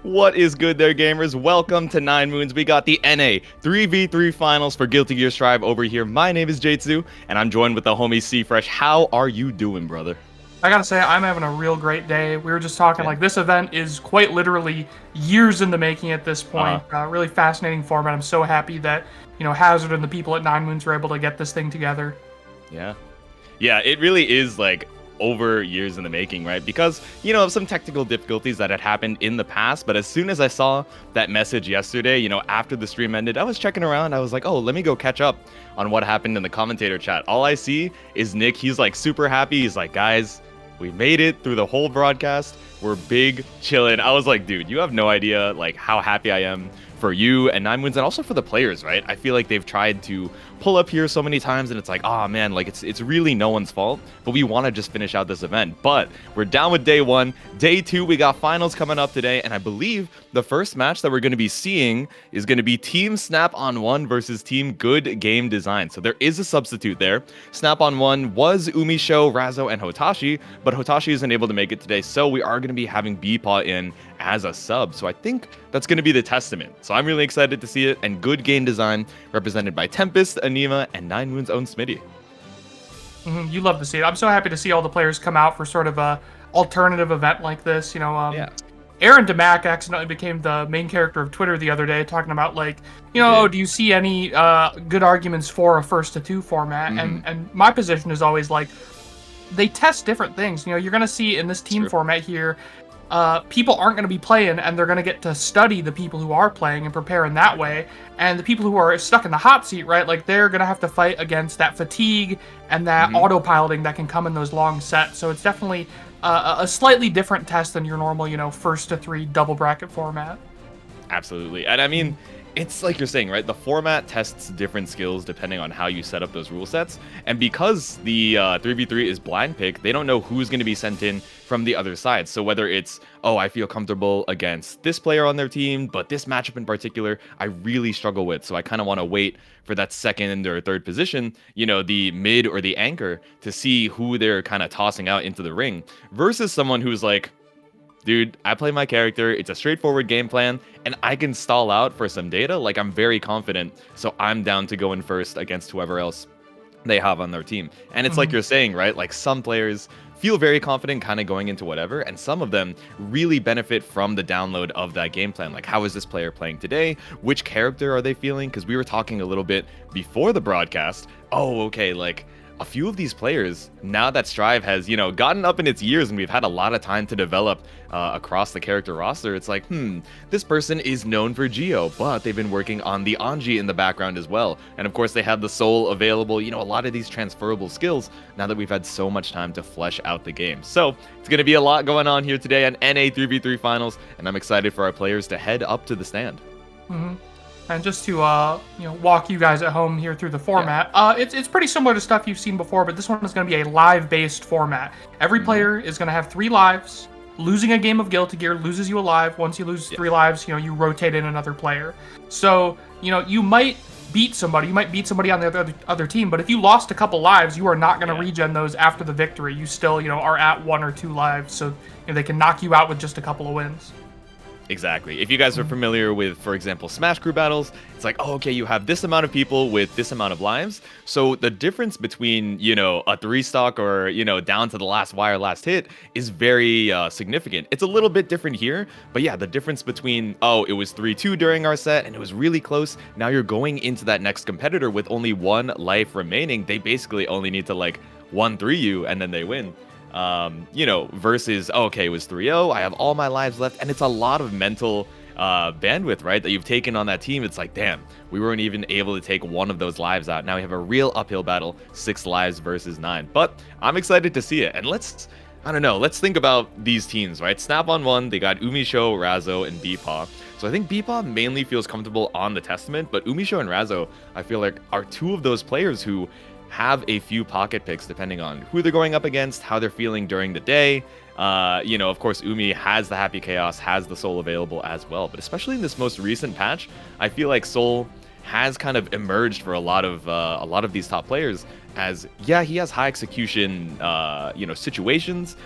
What is good there, gamers? Welcome to 9Moons. We got the NA 3v3 finals for Guilty Gear Strive over here. My name is Jatsu, and I'm joined with the homie C-Fresh. How are you doing, brother? I gotta say, I'm having a real great day. We were just talking, like, this event is quite literally years in the making at this point. Really fascinating format. I'm so happy that, Hazard and the people at 9Moons were able to get this thing together. Yeah. Yeah, it really is, like, over years in the making, right? Because, of some technical difficulties that had happened in the past, but as soon as I saw that message yesterday, after the stream ended, I was checking around. I was like, oh, let me go catch up on what happened in the commentator chat. All I see is Nick. He's, like, super happy. He's like, guys, we made it through the whole broadcast. We're big chilling. I was like, dude, you have no idea, like, how happy I am for you and 9Moons, and also for the players, right? I feel like they've tried to pull up here so many times, and it's like, oh man, like it's really no one's fault, but we want to just finish out this event. But we're down with day one. Day two, we got finals coming up today, and I believe the first match that we're going to be seeing is going to be Team Snap-on-One versus Team Good Game Design. So there is a substitute there. Snap-on-One was UMISHO, Razzo, and Hotashi, but Hotashi isn't able to make it today, so we are going to be having BEPaw in as a sub. So I think that's going to be the testament. So I'm really excited to see it, and Good Game Design represented by Tempest, Aneema, and 9Moons' own Smitty. You love to see it. I'm so happy to see all the players come out for sort of a alternative event like this. Aaron DeMac accidentally became the main character of Twitter the other day, talking about, like, do you see any good arguments for a first to two format? And my position is always like, they test different things. You're going to see in this team format here, people aren't going to be playing, and they're going to get to study the people who are playing and prepare in that way. And the people who are stuck in the hot seat, right, like, they're going to have to fight against that fatigue and that autopiloting that can come in those long sets. So it's definitely a slightly different test than your normal, first to three double bracket format. Absolutely. And I mean, it's like you're saying, right? The format tests different skills depending on how you set up those rule sets. And because the 3v3 is blind pick, they don't know who's going to be sent in from the other side. So whether it's, oh, I feel comfortable against this player on their team, but this matchup in particular, I really struggle with. So I kind of want to wait for that second or third position, the mid or the anchor, to see who they're kind of tossing out into the ring, versus someone who's like, dude, I play my character, it's a straightforward game plan, and I can stall out for some data. Like, I'm very confident, so I'm down to go in first against whoever else they have on their team. And it's like you're saying, right? Like, some players feel very confident kind of going into whatever, and some of them really benefit from the download of that game plan. Like, how is this player playing today? Which character are they feeling? Because we were talking a little bit before the broadcast. Oh, okay, like, a few of these players, now that Strive has, gotten up in its years and we've had a lot of time to develop across the character roster, it's like, this person is known for Geo, but they've been working on the Anji in the background as well. And of course, they have the Soul available, a lot of these transferable skills now that we've had so much time to flesh out the game. So it's going to be a lot going on here today on NA 3v3 finals, and I'm excited for our players to head up to the stand. And just to walk you guys at home here through the format, it's pretty similar to stuff you've seen before, but this one is going to be a live-based format. Every player is going to have 3 lives. Losing a game of Guilty Gear loses you a live. Once you lose 3 lives, you rotate in another player. So, you might beat somebody. You might beat somebody on the other team, but if you lost a couple lives, you are not going to regen those after the victory. You still, are at 1 or 2 lives, so they can knock you out with just a couple of wins. Exactly. If you guys are familiar with, for example, Smash Crew battles, it's like, oh, okay, you have this amount of people with this amount of lives. So the difference between, a 3-stock or, down to the last wire, last hit is very significant. It's a little bit different here, but yeah, the difference between, oh, it was 3-2 during our set and it was really close. Now you're going into that next competitor with only 1 life remaining. They basically only need to, like, 1-3 you and then they win. Versus, oh, okay, it was 3-0, I have all my lives left, and it's a lot of mental bandwidth, right, that you've taken on that team. It's like, damn, we weren't even able to take one of those lives out. Now we have a real uphill battle, 6 lives versus 9. But I'm excited to see it, and let's think about these teams, right? Snap-on-One, they got UMISHO, Razzo, and BEPaw. So I think BEPaw mainly feels comfortable on the Testament, but UMISHO and Razzo, I feel like, are 2 of those players who have a few pocket picks depending on who they're going up against, how they're feeling during the day. Of course, Umi has the Happy Chaos, has the Soul available as well. But especially in this most recent patch, I feel like Soul has kind of emerged for a lot of these top players as, yeah, he has high execution, situations,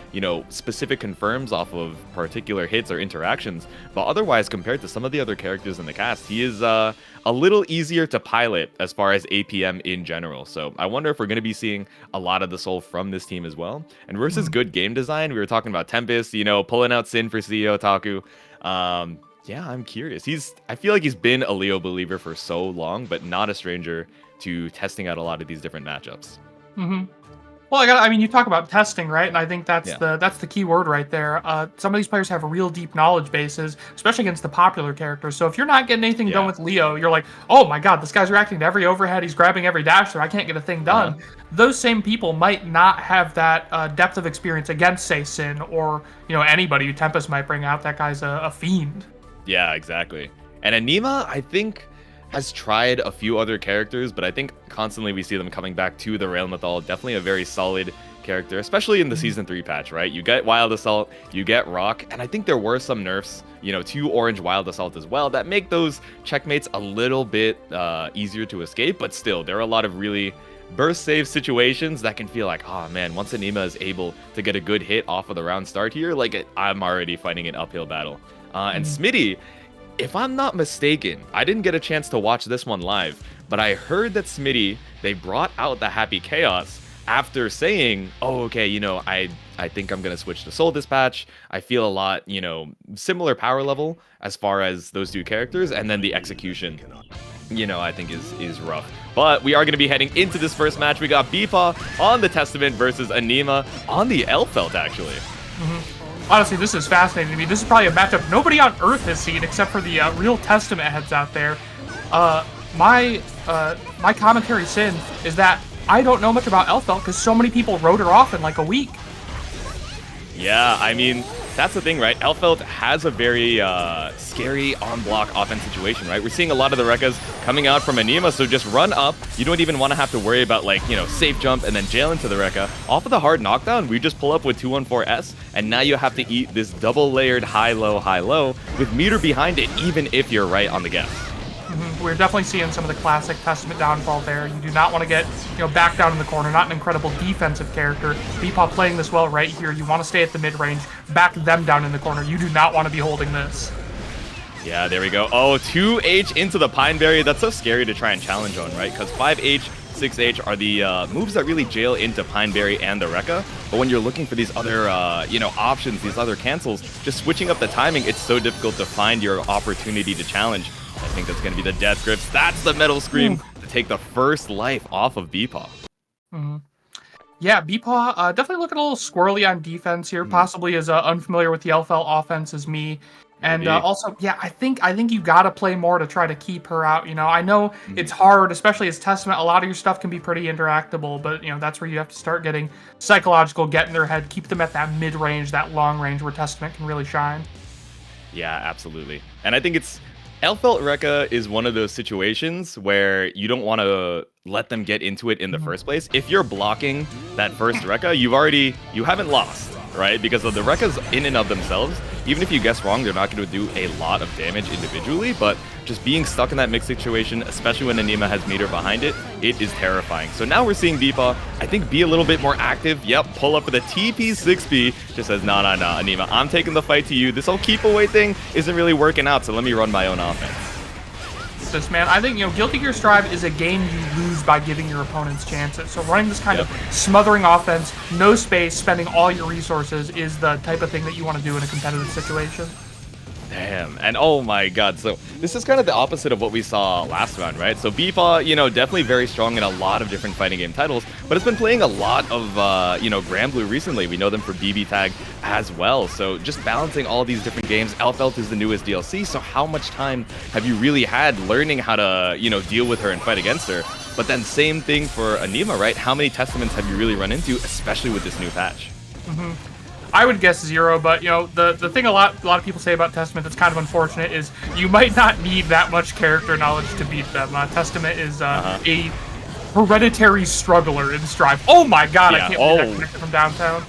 specific confirms off of particular hits or interactions, but otherwise, compared to some of the other characters in the cast, he is a little easier to pilot as far as APM in general. So I wonder if we're going to be seeing a lot of the soul from this team as well. And versus good game design, we were talking about Tempest, pulling out Sin for CEO Otaku. Yeah, I'm curious. I feel like he's been a Leo believer for so long, but not a stranger to testing out a lot of these different matchups. Well, you talk about testing, right? And I think that's the key word right there. Some of these players have real deep knowledge bases, especially against the popular characters. So if you're not getting anything done with Leo, you're like, oh my god, this guy's reacting to every overhead, he's grabbing every dasher, I can't get a thing done. Those same people might not have that depth of experience against, say, Sin, or anybody who Tempest might bring out. That guy's a fiend. Yeah, exactly. And Aneema, I think, has tried a few other characters, but I think constantly we see them coming back to the Rail Mythol. Definitely a very solid character, especially in the Season 3 patch, right? You get Wild Assault, you get Rock, and I think there were some nerfs, to Orange Wild Assault as well, that make those checkmates a little bit easier to escape, but still, there are a lot of really burst save situations that can feel like, oh man, once Aneema is able to get a good hit off of the round start here, like I'm already fighting an uphill battle. And Smitty, if I'm not mistaken, I didn't get a chance to watch this one live, but I heard that Smitty, they brought out the Happy Chaos after saying, oh, okay, I think I'm going to switch to Soul Dispatch. I feel a lot, similar power level as far as those two characters, and then the execution, I think is rough. But we are going to be heading into this first match. We got BEPaw on the Testament versus Aneema on the Elfelt, actually. Honestly, this is fascinating to me. This is probably a matchup nobody on Earth has seen except for the real Testament heads out there. My commentary, Sin, is that I don't know much about Elfelt because so many people wrote her off in like a week. Yeah, I mean, that's the thing, right? Elfelt has a very scary on-block offense situation, right? We're seeing a lot of the Rekkas coming out from Aneema, so just run up. You don't even want to have to worry about, safe jump and then jail into the Rekka. Off of the hard knockdown, we just pull up with 214S, and now you have to eat this double-layered high-low with meter behind it, even if you're right on the guess. We're definitely seeing some of the classic Testament downfall there. You do not want to get, back down in the corner. Not an incredible defensive character. BEPaw playing this well right here. You want to stay at the mid-range, back them down in the corner. You do not want to be holding this. Yeah, there we go. Oh, 2H into the Pineberry. That's so scary to try and challenge on, right? Because 5H, 6H are the moves that really jail into Pineberry and the Rekka. But when you're looking for these other, options, these other cancels, just switching up the timing, it's so difficult to find your opportunity to challenge. I think that's going to be the Death Grips. That's the Metal Scream to take the first life off of BEPaw. Yeah, BEPaw definitely looking a little squirrely on defense here, possibly as unfamiliar with the Elfelt offense as me. And also, yeah, I think you got to play more to try to keep her out. I know it's hard, especially as Testament. A lot of your stuff can be pretty interactable, but, that's where you have to start getting psychological, get in their head, keep them at that mid-range, that long range where Testament can really shine. Yeah, absolutely. And I think Elfelt Rekka is one of those situations where you don't want to let them get into it in the first place. If you're blocking that first Rekka, you haven't lost, right? Because of the Rekkas in and of themselves, even if you guess wrong, they're not going to do a lot of damage individually, but just being stuck in that mixed situation, especially when Aneema has meter behind it, it is terrifying. So now we're seeing BEPaw, I think, be a little bit more active. Yep, pull up with a TP6B, just says, nah, Aneema, I'm taking the fight to you. This whole keep away thing isn't really working out, so let me run my own offense. This, man, I think, Guilty Gear Strive is a game you lose by giving your opponents chances. So running this kind of smothering offense, no space, spending all your resources is the type of thing that you want to do in a competitive situation. Damn, and oh my god, so this is kind of the opposite of what we saw last round, right? So BEPaw, definitely very strong in a lot of different fighting game titles, but it's been playing a lot of, Granblue recently. We know them for BB Tag as well, so just balancing all these different games. Elfelt is the newest DLC, so how much time have you really had learning how to, deal with her and fight against her? But then same thing for Aneema, right? How many Testaments have you really run into, especially with this new patch? I would guess 0, but the thing a lot of people say about Testament that's kind of unfortunate is you might not need that much character knowledge to beat them. Testament is a hereditary struggler in Strive. Oh my god, I can't believe that connected from downtown.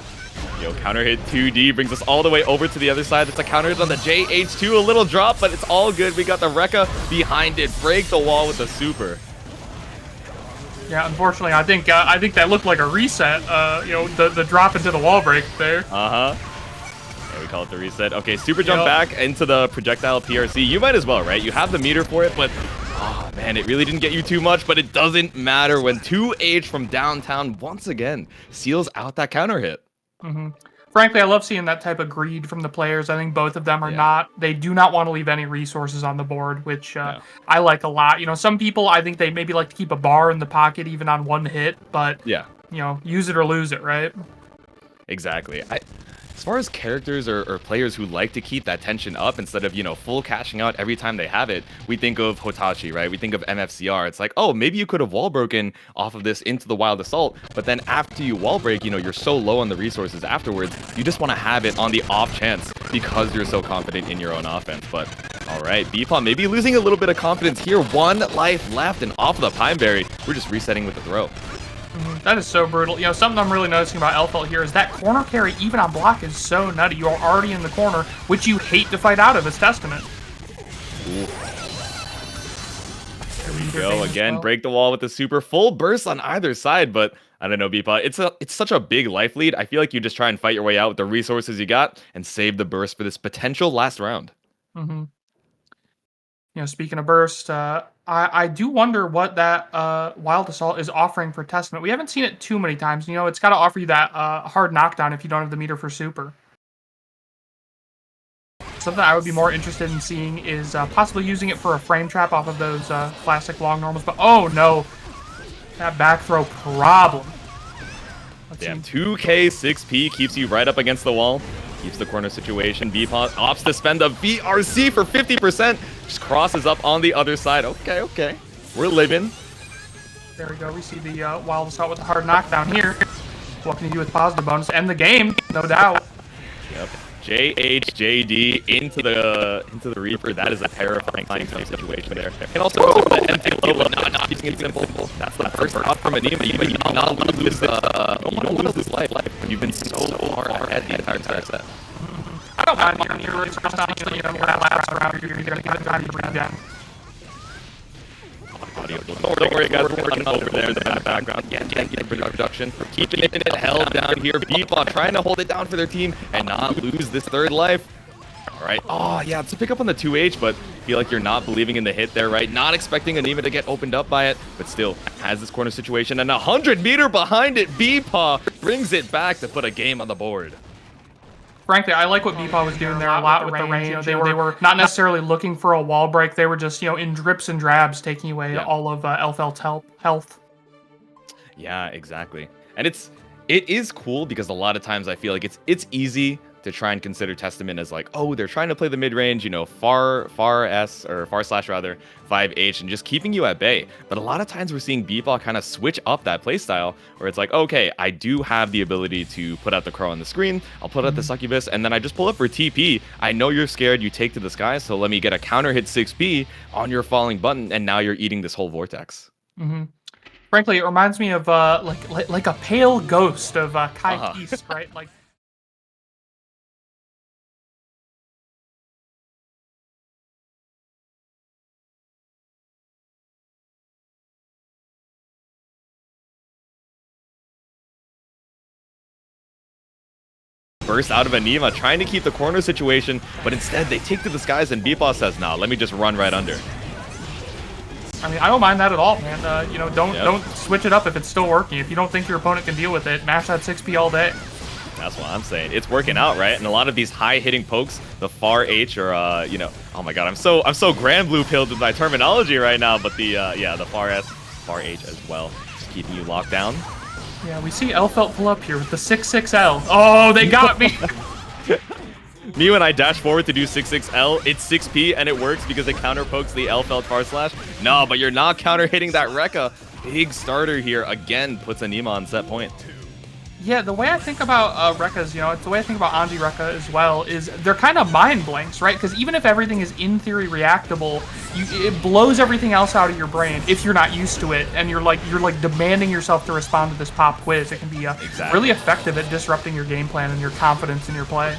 Yo, counter hit 2D brings us all the way over to the other side. That's a counter hit on the JH2. A little drop, but it's all good. We got the Rekka behind it. Break the wall with the super. Yeah, unfortunately, I think that looked like a reset. You know, the drop into the wall break there. Yeah, we call it the reset. Okay, super jump back into the projectile PRC. You might as well, right? You have the meter for it, but oh man, it really didn't get you too much. But it doesn't matter when 2H from downtown once again seals out that counter hit. Frankly, I love seeing that type of greed from the players. I think both of them are they do not want to leave any resources on the board, which I like a lot. You know, some people, I think they maybe like to keep a bar in the pocket even on one hit, but you know, use it or lose it, right? Exactly. As far as characters or players who like to keep that tension up instead of, you know, full cashing out every time they have it, we think of Hotachi, right? We think of MFCR. It's like, oh, maybe you could have wall broken off of this into the Wild Assault, but then after you wall break, you know, you're so low on the resources afterwards, you just want to have it on the off chance because you're so confident in your own offense. But all right, BEPaw maybe losing a little bit of confidence here. 1 life left, and off of the Pineberry, we're just resetting with the throw. That is so brutal. You know, something I'm really noticing about Elfelt here is that corner carry, even on block, is so nutty. You are already in the corner, which you hate to fight out of as Testament. There we go. Again, break the wall with the super. Full burst on either side, but I don't know, BEPaw. It's such a big life lead. I feel like you just try and fight your way out with the resources you got and save the burst for this potential last round. You know, speaking of burst, I do wonder what that Wild Assault is offering for Testament. We haven't seen it too many times. You know, it's got to offer you that hard knockdown if you don't have the meter for super. Something I would be more interested in seeing is possibly using it for a frame trap off of those classic long normals. But oh no, that back throw problem. Damn, 2K 6P keeps you right up against the wall. Keeps the corner situation. BEPaw opts to spend a VRC for 50%. Just crosses up on the other side. Okay. We're living. There we go. We see the Wild Assault with the hard knockdown here. What can you do with positive bonus? End the game, no doubt. Yep. JHJD into the Reaper. That is a terrifying situation there. And also go for the NT low, but not using it simple. That's the first off from Aneema. You do not want to lose this life. You've been so far ahead the entire set. I don't mind when you're really constantly, you know, last round, you're going to get time to breathe down. Don't worry, guys. We're working over there in the background. Get production. Keeping it held down here. BEPaw trying to hold it down for their team and not lose this third life. All right. Oh, yeah, it's a pick up on the 2H, but I feel like you're not believing in the hit there, right? Not expecting Aneema to get opened up by it, but still has this corner situation. And 100 meter behind it, BEPaw brings it back to put a game on the board. Frankly, I like what BEPaw was doing there a lot with the range. You know, they were not necessarily looking for a wall break. They were just, you know, in drips and drabs taking away all of Elfelt's health. Yeah, exactly. And it is cool because a lot of times I feel like it's easy to try and consider Testament as like, oh, they're trying to play the mid-range, you know, far slash rather 5H and just keeping you at bay. But a lot of times we're seeing BEPaw kind of switch up that playstyle where it's like, okay, I do have the ability to put out the crow on the screen, I'll put out the succubus, and then I just pull up for TP. I know you're scared, you take to the sky, so let me get a counter hit 6P on your falling button, and now you're eating this whole vortex. Frankly, it reminds me of like a pale ghost of Kai East, right? Like. Burst out of Aneema, trying to keep the corner situation, but instead they take to the skies and BEPaw says, nah, let me just run right under. I mean, I don't mind that at all, man. You know, don't switch it up if it's still working. If you don't think your opponent can deal with it, mash that 6P all day. That's what I'm saying. It's working out, right? And a lot of these high-hitting pokes, the far H or, you know, oh my god, I'm so grand blue pilled with my terminology right now, but the far S, far H as well, just keeping you locked down. Yeah, we see Elfelt pull up here with the 6-6L. Oh, they got me! Me when I dash forward to do 6-6L, it's 6P and it works because it counter pokes the Elfelt far slash. No, but you're not counter hitting that Rekka. Big starter here again puts Aneema on set point. Yeah, the way I think about Rekkas, it's the way I think about Anji Rekka as well, is they're kind of mind blanks, right? Because even if everything is in theory reactable, it blows everything else out of your brain if you're not used to it, and you're like demanding yourself to respond to this pop quiz. It can be really effective at disrupting your game plan and your confidence in your play.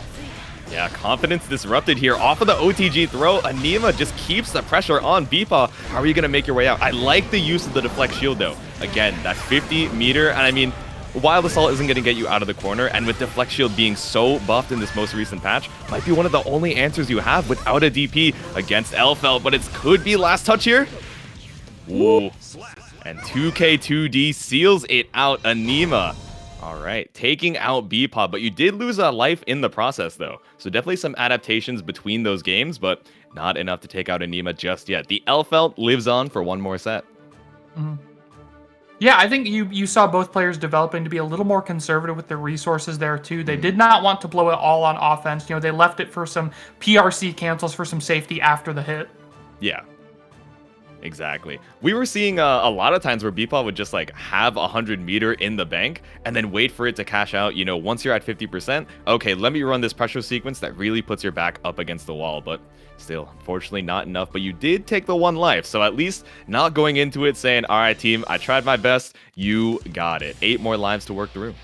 Yeah, confidence disrupted here. Off of the OTG throw, Aneema just keeps the pressure on BEPaw. How are you going to make your way out? I like the use of the deflect shield, though. Again, that 50 meter, and I mean, Wild Assault isn't going to get you out of the corner, and with Deflect Shield being so buffed in this most recent patch, might be one of the only answers you have without a DP against Elfelt, but it could be last touch here. Ooh. And 2K2D seals it out, Aneema. All right, taking out BEPaw, but you did lose a life in the process, though. So definitely some adaptations between those games, but not enough to take out Aneema just yet. The Elfelt lives on for one more set. Mm-hmm. Yeah, I think you saw both players developing to be a little more conservative with their resources there too. They did not want to blow it all on offense. They left it for some PRC cancels for some safety after the hit. Yeah, exactly. We were seeing a lot of times where BEPaw would just like have 100 meter in the bank and then wait for it to cash out. Once you're at 50%, okay, let me run this pressure sequence that really puts your back up against the wall. But still, unfortunately, not enough. But you did take the one life. So at least not going into it saying, all right, team, I tried my best. You got it. 8 more lives to work through.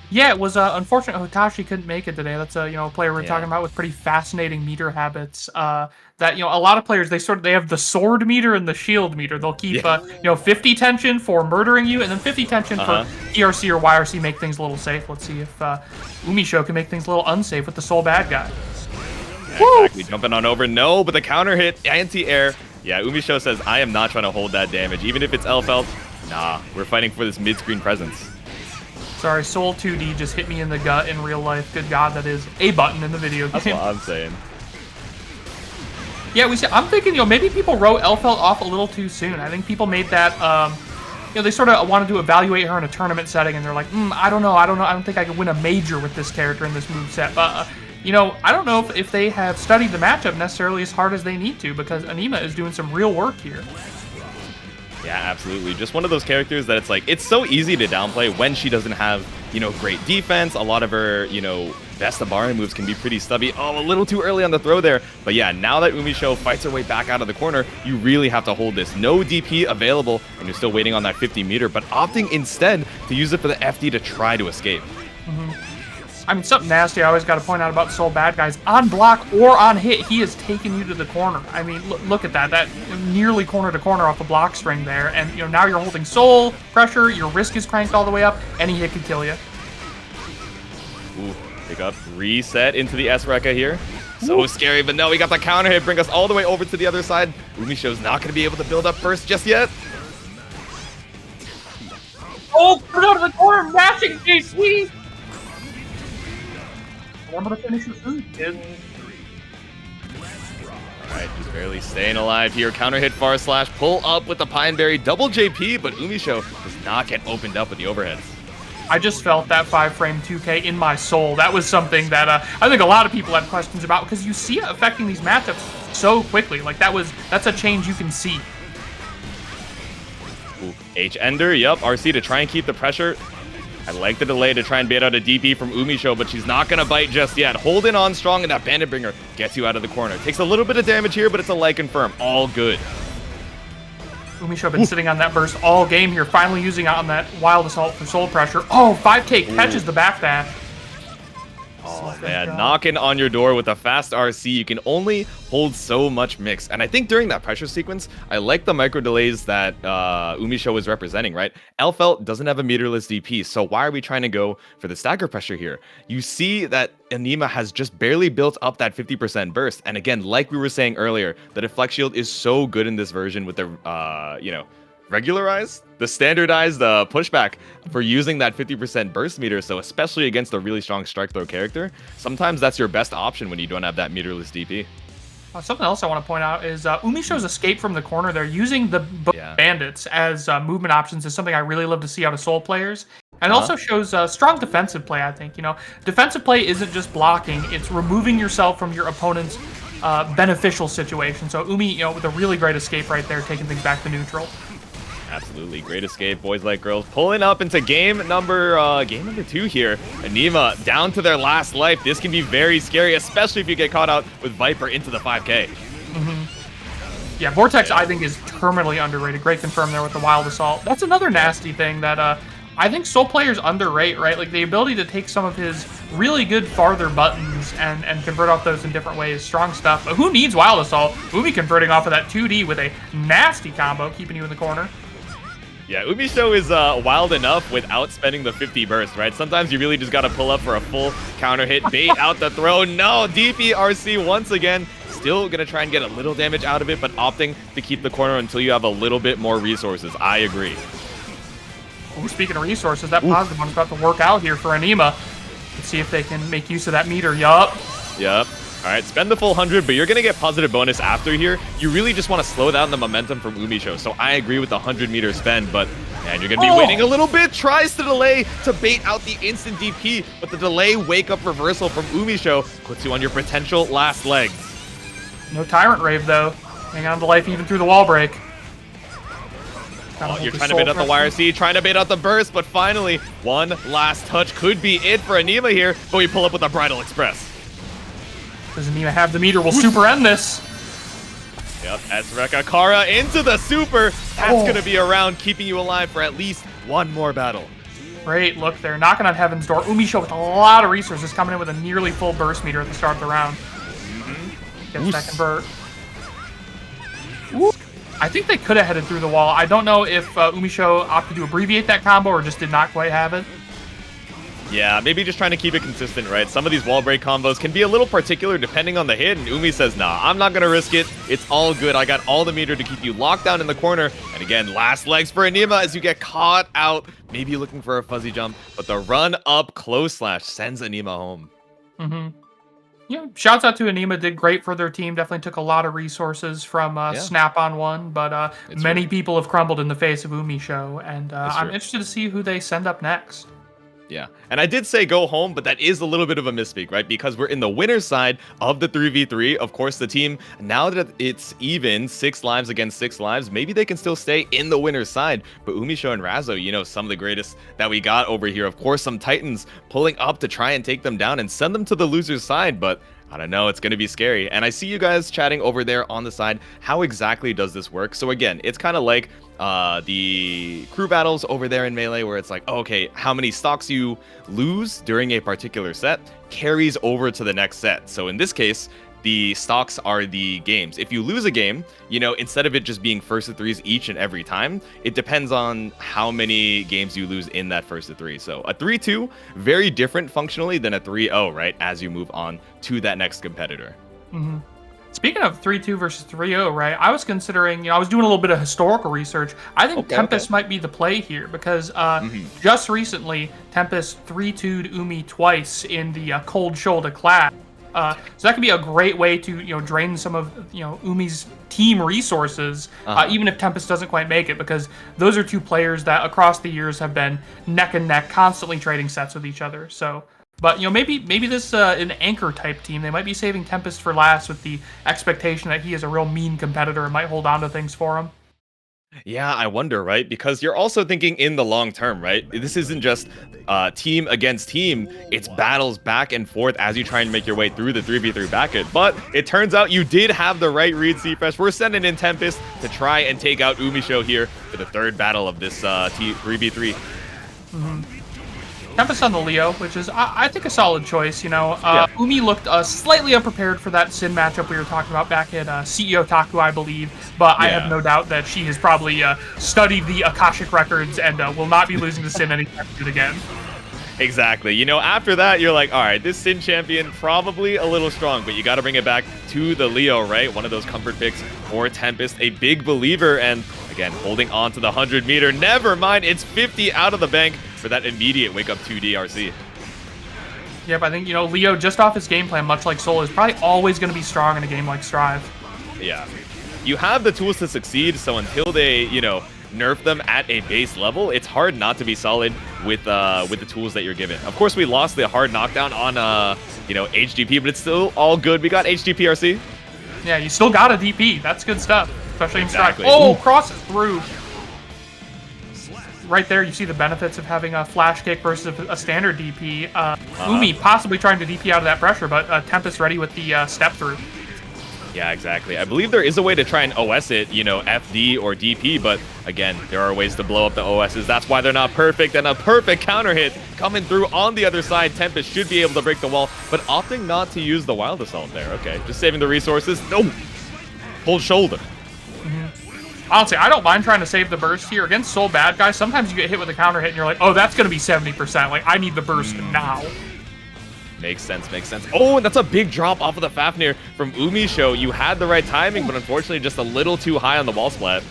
Yeah, it was unfortunate Hotashi couldn't make it today. That's a player we're talking about with pretty fascinating meter habits. That a lot of players they have the sword meter and the shield meter. They'll keep 50 tension for murdering you, and then 50 tension for PRC or YRC, make things a little safe. Let's see if UMISHO can make things a little unsafe with the soul bad guy. Exactly, jumping on over. No, but the counter hit, anti-air. Yeah, UMISHO says, I am not trying to hold that damage. Even if it's Elfelt, nah, we're fighting for this mid-screen presence. Sorry, Soul 2D just hit me in the gut in real life. Good God, that is a button in the video game. That's what I'm saying. Yeah, I'm thinking, maybe people wrote Elfelt off a little too soon. I think people made that, they sort of wanted to evaluate her in a tournament setting, and they're like, I don't know. I don't think I could win a major with this character in this moveset. But, I don't know if they have studied the matchup necessarily as hard as they need to, because Aneema is doing some real work here. Yeah, absolutely. Just one of those characters that it's so easy to downplay when she doesn't have, great defense. A lot of her, best Aboii moves can be pretty stubby. Oh, a little too early on the throw there. But yeah, now that UMISHO fights her way back out of the corner, you really have to hold this. No DP available, and you're still waiting on that 50 meter, but opting instead to use it for the FD to try to escape. I mean, something nasty I always got to point out about Soul Bad Guys. On block or on hit, he has taken you to the corner. I mean, look at that. That nearly corner to corner off the block string there. And, now you're holding Soul, pressure, your risk is cranked all the way up, any hit could kill you. Ooh, pick up, reset into the S-Rekka here. So scary, but no, we got the counter hit, bring us all the way over to the other side. UMISHO's not going to be able to build up first just yet. Oh, put it out of the corner, mashing JC! Remember to finish your food, kid. Alright, just barely staying alive here. Counter hit, far slash, pull up with the Pineberry, double JP, but UMISHO does not get opened up with the overheads. I just felt that 5-frame 2K in my soul. That was something that I think a lot of people had questions about, because you see it affecting these matchups so quickly. Like, that's a change you can see. Ooh, H-Ender, yep, RC to try and keep the pressure. I like the delay to try and bait out a DP from UMISHO, but she's not going to bite just yet. Holding on strong, and that Bandit Bringer gets you out of the corner. Takes a little bit of damage here, but it's a like confirm. All good. UMISHO been sitting on that burst all game here, finally using it on that Wild Assault for soul pressure. Oh, 5K catches the backdash. Oh, man, knocking on your door with a fast RC, you can only hold so much mix. And I think during that pressure sequence, I like the micro delays that UMISHO was representing, right? Elfelt doesn't have a meterless DP, so why are we trying to go for the stagger pressure here? You see that Aneema has just barely built up that 50% burst. And again, like we were saying earlier, the deflect shield is so good in this version with the, the standardized pushback for using that 50% burst meter. So especially against a really strong strike throw character, sometimes that's your best option when you don't have that meterless DP. Something else I want to point out is UMISHO's escape from the corner there, using the bandits as movement options, is something I really love to see out of Soul players. And also shows strong defensive play, I think. Defensive play isn't just blocking, it's removing yourself from your opponent's beneficial situation. So Umi, with a really great escape right there, taking things back to neutral. Absolutely, great escape, boys like girls. Pulling up into game number 2 here. Aneema down to their last life. This can be very scary, especially if you get caught out with Viper into the 5K. Yeah, Vortex I think is terminally underrated. Great confirm there with the Wild Assault. That's another nasty thing that I think Soul players underrate, right? Like the ability to take some of his really good farther buttons and convert off those in different ways. Strong stuff. But who needs Wild Assault? Umi converting off of that 2D with a nasty combo, keeping you in the corner. Yeah, UMISHO is wild enough without spending the 50 burst, right? Sometimes you really just gotta pull up for a full counter hit, bait out the throw. No, DPRC once again, still gonna try and get a little damage out of it, but opting to keep the corner until you have a little bit more resources. I agree. Ooh, speaking of resources, that positive one's about to work out here for Aneema. Let's see if they can make use of that meter. Yup. All right, spend the full 100, but you're going to get positive bonus after here. You really just want to slow down the momentum from UMISHO, so I agree with the 100-meter spend, but man, you're going to be waiting a little bit. Tries to delay to bait out the instant DP, but the delay wake-up reversal from UMISHO puts you on your potential last legs. No Tyrant Rave, though. Hanging on to life even through the wall break. Oh, you're trying to bait out the YRC, trying to bait out the burst, but finally, one last touch could be it for Aneema here, but we pull up with our Bridal Express. Does Aneema have the meter? We'll super end this. Yep, Ezreka Kara into the super. That's going to be around, keeping you alive for at least one more battle. Great look there, knocking on Heaven's Door. UMISHO with a lot of resources coming in with a nearly full burst meter at the start of the round. Gets that convert. Ooh. I think they could have headed through the wall. I don't know if UMISHO opted to abbreviate that combo or just did not quite have it. Yeah, maybe just trying to keep it consistent, right? Some of these wall break combos can be a little particular depending on the hit, and Umi says, nah, I'm not going to risk it. It's all good. I got all the meter to keep you locked down in the corner. And again, last legs for Aneema as you get caught out. Maybe looking for a fuzzy jump, but the run up close slash sends Aneema home. Yeah, shouts out to Aneema. Did great for their team. Definitely took a lot of resources from Snap on one, but many people have crumbled in the face of UMISHO, and I'm interested to see who they send up next. Yeah, and I did say go home, but that is a little bit of a misspeak, right? Because we're in the winner's side of the 3v3. Of course, the team, now that it's even 6 lives against 6 lives, maybe they can still stay in the winner's side. But UMISHO and Razzo, you know, some of the greatest that we got over here. Of course, some Titans pulling up to try and take them down and send them to the loser's side, but I don't know, it's going to be scary. And I see you guys chatting over there on the side. How exactly does this work? So again, it's kind of like the crew battles over there in Melee where it's like, okay, how many stocks you lose during a particular set carries over to the next set. So in this case, the stocks are the games. If you lose a game, you know, instead of it just being first to threes each and every time, it depends on how many games you lose in that first to three. So a 3-2, very different functionally than a 3-0, right? As you move on to that next competitor. Speaking of 3-2 versus 3-0, right? I was considering, you know, I was doing a little bit of historical research. I think Tempest might be the play here because just recently, Tempest 3-2'd Umi twice in the Cold Shoulder class. So that could be a great way to, you know, drain some of, you know, Umi's team resources, even if Tempest doesn't quite make it, because those are two players that across the years have been neck and neck, constantly trading sets with each other. So, but, you know, maybe this an anchor type team. They might be saving Tempest for last with the expectation that he is a real mean competitor and might hold on to things for him. Yeah, I wonder, right? Because you're also thinking in the long term, right? This isn't just team against team. It's battles back and forth as you try and make your way through the 3v3 bracket. But it turns out you did have the right read, C-Fresh. We're sending in Tempest to try and take out UMISHO here for the third battle of this 3v3. Tempest on the Leo, which is, I think, a solid choice. You know, Umi looked slightly unprepared for that Sin matchup we were talking about back at CEO Taku, I believe. But I have no doubt that she has probably studied the Akashic records and will not be losing to Sin anytime soon again. Exactly. You know, after that, you're like, all right, this Sin champion probably a little strong, but you got to bring it back to the Leo, right? One of those comfort picks for Tempest, a big believer, and again, holding on to the 100 meter. Never mind, it's 50 out of the bank for that immediate wake up 2 DRC. Yep, I think, you know, Leo, just off his game plan, much like Soul, is probably always going to be strong in a game like Strive. Yeah. You have the tools to succeed, so until they, you know, nerf them at a base level, it's hard not to be solid with the tools that you're given. Of course, we lost the hard knockdown on, you know, HGP, but it's still all good. We got HGPRC. Yeah, you still got a DP. That's good stuff, especially in Strive. Oh, crosses through. right there, you see the benefits of having a flash kick versus a standard DP. Umi possibly trying to DP out of that pressure, but Tempest ready with the step through. Yeah, exactly. I believe there is a way to try and OS it, you know, FD or DP, but again, there are ways to blow up the OSs. That's why they're not perfect, and a perfect counter hit coming through on the other side. Tempest should be able to break the wall, but opting not to use the Wild Assault there. Okay, just saving the resources. No! Pulled shoulder. Honestly, I don't mind trying to save the burst here. Against Soul bad guys, sometimes you get hit with a counter hit and you're like, oh, that's going to be 70%. Like, I need the burst now. Makes sense, makes sense. Oh, and that's a big drop off of the Fafnir from UMISHO. You had the right timing, but unfortunately just a little too high on the wall splat.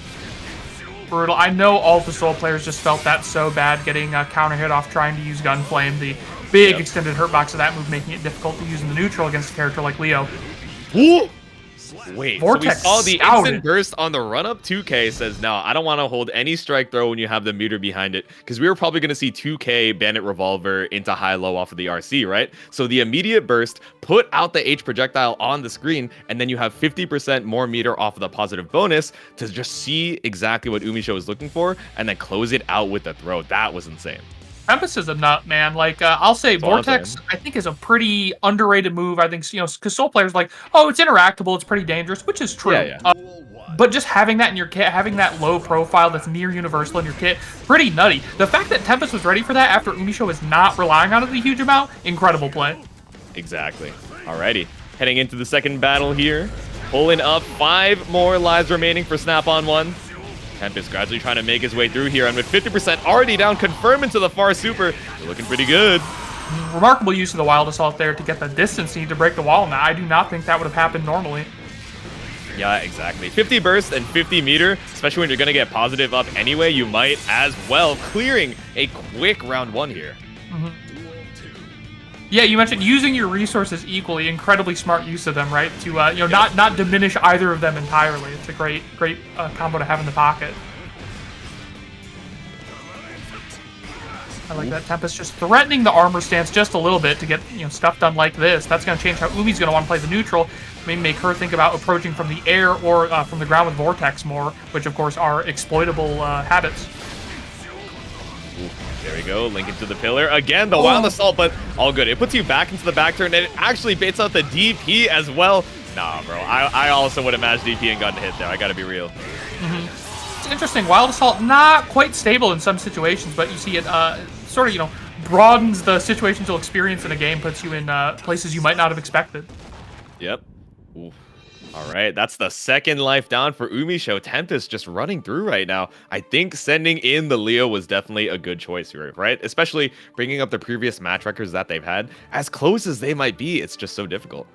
Brutal. I know all the Soul players just felt that so bad, getting a counter hit off trying to use Gunflame. The big extended hurt box of that move making it difficult to use in the neutral against a character like Leo. Ooh. Wait, Vortex so we saw the scouted. instant burst on the run-up. 2K says, no, I don't want to hold any strike throw when you have the meter behind it, because we were probably going to see 2K Bandit Revolver into high-low off of the RC, right? So the immediate burst, put out the H projectile on the screen, and then you have 50% more meter off of the positive bonus to just see exactly what UMISHO is looking for, and then close it out with the throw. That was insane. Tempest is a nut, man. Like, I'll say Vortex, I think, is a pretty underrated move. I think, you know, because Soul players are like, oh, it's interactable, it's pretty dangerous, which is true. Yeah. But just having that in your kit, having that low profile that's near universal in your kit, pretty nutty. The fact that Tempest was ready for that after UMISHO is not relying on it a huge amount, incredible play. Exactly. Alrighty. Heading into the second battle here. Pulling up 5 more lives remaining for Snap on 1. Tempest gradually trying to make his way through here, and with 50% already down, confirm into the far super. They're looking pretty good. Remarkable use of the Wild Assault there to get the distance needed to break the wall. Now, I do not think that would have happened normally. Yeah, exactly. 50 burst and 50 meter, especially when you're going to get positive up anyway, you might as well, clearing a quick round 1 here. Yeah, you mentioned using your resources equally. Incredibly smart use of them, right? To you know, not diminish either of them entirely. It's a great combo to have in the pocket. I like that. Tempest just threatening the armor stance just a little bit to get, you know, stuff done like this. That's going to change how Umi's going to want to play the neutral. Maybe make her think about approaching from the air or from the ground with Vortex more, which of course are exploitable habits. There we go, link into the pillar. Again, the Wild Assault, but all good. It puts you back into the back turn, and it actually baits out the DP as well. Nah, bro, I also would have matched DP and gotten hit there. I gotta be real. It's interesting. Wild Assault, not quite stable in some situations, but you see it sort of, you know, broadens the situations you'll experience in a game, puts you in places you might not have expected. Yep. Ooh. All right, that's the second life down for UMISHO. Tempest just running through right now. I think sending in the Leo was definitely a good choice here, right? Especially bringing up the previous match records that they've had. As close as they might be, it's just so difficult.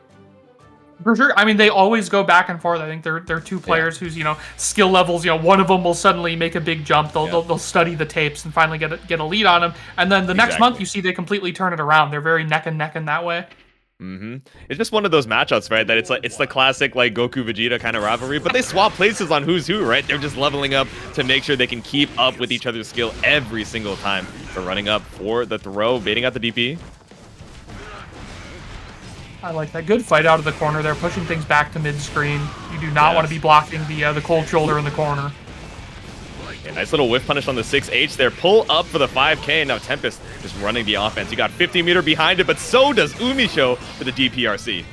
For sure. I mean, they always go back and forth. I think they're two players whose, you know, skill levels, you know, one of them will suddenly make a big jump. They'll study the tapes and finally get a lead on them. And then the next month, you see they completely turn it around. They're very neck and neck in that way. It's just one of those matchups, right? That it's the classic like Goku Vegeta kind of rivalry, but they swap places on who's who, right? They're just leveling up to make sure they can keep up with each other's skill every single time. They're running up for the throw, baiting out the DP. I like that. Good fight out of the corner there, pushing things back to mid-screen. You do not want to be blocking the cold shoulder in the corner. Okay, nice little whiff punish on the 6H there. Pull up for the 5K, and now Tempest just running the offense. You got 50 meter behind it, but so does UMISHO for the DPRC.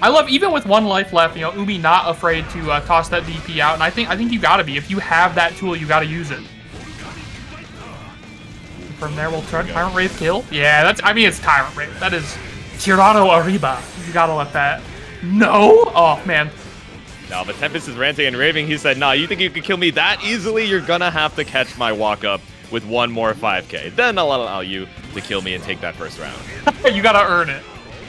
I love, even with 1 life left, you know, Umi not afraid to toss that DP out, and I think you gotta be. If you have that tool, you gotta use it. From there, we'll try Tyrant Wraith kill. Yeah, that's, I mean, it's Tyrant Wraith. That is Tirano Arriba. You gotta let that. No? Oh, man. No, but Tempest is ranting and raving. He said, nah, you think you could kill me that easily? You're gonna have to catch my walk up with 1 more 5K. Then I'll allow you to kill me and take that first round. You gotta earn it.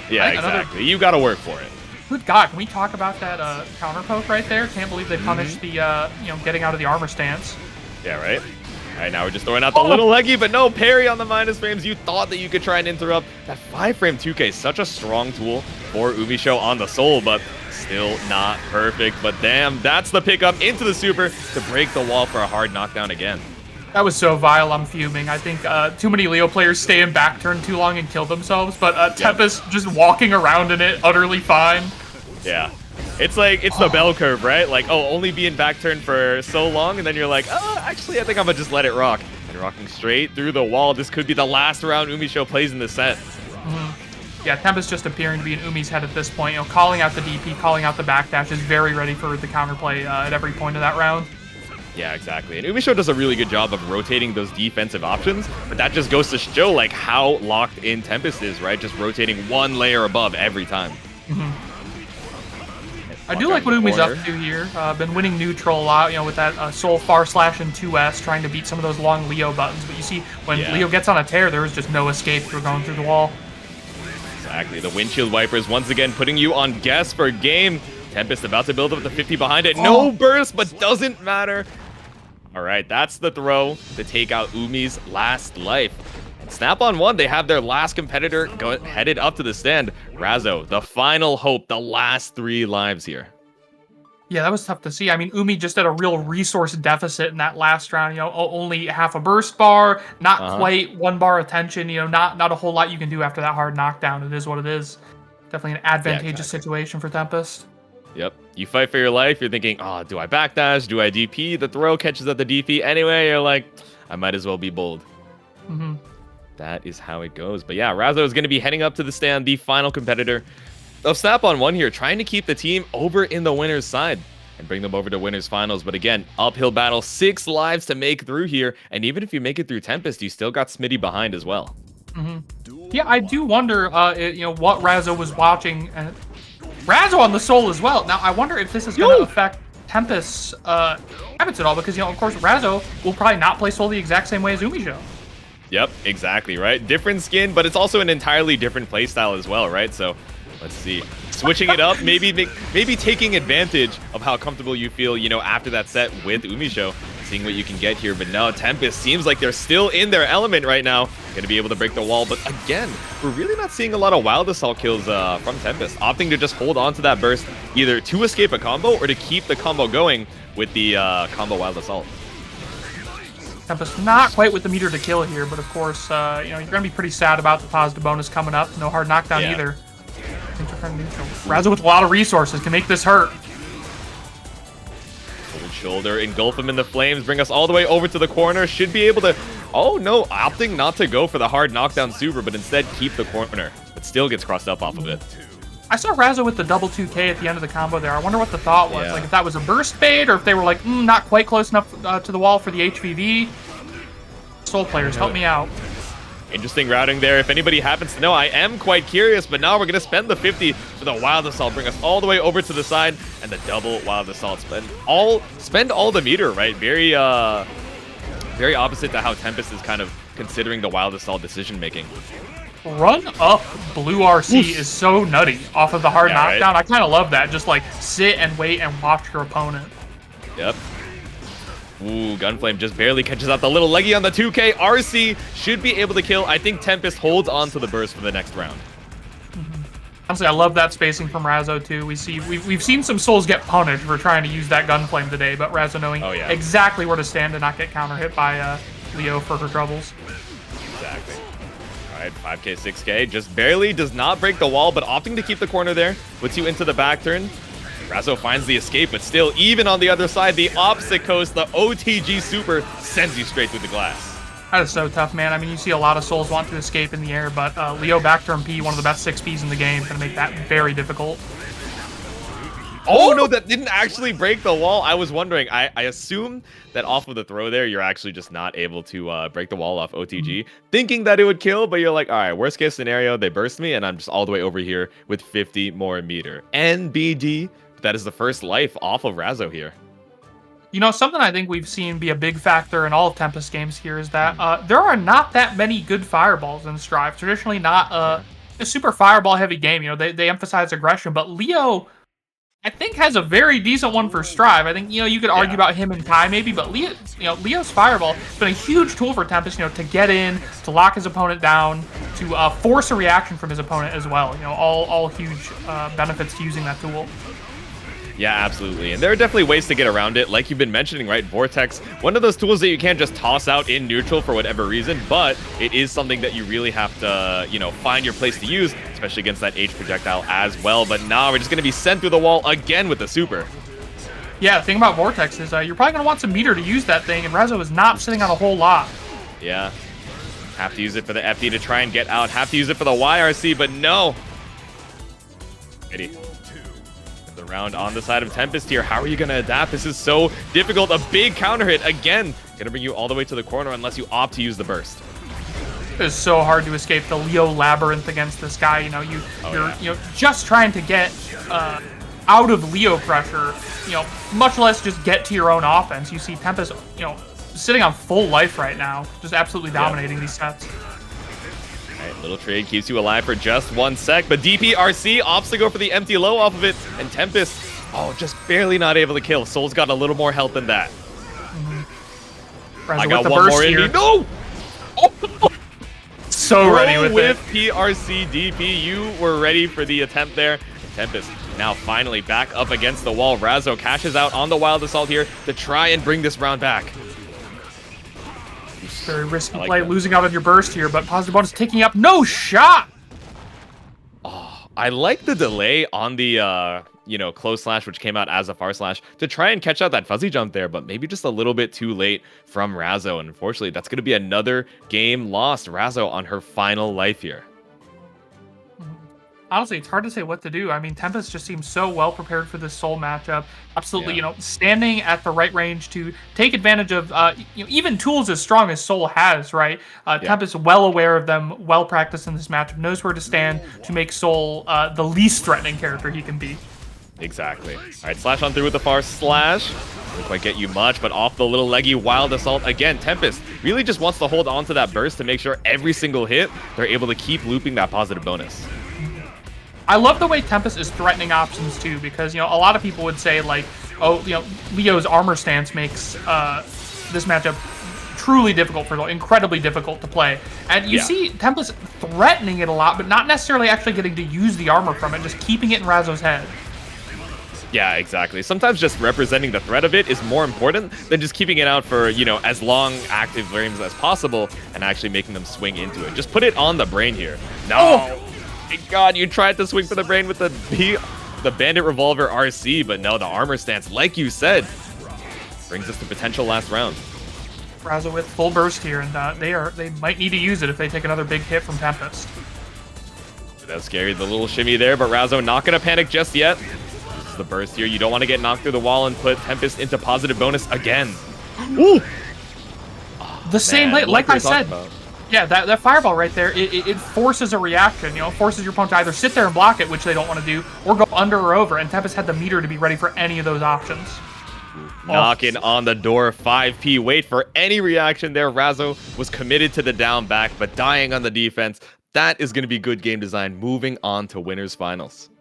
Yeah, exactly. You gotta work for it. Good God, can we talk about that counter poke right there? Can't believe they punished the, you know, getting out of the armor stance. Yeah, right? All right, now we're just throwing out the little leggy, but no parry on the minus frames. You thought that you could try and interrupt. That 5-frame 2K is such a strong tool for UMISHO on the Soul, but still not perfect. But damn, that's the pickup into the super to break the wall for a hard knockdown again. That was so vile, I'm fuming. I think too many Leo players stay in back turn too long and kill themselves, but Tempest just walking around in it, utterly fine. Yeah. It's like, it's the bell curve, right? Like, oh, only be in back turn for so long, and then you're like, oh, actually, I think I'm gonna just let it rock. And rocking straight through the wall. This could be the last round UMISHO plays in this set. Yeah, Tempest just appearing to be in Umi's head at this point. You know, calling out the DP, calling out the backdash, is very ready for the counterplay at every point of that round. Yeah, exactly. And UMISHO does a really good job of rotating those defensive options, but that just goes to show like how locked in Tempest is, right? Just rotating one layer above every time. I do like what Umi's up to here. Been winning neutral a lot, you know, with that Soul Far Slash and 2S, trying to beat some of those long Leo buttons. But you see, when Leo gets on a tear, there is just no escape for going through the wall. Exactly. The windshield wipers once again putting you on guess for game. Tempest about to build up the 50 behind it. No burst, but doesn't matter. All right, that's the throw to take out Umi's last life. And Snap on one, they have their last competitor headed up to the stand. Razzo, the final hope, the last 3 lives here. Yeah, that was tough to see. I mean, Umi just had a real resource deficit in that last round. You know, only half a burst bar, not quite 1 bar attention. You know, not a whole lot you can do after that hard knockdown. It is what it is. Definitely an advantageous situation for Tempest. Yep. You fight for your life. You're thinking, oh, do I backdash? Do I DP? The throw catches at the DP. Anyway, you're like, I might as well be bold. That is how it goes. But yeah, Razzo is going to be heading up to the stand, the final competitor of Snap on one here, trying to keep the team over in the winner's side and bring them over to winners finals. But again, uphill battle, 6 lives to make through here. And even if you make it through Tempest, you still got Smitty behind as well. Yeah, I do wonder, you know, what Razzo was watching. Razzo on the Soul as well. Now, I wonder if this is going to affect Tempest's habits at all, because, you know, of course, Razzo will probably not play Soul the exact same way as UMISHO. Yep, exactly, right? Different skin, but it's also an entirely different playstyle as well, right? So, let's see. Switching it up, maybe taking advantage of how comfortable you feel, you know, after that set with UMISHO, seeing what you can get here. But no, Tempest seems like they're still in their element right now. Going to be able to break the wall. But again, we're really not seeing a lot of Wild Assault kills from Tempest, opting to just hold on to that burst, either to escape a combo or to keep the combo going with the combo Wild Assault. Tempest not quite with the meter to kill here, but of course, you know, you're going to be pretty sad about the positive bonus coming up. No hard knockdown either. Razzo with a lot of resources can make this hurt. Cold shoulder, engulf him in the flames, bring us all the way over to the corner. Should be able to... Oh no, opting not to go for the hard knockdown super, but instead keep the corner. But still gets crossed up off of it. I saw Razzo with the double 2K at the end of the combo there. I wonder what the thought was. Like if that was a burst bait, or if they were like, not quite close enough to the wall for the HVV. Soul players, help me out. Interesting routing there. If anybody happens to know, I am quite curious, but now we're going to spend the 50 for the Wild Assault, bring us all the way over to the side, and the double Wild Assault. Spend all the meter, right? Very opposite to how Tempest is kind of considering the Wild Assault decision-making. Run up blue RC is so nutty off of the hard knockdown. Right? I kind of love that. Just like sit and wait and watch your opponent. Yep. Ooh, Gunflame just barely catches out the little leggy on the 2K. RC should be able to kill. I think Tempest holds on to the burst for the next round. Honestly, I love that spacing from Razzo too. We've seen some souls get punished for trying to use that Gunflame today, but Razzo knowing exactly where to stand to not get counter hit by Leo for her troubles. Exactly. All right, 5K, 6K, just barely does not break the wall, but opting to keep the corner there, puts you into the back turn. Razzo finds the escape, but still, even on the other side, the opposite coast, the OTG super sends you straight through the glass. That is so tough, man. I mean, you see a lot of souls want to escape in the air, but Leo back turn P, one of the best 6Ps in the game, going to make that very difficult. Oh, no, that didn't actually break the wall. I was wondering. I assume that off of the throw there, you're actually just not able to break the wall off OTG, thinking that it would kill, but you're like, all right, worst case scenario, they burst me, and I'm just all the way over here with 50 more meter. NBD, that is the first life off of Razzo here. You know, something I think we've seen be a big factor in all of Tempest games here is that there are not that many good fireballs in Strive. Traditionally not a super fireball-heavy game. You know, they emphasize aggression, but Leo... I think has a very decent one for Strive. I think, you know, you could argue about him and Kai maybe, but Leo's Fireball has been a huge tool for Tempest, you know, to get in, to lock his opponent down, to force a reaction from his opponent as well. You know, all huge benefits to using that tool. Yeah, absolutely. And there are definitely ways to get around it, like you've been mentioning, right? Vortex, one of those tools that you can't just toss out in neutral for whatever reason, but it is something that you really have to, you know, find your place to use, especially against that H projectile as well. But now we're just going to be sent through the wall again with the super. Yeah, the thing about Vortex is you're probably going to want some meter to use that thing, and Razzo is not sitting on a whole lot. Yeah. Have to use it for the FD to try and get out. Have to use it for the YRC, but no. Ready. The round on the side of Tempest here. How are you going to adapt? This is so difficult. A big counter hit again. Going to bring you all the way to the corner unless you opt to use the burst. It's so hard to escape the Leo labyrinth against this guy. You know, you're just trying to get out of Leo pressure. You know, much less just get to your own offense. You see Tempest, you know, sitting on full life right now, just absolutely dominating these sets. Alright, little trade keeps you alive for just 1 sec, but DPRC opts to go for the empty low off of it, and Tempest, oh, just barely not able to kill. Soul's got a little more health than that. I got one more in me. No! Oh! So ready with PRC DP, you were ready for the attempt there. Tempest now finally back up against the wall. Razzo cashes out on the Wild Assault here to try and bring this round back. Very risky play, losing out on your burst here, but positive bonus taking up no shot. Oh, I like the delay on the you know, close slash, which came out as a far slash, to try and catch out that fuzzy jump there, but maybe just a little bit too late from Razzo. And unfortunately, that's going to be another game lost. Razzo on her final life here. Honestly, it's hard to say what to do. I mean, Tempest just seems so well prepared for this Soul matchup. Absolutely, you know, standing at the right range to take advantage of you know, even tools as strong as Soul has, right? Tempest well aware of them, well practiced in this matchup, knows where to stand to make Soul the least threatening character he can be. Exactly. All right, slash on through with the far slash. Doesn't quite get you much, but off the little leggy Wild Assault. Again, Tempest really just wants to hold on to that burst to make sure every single hit, they're able to keep looping that positive bonus. I love the way Tempest is threatening options too, because, you know, a lot of people would say, like, oh, you know, Leo's armor stance makes this matchup truly difficult for Soul, incredibly difficult to play. And you see Tempest threatening it a lot, but not necessarily actually getting to use the armor from it, just keeping it in Razzo's head. Yeah, exactly. Sometimes just representing the threat of it is more important than just keeping it out for, you know, as long active frames as possible and actually making them swing into it. Just put it on the brain here. No! Oh. God, you tried to swing for the brain with the Bandit Revolver RC, but no, the armor stance, like you said, brings us to potential last round. Razzo with full burst here, and they might need to use it if they take another big hit from Tempest. That's scary, the little shimmy there, but Razzo not gonna panic just yet. This is the burst here. You don't want to get knocked through the wall and put Tempest into positive bonus again. Ooh! The same way, like I said. Yeah, that fireball right there, it forces a reaction, you know, forces your opponent to either sit there and block it, which they don't want to do, or go under or over, and Tempest had the meter to be ready for any of those options. Knocking on the door, 5P, wait for any reaction there. Razzo was committed to the down back, but dying on the defense. That is going to be good game design, moving on to winners finals.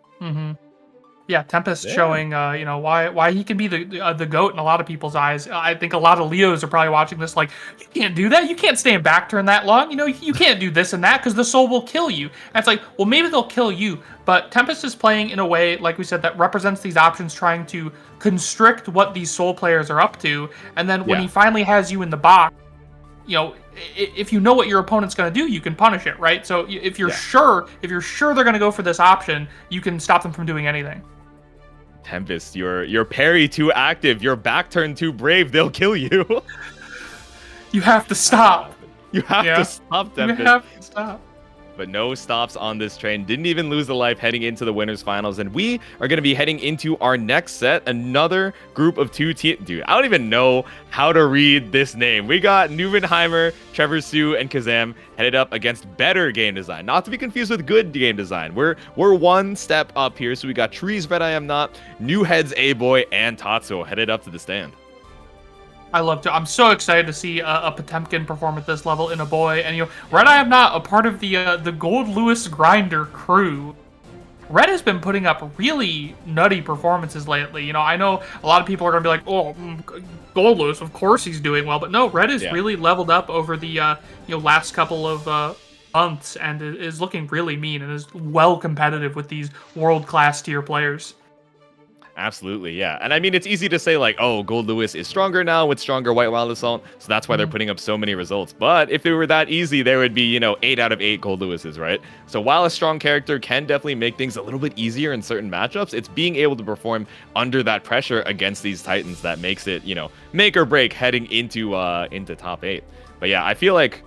Yeah, Tempest showing, you know, why he can be the GOAT in a lot of people's eyes. I think a lot of Leos are probably watching this like, you can't do that. You can't stay in back turn that long. You know, you can't do this and that because the Soul will kill you. And it's like, well, maybe they'll kill you. But Tempest is playing in a way, like we said, that represents these options, trying to constrict what these Soul players are up to. And then when he finally has you in the box, you know, if you know what your opponent's going to do, you can punish it, right? So if you're sure they're going to go for this option, you can stop them from doing anything. Tempest, your parry too active, your back turn too brave, they'll kill you. You have to stop. You have to stop, Tempest. You have to stop. But no stops on this train. Didn't even lose a life heading into the winners finals. And we are going to be heading into our next set. Another group of 2 teams. Dude, I don't even know how to read this name. We got NBNHMR, Trevor, Sue, and Kazam headed up against better game design. Not to be confused with good game design. We're one step up here. So we got Trees, RedIAmNot, New Heads, Aboii, and Tatsuo headed up to the stand. I love to. I'm so excited to see a Potemkin perform at this level in Aboii, and you know, RedIAmNot, a part of the Gold Lewis Grinder crew. Red has been putting up really nutty performances lately. You know, I know a lot of people are gonna be like, "Oh, Gold Lewis, of course he's doing well," but no, Red has really leveled up over the you know, last couple of months, and is looking really mean and is well competitive with these world-class tier players. Absolutely, yeah. And I mean, it's easy to say like, oh, Gold Lewis is stronger now with stronger White Wild Assault, so that's why they're putting up so many results. But if it were that easy, there would be, 8 out of 8 Gold Lewises, right? So while a strong character can definitely make things a little bit easier in certain matchups, it's being able to perform under that pressure against these Titans that makes it, make or break heading into top 8. But yeah, I feel like,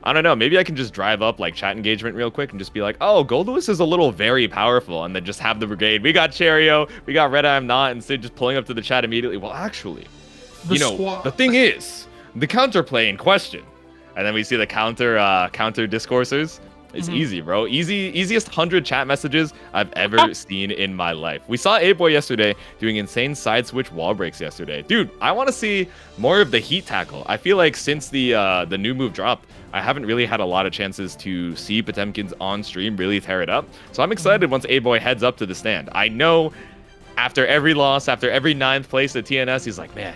I don't know, maybe I can just drive up like chat engagement real quick and just be like, oh, Gold Lewis is a little very powerful, and then just have the brigade. We got Cherio, we got RedIAmNot, instead just pulling up to the chat immediately. Well, actually, the thing is, the counterplay in question. And then we see the counter discoursers. It's easy, bro. Easiest 100 chat messages I've ever seen in my life. We saw Aboii yesterday doing insane side switch wall breaks yesterday. Dude, I want to see more of the heat tackle. I feel like since the new move dropped, I haven't really had a lot of chances to see Potemkin's on stream really tear it up. So I'm excited once Aboii heads up to the stand. I know after every loss, after every 9th place at TNS, he's like, man,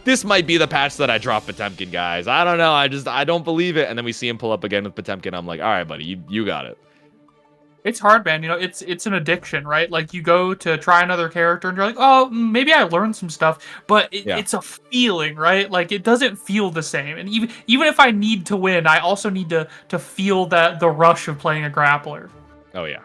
this might be the patch that I drop Potemkin, guys. I don't know. I don't believe it. And then we see him pull up again with Potemkin. I'm like, all right, buddy, you got it. It's hard, man. It's an addiction, right? Like, you go to try another character and you're like, oh, maybe I learned some stuff, but it's a feeling, right? Like, it doesn't feel the same. And even if I need to win, I also need to feel the rush of playing a grappler. Oh, yeah.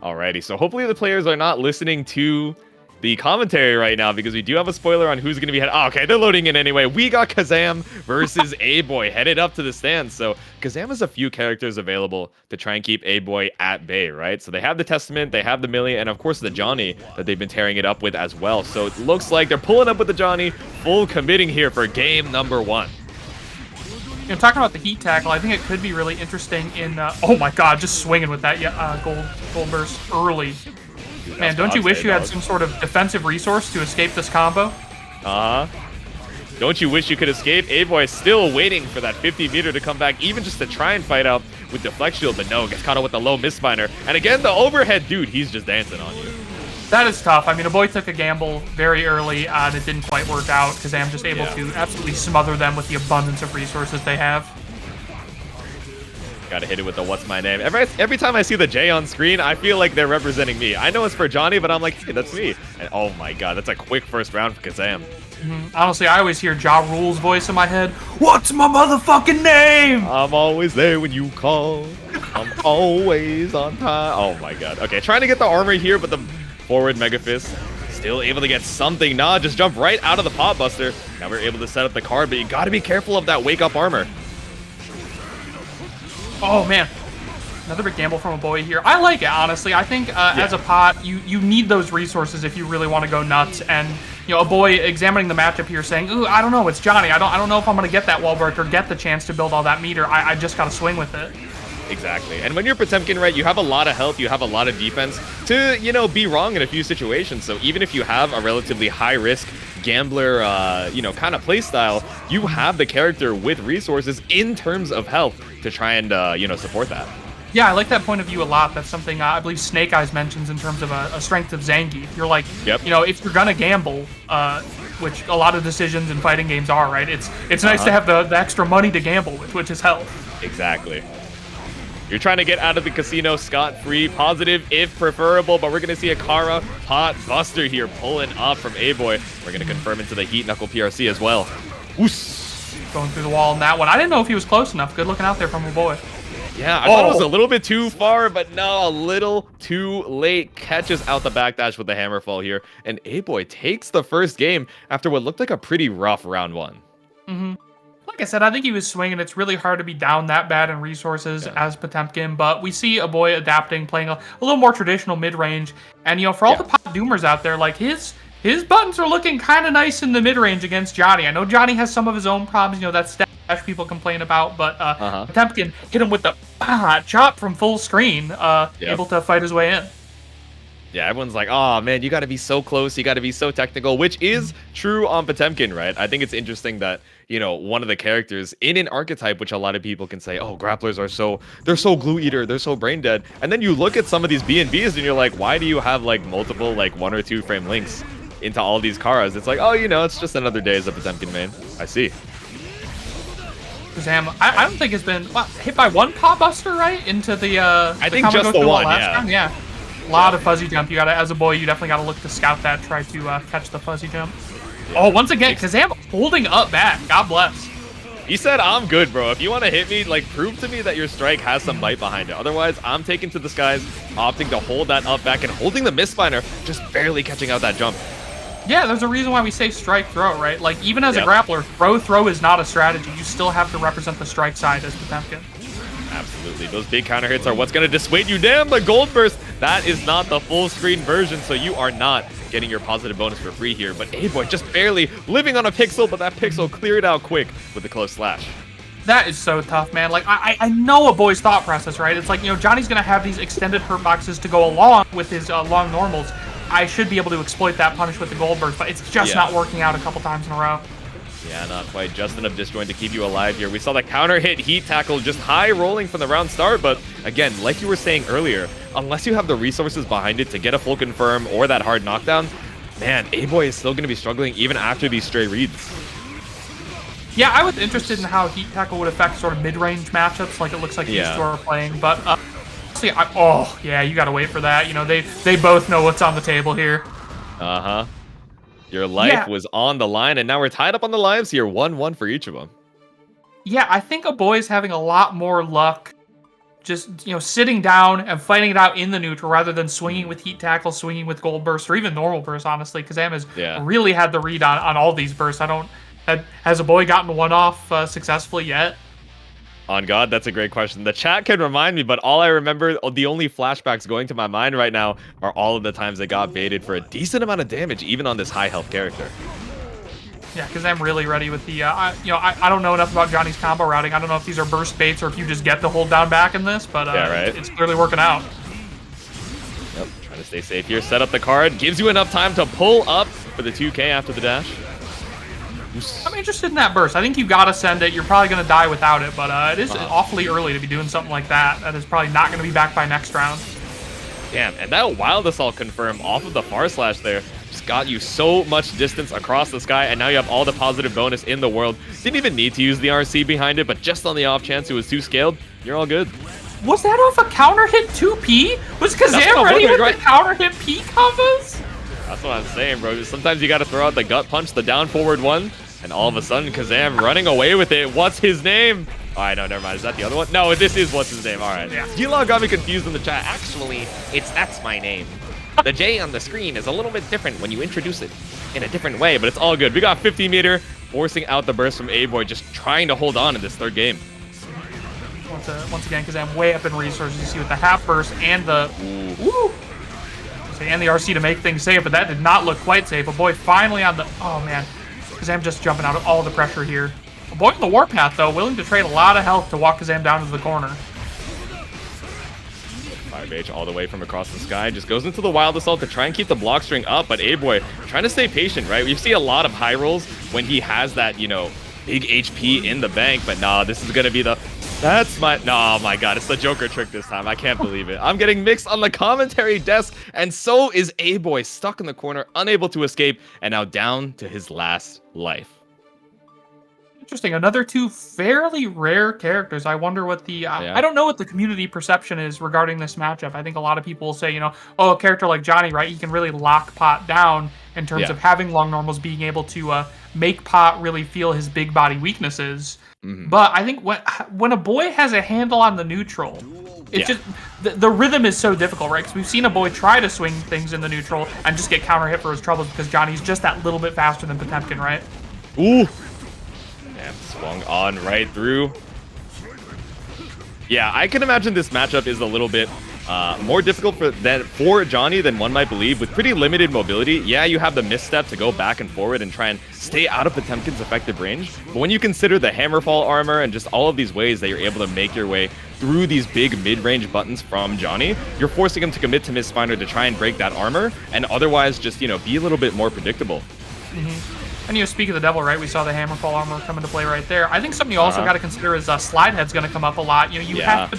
Alrighty, so hopefully the players are not listening to the commentary right now, because we do have a spoiler on who's going to be headed. Oh, okay, they're loading in anyway. We got Kazam versus Aboii headed up to the stand. So Kazam has a few characters available to try and keep Aboii at bay, right? So they have the Testament, they have the Millie, and of course the Johnny that they've been tearing it up with as well. So it looks like they're pulling up with the Johnny, full committing here for game number 1. Talking about the heat tackle, I think it could be really interesting in... oh my god, just swinging with that gold burst early. Dude, man, don't you wish you had some sort of defensive resource to escape this combo? Don't you wish you could escape? Aboii is still waiting for that 50 meter to come back, even just to try and fight out with Deflect Shield, but no, gets caught up with the low misspiner. And again, the overhead, dude, he's just dancing on you. That is tough. I mean, Aboii took a gamble very early, and it didn't quite work out. Kazam just able to absolutely smother them with the abundance of resources they have. Gotta hit it with the what's my name. Every time I see the J on screen, I feel like they're representing me. I know it's for Johnny, but I'm like, hey, that's me. And oh my god, that's a quick first round for Kazam. Honestly, I always hear Ja Rule's voice in my head. What's my motherfucking name? I'm always there when you call. I'm always on time. Oh my god. Okay, trying to get the armor here, but the forward Mega Fist still able to get something. Nah, just jump right out of the Pot Buster. Now we're able to set up the card, but you gotta be careful of that wake up armor. Oh man, another big gamble from Aboii here. I like it, honestly. I think as a pot, you need those resources if you really want to go nuts. And Aboii examining the matchup here, saying, "Ooh, I don't know, it's Johnny. I don't know if I'm gonna get that wall break or get the chance to build all that meter. I just gotta swing with it." Exactly. And when you're Potemkin, right, you have a lot of health, you have a lot of defense to, be wrong in a few situations. So even if you have a relatively high-risk gambler, kind of play style, you have the character with resources in terms of health to try and, support that. Yeah, I like that point of view a lot. That's something I believe Snake Eyes mentions in terms of a strength of Zangief. You're like, if you're gonna gamble, which a lot of decisions in fighting games are, right? It's nice to have the extra money to gamble with, which is health. Exactly. You're trying to get out of the casino scot-free, positive if preferable, but we're going to see a Kara Pot Buster here pulling up from Aboii. We're going to confirm into the Heat Knuckle PRC as well. Oos. Going through the wall on that one. I didn't know if he was close enough. Good looking out there from Aboii. Yeah, I thought it was a little bit too far, but no, a little too late. Catches out the backdash with the Hammerfall here, and Aboii takes the first game after what looked like a pretty rough round 1. Like I said, I think he was swinging. It's really hard to be down that bad in resources as Potemkin, but we see Aboii adapting, playing a little more traditional mid-range. And, for all the pot doomers out there, like, his buttons are looking kind of nice in the mid-range against Johnny. I know Johnny has some of his own problems, that stash people complain about, but Potemkin hit him with the chop from full screen, able to fight his way in. Yeah, everyone's like, oh man, you got to be so close, you got to be so technical, which is true on Potemkin, right? I think it's interesting that, one of the characters in an archetype, which a lot of people can say, oh, grapplers are they're so glue eater, they're so brain dead. And then you look at some of these B&Bs and you're like, why do you have like multiple, like 1 or 2 frame links into all these Karas? It's like, oh, it's just another day as a Potemkin main. I see. Kazam, I don't think it's been hit by one Pot Buster, right? Into the I think just the one, yeah. A lot of fuzzy jump. You gotta, as a boy, you definitely gotta look to scout that, try to catch the fuzzy jump. Yeah. Oh, once again, Kazam holding up back. God bless. He said, I'm good, bro. If you want to hit me, like, prove to me that your strike has some bite behind it. Otherwise, I'm taking to the skies, opting to hold that up back and holding the misspiner, just barely catching out that jump. Yeah, there's a reason why we say strike throw, right? Like, even as a grappler, throw is not a strategy. You still have to represent the strike side as Potemkin. Absolutely. Those big counter hits are what's going to dissuade you. Damn, the gold burst. That is not the full screen version, so you are not getting your positive bonus for free here. But Aboii just barely living on a pixel, but that pixel cleared out quick with the close slash. That is so tough, man. Like, I know Aboii's thought process, right? It's like, you know, Johnny's going to have these extended hurt boxes to go along with his long normals. I should be able to exploit that punish with the gold burst, but it's just not working out a couple times in a row. Yeah, not quite. Just enough disjoint to keep you alive here. We saw the counter hit heat tackle just high rolling from the round start, but again, like you were saying earlier, unless you have the resources behind it to get a full confirm or that hard knockdown, man, Aboii is still going to be struggling even after these stray reads. Yeah, I was interested in how heat tackle would affect sort of mid-range matchups like it looks like these two are playing, but honestly, oh, yeah, you got to wait for that. You know, they both know what's on the table here. Uh-huh. Your life was on the line, and now we're tied up on the lives here, 1-1 for each of them. Yeah, I think Aboii's having a lot more luck just, you know, sitting down and fighting it out in the neutral rather than swinging with heat tackle, swinging with gold burst, or even normal burst, honestly. Kazam has really had the read on all these bursts. Has Aboii gotten one off successfully yet? On God, that's a great question. The chat can remind me, but all I remember, the only flashbacks going to my mind right now are all of the times they got baited for a decent amount of damage, even on this high health character. Yeah, because I'm really ready with the, I don't know enough about Johnny's combo routing. I don't know if these are burst baits or if you just get the hold down back in this, but it's clearly working out. Yep, trying to stay safe here. Set up the card. Gives you enough time to pull up for the 2K after the dash. I'm interested in that burst. I think you gotta send it. You're probably gonna die without it, but it is awfully early to be doing something like that. That is probably not gonna be back by next round. Damn, and that wild assault confirm off of the far slash there just got you so much distance across the sky, and now you have all the positive bonus in the world. Didn't even need to use the RC behind it, but just on the off chance it was too scaled, you're all good. Was that off a counter hit 2P? Was Kazam ready with the counter hit P combos? That's what I'm saying, bro. Sometimes you gotta throw out the gut punch, the down forward one. And all of a sudden, Kazam running away with it. What's his name? All right, no, never mind. Is that the other one? No, this is what's his name. All right. Yeah. G-Log got me confused in the chat. Actually, that's my name. The J on the screen is a little bit different when you introduce it in a different way, but it's all good. We got 50 meter, forcing out the burst from Aboii, just trying to hold on in this third game. Once again, Kazam way up in resources. You see with the half burst and the and the RC to make things safe, but that did not look quite safe. Aboii finally on the man. Kazam just jumping out of all the pressure here. Aboii on the warpath, though, willing to trade a lot of health to walk Kazam down to the corner. RedDitto all the way from across the sky. Just goes into the wild assault to try and keep the block string up, but Aboii trying to stay patient, right? We see a lot of high rolls when he has that, you know, big HP in the bank, but nah, this is gonna be the... Oh my god, it's the Joker trick this time. I can't believe it. I'm getting mixed on the commentary desk, and so is Aboii, stuck in the corner, unable to escape, and now down to his last life. Interesting. Another two fairly rare characters. I wonder what the... I don't know what the community perception is regarding this matchup. I think a lot of people will say, you know, oh, a character like Johnny, right? He can really lock Pot down in terms of having long normals, being able to make Pot really feel his big body weaknesses. But I think when Aboii has a handle on the neutral, it's just the rhythm is so difficult, right? Because we've seen Aboii try to swing things in the neutral and just get counter hit for his troubles because Johnny's just that little bit faster than Potemkin, right? Ooh. Damn, swung on right through. Yeah, I can imagine this matchup is a little bit more difficult for Johnny than one might believe. With pretty limited mobility, yeah, you have the misstep to go back and forward and try and stay out of Potemkin's effective range. But when you consider the Hammerfall armor and just all of these ways that you're able to make your way through these big mid-range buttons from Johnny, you're forcing him to commit to Misspiner to try and break that armor and otherwise just, you know, be a little bit more predictable. And, you know, speak of the devil, right? We saw the Hammerfall armor come into play right there. I think something you also got to consider is slide head's going to come up a lot. You know, you have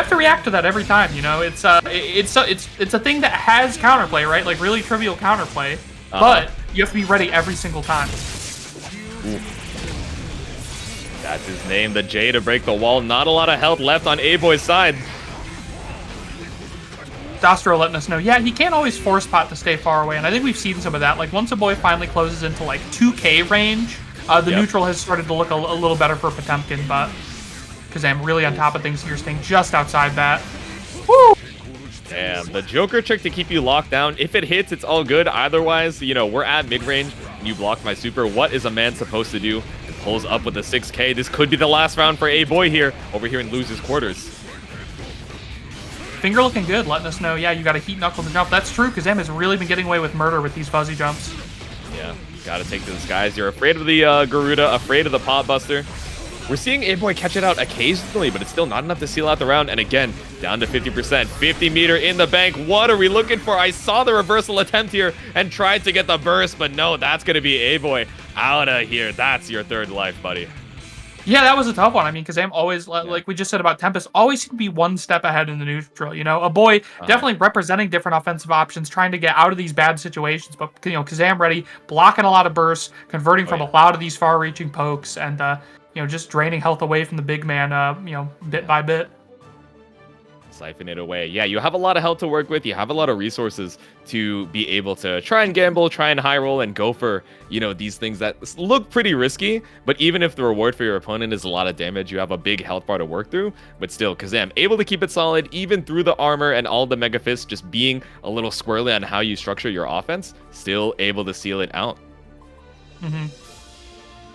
to react to that every time. You know, it's a thing that has counterplay, right? Like really trivial counterplay, but you have to be ready every single time. That's his name, the J to break the wall. Not a lot of health left on Aboii's side. Dostro letting us know, yeah, he can't always force pot to stay far away, and I think we've seen some of that. Like, once Aboii finally closes into, like, 2K range, the neutral has started to look a little better for Potemkin, but Kazam really on top of things here, staying just outside that. Woo! Damn, the Joker trick to keep you locked down. If it hits, it's all good. Otherwise, you know, we're at mid-range, and you blocked my super. What is a man supposed to do? It pulls up with a 6K. This could be the last round for Aboii here, over here in losers quarters. Finger looking good, letting us know, yeah, you got to heat knuckle the jump. That's true, Kazam has really been getting away with murder with these fuzzy jumps. Yeah, gotta take to the skies. You're afraid of the Garuda, afraid of the Pot Buster. We're seeing Aboii catch it out occasionally, but it's still not enough to seal out the round. And again, down to 50%. 50 meter in the bank. What are we looking for? I saw the reversal attempt here and tried to get the burst, but no, that's going to be Aboii out of here. That's your third life, buddy. Yeah, that was a tough one. I mean, Kazam always, like we just said about Tempest, always seem to be one step ahead in the neutral. You know, Aboii definitely representing different offensive options, trying to get out of these bad situations. But, you know, Kazam ready, blocking a lot of bursts, converting from a lot of these far-reaching pokes, and, you know, just draining health away from the big man, you know, bit by bit. Siphon it away. Yeah, you have a lot of health to work with. You have a lot of resources to be able to try and gamble, try and high roll, and go for, you know, these things that look pretty risky. But even if the reward for your opponent is a lot of damage, you have a big health bar to work through. But still, Kazam able to keep it solid, even through the armor and all the Mega Fists just being a little squirrely on how you structure your offense, still able to seal it out. Mm-hmm.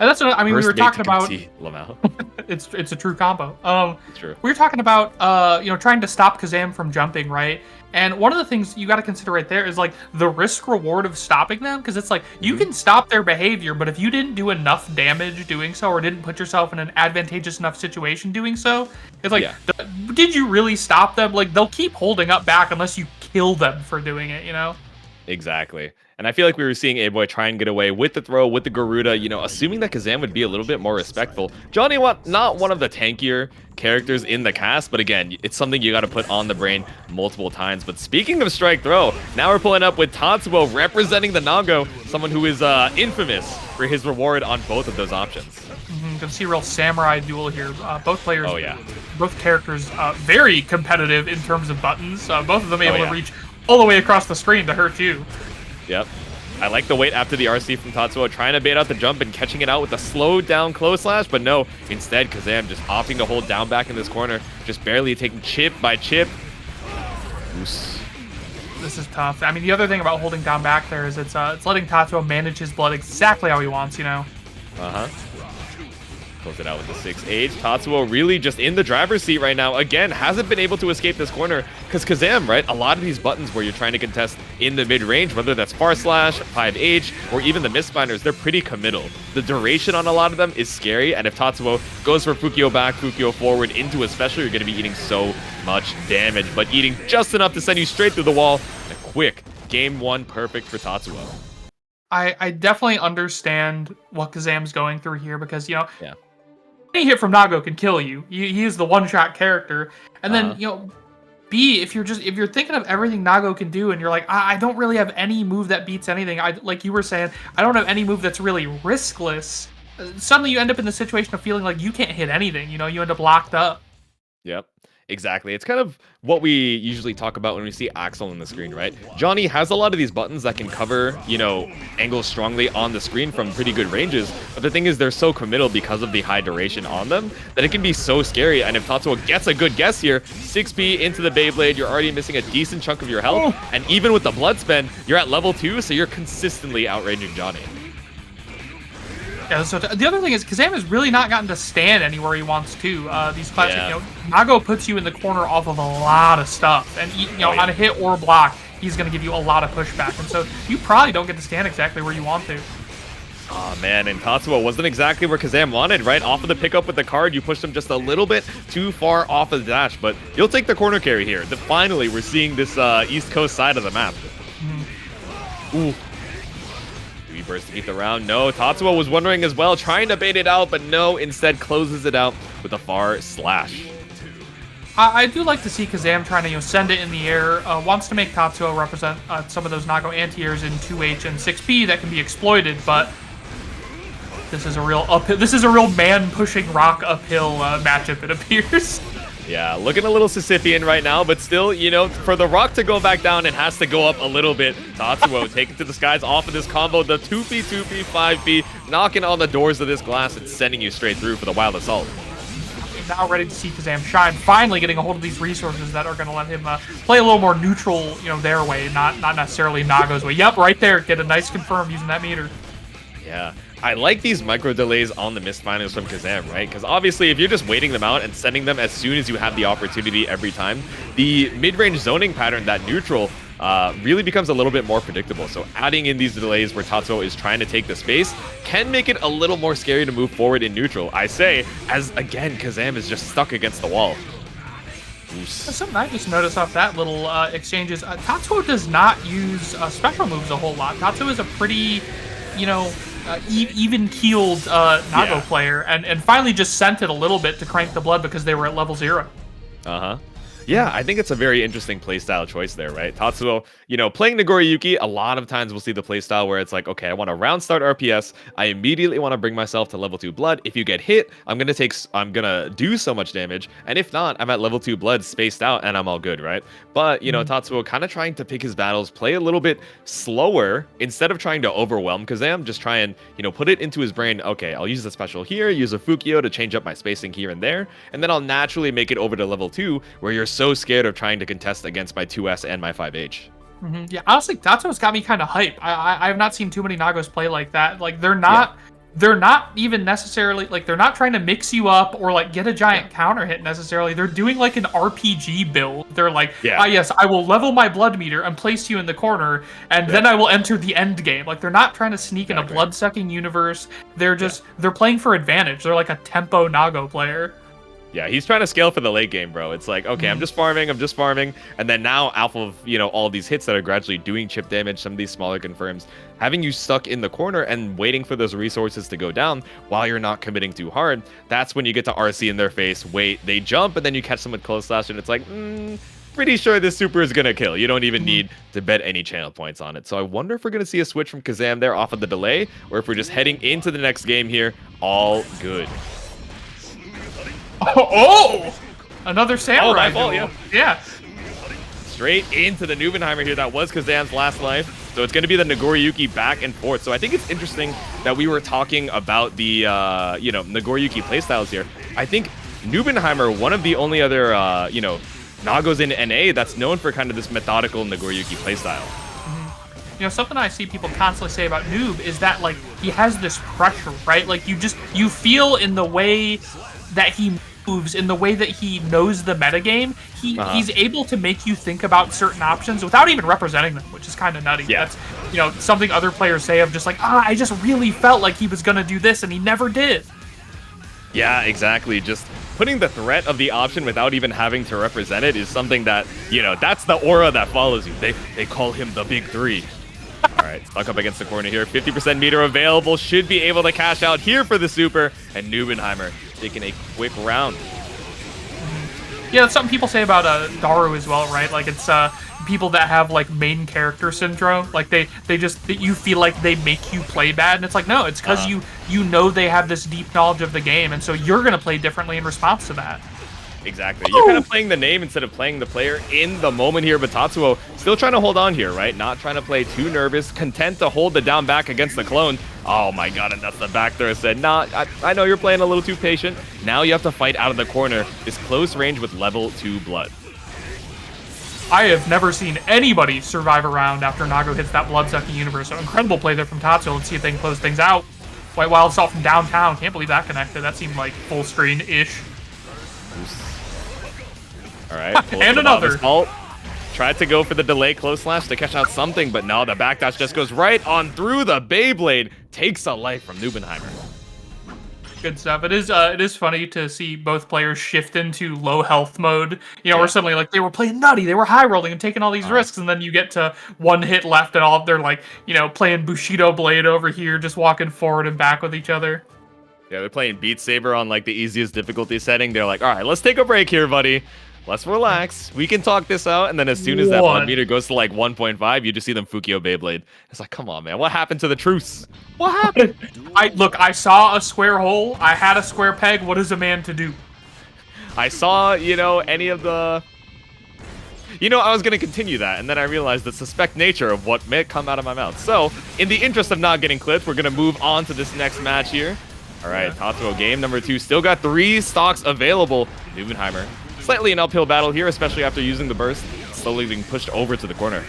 And that's what I mean. We were talking about. it's a true combo. True. We were talking about you know, trying to stop Kazam from jumping, right? And one of the things you got to consider right there is like the risk reward of stopping them, because it's like you can stop their behavior, but if you didn't do enough damage doing so, or didn't put yourself in an advantageous enough situation doing so, it's like, did you really stop them? Like, they'll keep holding up back unless you kill them for doing it, you know? Exactly. And I feel like we were seeing Aboii try and get away with the throw, with the Garuda, you know, assuming that Kazam would be a little bit more respectful. Johnny, not one of the tankier characters in the cast, but again, it's something you got to put on the brain multiple times. But speaking of strike throw, now we're pulling up with Tatsuo representing the Nago, someone who is infamous for his reward on both of those options. Gonna see a real samurai duel here. Both players, both characters, very competitive in terms of buttons. Both of them able to reach all the way across the screen to hurt you. Yep. I like the wait after the RC from Tatsuo, trying to bait out the jump and catching it out with a slowed down close slash, but no, instead Kazam just opting to hold down back in this corner, just barely taking chip by chip. Oops. This is tough. I mean, the other thing about holding down back there is it's letting Tatsuo manage his blood exactly how he wants, you know? Close it out with the 6H. Tatsuo really just in the driver's seat right now. Again, hasn't been able to escape this corner because Kazam, right? A lot of these buttons where you're trying to contest in the mid-range, whether that's far slash, 5H, or even the misbinders, they're pretty committal. The duration on a lot of them is scary, and if Tatsuo goes for Fukio back, Fukio forward into a special, you're going to be eating so much damage, but eating just enough to send you straight through the wall. And a quick game one perfect for Tatsuo. I definitely understand what Kazam's going through here because, you know, any hit from Nago can kill you. He is the one-shot character. And then, you know, B, if you're thinking of everything Nago can do and you're like, I don't really have any move that beats anything. Like you were saying, I don't have any move that's really riskless. Suddenly you end up in the situation of feeling like you can't hit anything. You know, you end up locked up. Yep. Exactly. It's kind of what we usually talk about when we see Axel on the screen, right? Johnny has a lot of these buttons that can cover, you know, angles strongly on the screen from pretty good ranges. But the thing is, they're so committal because of the high duration on them that it can be so scary. And if Tatsuo gets a good guess here, 6P into the Beyblade, you're already missing a decent chunk of your health. And even with the blood spend, you're at level 2, so you're consistently outranging Johnny. Yeah, so the other thing is Kazam has really not gotten to stand anywhere he wants to. These classic, you know, Nago puts you in the corner off of a lot of stuff, and you know, on a hit or block, he's going to give you a lot of pushback, and so you probably don't get to stand exactly where you want to. Oh man, and Tatsuo wasn't exactly where Kazam wanted, right? Off of the pickup with the card, you pushed him just a little bit too far off of the dash, but you'll take the corner carry here. Finally, we're seeing this East Coast side of the map. Ooh. Do we burst to beat the round? No, Tatsuo was wondering as well, trying to bait it out, but no, instead closes it out with a far slash. I do like to see Kazam trying to, you know, send it in the air. Wants to make Tatsuo represent some of those Nago anti-airs in 2H and 6P that can be exploited, but this is a real uphill. This is a real man pushing rock uphill matchup, it appears. Yeah, looking a little Sisyphean right now, but still, you know, for the rock to go back down, it has to go up a little bit. Tatsuo taking to the skies off of this combo, the 2P, 2P, 5P, knocking on the doors of this glass and sending you straight through for the Wild Assault. Now ready to see Kazam shine, finally getting a hold of these resources that are going to let him play a little more neutral, you know, their way, not necessarily Nago's way. Yep, right there, get a nice confirm using that meter. Yeah, I like these micro delays on the missed finals from Kazam, right? Because obviously, if you're just waiting them out and sending them as soon as you have the opportunity every time, the mid-range zoning pattern, that neutral, really becomes a little bit more predictable. So adding in these delays where Tatsuo is trying to take the space can make it a little more scary to move forward in neutral. I say, as again, Kazam is just stuck against the wall. Something I just noticed off that little exchanges, Tatsuo does not use special moves a whole lot. Tatsuo is a pretty, you know, even-keeled Nago player, and finally just sent it a little bit to crank the blood because they were at level 0. Uh-huh. Yeah, I think it's a very interesting playstyle choice there, right? Tatsuo, you know, playing Nagoriyuki, a lot of times we'll see the playstyle where it's like, okay, I want to round start RPS. I immediately want to bring myself to level 2 blood. If you get hit, I'm gonna do so much damage. And if not, I'm at level 2 blood spaced out and I'm all good, right? But, you know, Tatsuo kind of trying to pick his battles, play a little bit slower instead of trying to overwhelm Kazam, just try and, you know, put it into his brain, okay, I'll use the special here, use a Fukio to change up my spacing here and there, and then I'll naturally make it over to level 2 where you're so scared of trying to contest against my 2S and my 5H. Yeah, honestly, Tatsuo's got me kind of hype. I have not seen too many Nagos play like that. Like, they're not even necessarily, like, they're not trying to mix you up or, like, get a giant counter hit necessarily. They're doing, like, an RPG build. They're like, ah, yes, I will level my blood meter and place you in the corner, and then I will enter the end game. Like, they're not trying to sneak in a blood-sucking universe. They're just, they're playing for advantage. They're like a tempo Nago player. Yeah, he's trying to scale for the late game, bro. It's like, okay, I'm just farming, and then now, off of, you know, all these hits that are gradually doing chip damage, some of these smaller confirms, having you stuck in the corner and waiting for those resources to go down while you're not committing too hard, that's when you get to RC in their face, wait, they jump, and then you catch them with close slash, and it's like, pretty sure this super is gonna kill. You don't even need to bet any channel points on it. So I wonder if we're gonna see a switch from Kazam there off of the delay, or if we're just heading into the next game here, all good. Oh! Another samurai. Oh, yeah. Straight into the Nubenheimer here. That was Kazam's last life. So it's going to be the Nagoriyuki back and forth. So I think it's interesting that we were talking about the, you know, Nagoriyuki playstyles here. I think Nubenheimer, one of the only other, you know, Nagos in NA that's known for kind of this methodical Nagoriyuki playstyle. You know, something I see people constantly say about Noob is that, like, he has this pressure, right? Like, you feel in the way that he moves, in the way that he knows the metagame, he's able to make you think about certain options without even representing them, which is kind of nutty. Yeah. That's, you know, something other players say of just like, I just really felt like he was gonna do this and he never did. Yeah, exactly. Just putting the threat of the option without even having to represent it is something that, you know, that's the aura that follows you. They call him the Big Three. All right, stuck up against the corner here. 50% meter available. Should be able to cash out here for the super. And Nubenheimer taking a quick round. Yeah, that's something people say about Daru as well, right? Like, it's people that have, like, main character syndrome. Like, they just, you feel like they make you play bad. And it's like, no, it's because you know they have this deep knowledge of the game. And so you're going to play differently in response to that. Exactly. You're kind of playing the name instead of playing the player in the moment here, but Tatsuo still trying to hold on here, right? Not trying to play too nervous, content to hold the down back against the clone. Oh my god, and that's the back throw said, nah, I know you're playing a little too patient. Now you have to fight out of the corner. This close range with level 2 blood. I have never seen anybody survive a round after Nago hits that blood-sucking universe. So incredible play there from Tatsuo. Let's see if they can close things out. White Wild Assault from downtown. Can't believe that connected. That seemed like full screen-ish. All right, and another. Tried to go for the delay close slash to catch out something, but no, the backdash just goes right on through the Beyblade. Takes a life from Nubenheimer. Good stuff. It is funny to see both players shift into low health mode. You know, where suddenly, like, they were playing nutty, they were high rolling and taking all these risks, and then you get to one hit left and all of they're like, you know, playing Bushido Blade over here, just walking forward and back with each other. Yeah, they're playing Beat Saber on like the easiest difficulty setting. They're like, all right, let's take a break here, buddy. Let's relax. We can talk this out. And then as soon as that blood meter goes to like 1.5, you just see them Fukio Beyblade. It's like, come on, man. What happened to the truce? What happened? I saw a square hole. I had a square peg. What is a man to do? I saw, you know, any of the... You know, I was going to continue that, and then I realized the suspect nature of what may come out of my mouth. So, in the interest of not getting clipped, we're going to move on to this next match here. All right, Tatsuo game number 2. Still got 3 stocks available. Nubenheimer, slightly an uphill battle here, especially after using the burst. Slowly being pushed over to the corner.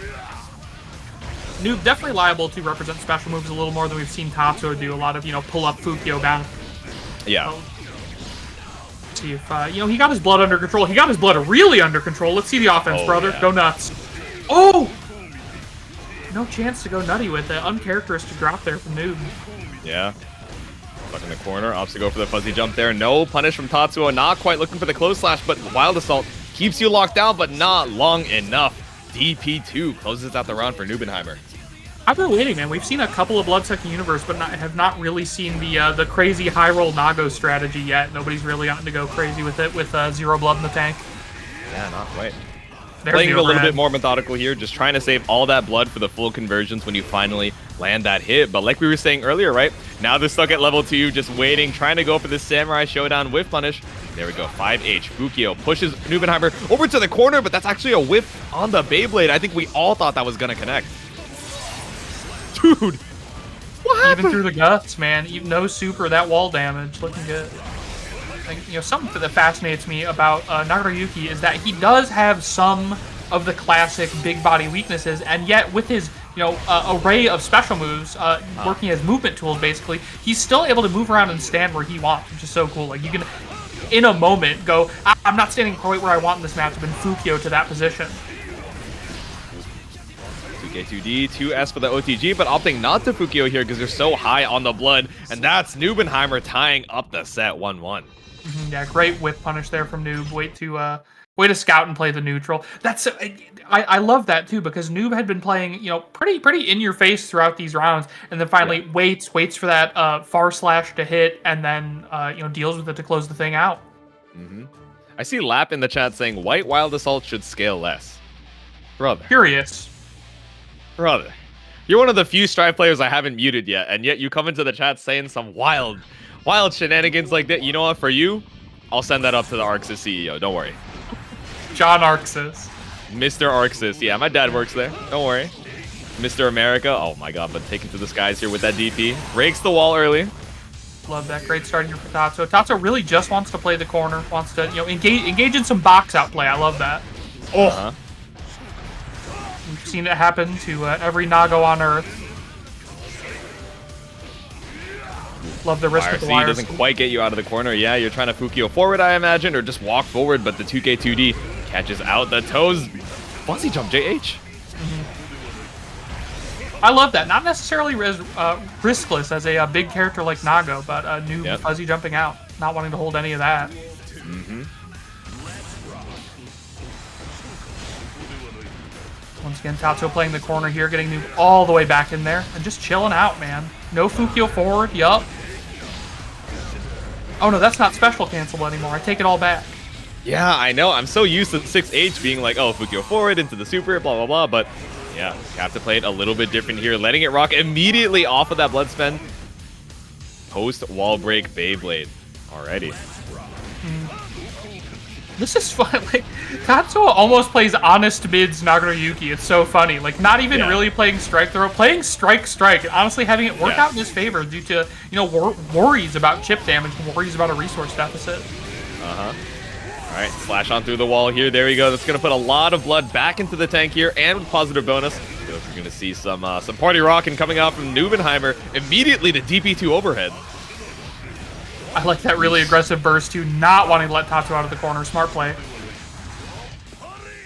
Noob definitely liable to represent special moves a little more than we've seen Tatsuo do. A lot of, you know, pull-up Fukio bound. Yeah. See if, you know, he got his blood under control. He got his blood really under control. Let's see the offense, brother. Yeah. Go nuts. Oh! No chance to go nutty with it. Uncharacteristic drop there from Noob. Yeah. Stuck in the corner. Opts to go for the fuzzy jump there. No punish from Tatsuo. Not quite looking for the close slash, but Wild Assault keeps you locked down, but not long enough. DP2 closes out the round for Nubenheimer. I've been waiting, man. We've seen a couple of Bloodsucking Universe, but have not really seen the crazy high roll Nago strategy yet. Nobody's really gotten to go crazy with it with 0 blood in the tank. Yeah, not quite. There's Playing it the a little overhead. bit more methodical here, just trying to save all that blood for the full conversions when you finally land that hit. But like we were saying earlier, right? Now they're stuck at level 2, just waiting, trying to go for this Samurai Showdown whiff punish. There we go, 5H. Fukio pushes Nubenheimer over to the corner, but that's actually a whiff on the Beyblade. I think we all thought that was going to connect. Dude, what happened? Even through the guts, man. Even no super, that wall damage. Looking good. Like, you know, something that fascinates me about Nagaruyuki is that he does have some of the classic big body weaknesses, and yet with his, you know, array of special moves, working as movement tools, basically, he's still able to move around and stand where he wants, which is so cool. Like, you can, in a moment, go, I'm not standing quite where I want in this matchup, and Fukio to that position. 2K2D, 2S for the OTG, but opting not to Fukio here because they're so high on the blood, and that's Nubenheimer tying up the set 1-1. Yeah, great whip punish there from Noob. Way to scout and play the neutral. That's I love that too, because Noob had been playing, you know, pretty in your face throughout these rounds, and then finally waits for that far slash to hit, and then you know, deals with it to close the thing out. I see Lap in the chat saying White Wild Assault should scale less. Brother. Curious. Brother. You're one of the few Strive players I haven't muted yet, and yet you come into the chat saying some wild shenanigans like that. You know what? For you, I'll send that up to the Arxis CEO. Don't worry. John Arxis. Mr. Arxis. Yeah, my dad works there. Don't worry. Mr. America. Oh my god, but taken to the skies here with that DP. Breaks the wall early. Love that. Great start here for Tatsuo. Tatsuo really just wants to play the corner. Wants to, you know, engage in some box out play. I love that. Oh. We've seen it happen to every Nago on Earth. Love the risk with the wire. Doesn't quite get you out of the corner. Yeah, you're trying to Fukio forward, I imagine, or just walk forward, but the 2K2D catches out the toes. Fuzzy jump, JH. I love that. Not necessarily riskless as a big character like Nago, but a new fuzzy jumping out. Not wanting to hold any of that. Once again, Tatsuo playing the corner here, getting Noob all the way back in there, and just chilling out, man. No Fukio forward, yup. Oh no, that's not special cancelable anymore. I take it all back. Yeah, I know. I'm so used to 6H being like, oh, Fukio forward into the super, blah, blah, blah. But yeah, you have to play it a little bit different here. Letting it rock immediately off of that blood spend. Post wall break Beyblade. Alrighty. This is fun. Like, Tatsuo almost plays honest mids Nagaruyuki. It's so funny. Like, not even really playing strike throw, playing strike, and honestly having it work out in his favor due to, you know, worries about chip damage and worries about a resource deficit. Alright, slash on through the wall here. There we go. That's going to put a lot of blood back into the tank here, and with positive bonus. I feel like we're going to see some party rocking coming out from Nubenheimer. Immediately to DP2 overhead. I like that really aggressive burst too, not wanting to let Tatsuo out of the corner. Smart play.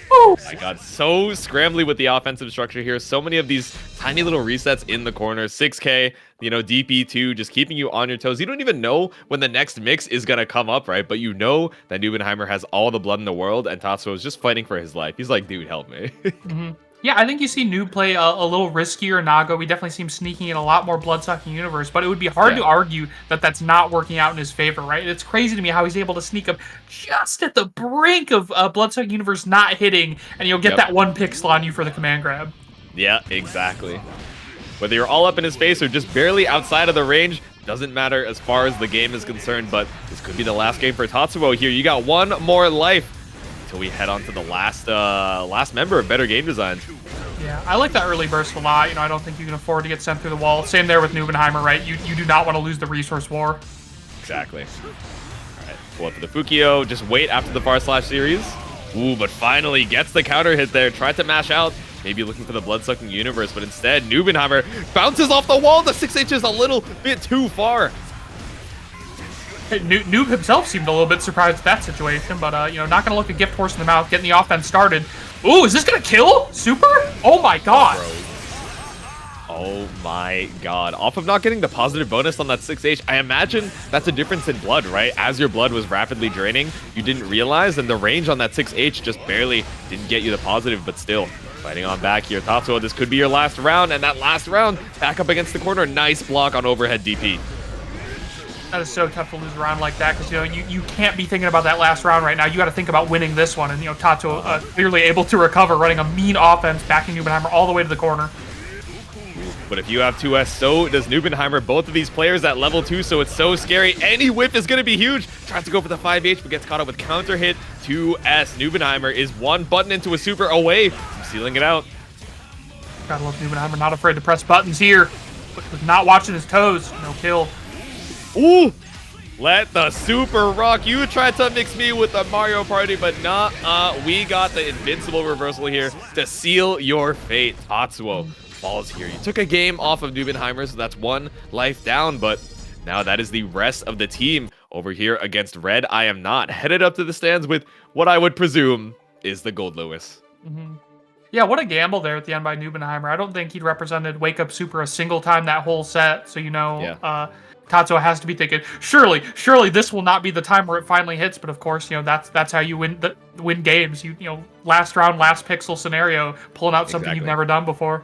Oh my god, so scrambly with the offensive structure here. So many of these tiny little resets in the corner. 6K, you know, DP2, just keeping you on your toes. You don't even know when the next mix is going to come up, right? But you know that Nubenheimer has all the blood in the world, and Tatsuo is just fighting for his life. He's like, dude, help me. Yeah, I think you see Noob play a little riskier Nago. We definitely see him sneaking in a lot more blood-sucking universe, but it would be hard to argue that that's not working out in his favor, right? It's crazy to me how he's able to sneak up just at the brink of blood-sucking universe not hitting, and you'll get that one pixel on you for the command grab. Yeah, exactly. Whether you're all up in his face or just barely outside of the range, doesn't matter as far as the game is concerned, but this could be the last game for Tatsuo here. You got one more life until we head on to the last member of Better Game Design. Yeah, I like that early burst a lot. You know, I don't think you can afford to get sent through the wall. Same there with Nubenheimer, right? You do not want to lose the resource war. Exactly. All right, pull up to the Fukio. Just wait after the // series. Ooh, but finally gets the counter hit there. Tried to mash out. Maybe looking for the blood-sucking universe, but instead, Nubenheimer bounces off the wall. The 6H is a little bit too far. Hey, Noob himself seemed a little bit surprised at that situation, but, you know, not going to look a gift horse in the mouth, getting the offense started. Ooh, is this going to kill? Super? Oh my god. Oh my god. Off of not getting the positive bonus on that 6H, I imagine that's a difference in blood, right? As your blood was rapidly draining, you didn't realize, and the range on that 6H just barely didn't get you the positive, but still. Fighting on back here. Tatsuo, this could be your last round, and that last round, back up against the corner. Nice block on overhead DP. That is so tough to lose a round like that, because, you know, you can't be thinking about that last round right now. You got to think about winning this one, and, you know, Tatsuo clearly able to recover, running a mean offense, backing Nubenheimer all the way to the corner. But if you have 2S, so does Nubenheimer. Both of these players at level 2, so it's so scary. Any whip is going to be huge. Tries to go for the 5H, but gets caught up with counter hit. 2S. Nubenheimer is one button into a super away from sealing it out. Gotta love Nubenheimer, not afraid to press buttons here. But not watching his toes. No kill. Ooh! Let the super rock. You tried to mix me with the Mario Party, but nah, we got the invincible reversal here to seal your fate. Tatsuo falls here. You took a game off of Nubenheimer, so that's one life down, but now that is the rest of the team over here against RedIAmNot, headed up to the stands with what I would presume is the Gold Lewis. Yeah, what a gamble there at the end by Nubenheimer. I don't think he'd represented Wake Up Super a single time that whole set, so, you know, Tatsuo has to be thinking, surely this will not be the time where it finally hits, but of course, you know, that's how you win games. You know, last round, last pixel scenario, pulling out something you've never done before.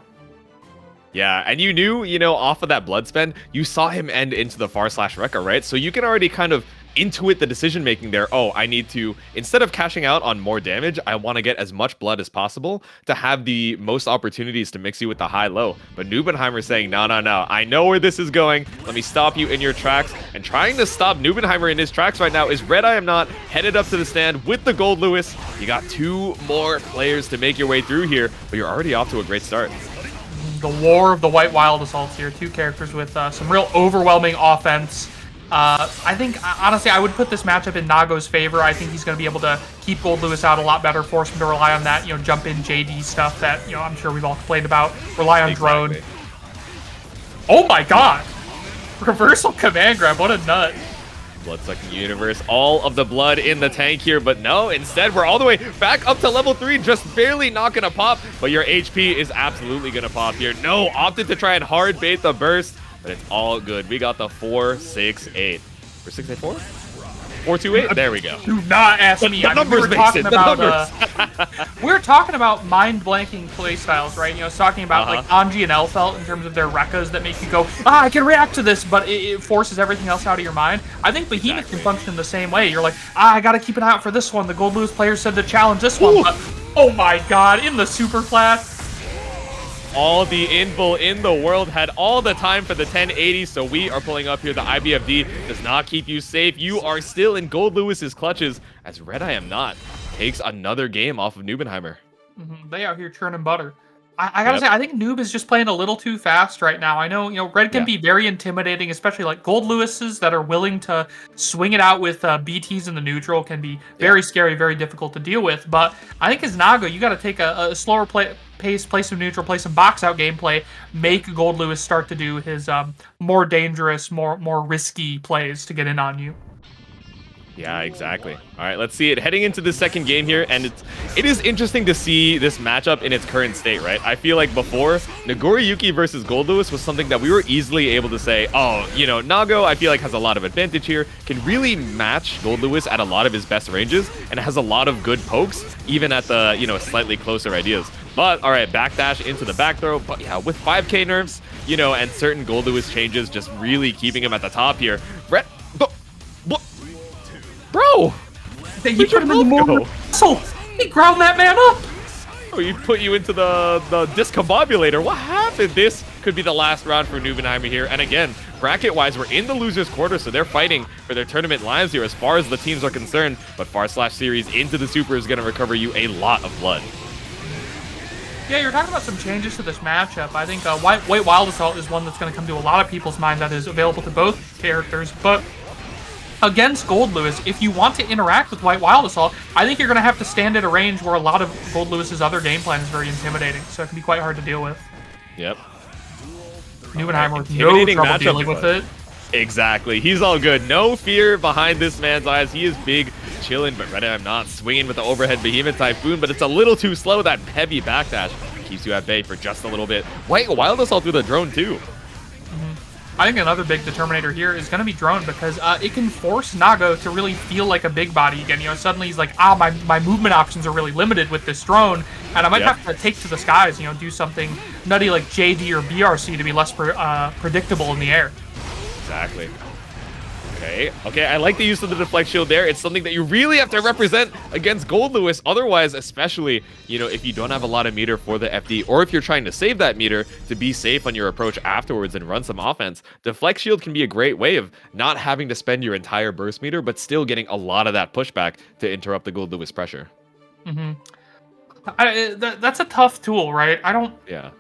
Yeah, and you knew, you know, off of that blood spend, you saw him end into the /Rekka, right? So you can already kind of intuit the decision making there. Oh, I need to, instead of cashing out on more damage, I want to get as much blood as possible to have the most opportunities to mix you with the high-low. But Nubenheimer saying, no, I know where this is going. Let me stop you in your tracks. And trying to stop Nubenheimer in his tracks right now is RedIAmNot, headed up to the stand with the Gold Lewis. You got two more players to make your way through here, but you're already off to a great start. The war of the White Wild Assaults here. Two characters with some real overwhelming offense. I think, honestly, I would put this matchup in Nago's favor. I think he's going to be able to keep Gold Lewis out a lot better, force him to rely on that, you know, jump in JD stuff that, you know, I'm sure we've all complained about. Rely on drone. Oh my god! Reversal command grab, what a nut. Blood-sucking universe, all of the blood in the tank here, but no, instead we're all the way back up to level 3, just barely not gonna pop, but your HP is absolutely gonna pop here. No, opted to try and hard bait the burst, but it's all good. We got the 4-6-8. 4-6-8-4? 4-2-8? There we go. Do not ask me. The numbers makes it. We were talking about mind-blanking playstyles, right? You know, talking about like Anji and Elfelt in terms of their Rekkas that make you go, I can react to this, but it forces everything else out of your mind. I think Behemoth can function the same way. You're like, I gotta keep an eye out for this one. The Gold Lewis player said to challenge this one, but oh my god, in the super flat. All the invul in the world had all the time for the 1080, so we are pulling up here. The IBFD does not keep you safe. You are still in Gold Lewis's clutches as RedIAmNot takes another game off of Nubenheimer. They out here churning butter. I gotta say, I think Noob is just playing a little too fast right now. I know, you know, Red can be very intimidating, especially like Gold Lewis's that are willing to swing it out with BTs in the neutral can be very scary, very difficult to deal with. But I think as Nago, you got to take a slower pace, play some neutral, play some box out gameplay, make Gold Lewis start to do his more dangerous, more risky plays to get in on you. Yeah, exactly. All right, let's see it. Heading into the second game here, and it is interesting to see this matchup in its current state, right? I feel like before, Nagoriyuki versus Gold Lewis was something that we were easily able to say, oh, you know, Nago, I feel like has a lot of advantage here, can really match Gold Lewis at a lot of his best ranges, and has a lot of good pokes, even at the, you know, slightly closer ideas. But, all right, backdash into the back throw, but yeah, with 5k nerfs, you know, and certain Gold Lewis changes just really keeping him at the top here. Brett, bro! He put him in the mortar. So he ground that man up. Oh, he put you into the discombobulator. What happened? This could be the last round for Nubenheimer here. And again, bracket-wise, we're in the loser's quarter, so they're fighting for their tournament lives here as far as the teams are concerned. But Far/Slash series into the Super is going to recover you a lot of blood. Yeah, you're talking about some changes to this matchup. I think White Wild Assault is one that's going to come to a lot of people's mind that is available to both characters, but against Gold Lewis, if you want to interact with White Wild Assault, I think you're going to have to stand at a range where a lot of Gold Lewis's other game plan is very intimidating, so it can be quite hard to deal with. Yep. Neubenheimer with no trouble dealing with it. Exactly. He's all good. No fear behind this man's eyes. He is big, chilling, but RedIAmNot swinging with the overhead Behemoth Typhoon, but it's a little too slow. That heavy backdash keeps you at bay for just a little bit. White Wild Assault through the drone, too. I think another big determinator here is going to be drone because it can force Nago to really feel like a big body again. You know, suddenly he's like, my movement options are really limited with this drone, and I might have to take to the skies, you know, do something nutty like JD or BRC to be less predictable in the air. Exactly. Okay, I like the use of the deflect shield there. It's something that you really have to represent against Gold Lewis. Otherwise, especially, you know, if you don't have a lot of meter for the FD, or if you're trying to save that meter to be safe on your approach afterwards and run some offense, deflect shield can be a great way of not having to spend your entire burst meter, but still getting a lot of that pushback to interrupt the Gold Lewis pressure. That's a tough tool, right? Yeah.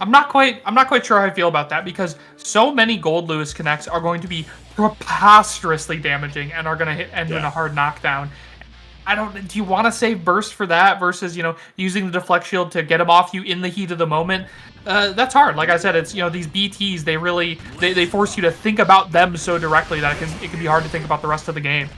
I'm not quite sure how I feel about that because so many Gold Lewis connects are going to be preposterously damaging and are going to end in a hard knockdown. Do you want to save burst for that versus, you know, using the deflect shield to get him off you in the heat of the moment? That's hard. Like I said, it's, you know, these BTs, they force you to think about them so directly that it can be hard to think about the rest of the game.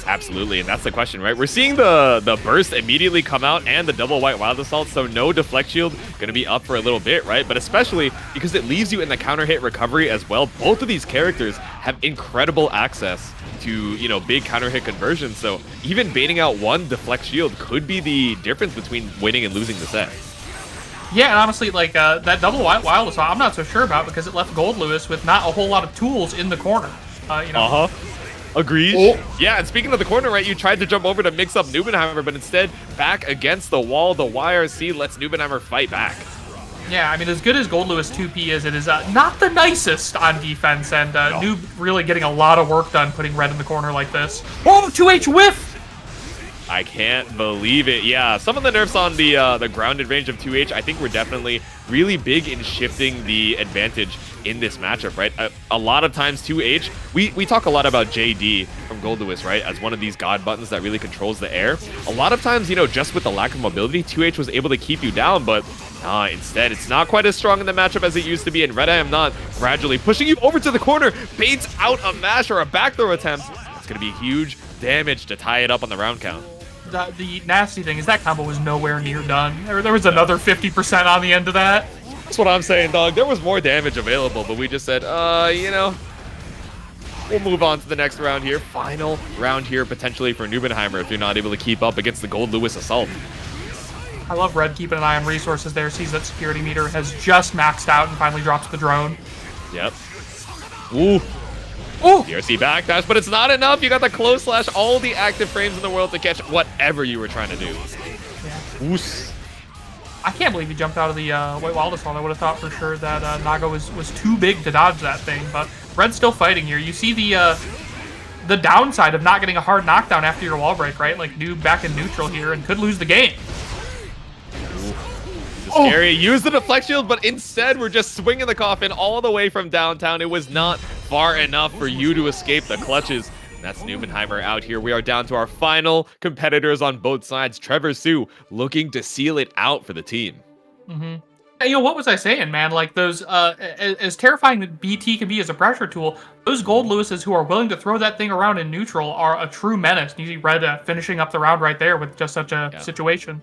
Absolutely, and that's the question, right? We're seeing the burst immediately come out and the double White Wild Assault, so no deflect shield going to be up for a little bit, right? But especially because it leaves you in the counter hit recovery as well. Both of these characters have incredible access to, you know, big counter hit conversions, so even baiting out one deflect shield could be the difference between winning and losing the set. Yeah, and honestly, like, that double White Wild Assault, I'm not so sure about because it left Gold Lewis with not a whole lot of tools in the corner. You know. Agreed. Oh. Yeah, and speaking of the corner, right, you tried to jump over to mix up Neubenheimer, but instead, back against the wall, the YRC lets Neubenheimer fight back. Yeah, I mean, as good as Gold Lewis 2P is, it is not the nicest on defense, and Noob really getting a lot of work done putting Red in the corner like this. Oh, 2H whiff! I can't believe it. Yeah, some of the nerfs on the grounded range of 2H, I think were definitely really big in shifting the advantage in this matchup, right? A lot of times 2H, we talk a lot about JD from Gold Lewis, right, as one of these god buttons that really controls the air. A lot of times, you know, just with the lack of mobility, 2H was able to keep you down, but instead, it's not quite as strong in the matchup as it used to be, and RedIAmNot gradually pushing you over to the corner, baits out a mash or a back throw attempt. It's going to be huge damage to tie it up on the round count. The nasty thing is that combo was nowhere near done. There was another 50% on the end of that. That's what I'm saying, dog. There was more damage available, but we just said, you know, we'll move on to the next round here. Final round here, potentially for Neubenheimer, if you're not able to keep up against the Gold Lewis Assault. I love Red keeping an eye on resources there, sees that security meter has just maxed out and finally drops the drone. Yep. Ooh. Ooh. DRC backdash, but it's not enough. You got the close slash, all the active frames in the world to catch whatever you were trying to do. Yeah. Oos. I can't believe he jumped out of the White Wild Assault. I would have thought for sure that Nago was too big to dodge that thing, but Red's still fighting here. You see the downside of not getting a hard knockdown after your wall break, right? Like Noob back in neutral here and could lose the game. Scary. Use the deflect shield, but instead we're just swinging the coffin all the way from downtown. It was not far enough for you to escape the clutches. That's Neubenheimer out here. We are down to our final competitors on both sides. Trevor Sue looking to seal it out for the team. Mm-hmm. You know, what was I saying, man? Like those, as terrifying that BT can be as a pressure tool, those Gold Lewises who are willing to throw that thing around in neutral are a true menace. You see Red finishing up the round right there with just such a situation.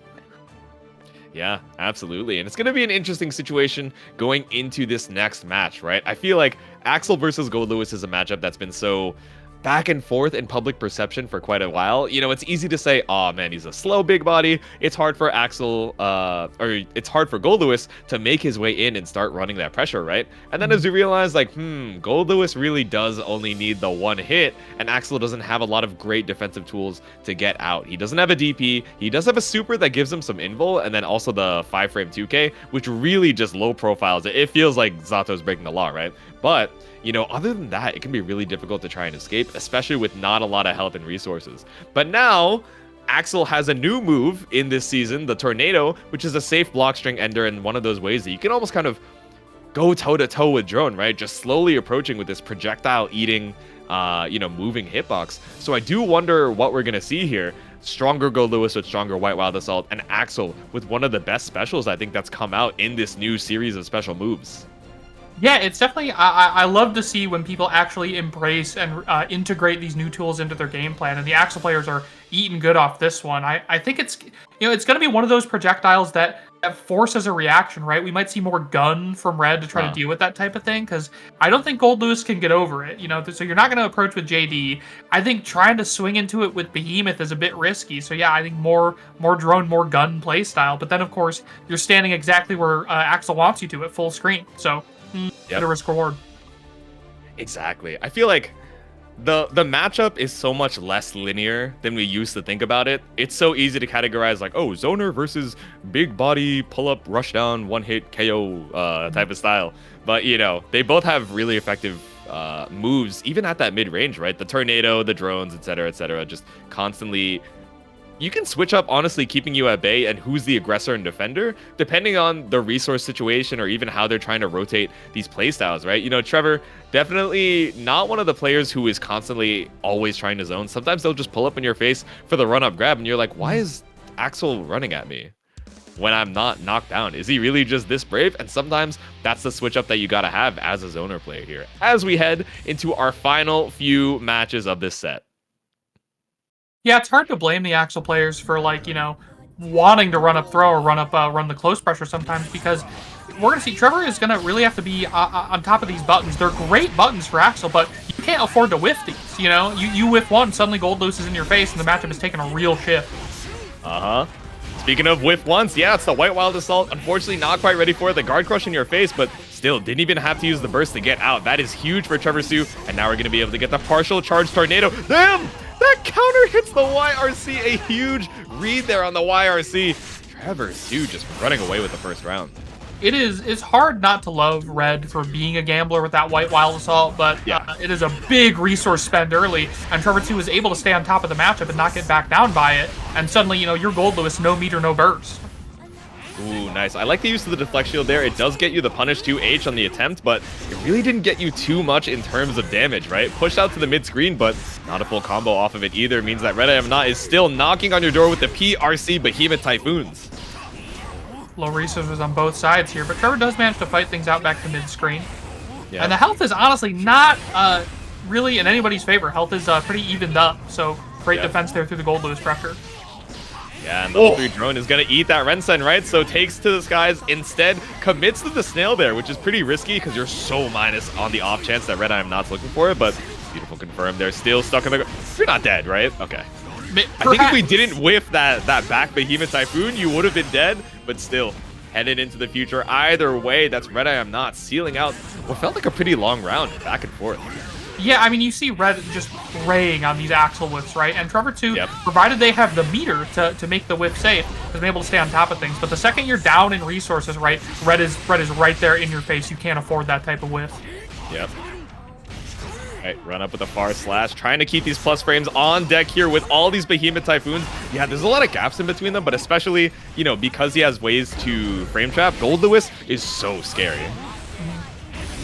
Yeah, absolutely. And it's going to be an interesting situation going into this next match, right? I feel like Axel versus Gold Lewis is a matchup that's been so back and forth in public perception for quite a while. You know, it's easy to say, oh man, he's a slow big body. It's hard for Axel, or it's hard for Gold Lewis to make his way in and start running that pressure, right? And then as you realize, like, Gold Lewis really does only need the one hit, and Axel doesn't have a lot of great defensive tools to get out. He doesn't have a DP. He does have a super that gives him some invul, and then also the 5-frame 2K, which really just low profiles it. It feels like Zato's breaking the law, right? But, you know, other than that, it can be really difficult to try and escape, especially with not a lot of health and resources. But now, Axel has a new move in this season, the Tornado, which is a safe block string ender in one of those ways that you can almost kind of go toe-to-toe with Drone, right? Just slowly approaching with this projectile-eating, you know, moving hitbox. So I do wonder what we're going to see here. Stronger Gold Lewis with stronger White Wild Assault, and Axel with one of the best specials I think that's come out in this new series of special moves. Yeah, it's definitely, I love to see when people actually embrace and integrate these new tools into their game plan, and the Axel players are eating good off this one. I think it's, you know, it's going to be one of those projectiles that forces a reaction, right? We might see more gun from Red to try to deal with that type of thing, because I don't think Gold Lewis can get over it, you know, so you're not going to approach with JD. I think trying to swing into it with Behemoth is a bit risky, so yeah, I think more drone, more gun play style, but then of course, you're standing exactly where Axel wants you to at full screen, so better risk reward. Exactly. I feel like the matchup is so much less linear than we used to think about it. It's so easy to categorize like, oh, zoner versus big body pull up rush down one hit KO type of style. But you know, they both have really effective moves even at that mid range, right? The tornado, the drones, etc., just constantly. You can switch up, honestly, keeping you at bay and who's the aggressor and defender, depending on the resource situation or even how they're trying to rotate these playstyles, right? You know, Trevor, definitely not one of the players who is constantly always trying to zone. Sometimes they'll just pull up in your face for the run-up grab, and you're like, why is Axel running at me when I'm not knocked down? Is he really just this brave? And sometimes that's the switch up that you gotta have as a zoner player here, as we head into our final few matches of this set. Yeah, it's hard to blame the Axel players for, like, you know, wanting to run up throw or run the close pressure sometimes, because we're going to see Trevor is going to really have to be on top of these buttons. They're great buttons for Axel, but you can't afford to whiff these, you know? You whiff one, suddenly Gold Lewis is in your face, and the matchup is taking a real shift. Speaking of whiff once, yeah, it's the White Wild Assault. Unfortunately, not quite ready for it. The guard crush in your face, but still didn't even have to use the burst to get out. That is huge for Trevor Sue, and now we're going to be able to get the partial charge tornado. Damn! That counter hits the YRC. A huge read there on the YRC. Trevor Sue just running away with the first round. It's hard not to love Red for being a gambler with that White Wild Assault, but it is a big resource spend early, and Trevor 2 was able to stay on top of the matchup and not get backed down by it, and suddenly, you know, you're Gold Lewis, no meter, no burst. Ooh, nice. I like the use of the deflect shield there. It does get you the punish 2H on the attempt, but it really didn't get you too much in terms of damage, right? Pushed out to the mid screen, but not a full combo off of it either. It means that RedIAmNot is still knocking on your door with the PRC Behemoth Typhoons. Low resources on both sides here, but Trevor does manage to fight things out back to mid-screen. Yeah. And the health is honestly not really in anybody's favor. Health is pretty evened up, so great defense there through the Gold Lewis pressure. Yeah, and the 3 drone is going to eat that Rensen, right? So takes to the skies, instead commits to the snail there, which is pretty risky because you're so minus on the off chance that RedIAmNot's looking for it, but beautiful confirm. They're still stuck in the... You're not dead, right? Okay. I think if we didn't whiff that back Behemoth Typhoon, you would have been dead, but still, headed into the future. Either way, that's RedIAmNot sealing out what felt like a pretty long round, back and forth. Yeah, I mean, you see Red just preying on these Axel whiffs, right? And Trevor 2, provided they have the meter to make the whiff safe, has been able to stay on top of things. But the second you're down in resources, right, Red is right there in your face. You can't afford that type of whiff. Yep. Right, run up with a far slash, trying to keep these plus frames on deck here with all these Behemoth Typhoons. Yeah, there's a lot of gaps in between them, but especially, you know, because he has ways to frame trap, Gold Lewis is so scary.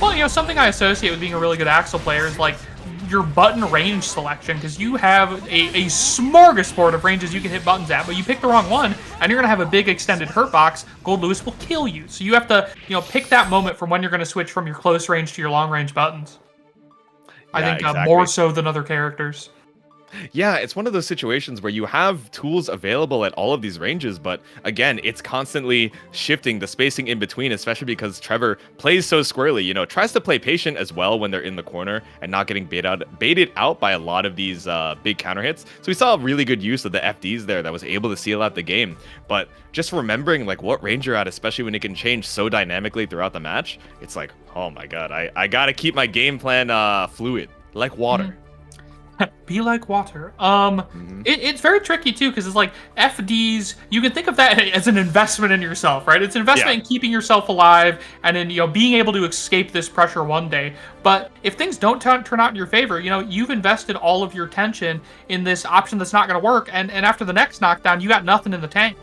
Well, you know, something I associate with being a really good Axel player is, like, your button range selection, because you have a smorgasbord of ranges you can hit buttons at, but you pick the wrong one, and you're going to have a big extended hurt box. Gold Lewis will kill you. So you have to, you know, pick that moment from when you're going to switch from your close range to your long range buttons. I think more so than other characters. Yeah, it's one of those situations where you have tools available at all of these ranges, but again, it's constantly shifting the spacing in between, especially because Trevor plays so squarely, you know, tries to play patient as well when they're in the corner and not getting baited out by a lot of these big counter hits. So we saw a really good use of the FDs there that was able to seal out the game, but just remembering like what range you're at, especially when it can change so dynamically throughout the match, it's like, oh my god, I gotta keep my game plan fluid, like water. Be like water. It's very tricky too because it's like FDs. You can think of that as an investment in yourself, right? It's an investment in keeping yourself alive and in being able to escape this pressure one day. But if things don't turn out in your favor, you've invested all of your tension in this option that's not going to work, and after the next knockdown, you got nothing in the tank.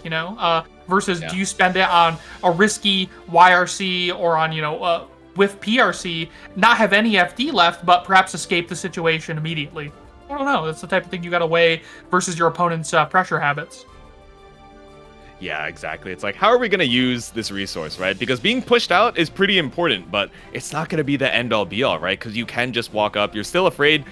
Versus do you spend it on a risky YRC or on with PRC, not have any FD left, but perhaps escape the situation immediately? I don't know. That's the type of thing you got to weigh versus your opponent's pressure habits. Yeah, exactly. It's like, how are we going to use this resource, right? Because being pushed out is pretty important, but it's not going to be the end-all be-all, right? Because you can just walk up. You're still afraid,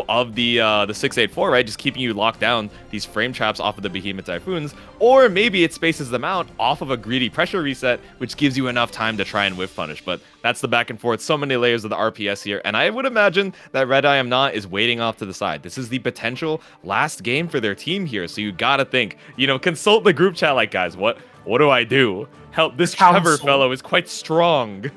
of the 684, right? Just keeping you locked down, these frame traps off of the Behemoth Typhoons. Or maybe it spaces them out off of a greedy pressure reset, which gives you enough time to try and whiff punish. But that's the back and forth. So many layers of the RPS here. And I would imagine that RedIAmNot is waiting off to the side. This is the potential last game for their team here. So you got to think, consult the group chat like, guys, what do I do? Help, this Trevor fellow is quite strong.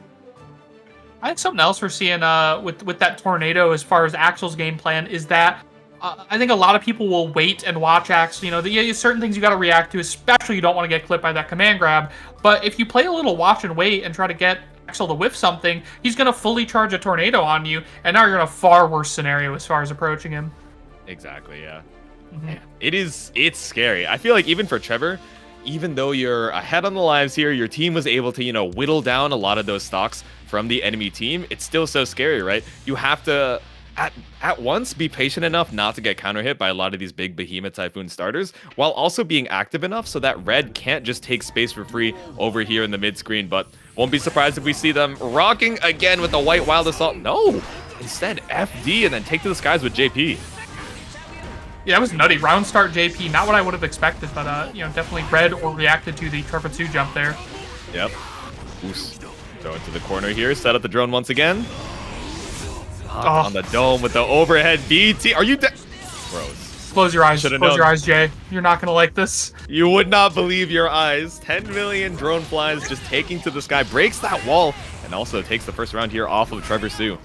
I think something else we're seeing with that tornado as far as Axel's game plan is that I think a lot of people will wait and watch Axel. There's certain things you got to react to, especially you don't want to get clipped by that command grab. But if you play a little watch and wait and try to get Axel to whiff something, he's going to fully charge a tornado on you, and now you're in a far worse scenario as far as approaching him. Exactly, yeah. Man, it's scary. I feel like even for Trevor, even though you're ahead on the lives here, your team was able to, whittle down a lot of those stocks from the enemy team. It's still so scary, right? You have to, at once, be patient enough not to get counter hit by a lot of these big Behemoth Typhoon starters, while also being active enough so that Red can't just take space for free over here in the mid screen. But won't be surprised if we see them rocking again with the White Wild Assault. No! Instead, FD and then take to the skies with JP. Yeah, that was nutty. Round start JP, not what I would have expected, but definitely read or reacted to the Trevor 2 jump there. Yep. Oops. Throw it to the corner here. Set up the drone once again. On the dome with the overhead BT. Are you dead? Bros. Close your eyes. Close your eyes, Jay. You're not going to like this. You would not believe your eyes. 10 million drone flies just taking to the sky. Breaks that wall. And also takes the first round here off of Trevor Sue.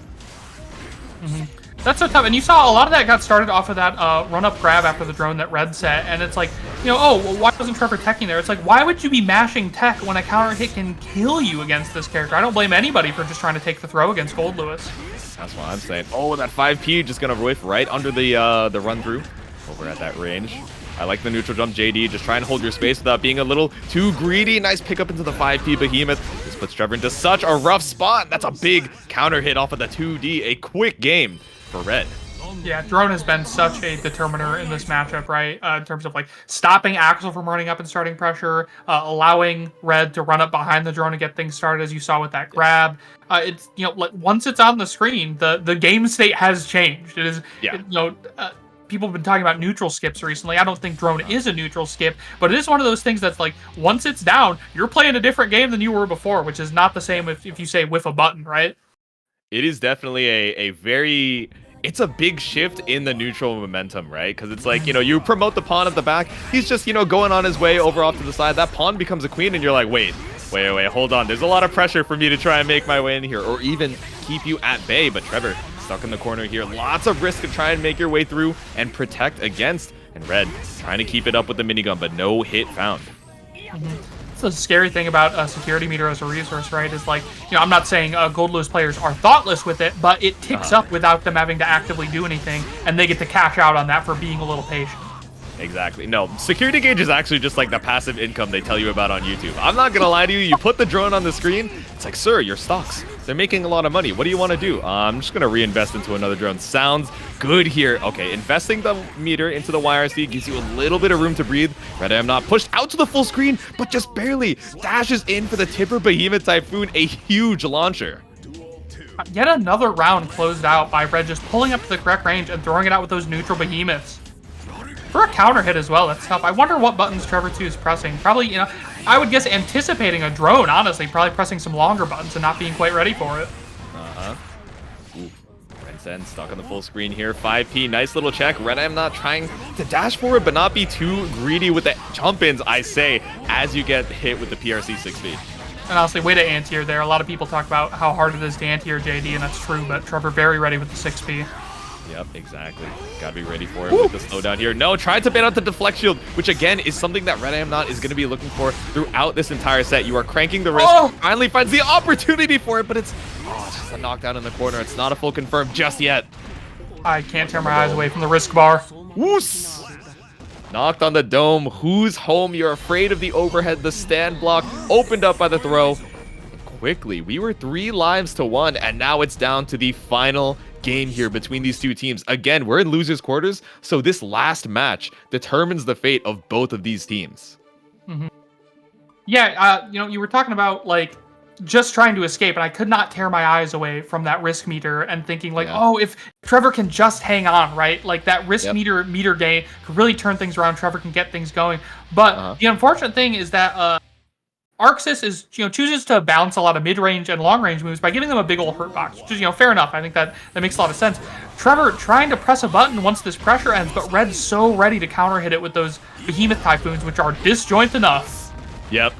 That's so tough. And you saw a lot of that got started off of that run-up grab after the drone that Red set. And it's like, well, why wasn't Trevor teching there? It's like, why would you be mashing tech when a counter hit can kill you against this character? I don't blame anybody for just trying to take the throw against Gold Lewis. That's what I'm saying. Oh, that 5P just going to whiff right under the run-through over at that range. I like the neutral jump, JD. Just try and hold your space without being a little too greedy. Nice pickup into the 5P Behemoth. This puts Trevor into such a rough spot. That's a big counter hit off of the 2D. A quick game for Red. Yeah, drone has been such a determiner in this matchup, right? In terms of like stopping Axel from running up and starting pressure, allowing Red to run up behind the drone and get things started, as you saw with that grab. It's once it's on the screen, the game state has changed. It is, people have been talking about neutral skips recently. I don't think drone is a neutral skip, but it is one of those things that's like, once it's down, you're playing a different game than you were before, which is not the same if you say whiff a button, right? It is definitely a very... It's a big shift in the neutral momentum, right? Because it's like, you promote the pawn at the back. He's just, going on his way over off to the side. That pawn becomes a queen, and you're like, wait, hold on. There's a lot of pressure for me to try and make my way in here, or even keep you at bay. But Trevor stuck in the corner here. Lots of risk to try and make your way through and protect against. And Red trying to keep it up with the minigun, but no hit found. The scary thing about security meter as a resource, right, is like, I'm not saying Gold Lewis players are thoughtless with it, but it ticks up without them having to actively do anything, and they get to cash out on that for being a little patient. Exactly. No, security gauge is actually just like the passive income they tell you about on YouTube. I'm not gonna lie to you, you put the drone on the screen, it's like, sir, your stocks, they're making a lot of money. What do you want to do? I'm just gonna reinvest into another drone. Sounds good here. Okay, investing the meter into the YRC gives you a little bit of room to breathe. RedIAmNot pushed out to the full screen, but just barely dashes in for the Tipper Behemoth Typhoon, a huge launcher. Yet another round closed out by Red just pulling up to the correct range and throwing it out with those neutral behemoths. For a counter hit as well, that's tough. I wonder what buttons Trevor 2 is pressing. Probably, I would guess anticipating a drone, honestly. Probably pressing some longer buttons and not being quite ready for it. Ooh. Red stuck on the full screen here. 5P, nice little check. RedIAmNot trying to dash forward, but not be too greedy with the jump-ins, I say, as you get hit with the PRC 6P. And honestly, way to anti-air there. A lot of people talk about how hard it is to anti-air JD, and that's true, but Trevor very ready with the 6P. Yep, exactly. Gotta be ready for it with the slowdown here. No, tried to bait out the deflect shield, which again is something that RedIAmNot is going to be looking for throughout this entire set. You are cranking the wrist, finally finds the opportunity for it, but it's just a knockdown in the corner. It's not a full confirm just yet. I can't tear my eyes away from the risk bar. Woos! Knocked on the dome. Who's home? You're afraid of the overhead. The stand block opened up by the throw. Quickly, we were 3 lives to 1, and now it's down to the final game here between these two teams. Again, we're in losers quarters, so this last match determines the fate of both of these teams. Yeah, you were talking about like just trying to escape, and I could not tear my eyes away from that risk meter and thinking like, oh, if Trevor can just hang on, right? Like that risk meter gain could really turn things around. Trevor can get things going. But the unfortunate thing is that Arxis is, chooses to balance a lot of mid-range and long-range moves by giving them a big old hurt box, which is, fair enough. I think that makes a lot of sense. Trevor trying to press a button once this pressure ends, but Red's so ready to counter hit it with those Behemoth Typhoons, which are disjoint enough. Yep.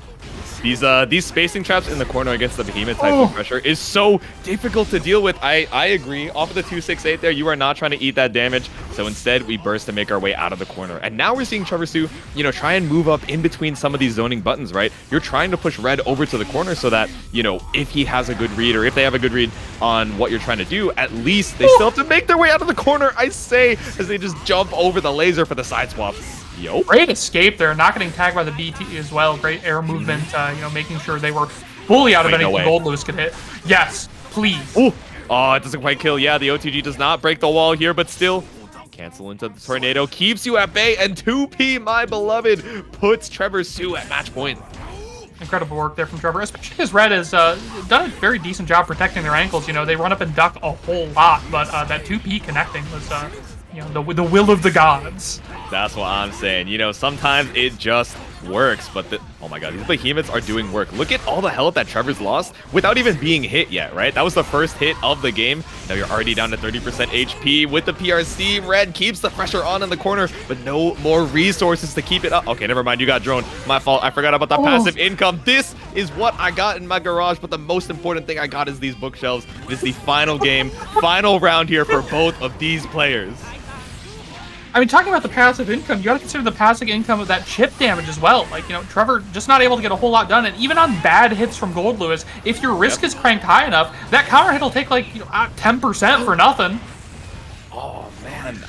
These spacing traps in the corner against the Behemoth Typhoon pressure is so difficult to deal with. I agree. Off of the 268 there, you are not trying to eat that damage. So instead, we burst to make our way out of the corner. And now we're seeing Trevor Sue, try and move up in between some of these zoning buttons, right? You're trying to push Red over to the corner so that, if he has a good read or if they have a good read on what you're trying to do, at least they still have to make their way out of the corner, I say, as they just jump over the laser for the side swap. Yo. Great escape there, not getting tagged by the BT as well. Great air movement, making sure they were fully out of anything Gold Lewis could hit. Yes, please. Ooh. Oh, it doesn't quite kill. Yeah, the OTG does not break the wall here, but still cancel into the tornado. Keeps you at bay, and 2P, my beloved, puts Trevor Sue at match point. Incredible work there from Trevor, especially because Red has done a very decent job protecting their ankles. They run up and duck a whole lot, but that 2P connecting was, the will of the gods. That's what I'm saying. Sometimes it just works, but oh my god, these behemoths are doing work. Look at all the health that Trevor's lost without even being hit yet, right? That was the first hit of the game. Now you're already down to 30% HP with the PRC. Red keeps the pressure on in the corner, but no more resources to keep it up. Okay, never mind. You got drone. My fault. I forgot about the passive income. This is what I got in my garage, but the most important thing I got is these bookshelves. This is the final game, final round here for both of these players. I mean, talking about the passive income, you gotta consider the passive income of that chip damage as well. Like, Trevor just not able to get a whole lot done, and even on bad hits from Gold Lewis, if your risk is cranked high enough, that counter hit will take like 10% for nothing. Oh man,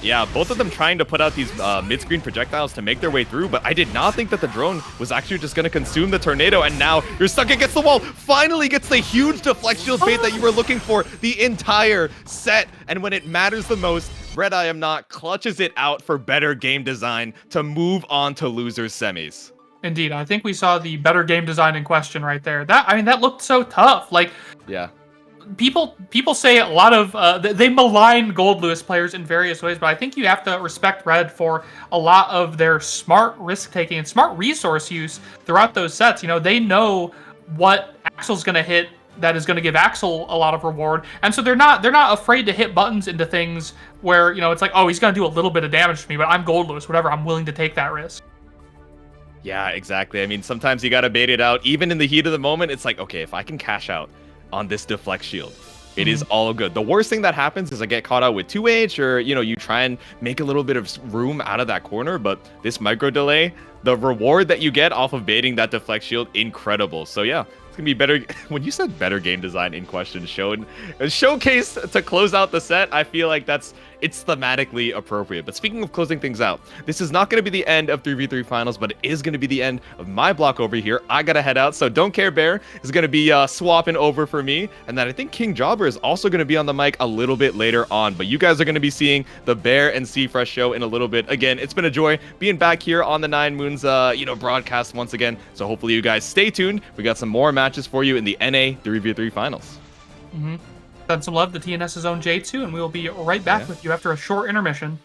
yeah, both of them trying to put out these mid-screen projectiles to make their way through, but I did not think that the drone was actually just going to consume the tornado, and now you're stuck against the wall. Finally gets the huge deflect shield bait that you were looking for the entire set, and when it matters the most, RedIAmNot clutches it out for better game design to move on to losers semis. Indeed, I think we saw the better game design in question right there. That looked so tough. Like, yeah. People say a lot of they malign Gold Lewis players in various ways, but I think you have to respect Red for a lot of their smart risk taking and smart resource use throughout those sets. They know what Axel's going to hit that is going to give Axel a lot of reward, and so they're not afraid to hit buttons into things where it's like, oh, he's going to do a little bit of damage to me, but I'm Gold Lewis, whatever. I'm willing to take that risk. Yeah, exactly. I mean, sometimes you got to bait it out, even in the heat of the moment. It's like, okay, if I can cash out on this deflect shield, it is all good. The worst thing that happens is I get caught out with 2H, or you try and make a little bit of room out of that corner, but this micro delay, the reward that you get off of baiting that deflect shield, incredible. So yeah, it's gonna be better. When you said better game design in question, showcase to close out the set, I feel like it's thematically appropriate. But speaking of closing things out, this is not going to be the end of 3v3 finals, but it is going to be the end of my block over here. I gotta head out, so Don't Care Bear is going to be swapping over for me, and then I think King Jobber is also going to be on the mic a little bit later on. But you guys are going to be seeing the Bear and C-Fresh show in a little bit. Again, it's been a joy being back here on the 9Moons broadcast once again, so hopefully you guys stay tuned. We got some more matches for you in the NA 3v3 finals. Send some love to TNS's own J2, and we will be right back with you after a short intermission.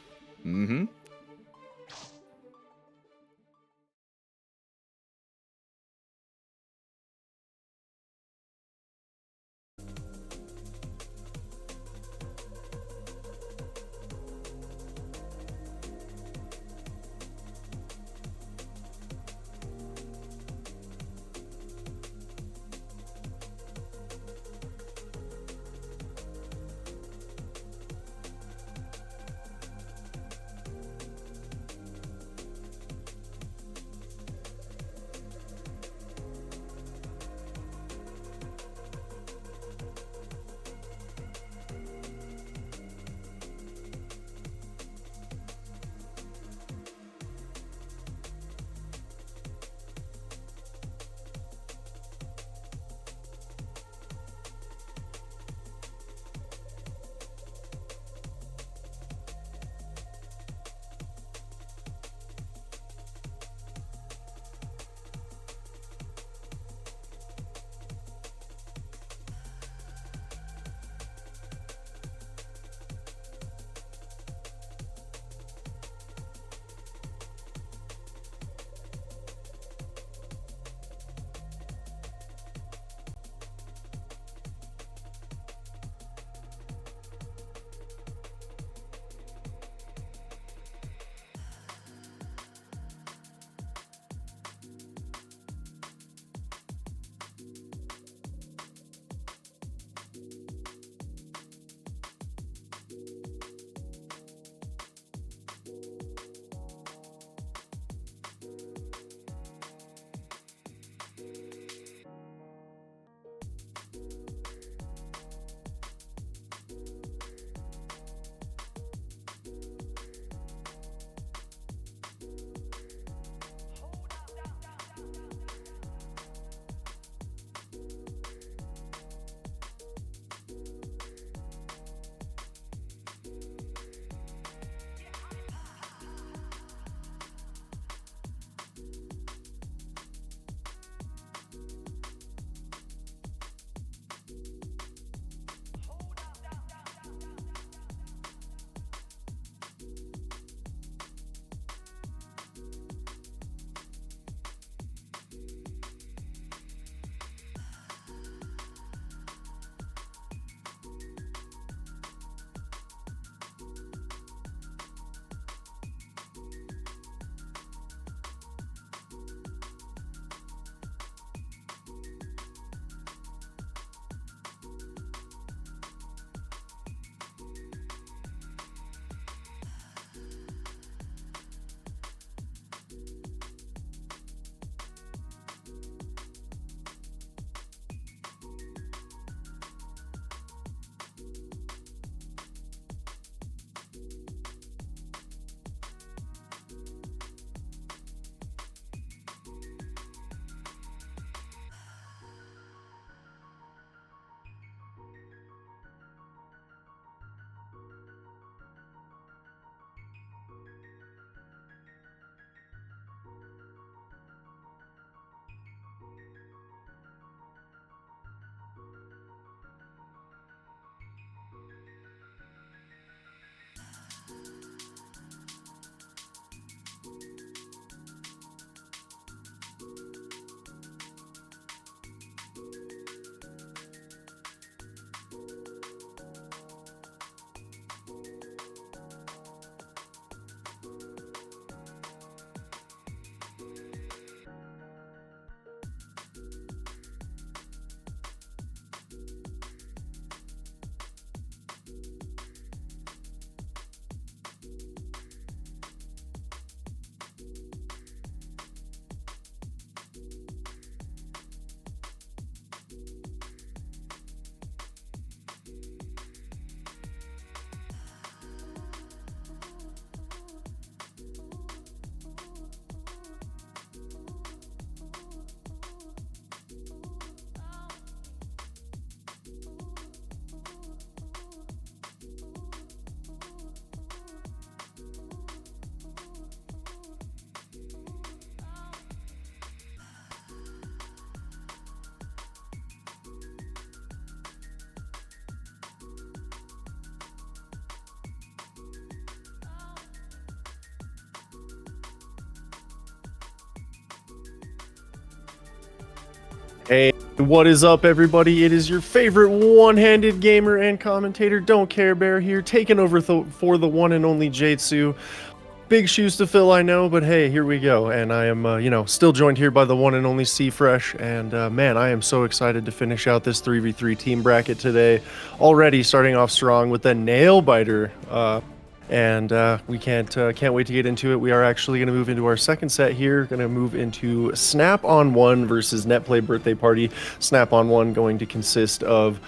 What is up, everybody? It is your favorite one-handed gamer and commentator, Don't Care Bear here, taking over for the one and only Jatsu. Big shoes to fill, I know, but hey, here we go. And I am, still joined here by the one and only C-Fresh. And man, I am so excited to finish out this 3v3 team bracket today. Already starting off strong with the nail biter. And we can't wait to get into it. We are actually going to move into our second set here. Going to move into Snap on 1 versus Netplay Birthday Party. Snap on 1 going to consist of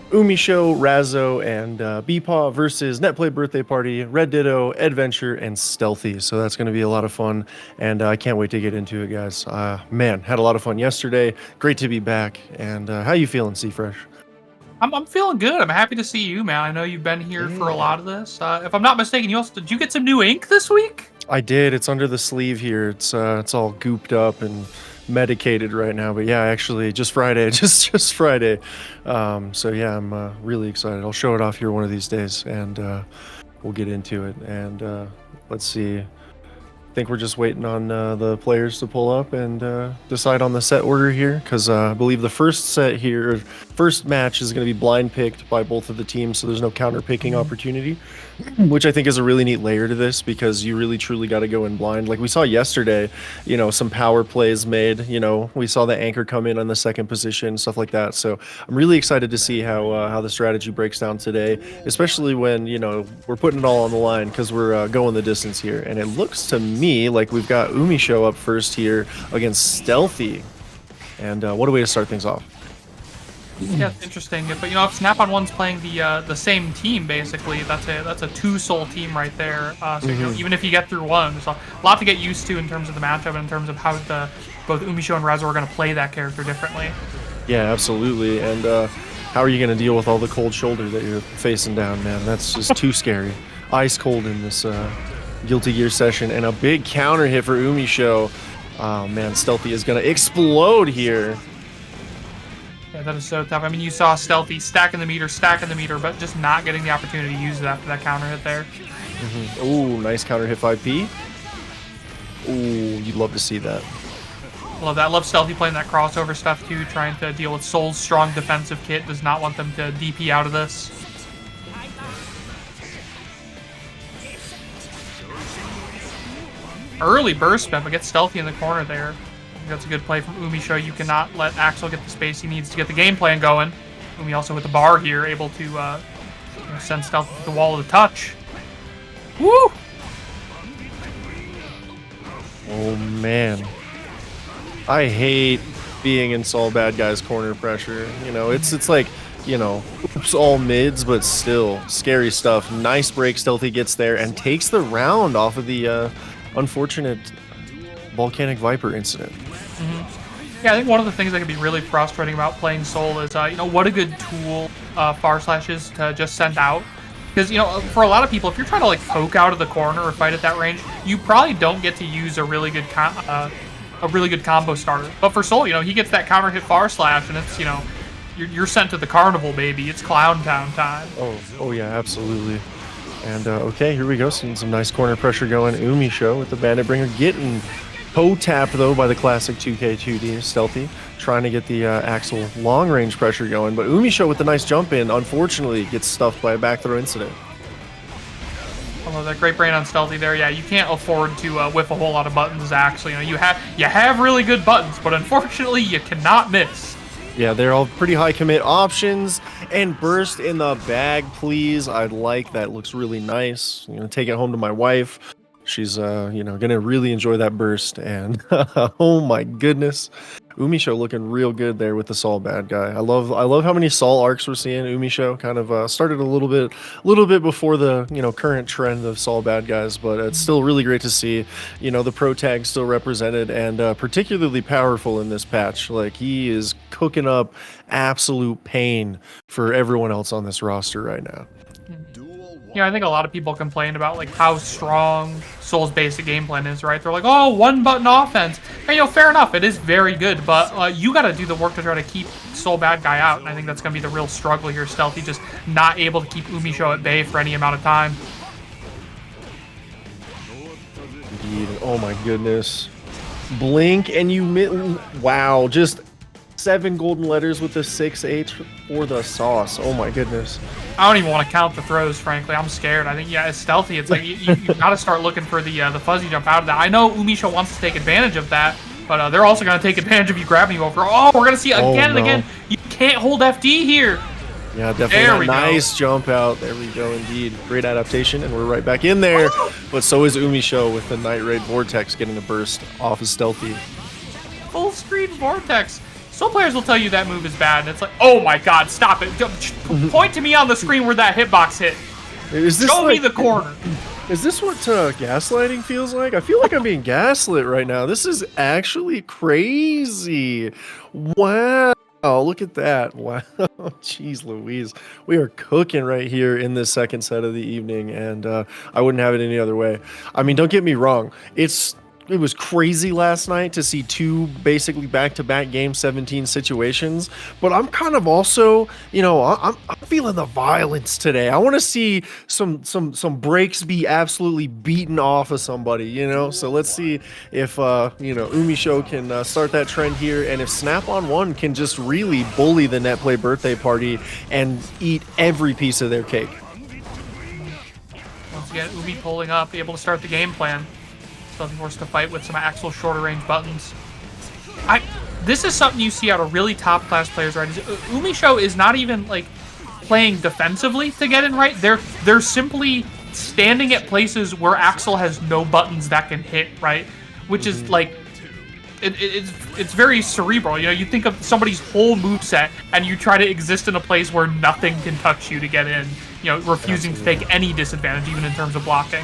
UMISHO, Razzo, and BEPaw versus Netplay Birthday Party, RedDitto, Eddventure, and Stealthy. So that's going to be a lot of fun, and I can't wait to get into it, guys. Man, had a lot of fun yesterday. Great to be back. And how you feeling, C-Fresh? I'm feeling good. I'm happy to see you, man. I know you've been here for a lot of this. If I'm not mistaken, did you get some new ink this week? I did. It's under the sleeve here. It's all gooped up and medicated right now. But yeah, actually, just Friday, just Friday. So yeah, I'm really excited. I'll show it off here one of these days, and we'll get into it. And let's see. I think we're just waiting on the players to pull up and decide on the set order here, because I believe the first match is going to be blind picked by both of the teams, so there's no counter picking opportunity, which I think is a really neat layer to this, because you really truly got to go in blind. Like we saw yesterday, some power plays made. We saw the anchor come in on the second position, stuff like that. So I'm really excited to see how the strategy breaks down today, especially when we're putting it all on the line, because we're going the distance here. And it looks to me like we've got UMISHO up first here against Stealthy. And what a way to start things off. Yeah, it's interesting. But if Snap on 1's playing the same team, basically, that's a two-soul team right there. So even if you get through one, there's a lot to get used to in terms of the matchup and in terms of how both UMISHO and Razzo are going to play that character differently. Yeah, absolutely. And how are you going to deal with all the cold shoulder that you're facing down, man? That's just too scary. Ice cold in this Guilty Gear session, and a big counter hit for UMISHO. Oh man, Stealthy is going to explode here. Yeah, that is so tough. I mean, you saw Stealthy stacking the meter, but just not getting the opportunity to use it after that counter hit there. Ooh, nice counter hit 5P. Ooh, you'd love to see that. Love that. Love Stealthy playing that crossover stuff too, trying to deal with Soul's strong defensive kit. Does not want them to DP out of this. Early burst spin, but get Stealthy in the corner there. I think that's a good play from UMISHO. You cannot let Axel get the space he needs to get the game plan going. Umi also with the bar here, able to send Stealthy to the wall of the touch. Woo! Oh man, I hate being in Sol Bad Guy's corner pressure. It's like oops, all mids, but still scary stuff. Nice break. Stealthy gets there and takes the round off of the unfortunate Volcanic Viper incident. Yeah, I think one of the things that can be really frustrating about playing Soul is, what a good tool Far Slash is to just send out. Because, for a lot of people, if you're trying to poke out of the corner or fight at that range, you probably don't get to use a really good combo starter. But for Soul, he gets that counter hit Far Slash, and it's, you're sent to the carnival, baby. It's Clown Town time. Oh yeah, absolutely. And okay, here we go. Seeing some nice corner pressure going. UMISHO with the Bandit Bringer getting tapped though by the classic 2K2D. Stealthy trying to get the Axel long range pressure going, but UMISHO with the nice jump in, unfortunately gets stuffed by a back throw incident. I love that great brain on Stealthy there. Yeah, you can't afford to whiff a whole lot of buttons as Axel. You have really good buttons, but unfortunately you cannot miss. Yeah, they're all pretty high commit options. And burst in the bag, please. I'd like that. Looks really nice. Take it home to my wife. She's gonna really enjoy that burst. And oh my goodness, UMISHO looking real good there with the Sol Bad Guy. I love how many Sol arcs we're seeing. UMISHO kind of started a little bit before the current trend of Sol Bad Guys, but it's still really great to see the pro tag still represented, and particularly powerful in this patch. Like, he is cooking up absolute pain for everyone else on this roster right now. I think a lot of people complain about how strong Soul's basic game plan is, right? They're like, oh, one button offense. And, fair enough, it is very good, but you got to do the work to try to keep Soul Bad Guy out, and I think that's going to be the real struggle here. Stealthy just not able to keep UMISHO at bay for any amount of time. Indeed. Oh my goodness. Blink and you wow, just 7 golden letters with the 6H for the sauce. Oh my goodness. I don't even want to count the throws, frankly. I'm scared. I think, yeah, it's stealthy. It's like you got to start looking for the fuzzy jump out of that. I know UMISHO wants to take advantage of that, but they're also going to take advantage of you grabbing you over. Oh, we're going to see again and again. You can't hold FD here. Yeah, definitely. Nice jump out. There we go, indeed. Great adaptation, and we're right back in there. But so is UMISHO with the Night Raid Vortex getting a burst off of Stealthy. Full screen Vortex. Some players will tell you that move is bad, and it's like, oh my god, stop it. Point to me on the screen where that hitbox hit. Show me the corner. Is this what gaslighting feels like? I feel like I'm being gaslit right now. This is actually crazy. Wow. Oh, look at that. Wow. Jeez Louise. We are cooking right here in this second set of the evening, and I wouldn't have it any other way. I mean, don't get me wrong. It was crazy last night to see 2 basically back-to-back game 17 situations, but I'm kind of also, you know, I'm feeling the violence today. I want to see some breaks be absolutely beaten off of somebody, you know. So let's see if you know, UMISHO can start that trend here, and if Snap-on-One can just really bully the Netplay birthday party and eat every piece of their cake. Once again, Umi pulling up, able to start the game plan. Still forced to fight with some actual shorter range buttons. This is something you see out of really top class players, right? UMISHO is not even like playing defensively to get in right. They're simply standing at places where Axel has no buttons that can hit, right? Which is like it's very cerebral. You know, you think of somebody's whole moveset and you try to exist in a place where nothing can touch you to get in, you know, refusing to take any disadvantage even in terms of blocking.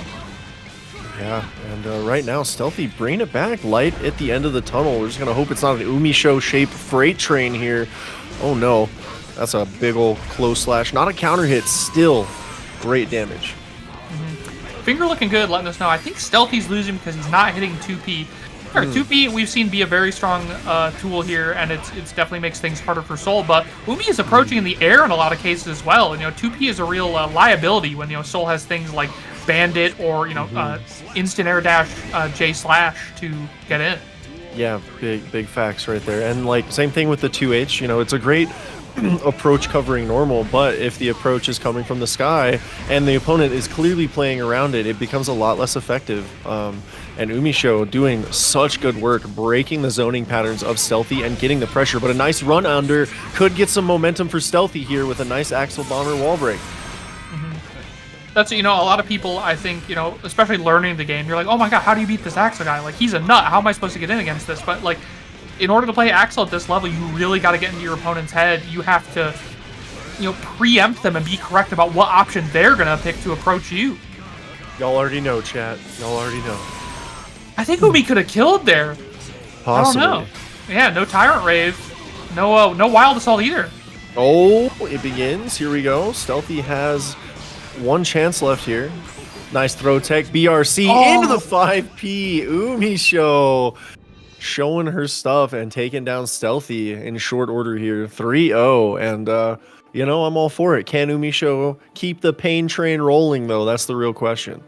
Yeah, and right now, Stealthy bringing it back. Light at the end of the tunnel. We're just going to hope it's not an UMISHO-shaped freight train here. Oh, no. That's a big old close slash. Not a counter hit. Still great damage. Finger looking good, letting us know. I think Stealthy's losing because he's not hitting 2P. 2P we've seen be a very strong tool here, and it's definitely makes things harder for Soul, but Umi is approaching in the air in a lot of cases as well. And, you know, 2P is a real liability when, you know, Soul has things like Bandit or, you know, instant air dash J slash to get in. Yeah, big facts right there. And like same thing with the 2H, you know, it's a great approach covering normal, but if the approach is coming from the sky and the opponent is clearly playing around it, it becomes a lot less effective. And UMISHO doing such good work breaking the zoning patterns of Stealthy and getting the pressure, but a nice run under could get some momentum for Stealthy here with a nice Axel Bomber wall break. That's, you know, a lot of people, I think, you know, especially learning the game, you're like, oh my god, how do you beat this Axel guy? Like, he's a nut. How am I supposed to get in against this? But, like, in order to play Axel at this level, you really got to get into your opponent's head. You have to, you know, preempt them and be correct about what option they're going to pick to approach you. Y'all already know, chat. Y'all already know. I think Umi could have killed there. Possibly. I don't know. Yeah, no Tyrant Rave. No Wild Assault either. Oh, it begins. Here we go. Stealthy has one chance left here. Nice throw tech. BRC into the 5P. UMISHO showing her stuff and taking down Stealthy in short order here. 3-0. And, you know, I'm all for it. Can UMISHO keep the pain train rolling, though? That's the real question.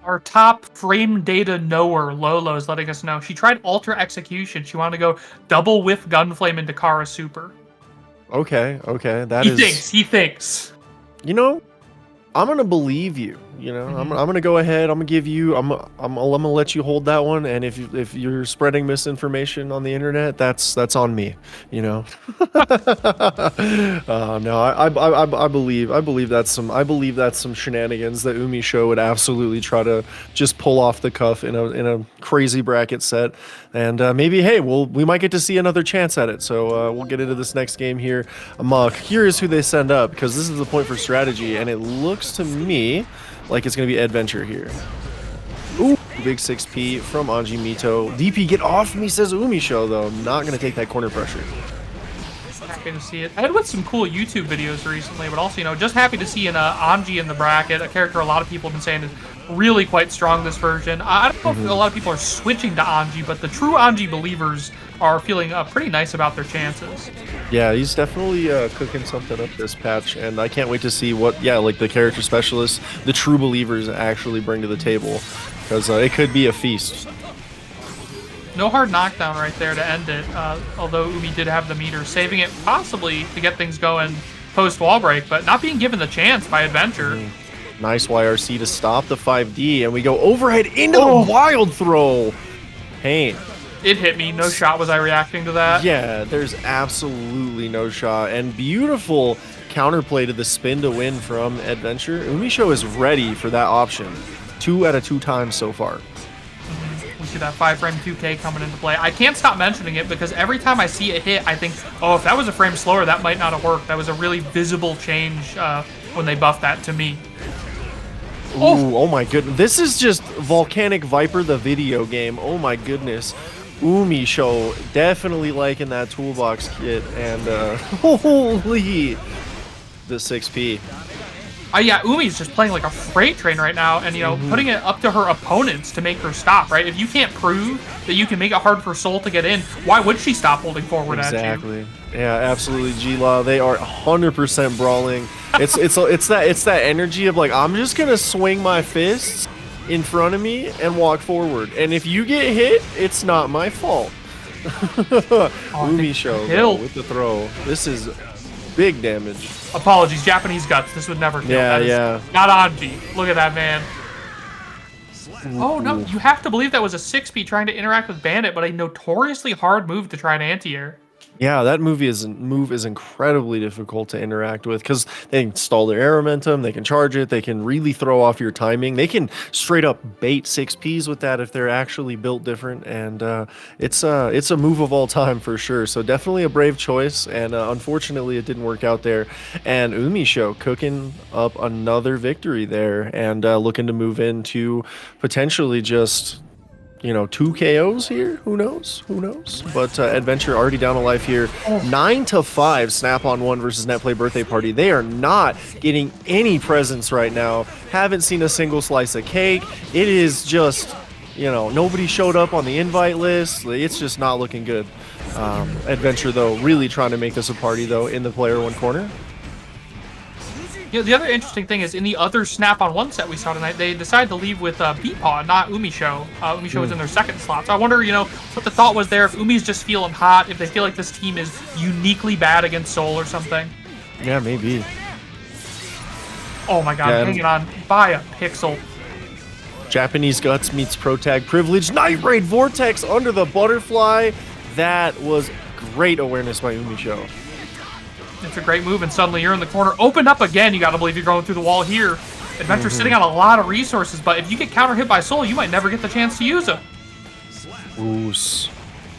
Our top frame data knower, Lolo, is letting us know. She tried Ultra Execution. She wanted to go double whiff Gunflame into Kara Super. Okay. He thinks. You know, I'm gonna believe you. You know, I'm gonna go ahead. I'm gonna give you. I'm gonna let you hold that one. And if you're spreading misinformation on the internet, that's on me. You know. No, I believe that's some shenanigans that UMISHO would absolutely try to just pull off the cuff in a crazy bracket set. And maybe, hey, we might get to see another chance at it. So we'll get into this next game here. I'm curious who they send up because this is the point for strategy, and it looks to me like it's going to be Eddventure here. Ooh, big 6P from Anji Mito. DP, get off me, says UMISHO, though. Not going to take that corner pressure. Happy to see it. I had with some cool YouTube videos recently, but also, you know, just happy to see an Anji in the bracket, a character a lot of people have been saying is really quite strong this version. I don't know if a lot of people are switching to Anji, but the true Anji believers are feeling pretty nice about their chances. Yeah, he's definitely cooking something up this patch, and I can't wait to see what, like the character specialists, the true believers actually bring to the table, because it could be a feast. No hard knockdown right there to end it, although Umi did have the meter, saving it possibly to get things going post-wall break, but not being given the chance by Eddventure. Nice YRC to stop the 5D, and we go overhead into the wild throw. Pain. It hit me. No shot was I reacting to that. Yeah, there's absolutely no shot. And beautiful counterplay to the spin to win from Eddventure. UMISHO is ready for that option. 2 out of 2 times so far. We see that 5-frame 2K coming into play. I can't stop mentioning it because every time I see it hit, I think, oh, if that was a frame slower, that might not have worked. That was a really visible change when they buffed that to me. Ooh, oh my goodness. This is just Volcanic Viper, the video game. Oh my goodness. UMISHO definitely liking that toolbox kit. And holy, the 6P. Yeah, Umi's just playing like a freight train right now, and, you know, putting it up to her opponents to make her stop, right? If you can't prove that you can make it hard for Soul to get in, why would she stop holding forward at you? Exactly. Yeah, absolutely, G-Law. They are 100% brawling. It's that energy of like, I'm just gonna swing my fists in front of me and walk forward, and if you get hit, it's not my fault. UMISHO with the throw. This is big damage. Apologies, Japanese guts. This would never kill. Yeah. Not Anji. Look at that, man. Oh, no. You have to believe that was a 6P trying to interact with Bandit, but a notoriously hard move to try an anti-air. Yeah, that move is incredibly difficult to interact with because they can stall their air momentum, they can charge it, they can really throw off your timing. They can straight up bait 6Ps with that if they're actually built different, and it's a move of all time for sure. So definitely a brave choice, and unfortunately it didn't work out there. And UMISHO cooking up another victory there, and looking to move into potentially just, you know, 2 KOs here. Who knows? But Eddventure already down a life here. 9-5 snap on 1 versus Netplay birthday party. They are not getting any presents right now. Haven't seen a single slice of cake. It is just, you know, nobody showed up on the invite list. It's just not looking good. Eddventure though really trying to make this a party though in the player 1 corner. You know, the other interesting thing is in the other Snap on 1 set we saw tonight, they decided to leave with BEPaw, not UMISHO. UMISHO was in their second slot. So I wonder, you know, what the thought was there, if Umi's just feeling hot, if they feel like this team is uniquely bad against Soul or something. Yeah, maybe. Oh my god, hanging on by a pixel. Japanese Guts meets Pro Tag Privilege. Night Raid Vortex under the butterfly. That was great awareness by UMISHO. It's a great move, and suddenly you're in the corner. Opened up again, you gotta believe you're going through the wall here. Eddventure sitting on a lot of resources, but if you get counter hit by Soul, you might never get the chance to use them. Oos.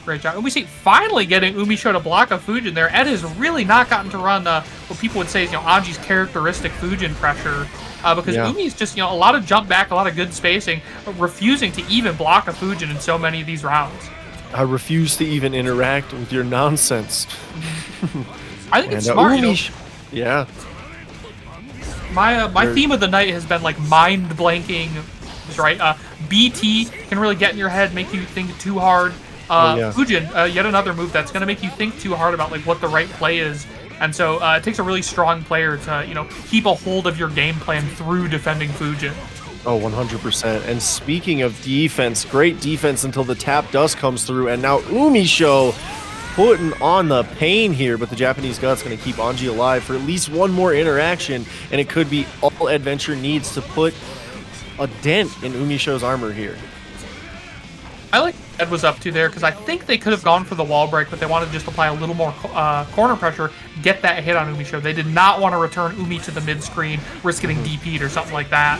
Great job. And we see finally getting UMISHO to block a Fujin there. Ed has really not gotten to run what people would say is, you know, Anji's characteristic Fujin pressure. Because Umi's just, you know, a lot of jump back, a lot of good spacing, but refusing to even block a Fujin in so many of these rounds. I refuse to even interact with your nonsense. I think it's smart, you know. Yeah. My theme of the night has been like mind blanking, right? BT can really get in your head, make you think too hard. Fujin, yet another move that's going to make you think too hard about like what the right play is. And so it takes a really strong player to, you know, keep a hold of your game plan through defending Fujin. Oh, 100%. And speaking of defense, great defense until the tap dust comes through, and now UMISHO putting on the pain here, but the Japanese Guts going to keep Anji alive for at least one more interaction, and it could be all Eddventure needs to put a dent in UMISHO's armor here. I like what Ed was up to there, because I think they could have gone for the wall break, but they wanted to just apply a little more corner pressure, get that hit on UMISHO. They did not want to return Umi to the mid-screen, risk getting DP'd or something like that.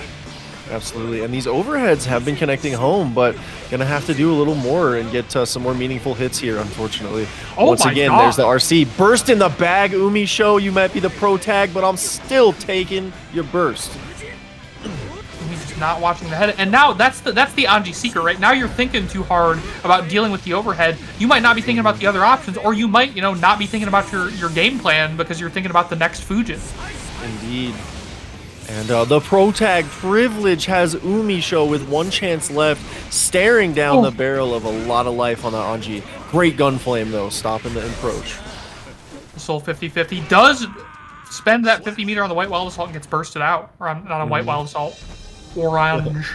Absolutely, and these overheads have been connecting home, but gonna have to do a little more and get some more meaningful hits here, unfortunately. Once again, there's the RC. Burst in the bag, UMISHO. You might be the pro tag, but I'm still taking your burst. He's just not watching the head. And now that's the Anji secret, right? Now you're thinking too hard about dealing with the overhead. You might not be thinking about the other options, or you might, you know, not be thinking about your game plan because you're thinking about the next Fujin. Indeed. And the Pro Tag Privilege has UMISHO with 1 chance left, staring down the barrel of a lot of life on the Anji. Great gunflame, though, stopping the approach. Soul 50-50 does spend that 50 meter on the White Wild Assault and gets bursted out. Or not on White Wild Assault. Orange.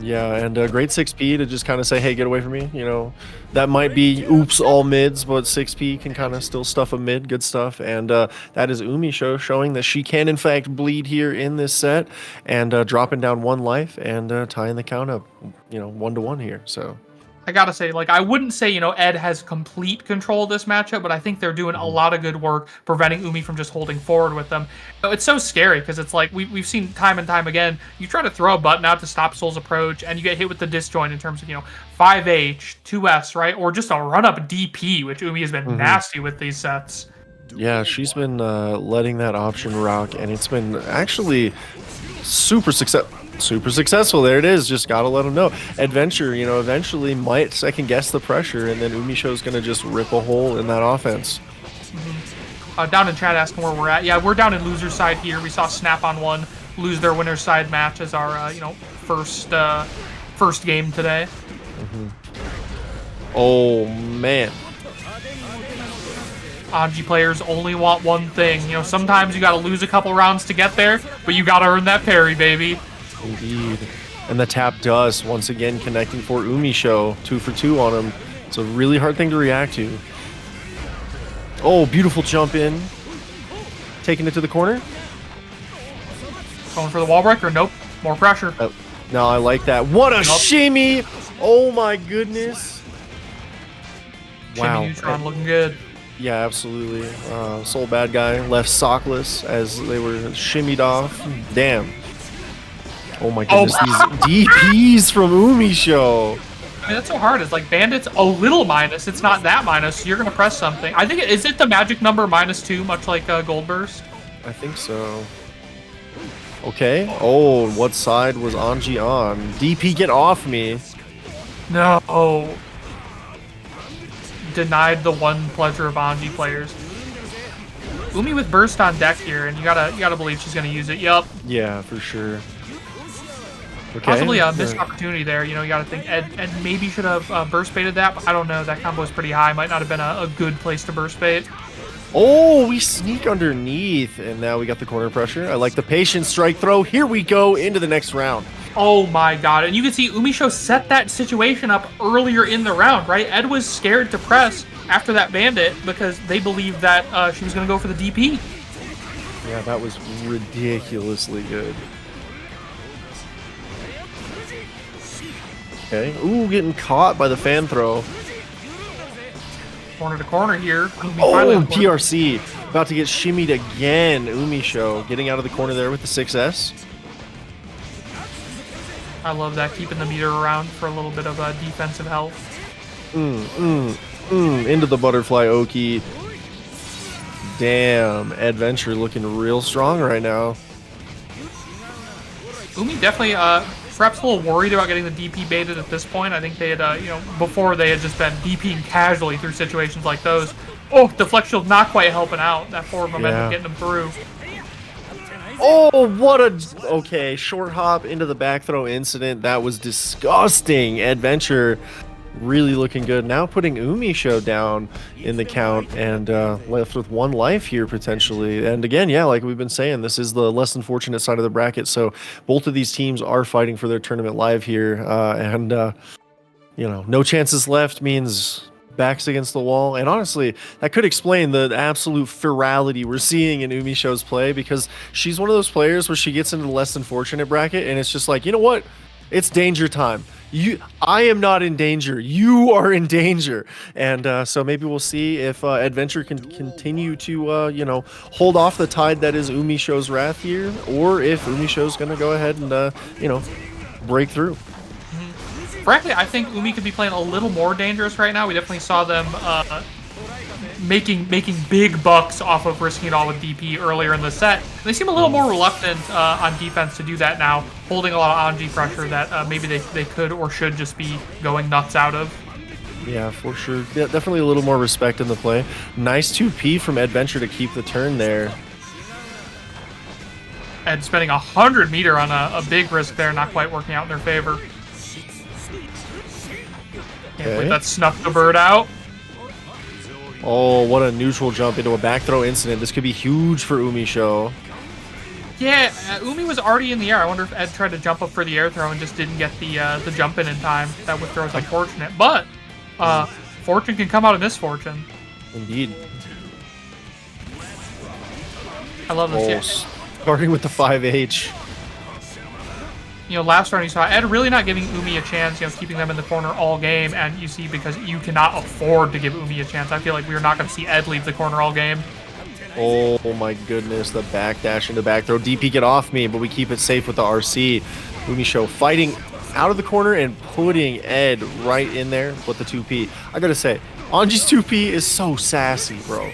Yeah, and great 6P to just kind of say, hey, get away from me. You know, that might be oops all mids, but 6P can kind of still stuff a mid. Good stuff. And that is UMISHO showing that she can, in fact, bleed here in this set and dropping down 1 life and tying the count up, you know, 1-1 here. So. I gotta say, like, I wouldn't say, you know, Ed has complete control of this matchup, but I think they're doing a lot of good work preventing Umi from just holding forward with them. It's so scary because it's like we've seen time and time again. You try to throw a button out to stop Soul's approach, and you get hit with the disjoint in terms of, you know, 5H, 2S, right? Or just a run-up DP, which Umi has been nasty with these sets. Yeah, she's been letting that option rock, and it's been actually super successful. There it is. Just gotta let them know. Eddventure, you know, eventually might second guess the pressure, and then UMISHO's gonna just rip a hole in that offense. Down in chat asking where we're at. Yeah, we're down in loser side here. We saw Snap on 1 lose their winner's side match as our you know, first game today. Oh man. Anji players only want one thing. You know, sometimes you gotta lose a couple rounds to get there, but you gotta earn that parry, baby. Indeed. And the tap dust, once again connecting for UMISHO. 2 for 2 on him. It's a really hard thing to react to. Oh, beautiful jump in. Taking it to the corner. Going for the wall breaker. Nope. More pressure. No, I like that. What a shimmy! Oh my goodness. Shimmy Wow. Neutron looking good. Yeah, absolutely. Soul Bad Guy left sockless as they were shimmied off. Damn. Oh my goodness, these DPs from UMISHO. I mean, that's so hard. It's like Bandit's a little minus. It's not that minus. So you're going to press something. I think, is it the magic number -2, much like Gold Burst? I think so. Okay. Oh, what side was Anji on? DP, get off me. No. Denied the one pleasure of Anji players. Umi with Burst on deck here, and you gotta believe she's gonna use it. Yup. Yeah, for sure. Okay. Possibly a missed opportunity there. You know, you gotta think Ed maybe should have burst baited that, but I don't know. That combo is pretty high. Might not have been a good place to burst bait. Oh, we sneak underneath, and now we got the corner pressure. I like the patient strike throw. Here we go into the next round. Oh my god. And you can see UMISHO set that situation up earlier in the round, right? Ed was scared to press after that bandit because they believed that she was going to go for the DP. Yeah, that was ridiculously good. Okay. Ooh, getting caught by the fan throw. Corner to corner here. Oh, PRC. About to get shimmied again. UMISHO getting out of the corner there with the 6S. I love that, keeping the meter around for a little bit of defensive health. Into the butterfly Oki. Damn, Eddventure looking real strong right now. Umi definitely, perhaps a little worried about getting the DP baited at this point. I think they had, you know, before they had just been DPing casually through situations like those. Oh, deflect shield not quite helping out. That forward momentum getting them through. Oh, what a... Okay, short hop into the back throw incident. That was disgusting. Eddventure really looking good. Now putting UMISHO down in the count and left with 1 life here potentially. And again, yeah, like we've been saying, this is the less than fortunate side of the bracket. So both of these teams are fighting for their tournament live here. You know, no chances left means backs against the wall. And honestly, that could explain the absolute ferality we're seeing in UMISHO's play, because she's one of those players where she gets into the less than fortunate bracket and it's just like, you know what? It's danger time. I am not in danger. You are in danger. And so maybe we'll see if Eddventure can continue to, you know, hold off the tide that is UMISHO's wrath here, or if UMISHO's going to go ahead and, you know, break through. Frankly, I think Umi could be playing a little more dangerous right now. We definitely saw them making big bucks off of risking it all with DP earlier in the set. They seem a little more reluctant on defense to do that now, holding a lot of Anji pressure that maybe they could or should just be going nuts out of. Yeah, for sure. Yeah, definitely a little more respect in the play. Nice 2P from Eddventure to keep the turn there. Ed spending 100 meter on a big risk there, not quite working out in their favor. Can't believe that snuffed the bird out. Oh, what a neutral jump into a back throw incident. This could be huge for UMISHO. Yeah, Umi was already in the air. I wonder if Ed tried to jump up for the air throw and just didn't get the jump in time. That whip throw is unfortunate, but fortune can come out of misfortune. Indeed. I love this. Starting with the 5H. You know, last round you saw Ed really not giving Umi a chance, you know, keeping them in the corner all game, and you see because you cannot afford to give Umi a chance. I feel like we're not going to see Ed leave the corner all game. Oh my goodness, the backdash into back throw. DP get off me, but we keep it safe with the RC. UMISHO fighting out of the corner and putting Ed right in there with the 2P. I gotta say, Anji's 2P is so sassy, bro.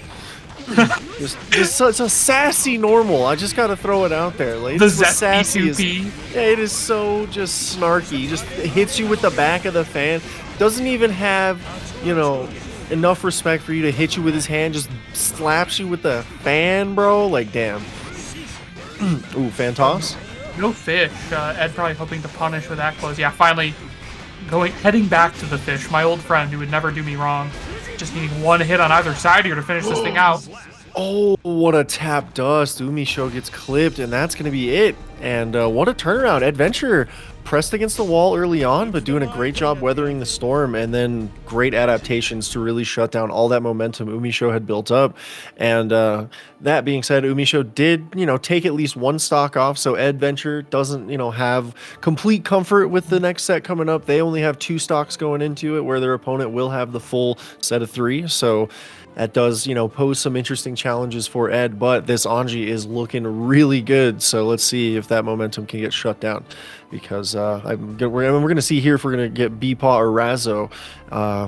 It's a sassy normal. I just gotta throw it out there. Like, the sassy 2P. Yeah, it is so just snarky. Just hits you with the back of the fan. Doesn't even have, you know, enough respect for you to hit you with his hand. Just slaps you with the fan, bro. Like, damn. Ooh, fan toss. No fish. Ed probably hoping to punish with that close. Yeah, finally heading back to the fish. My old friend who would never do me wrong. Just needing one hit on either side here to finish this thing out. Oh, what a tap dust. UMISHO gets clipped, and that's going to be it. And what a turnaround. Eddventure pressed against the wall early on, but doing a great job weathering the storm, and then great adaptations to really shut down all that momentum UMISHO had built up. And that being said, UMISHO did, you know, take at least one stock off, so Eddventure doesn't, you know, have complete comfort with the next set coming up. They only have 2 stocks going into it, where their opponent will have the full set of 3. So that does, you know, pose some interesting challenges for Ed, but this Anji is looking really good. So let's see if that momentum can get shut down, because we're going to see here if we're going to get BEPaw or Razzo,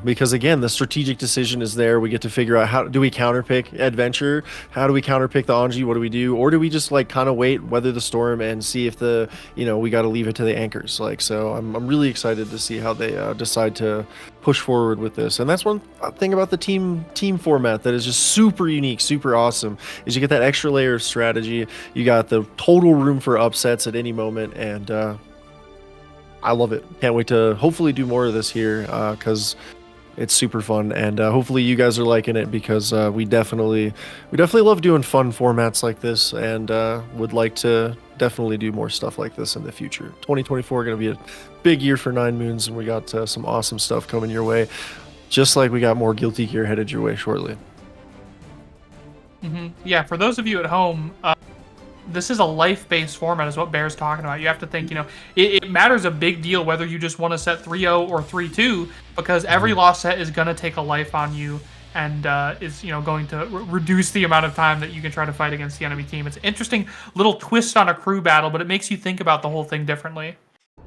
because again, the strategic decision is there. We get to figure out, how do we counterpick Eddventure? How do we counterpick the Anji? What do we do? Or do we just like kind of wait, weather the storm, and see if the, you know, we got to leave it to the anchors? Like, so I'm really excited to see how they decide to push forward with this. And that's one thing about the team format that is just super unique, super awesome, is you get that extra layer of strategy. You got the total room for upsets at any moment, and I love it. Can't wait to hopefully do more of this here, because it's super fun, and hopefully you guys are liking it, because we definitely love doing fun formats like this, and would like to definitely do more stuff like this in the future. 2024 going to be a big year for 9Moons, and we got some awesome stuff coming your way, just like we got more Guilty Gear headed your way shortly. Yeah, for those of you at home, this is a life-based format, is what Bear's talking about. You have to think, you know, it matters a big deal whether you just want to set 3-0 or 3-2, because every lost set is going to take a life on you, and is, you know, going to reduce the amount of time that you can try to fight against the enemy team. It's an interesting little twist on a crew battle, but it makes you think about the whole thing differently.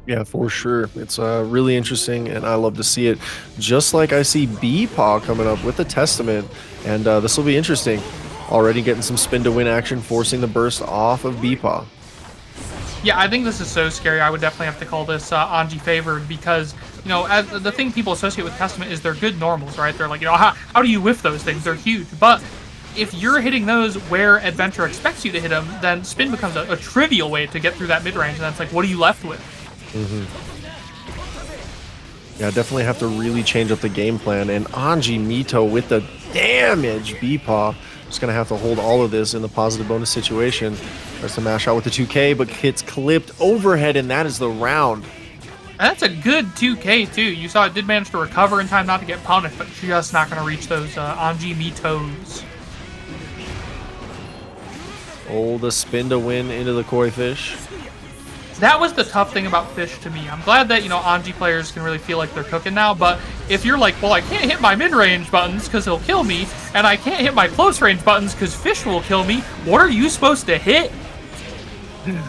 Yeah, for sure. It's really interesting, and I love to see it. Just like I see BEPaw coming up with the Testament, and this will be interesting. Already getting some spin to win action, forcing the burst off of BEPaw. Yeah, I think this is so scary. I would definitely have to call this Anji favored, because, you know, as the thing people associate with Testament is they're good normals, right? They're like, you know, how do you whiff those things? They're huge. But if you're hitting those where Eddventure expects you to hit them, then spin becomes a trivial way to get through that mid-range, and that's like, what are you left with? Yeah, definitely have to really change up the game plan. And Anji Mito with the damage. BEPaw just going to have to hold all of this in the positive bonus situation. Tries to mash out with the 2K, but gets clipped overhead, and that is the round. And that's a good 2K, too. You saw it did manage to recover in time not to get punished, but just not going to reach those Anji Mitos. Oh, the spin to win into the koi fish. That was the tough thing about fish to me. I'm glad that, you know, Anji players can really feel like they're cooking now, but if you're like, well, I can't hit my mid-range buttons because he'll kill me, and I can't hit my close-range buttons because fish will kill me, what are you supposed to hit?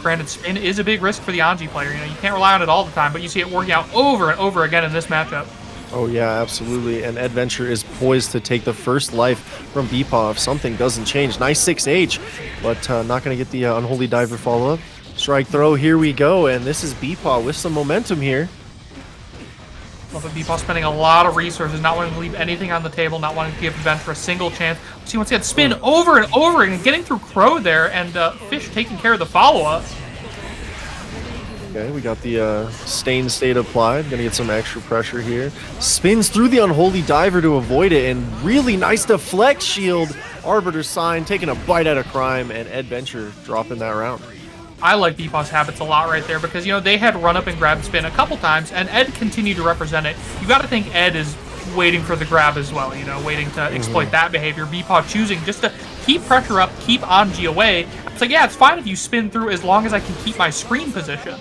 Granted, spin is a big risk for the Anji player. You know, you can't rely on it all the time, but you see it working out over and over again in this matchup. Oh yeah, absolutely. And Eddventure is poised to take the first life from BEPaw if something doesn't change. Nice 6H, but not going to get the Unholy Diver follow-up. Strike throw, here we go, and this is BEPaw with some momentum here. Love it, BEPaw spending a lot of resources, not wanting to leave anything on the table, not wanting to give Eddventure a single chance. See, once again, spin over and over and getting through Crow there, and Fish taking care of the follow-up. Okay, we got the stain state applied. Gonna get some extra pressure here. Spins through the Unholy Diver to avoid it, and really nice deflect shield. Arbiter's Sign taking a bite out of crime, and Eddventure dropping that round. I like BEPaw's habits a lot right there because, you know, they had run up and grab spin a couple times, and Ed continued to represent it. You got to think Ed is waiting for the grab as well, you know, waiting to exploit that behavior. BEPaw choosing just to keep pressure up, keep Anji away. It's like, yeah, it's fine if you spin through as long as I can keep my screen position.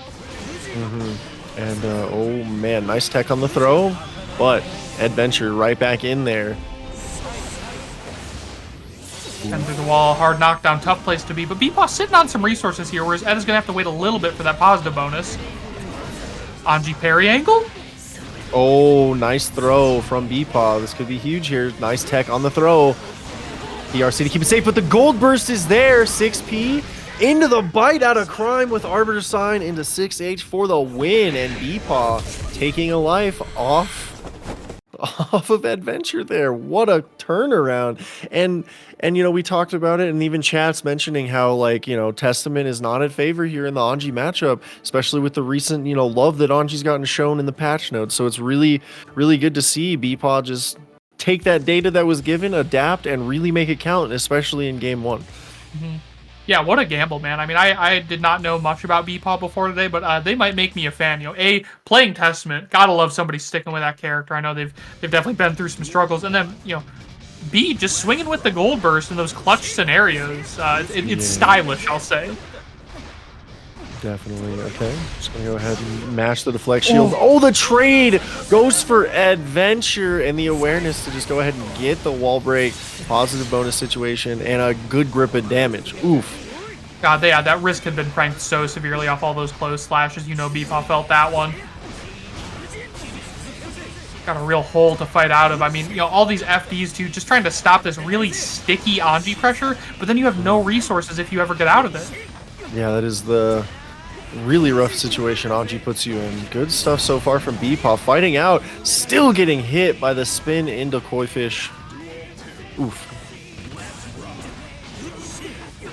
And, oh man, nice tech on the throw, but Eddventure right back in there. And through the wall, hard knockdown, tough place to be. But BEPaw's sitting on some resources here, whereas Ed is going to have to wait a little bit for that positive bonus. Anji parry angle? Oh, nice throw from BEPaw. This could be huge here. Nice tech on the throw. PRC to keep it safe, but the gold burst is there. 6P into the bite out of crime with Arbiter Sign into 6H for the win. And BEPaw taking a life off of Eddventure there. What a turnaround. And you know, we talked about it, and even chat's mentioning how, like, you know, Testament is not in favor here in the Anji matchup, especially with the recent, you know, love that Anji's gotten shown in the patch notes. So it's really good to see BEPaw just take that data that was given, adapt, and really make it count, especially in game 1. Yeah, what a gamble, man. I mean, I did not know much about BEPaw before today, but they might make me a fan. You know, playing Testament, gotta love somebody sticking with that character. I know they've definitely been through some struggles, and then, you know, B, just swinging with the gold burst in those clutch scenarios. It's stylish, I'll say. Definitely. Okay, just gonna go ahead and mash the deflect shield. Oh, the trade goes for Eddventure, and the awareness to just go ahead and get the wall break, positive bonus situation, and a good grip of damage. Oof. God, yeah, that risk had been cranked so severely off all those close slashes. You know, BEPaw felt that one. Got a real hole to fight out of. I mean, you know, all these FDs too, just trying to stop this really sticky Anji pressure, but then you have no resources if you ever get out of it. Yeah, that is the really rough situation Anji puts you in. Good stuff so far from BEPaw. Fighting out, still getting hit by the spin into Koi Fish. Oof.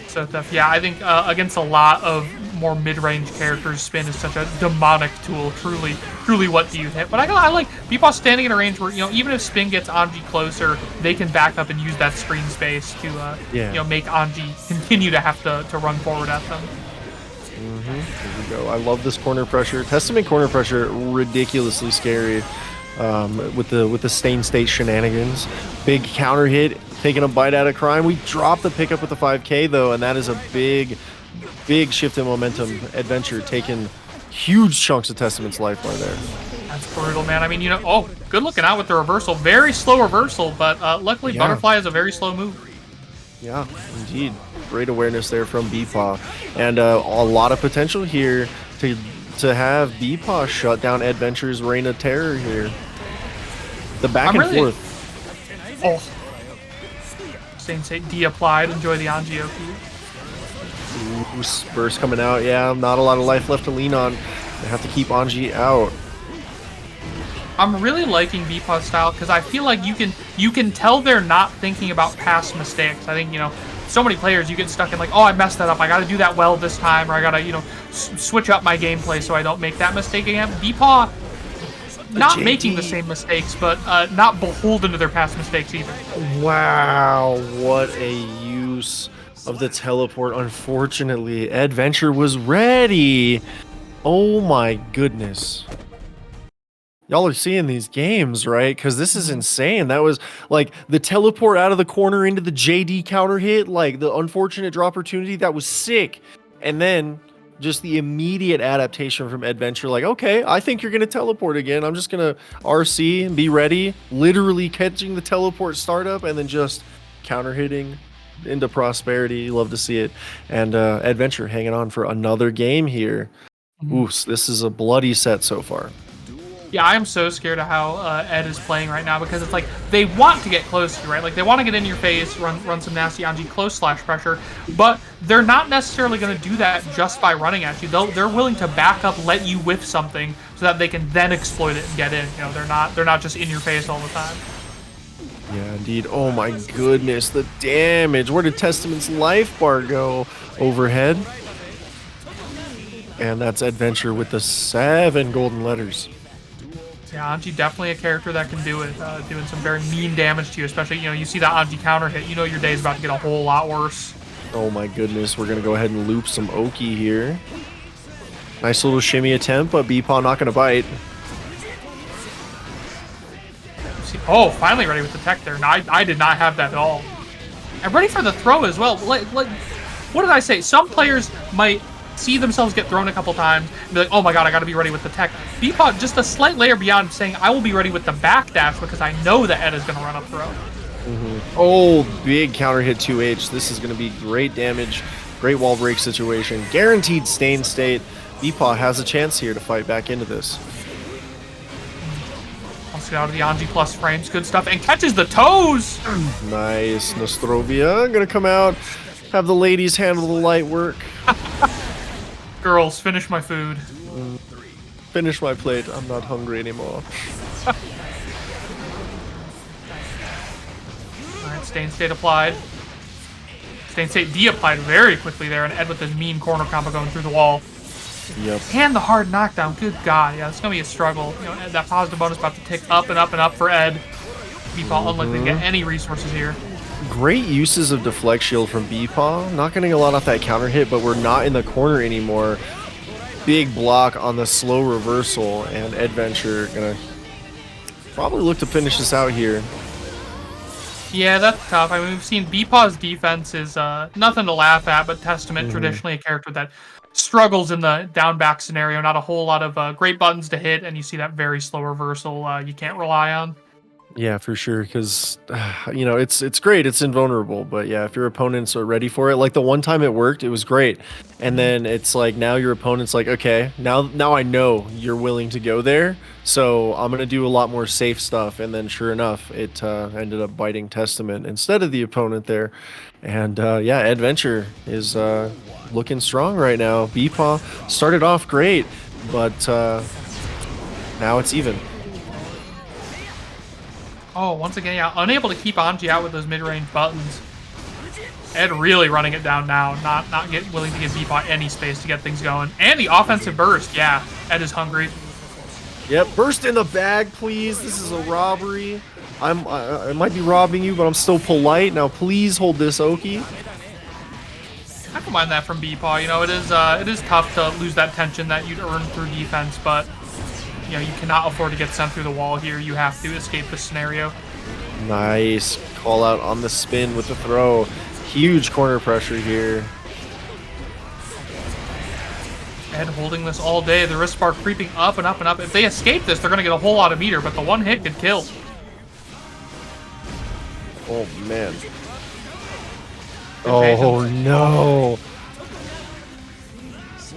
So tough. Yeah, I think against a lot of more mid-range characters, spin is such a demonic tool. Truly what do you hit? But I like BEPaw standing in a range where, you know, even if spin gets Anji closer, they can back up and use that screen space to you know, make Anji continue to have to run forward at them. Here we go. I love this corner pressure. Testament corner pressure, ridiculously scary. With the Stain State shenanigans. Big counter hit, taking a bite out of crime. We dropped the pickup with the 5K though, and that is a big shift in momentum. Eddventure taking huge chunks of Testament's life bar there. That's brutal, man. I mean, you know, good looking out with the reversal. Very slow reversal, but luckily Butterfly is a very slow move. Yeah, indeed. Great awareness there from BEPaw, and a lot of potential here to have BEPaw shut down Eddventure's reign of terror here. The back and forth. Oh. Same D applied. Enjoy the Anji OP. Ooh, burst coming out. Yeah, not a lot of life left to lean on. They have to keep Anji out. I'm really liking BEPaw's style because I feel like you can tell they're not thinking about past mistakes. I think, you know, so many players, you get stuck in like, oh, I messed that up. I got to do that well this time, or I got to, you know, switch up my gameplay so I don't make that mistake again. BEPaw, not making the same mistakes, but not beholden to their past mistakes either. Wow, what a use of the teleport. Unfortunately, Eddventure was ready. Oh my goodness. Y'all are seeing these games, right? Because this is insane. That was like the teleport out of the corner into the JD counter hit, like the unfortunate draw opportunity. That was sick. And then just the immediate adaptation from Eddventure, like, okay, I think you're going to teleport again. I'm just going to RC and be ready. Literally catching the teleport startup and then just counter hitting into prosperity. Love to see it. And Eddventure hanging on for another game here. Ooh, this is a bloody set so far. Yeah, I am so scared of how Ed is playing right now because it's like they want to get close to you, right? Like they want to get in your face, run some nasty Anji close slash pressure, but they're not necessarily going to do that just by running at you. They're willing to back up, let you whiff something so that they can then exploit it and get in. You know, they're not just in your face all the time. Yeah, indeed. Oh my goodness, the damage. Where did Testament's life bar go? Overhead. And that's Eddventure with the 7 golden letters. Yeah, Anji definitely a character that can do it, doing some very mean damage to you, especially, you know, you see that Anji counter hit, you know your day is about to get a whole lot worse. Oh my goodness, we're gonna go ahead and loop some Oki here. Nice little shimmy attempt, but BEPaw not gonna bite. Oh, finally ready with the tech there. No, I did not have that at all. And ready for the throw as well. Like, what did I say? Some players might see themselves get thrown a couple times and be like, oh my god, I gotta be ready with the tech. BEPaw just a slight layer beyond saying, I will be ready with the backdash because I know that Ed is gonna run up throw. Oh, big counter hit 2H. This is gonna be great damage, great wall break situation. Guaranteed stain state. BEPaw has a chance here to fight back into this. Let's get out of the Anji plus frames. Good stuff. And catches the toes! Nice. Nostrovia gonna come out, have the ladies handle the light work. Girls, finish my food. Finish my plate. I'm not hungry anymore. Alright, Stain State applied. Stain State de-applied very quickly there, and Ed with his mean corner combo going through the wall. Yep. And the hard knockdown. Good God. Yeah, it's going to be a struggle. You know, that positive bonus about to tick up and up and up for Ed. BEPaw unlikely to get any resources here. Great uses of deflect shield from BEPaw. Not getting a lot off that counter hit, but we're not in the corner anymore. Big block on the slow reversal, and Eddventure gonna probably look to finish this out here. Yeah, that's tough. I mean, we've seen BEPaw's defense is nothing to laugh at, but Testament, traditionally a character that struggles in the down back scenario. Not a whole lot of great buttons to hit, and you see that very slow reversal you can't rely on. Yeah, for sure, because you know, it's great, it's invulnerable, but yeah, if your opponents are ready for it, like the one time it worked, it was great, and then it's like now your opponent's like, okay, now I know you're willing to go there, so I'm gonna do a lot more safe stuff, and then sure enough, it ended up biting Testament instead of the opponent there, and yeah, Eddventure is looking strong right now. BEPaw started off great, but now it's even. Oh, once again, yeah, unable to keep Anji out with those mid-range buttons. Ed really running it down now, not willing to give BEPaw any space to get things going. And the offensive burst, yeah, Ed is hungry. Yep, burst in the bag, please. This is a robbery. I might be robbing you, but I'm still polite. Now, please hold this Oki. I don't mind that from BEPaw. You know, it is tough to lose that tension that you'd earn through defense, but you know, you cannot afford to get sent through the wall here. You have to escape this scenario. Nice call out on the spin with the throw. Huge corner pressure here. Ed holding this all day. The wrist bar creeping up and up and up. If they escape this, they're going to get a whole lot of meter, but the one hit could kill. Oh, man. Oh, no.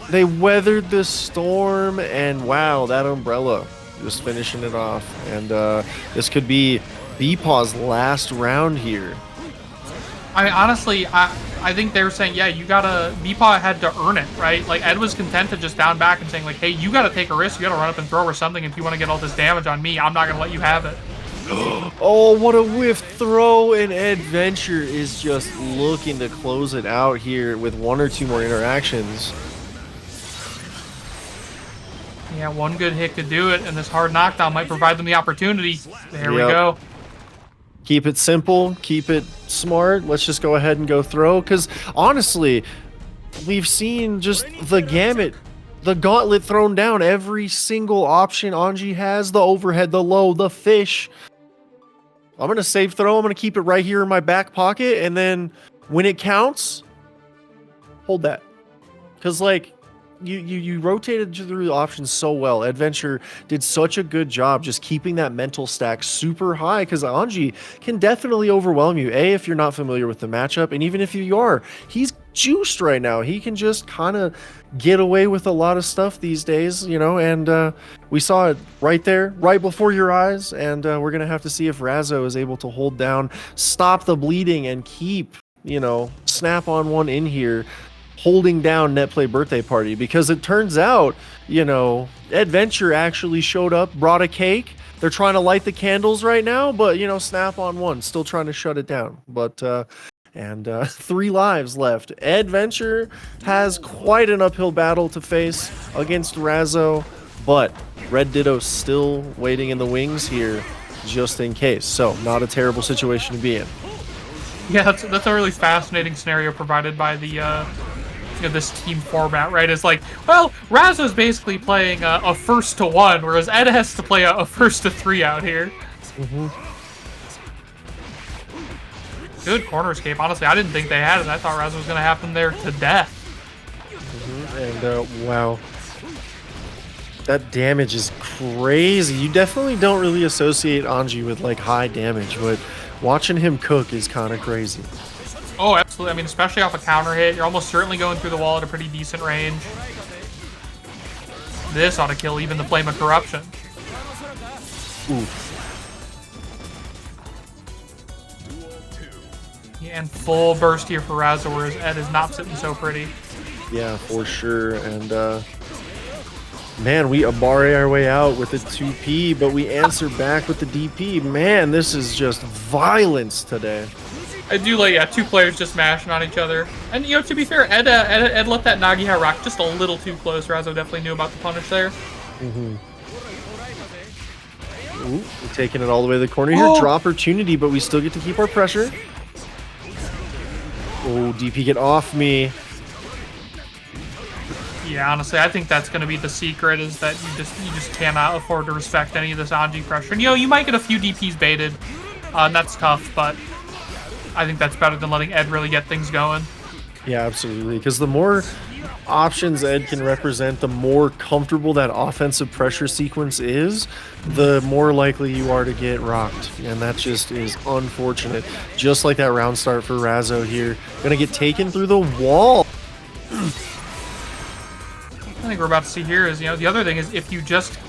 They weathered the storm, and wow, that umbrella just finishing it off. And this could be BEPaw's last round here. I mean, honestly, I think they were saying, yeah, BEPaw had to earn it, right? Like, Ed was content to just down back and saying, like, hey, you gotta take a risk, you gotta run up and throw or something if you want to get all this damage on me. I'm not gonna let you have it. Oh, what a whiff throw, and Eddventure is just looking to close it out here with one or two more interactions. Yeah, one good hit could do it, and this hard knockdown might provide them the opportunity. There we go. Keep it simple, keep it smart. Let's just go ahead and go throw, because honestly, we've seen just the gamut, the gauntlet thrown down. Every single option Anji has, the overhead, the low, the fish. I'm going to save throw. I'm going to keep it right here in my back pocket, and then when it counts, hold that. Because, like, you rotated through the options so well. Eddventure did such a good job just keeping that mental stack super high, because Anji can definitely overwhelm you, if you're not familiar with the matchup, and even if you are, he's juiced right now. He can just kind of get away with a lot of stuff these days, you know, and we saw it right there, right before your eyes, and we're going to have to see if Razzo is able to hold down, stop the bleeding, and keep, you know, snap on one in here, holding down Netplay birthday party, because it turns out, you know, Eddventure actually showed up, brought a cake. They're trying to light the candles right now, but, you know, snap on one, still trying to shut it down. But, 3 lives left. Eddventure has quite an uphill battle to face against Razzo, but RedDitto still waiting in the wings here, just in case. So, not a terrible situation to be in. Yeah, that's a really fascinating scenario provided by the this team format, right? It's like, well, Razzo's basically playing a first to one, whereas Ed has to play a first to three out here. Good corner escape. Honestly, I didn't think they had it. I thought Razzo was going to have them there to death. And wow, that damage is crazy. You definitely don't really associate Anji with like high damage, but watching him cook is kind of crazy. Oh, absolutely. I mean, especially off a counter hit, you're almost certainly going through the wall at a pretty decent range. This ought to kill even the Flame of Corruption. Ooh. Yeah, and full burst here for Razzo, whereas Ed is not sitting so pretty. Yeah, for sure. And man, we Aboii our way out with a 2P, but we answer back with the DP. Man, this is just violence today. I do like, yeah, two players just mashing on each other. And, you know, to be fair, Ed let that Nagiha rock just a little too close. Razzo definitely knew about the punish there. Ooh, we're taking it all the way to the corner here. Draw opportunity, but we still get to keep our pressure. Oh, DP, get off me. Yeah, honestly, I think that's going to be the secret, is that you just cannot afford to respect any of this Anji pressure. And, you know, you might get a few DPs baited, and that's tough, but I think that's better than letting Ed really get things going. Yeah, absolutely. Because the more options Ed can represent, the more comfortable that offensive pressure sequence is, the more likely you are to get rocked. And that just is unfortunate. Just like that round start for Razzo here. Gonna get taken through the wall. I think we're about to see here is, you know, the other thing is if you just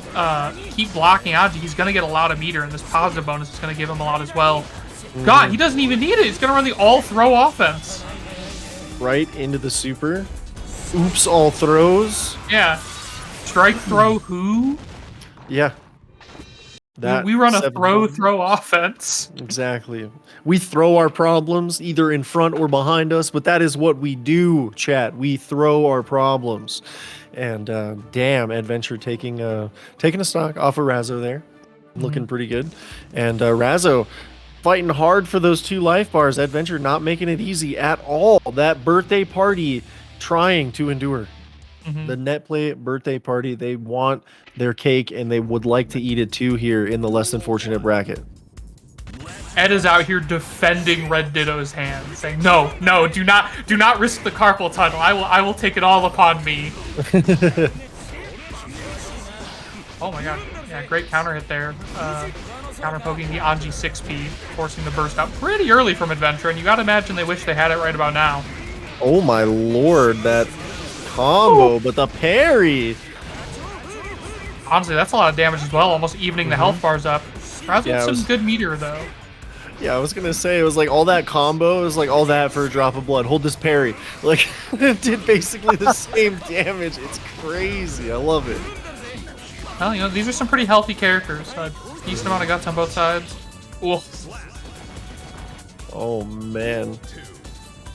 keep blocking Anji, he's going to get a lot of meter, and this positive bonus is going to give him a lot as well. God, he doesn't even need it. He's going to run the all-throw offense. Right into the super. Oops, all throws. Yeah. Strike, throw, who? Yeah. We run a throw offense. Exactly. We throw our problems either in front or behind us, but that is what we do, chat. We throw our problems. And damn, Eddventure taking a stock off of Razzo there. Looking pretty good. And Razzo fighting hard for those 2 life bars. Eddventure not making it easy at all. That birthday party trying to endure. The Netplay birthday party, they want their cake and they would like to eat it too here in the less than fortunate bracket. Ed is out here defending RedDitto's hand, saying, "No, no, do not risk the carpal tunnel. I will take it all upon me." Oh my god. Yeah, great counter hit there. Counter poking the Anji 6P, forcing the burst out pretty early from Eddventure, and you gotta imagine they wish they had it right about now. Oh my lord, that combo, but the parry. Honestly, that's a lot of damage as well, almost evening the health bars up. Razzo with some good meter, though. Yeah, I was gonna say, it was like all that combo, it was like all that for a drop of blood. Hold this parry. Like, it did basically the same damage. It's crazy. I love it. Well, you know, these are some pretty healthy characters. Decent amount of guts on both sides. Ooh. Oh, man.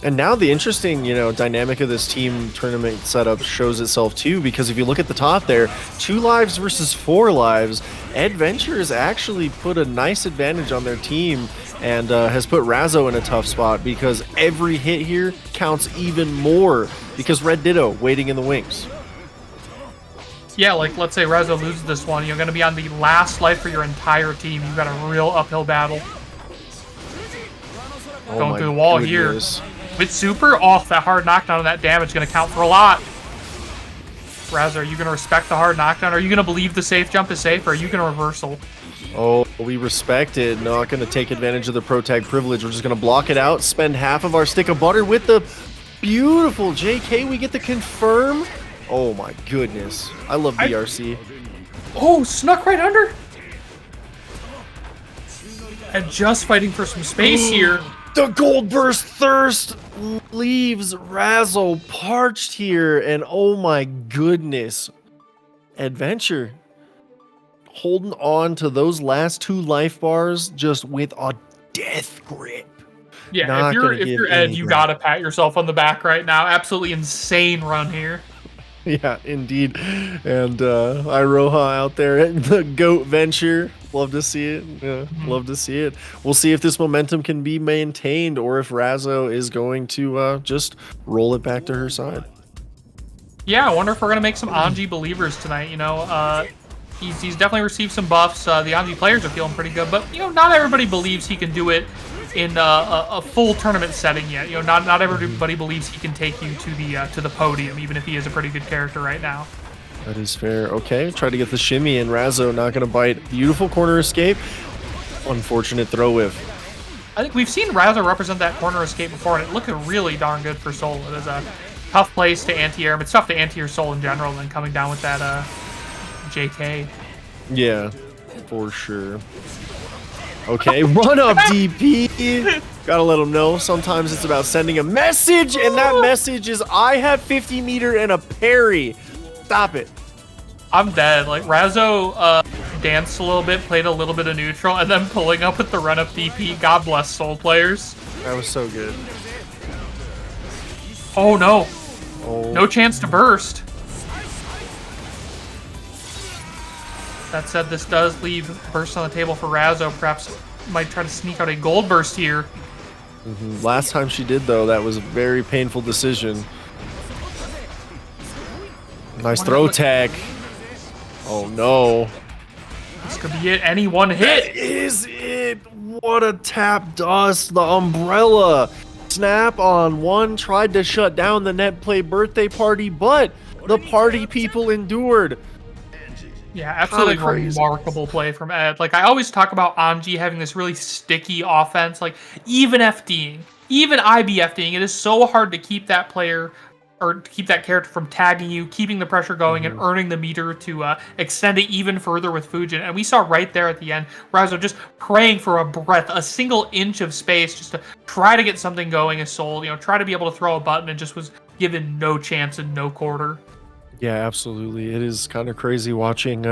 And now the interesting, dynamic of this team tournament setup shows itself too, because if you look at the top there, 2 lives versus 4 lives, Eddventure has actually put a nice advantage on their team and has put Razzo in a tough spot because every hit here counts even more because RedDitto waiting in the wings. Yeah, like let's say Razzo loses this one, you're going to be on the last life for your entire team. You've got a real uphill battle. Oh, going through the wall goodness. here. With super, that hard knockdown and that damage is going to count for a lot. Razzo, are you going to respect the hard knockdown? Are you going to believe the safe jump is safe, or are you going to reversal? Oh, we respect it. Not going to take advantage of the pro tag privilege. We're just going to block it out, spend half of our stick of butter with the beautiful JK. We get the confirm. Oh my goodness. I love BRC. Oh, snuck right under. And just fighting for some space here. The Gold Burst Thirst leaves Razzo parched here, and oh my goodness. Eddventure holding on to those last 2 life bars just with a death grip. Yeah, if you're Ed, you gotta pat yourself on the back right now. Absolutely insane run here. Yeah, indeed. And Iroha out there at the Goat Venture. Love to see it. Yeah, love to see it. We'll see if this momentum can be maintained or if Razzo is going to just roll it back to her side. Yeah, I wonder if we're going to make some Anji believers tonight. You know, he's definitely received some buffs. The Anji players are feeling pretty good, but, you know, not everybody believes he can do it in a full tournament setting yet. You know, not everybody believes he can take you to the podium, even if he is a pretty good character right now. That is fair. Okay, try to get the shimmy, and Razzo not going to bite. Beautiful corner escape. Unfortunate throw whiff. I think we've seen Razzo represent that corner escape before, and it looked really darn good for Soul. It is a tough place to anti-air, but it's tough to anti-air Soul in general, and then coming down with that JK. Yeah, for sure. Okay, run up DP. Gotta let them know. Sometimes it's about sending a message, and that message is, I have 50 meter and a parry. Stop it. I'm dead. Like, Razzo danced a little bit, played a little bit of neutral, and then pulling up with the run up DP. God bless Soul players. That was so good. Oh no. Oh. No chance to burst. That said, this does leave burst on the table for Razzo. Perhaps might try to sneak out a gold burst here. Last time she did, though, that was a very painful decision. Nice throw tag. Oh no. This could be it. Any one hit. That is it. What a tap dust. The umbrella. Snap on one. Tried to shut down the Netplay birthday party, but the party people endured. Yeah, absolutely remarkable play from Ed. Like, I always talk about Anji having this really sticky offense. Like, even FDing, even IBFDing, it is so hard to keep that player or to keep that character from tagging you, keeping the pressure going, and earning the meter to extend it even further with Fujin. And we saw right there at the end, Razzo just praying for a breath, a single inch of space, just to try to get something going as Soul, you know, try to be able to throw a button, and just was given no chance and no quarter. Yeah, absolutely. It is kind of crazy watching,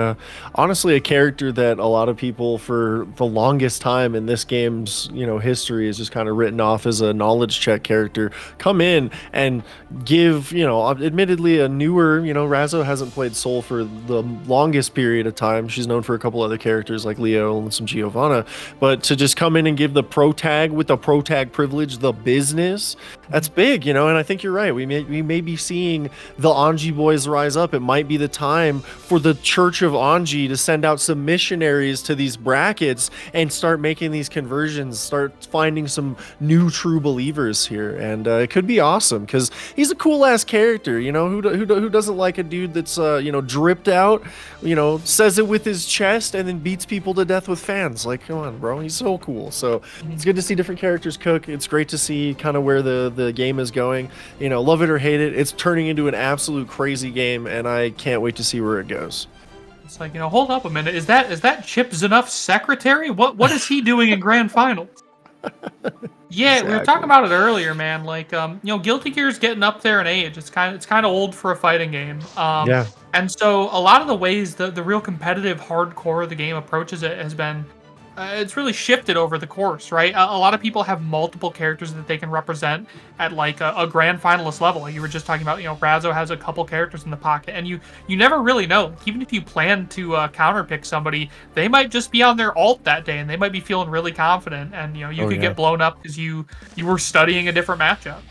honestly, a character that a lot of people for the longest time in this game's, you know, history is just kind of written off as a knowledge check character come in and give, you know, admittedly a newer, you know, Razzo hasn't played Soul for the longest period of time. She's known for a couple other characters like Leo and some Giovanna, but to just come in and give the pro tag with the pro tag privilege, the business, that's big, you know, and I think you're right. We may be seeing the Anji boys rise up. It might be the time for the Church of Anji to send out some missionaries to these brackets and start making these conversions, start finding some new true believers here. And it could be awesome because he's a cool ass character, you know, who doesn't like a dude that's you know, dripped out, you know, says it with his chest and then beats people to death with fans. Like, come on, bro, he's so cool. So it's good to see different characters cook. It's great to see kind of where the game is going. You know, love it or hate it, it's turning into an absolute crazy game, and I can't wait to see where it goes. It's like, you know, hold up a minute. Is that Chip Zanuff's secretary? What is he doing in grand finals? Yeah, exactly. We were talking about it earlier, man. Like, you know, Guilty Gear's getting up there in age. It's kind of old for a fighting game. Yeah. And so a lot of the ways the real competitive hardcore of the game approaches it has been, it's really shifted over the course, right? A lot of people have multiple characters that they can represent at like a grand finalist level. Like you were just talking about, you know, Razzo has a couple characters in the pocket, and you never really know. Even if you plan to counterpick somebody, they might just be on their alt that day, and they might be feeling really confident, and you know, you could get blown up because you were studying a different matchup.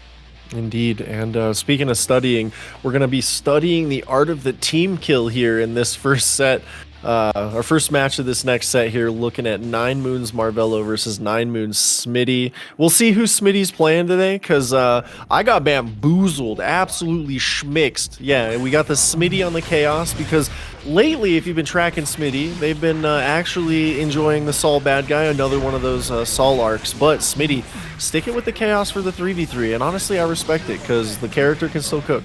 Indeed. And speaking of studying, we're going to be studying the art of the team kill here in this first set. Our first match of this next set here, looking at 9Moons Marvelo versus 9Moons Smitty. We'll see who Smitty's playing today, because I got bamboozled, absolutely schmixed. Yeah, we got the Smitty on the Chaos, because lately, if you've been tracking Smitty, they've been actually enjoying the Sol bad guy, another one of those Sol arcs. But Smitty sticking with the Chaos for the 3v3, and honestly, I respect it, because the character can still cook.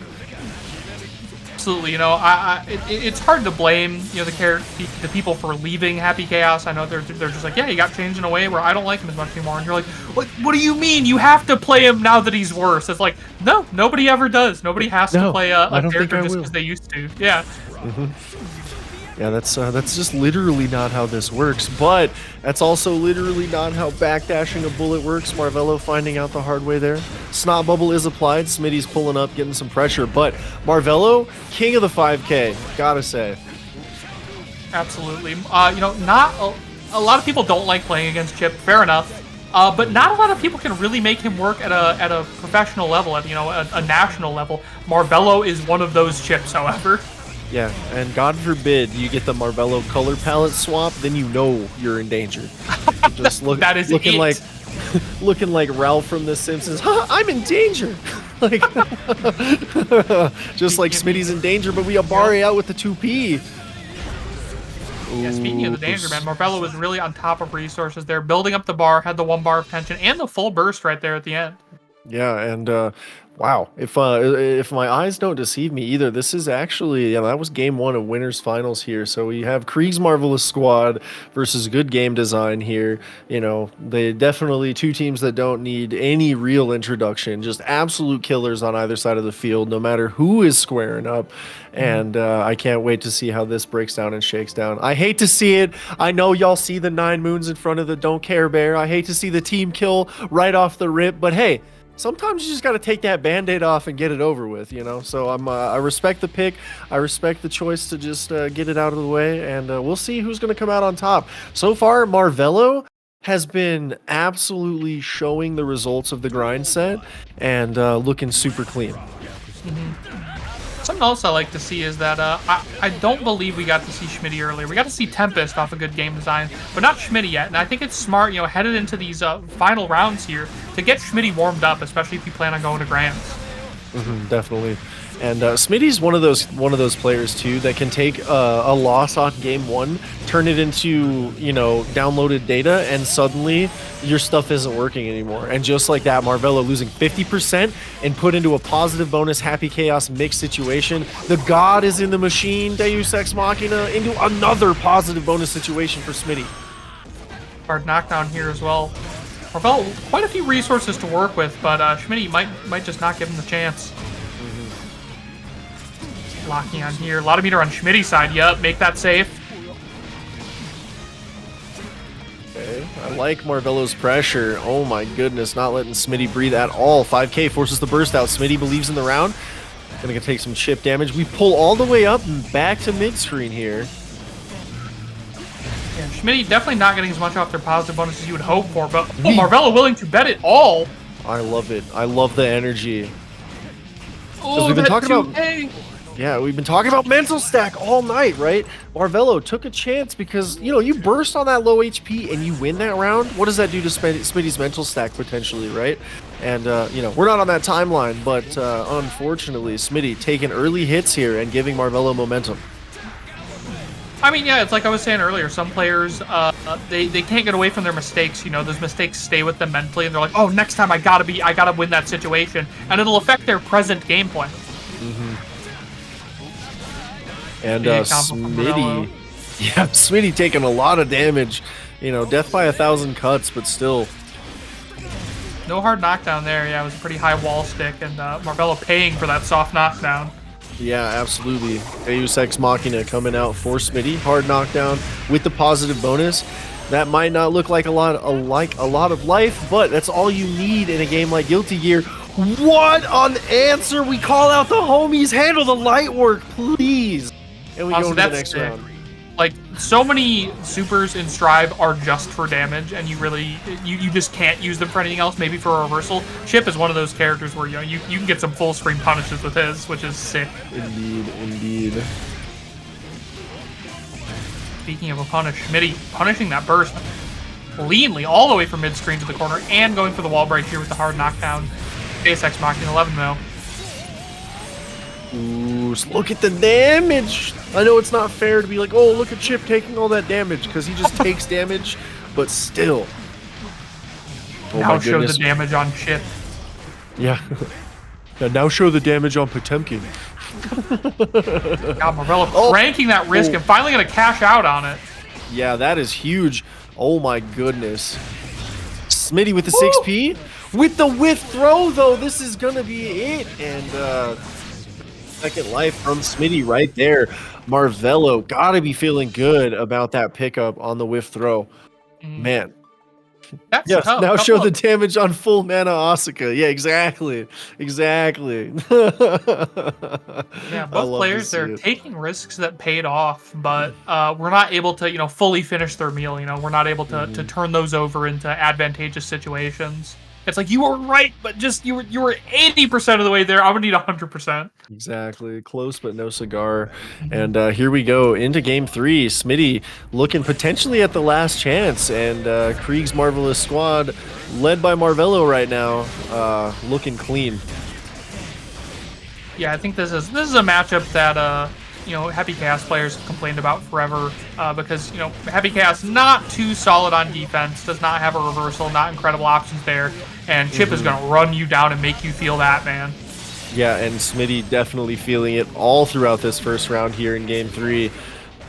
Absolutely, you know, it's hard to blame, you know, the people for leaving Happy Chaos. I know they're just like, yeah, he got changed in a way where I don't like him as much anymore. And you're like, what do you mean? You have to play him now that he's worse. It's like, no, nobody ever does. Nobody has to play a character just because they used to. Yeah. Yeah, that's just literally not how this works, but that's also literally not how backdashing a bullet works. Marvelo finding out the hard way there. Snot Bubble is applied. Smitty's pulling up, getting some pressure, but Marvelo, king of the 5K, gotta say. Absolutely. You know, not a lot of people don't like playing against Chip. Fair enough. But not a lot of people can really make him work at a professional level, at a national level. Marvelo is one of those Chips, however. Yeah, and God forbid you get the Marvelo color palette swap, then you know you're in danger. Just that is looking it. like looking like Ralph from The Simpsons. I'm in danger. Like just like Smitty's in danger, but we Aboii out with the 2P. Yeah, speaking of the danger, man, Marvelo was really on top of resources there, building up the bar, had the 1 bar of tension, and the full burst right there at the end. Yeah, and wow, if my eyes don't deceive me either, this is actually, that was game 1 of winners finals here. So we have Kreeg's Marvelous Squad versus good game design here. They definitely 2 teams that don't need any real introduction, just absolute killers on either side of the field, no matter who is squaring up. And I can't wait to see how this breaks down and shakes down. I hate to see it. I know y'all see the 9Moons in front of the Don't Care Bear. I hate to see the team kill right off the rip, but hey, sometimes you just got to take that Band-Aid off and get it over with, So I respect the pick. I respect the choice to just get it out of the way, and we'll see who's going to come out on top. So far, Marvelo has been absolutely showing the results of the grind set and looking super clean. Something else I like to see is that I don't believe we got to see Smitty earlier. We got to see Tempest off a good game design, but not Smitty yet. And I think it's smart, headed into these final rounds here to get Smitty warmed up, especially if you plan on going to Grands. Definitely. And Smitty's one of those players too that can take a loss on game 1, turn it into downloaded data, and suddenly your stuff isn't working anymore. And just like that, Marvelo losing 50% and put into a positive bonus Happy Chaos mix situation. The God is in the machine, Deus Ex Machina, into another positive bonus situation for Smitty. Hard knockdown here as well. Marvelo, quite a few resources to work with, but Smitty might just not give him the chance. Locking on here. A lot of meter on Smitty's side. Yup, make that safe. Okay, I like Marvelo's pressure. Oh my goodness, not letting Smitty breathe at all. 5K forces the burst out. Smitty believes in the round. Gonna take some chip damage. We pull all the way up and back to mid-screen here. Yeah, Smitty definitely not getting as much off their positive bonus as you would hope for, but Marvelo willing to bet it all. I love it. I love the energy. Oh, we've been talking 2K. about. Yeah, we've been talking about mental stack all night, right? Marvelo took a chance because, you burst on that low HP and you win that round. What does that do to Smitty's mental stack potentially, right? And, we're not on that timeline, but unfortunately, Smitty taking early hits here and giving Marvelo momentum. I mean, yeah, it's like I was saying earlier. Some players, they can't get away from their mistakes. Those mistakes stay with them mentally, and they're like, "Oh, next time I gotta win that situation," and it'll affect their present gameplay. And Smitty, Smitty taking a lot of damage. Death by 1,000 cuts, but still. No hard knockdown there. Yeah, it was a pretty high wall stick, and Marvelo paying for that soft knockdown. Yeah, absolutely. Deus Ex Machina coming out for Smitty. Hard knockdown with the positive bonus. That might not look like a lot of life, but that's all you need in a game like Guilty Gear. What an answer! We call out the homies. Handle the light work, please. And we go to the next round. Like, so many supers in Strive are just for damage, and you just can't use them for anything else, maybe for a reversal. Chip is one of those characters where you can get some full screen punishes with his, which is sick. Indeed. Speaking of a punish, Smitty punishing that burst leanly all the way from mid-screen to the corner and going for the wall break here with the hard knockdown. Deus Ex Machina 11 mil. Ooh, look at the damage. I know it's not fair to be like, oh, look at Chip taking all that damage, because he just takes damage, but still. Oh, now show the damage on Chip. Yeah. Now show the damage on Potemkin. God, Marvelo cranking that risk and finally going to cash out on it. Yeah, that is huge. Oh my goodness. Smitty with the 6P. With the whiff throw, though, this is going to be it. And second life from Smitty right there. Marvelo gotta be feeling good about that pickup on the whiff throw. Man. That's Yes, tough. now show Couple the of- damage on full mana Asuka. Yeah, exactly. Exactly. Yeah, I both love to players, see they're it. taking risks that paid off, but we're not able to, fully finish their meal. We're not able to turn those over into advantageous situations. It's like you were right, but just you were 80% of the way there. I'm gonna need 100%. Exactly. Close but no cigar. And here we go into game 3. Smitty looking potentially at the last chance. And Kreeg's Marvelous Squad, led by Marvelo right now, looking clean. Yeah, I think this is a matchup that Happy Chaos players have complained about forever because Happy Chaos not too solid on defense, does not have a reversal, not incredible options there, and Chip is gonna run you down and make you feel that, man. Yeah, and Smitty definitely feeling it all throughout this first round here in game 3.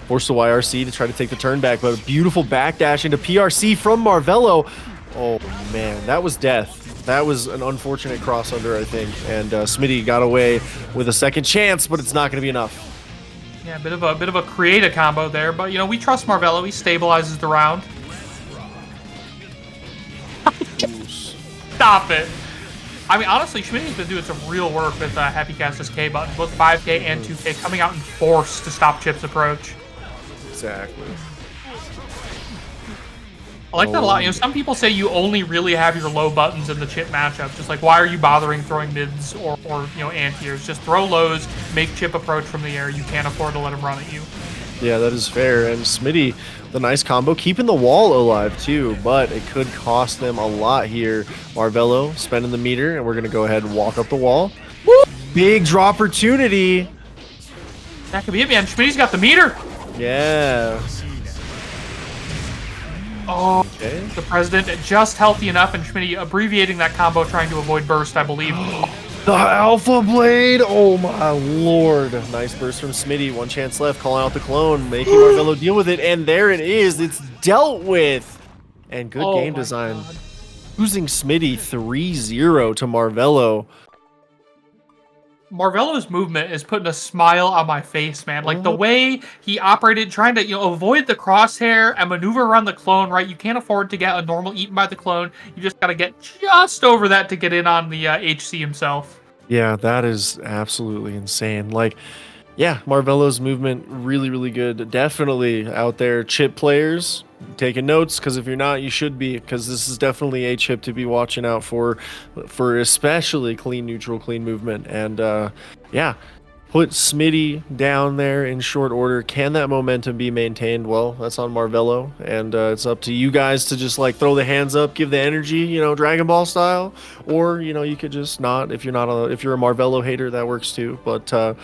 Forced the YRC to try to take the turn back, but a beautiful backdash into PRC from Marvelo. Oh man, that was death. That was an unfortunate cross under, I think, and Smitty got away with a second chance, but it's not going to be enough. Yeah, a bit of a creative combo there, but we trust Marvelo. He stabilizes the round. Stop it. I mean, honestly, Smitty's been doing some real work with Happy Chaos' K buttons, both 5K and 2K, coming out in force to stop Chip's approach. Exactly. I like that a lot. Some people say you only really have your low buttons in the Chip matchup. Just like, why are you bothering throwing mids or anti-airs? Just throw lows, make Chip approach from the air. You can't afford to let him run at you. Yeah, that is fair. And Smitty, the nice combo, keeping the wall alive too, but it could cost them a lot here. Marvelo spending the meter, and we're going to go ahead and walk up the wall. Woo! Big draw opportunity. That could be it, man. Smitty's got the meter. Yeah. Oh, Okay. the president just healthy enough, and Smitty abbreviating that combo, trying to avoid burst, I believe. The Alpha Blade! Oh my lord. Nice burst from Smitty. One chance left. Calling out the clone. Making Marvelo deal with it. And there it is. It's dealt with. And good game design. God. Losing Smitty 3-0 to Marvelo. Marvelo's movement is putting a smile on my face, man. Like, the way he operated, trying to, avoid the crosshair and maneuver around the clone, right? You can't afford to get a normal eaten by the clone. You just gotta get just over that to get in on the HC himself. Yeah, that is absolutely insane. Like, yeah, Marvelo's movement really, really good. Definitely out there, Chip players taking notes, because if you're not, you should be, because this is definitely a chip to be watching out for especially clean neutral, clean movement. And yeah, put Smitty down there in short order. Can that momentum be maintained? Well, that's on Marvelo, and it's up to you guys to just like throw the hands up, give the energy, Dragon Ball style, or you could just not. If you're a Marvelo hater, that works too. But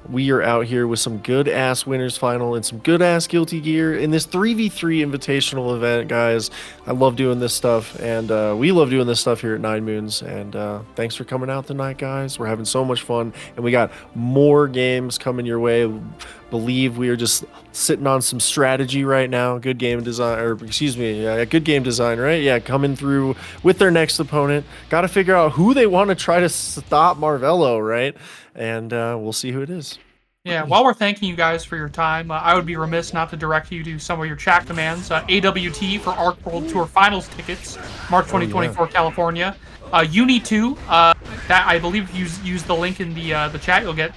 we are out here with some good-ass winners final and some good-ass guilty gear in this 3v3 invitational event, guys. I love doing this stuff, and we love doing this stuff here at 9Moons. And thanks for coming out tonight, guys. We're having so much fun, and we got more games coming your way. Believe we are just sitting on some strategy right now. Good game design, or excuse me, good game design, right? Yeah, coming through with their next opponent. Got to figure out who they want to try to stop Marvelo, right? And we'll see who it is. Yeah, while we're thanking you guys for your time, I would be remiss not to direct you to some of your chat commands. AWT for ARC World Tour Finals tickets, March 2024, California. Uni 2, that I believe use the link in the chat. You'll get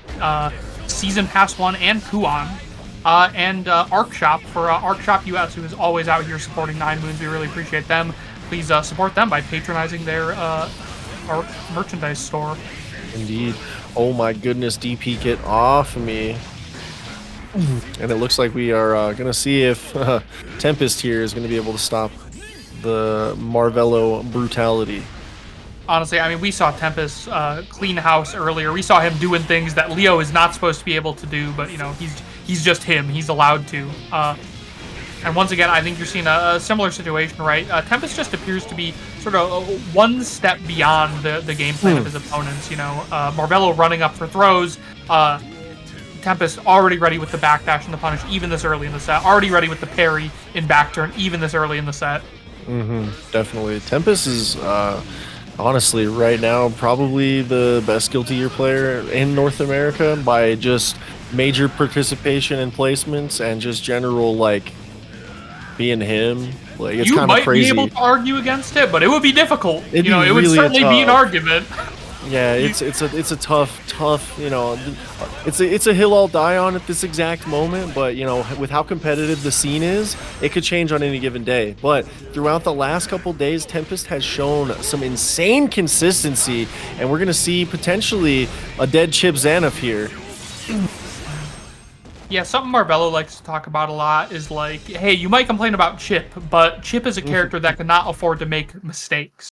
Season Pass 1 and Kuon. And ARC Shop for ARC Shop US, who is always out here supporting 9Moons. We really appreciate them. Please support them by patronizing their ARC merchandise store. Indeed. Oh my goodness, DP, get off of me. And it looks like we are going to see if Tempest here is going to be able to stop the Marvelo brutality. Honestly, I mean, we saw Tempest clean house earlier. We saw him doing things that Leo is not supposed to be able to do, but, he's just him. He's allowed to. And once again, I think you're seeing a similar situation, right? Tempest just appears to be sort of one step beyond the game plan of his opponents. Marvelo running up for throws. Tempest already ready with the backdash and the punish, even this early in the set. Already ready with the parry in back turn, even this early in the set. Definitely. Tempest is Honestly, right now, probably the best skill tier player in North America by just major participation in placements and just general, like, being him. Like, it's You kind of might be able crazy. to argue against it, but it would be difficult. It'd You be know, it would really certainly be an tough. argument. Yeah, You- it's a tough, you know, it's a hill I'll die on at this exact moment, but you know, with how competitive the scene is, it could change on any given day. But throughout the last couple days, Tempest has shown some insane consistency, and we're gonna see potentially a dead Chip Xanath here. Yeah, something Marvelo likes to talk about a lot is like, hey, you might complain about Chip, but Chip is a character that cannot afford to make mistakes.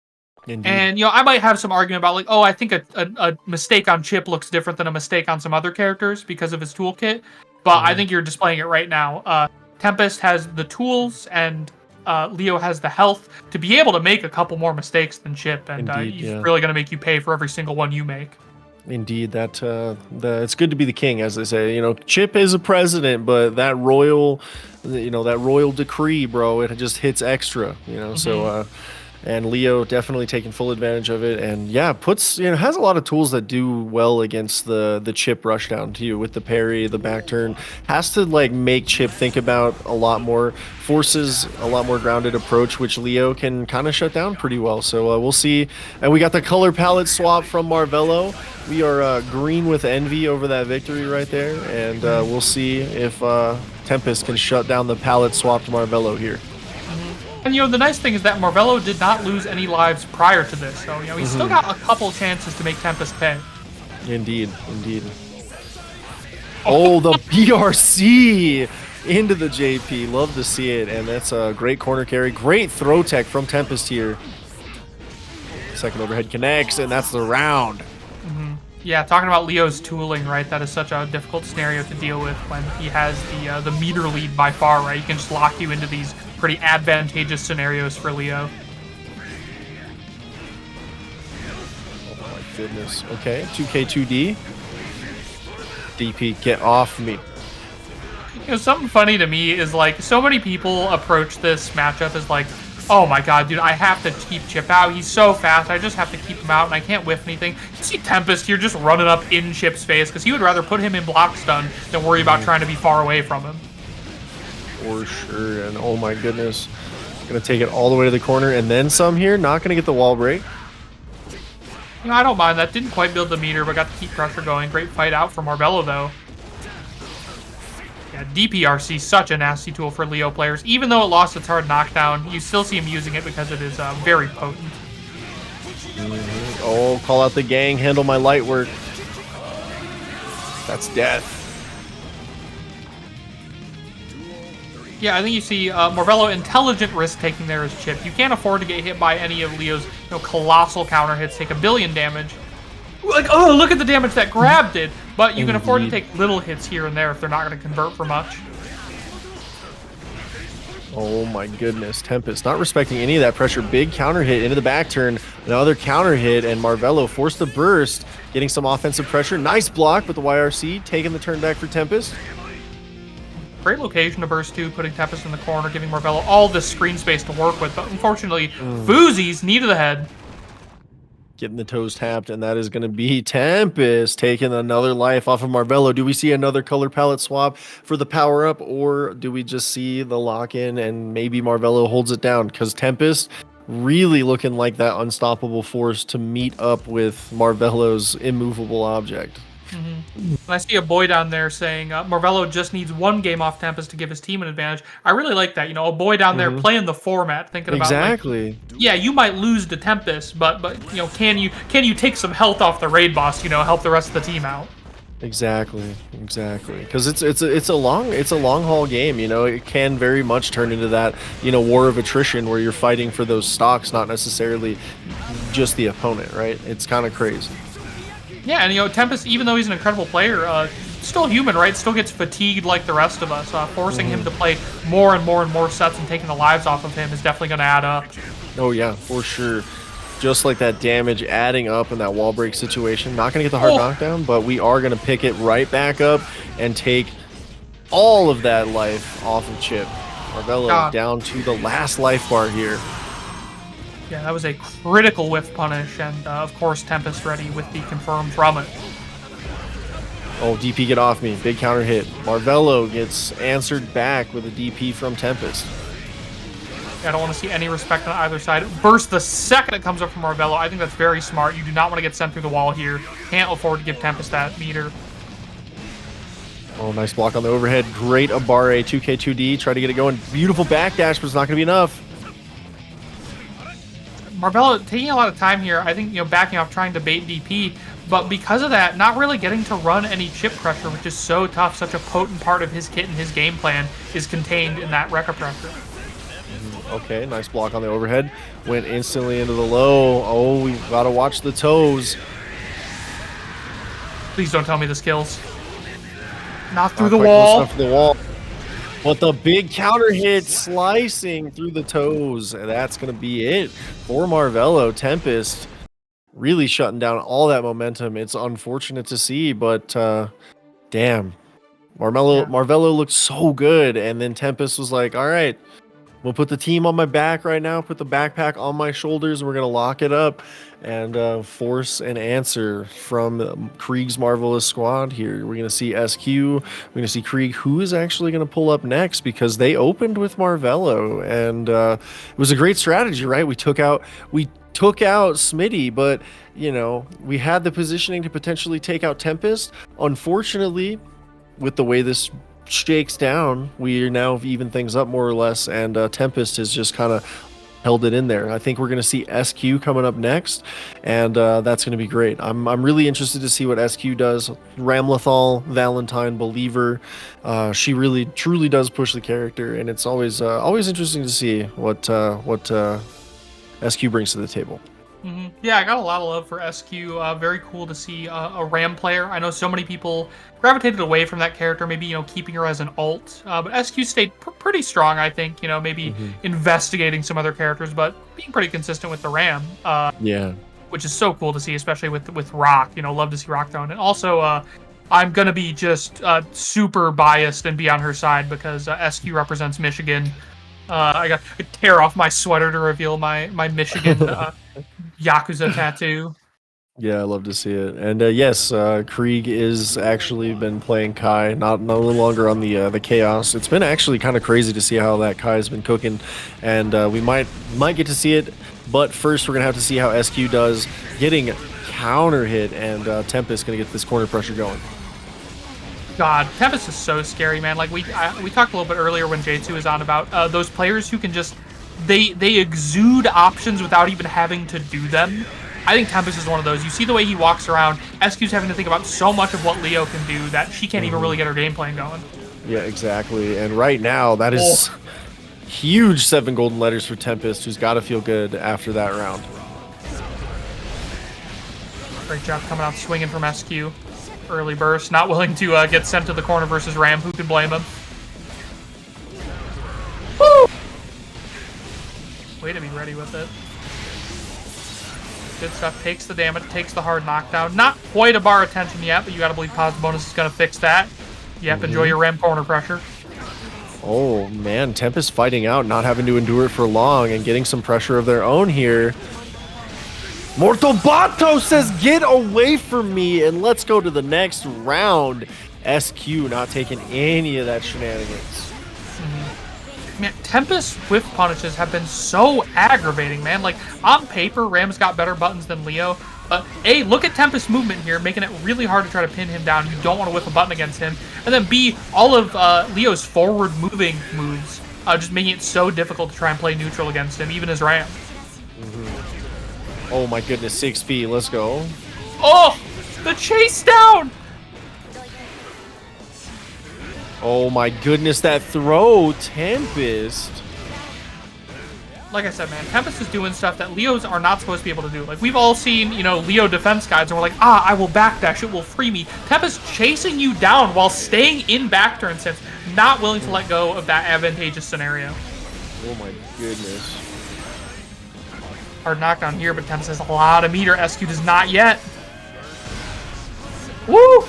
Indeed. And, you know, I might have some argument about, like, oh, I think a mistake on Chip looks different than a mistake on some other characters because of his toolkit. But I think you're displaying it right now. Tempest has the tools and Leo has the health to be able to make a couple more mistakes than Chip. And Indeed, he's yeah. really going to make you pay for every single one you make. Indeed, that it's good to be the king, as they say. You know, Chip is a president, but that royal, you know, that royal decree, bro, it just hits extra. You know, so and Leo definitely taking full advantage of it, and yeah, has a lot of tools that do well against the Chip rushdown too, with the parry, the back turn. Has to like make Chip think about a lot more, forces a lot more grounded approach, which Leo can kind of shut down pretty well. So we'll see. And we got the color palette swap from Marvelo. We are green with envy over that victory right there, and we'll see if Tempest can shut down the palette swap to Marvelo here. And, you know, the nice thing is that Marvelo did not lose any lives prior to this. So, you know, he's still got a couple chances to make Tempest pay. Indeed, indeed. Oh, the BRC into the JP. Love to see it. And that's a great corner carry. Great throw tech from Tempest here. Second overhead connects, and that's the round. Yeah, talking about Leo's tooling, right? That is such a difficult scenario to deal with when he has the meter lead by far, right? He can just lock you into these pretty advantageous scenarios for Leo. Oh my goodness. Okay, 2K2D. DP, get off me. You know, something funny to me is like so many people approach this matchup as like, oh my god, dude, I have to keep Chip out. He's so fast. I just have to keep him out, and I can't whiff anything. You see Tempest here just running up in Chip's face because he would rather put him in block stun than worry about trying to be far away from him. For sure. And oh my goodness. Gonna take it all the way to the corner and then some here. Not gonna get the wall break. You know, I don't mind that. Didn't quite build the meter, but got to keep pressure going. Great fight out from Marvelo, though. Yeah, DPRC, such a nasty tool for Leo players. Even though it lost its hard knockdown, you still see him using it because it is very potent. Oh, call out the gang. Handle my light work. That's death. Yeah, I think you see Marvelo intelligent risk taking there as Chip. You can't afford to get hit by any of Leo's colossal counter hits, take 1 billion damage. Like, oh, look at the damage that grab did. But you can afford to take little hits here and there if they're not going to convert for much. Oh my goodness. Tempest not respecting any of that pressure. Big counter hit into the back turn. Another counter hit, and Marvelo forced the burst, getting some offensive pressure. Nice block, but the YRC taking the turn back for Tempest. Great location to burst to, putting Tempest in the corner, giving Marvelo all this screen space to work with. But unfortunately, Foozy's knee to the head. Getting the toes tapped, and that is going to be Tempest taking another life off of Marvelo. Do we see another color palette swap for the power up, or do we just see the lock in and maybe Marvelo holds it down? Because Tempest really looking like that unstoppable force to meet up with Marvelo's immovable object. And I see Aboii down there saying Marvelo just needs one game off Tempest to give his team an advantage. I really like that. You know, Aboii down there playing the format, thinking about exactly. Like, yeah, you might lose to Tempest, but you know, can you take some health off the raid boss? You know, help the rest of the team out. Exactly. Because it's a long haul game. You know, it can very much turn into that war of attrition where you're fighting for those stocks, not necessarily just the opponent. Right? It's kind of crazy. Yeah, and you know, Tempest, even though he's an incredible player, still human, right? Still gets fatigued like the rest of us. Forcing him to play more and more sets and taking the lives off of him is definitely going to add up. Oh yeah, for sure. Just like that damage adding up in that wall break situation. Not going to get the hard knockdown, but we are going to pick it right back up and take all of that life off of Chip. Marvelo down to the last life bar here. Yeah, that was a critical whiff punish, and of course Tempest ready with the confirm from it. Oh, DP get off me. Big counter hit. Marvelo gets answered back with a DP from Tempest. I don't want to see any respect on either side. Burst the second it comes up from Marvelo. I think that's very smart. You do not want to get sent through the wall here. Can't afford to give Tempest that meter. Oh, nice block on the overhead. Great Aboii 2K2D. Try to get it going. Beautiful backdash, but it's not going to be enough. Marvelo taking a lot of time here. I think, backing off, trying to bait DP. But because of that, not really getting to run any chip pressure, which is so tough. Such a potent part of his kit and his game plan is contained in that Rekka pressure. Okay, nice block on the overhead. Went instantly into the low. Oh, we got to watch the toes. Please don't tell me the skills. Not through the wall. Not through the wall. But the big counter hit slicing through the toes. And that's going to be it for Marvelo. Tempest really shutting down all that momentum. It's unfortunate to see, but damn. Marvelo looked so good. And then Tempest was like, all right, we'll put the team on my back right now, put the backpack on my shoulders, and we're going to lock it up and force an answer from Kreeg's Marvelous squad here. We're going to see SQ, we're going to see Kreeg, who is actually going to pull up next because they opened with Marvelo, and it was a great strategy, right? We took out Smitty, but, we had the positioning to potentially take out Tempest. Unfortunately, with the way this shakes down, we now even things up more or less, and Tempest has just kind of held it in there. I think we're going to see SQ coming up next, and that's going to be great. I'm really interested to see what SQ does. Ramlethal, Valentine, Believer, she really truly does push the character, and it's always interesting to see what SQ brings to the table. Yeah, I got a lot of love for SQ. Very cool to see a Ram player. I know so many people gravitated away from that character, maybe, keeping her as an ult. But SQ stayed pretty strong, I think, maybe investigating some other characters, but being pretty consistent with the Ram. Yeah. Which is so cool to see, especially with Rock. Love to see Rock throwing. And also, I'm going to be just super biased and be on her side because SQ represents Michigan. I got to tear off my sweater to reveal my Michigan Yakuza tattoo. Yeah, I love to see it. And yes, Kreeg is actually been playing Kai, no longer on the Chaos. It's been actually kind of crazy to see how that Kai has been cooking, and we might get to see it. But first, we're gonna have to see how SQ does, getting counter hit, and Tempest gonna get this corner pressure going. God, Tempest is so scary, man. Like we talked a little bit earlier when J2 was on about those players who can just they exude options without even having to do them. I think Tempest is one of those. You see the way he walks around. SQ's having to think about so much of what Leo can do that she can't even really get her game plan going. Yeah, exactly. And right now, that is huge 7 golden letters for Tempest, who's got to feel good after that round. Great job coming out swinging from SQ. Early burst, not willing to get sent to the corner versus Ram. Who could blame him? Woo! Way to be ready with it. Good stuff. Takes the damage, takes the hard knockdown. Not quite a bar attention yet, but you gotta believe positive bonus is gonna fix that. Yep, enjoy your Ram corner pressure. Oh man, Tempest fighting out, not having to endure it for long and getting some pressure of their own here. Mortobato says, get away from me, and let's go to the next round. SQ not taking any of that shenanigans. Man, Tempest whiff punishes have been so aggravating, man. Like, on paper, Ram's got better buttons than Leo. But, A, look at Tempest's movement here, making it really hard to try to pin him down. You don't want to whiff a button against him. And then, B, all of Leo's forward-moving moves, just making it so difficult to try and play neutral against him, even as Ram. Oh my goodness, 6B, let's go. Oh, the chase down! Oh my goodness, that throw, Tempest. Like I said, man, Tempest is doing stuff that Leos are not supposed to be able to do. Like, we've all seen, Leo defense guides, and we're like, I will backdash, it will free me. Tempest chasing you down while staying in back turn sense, not willing to let go of that advantageous scenario. Oh my goodness. Hard knockdown here, but Tempest has a lot of meter. SQ does not yet. Woo!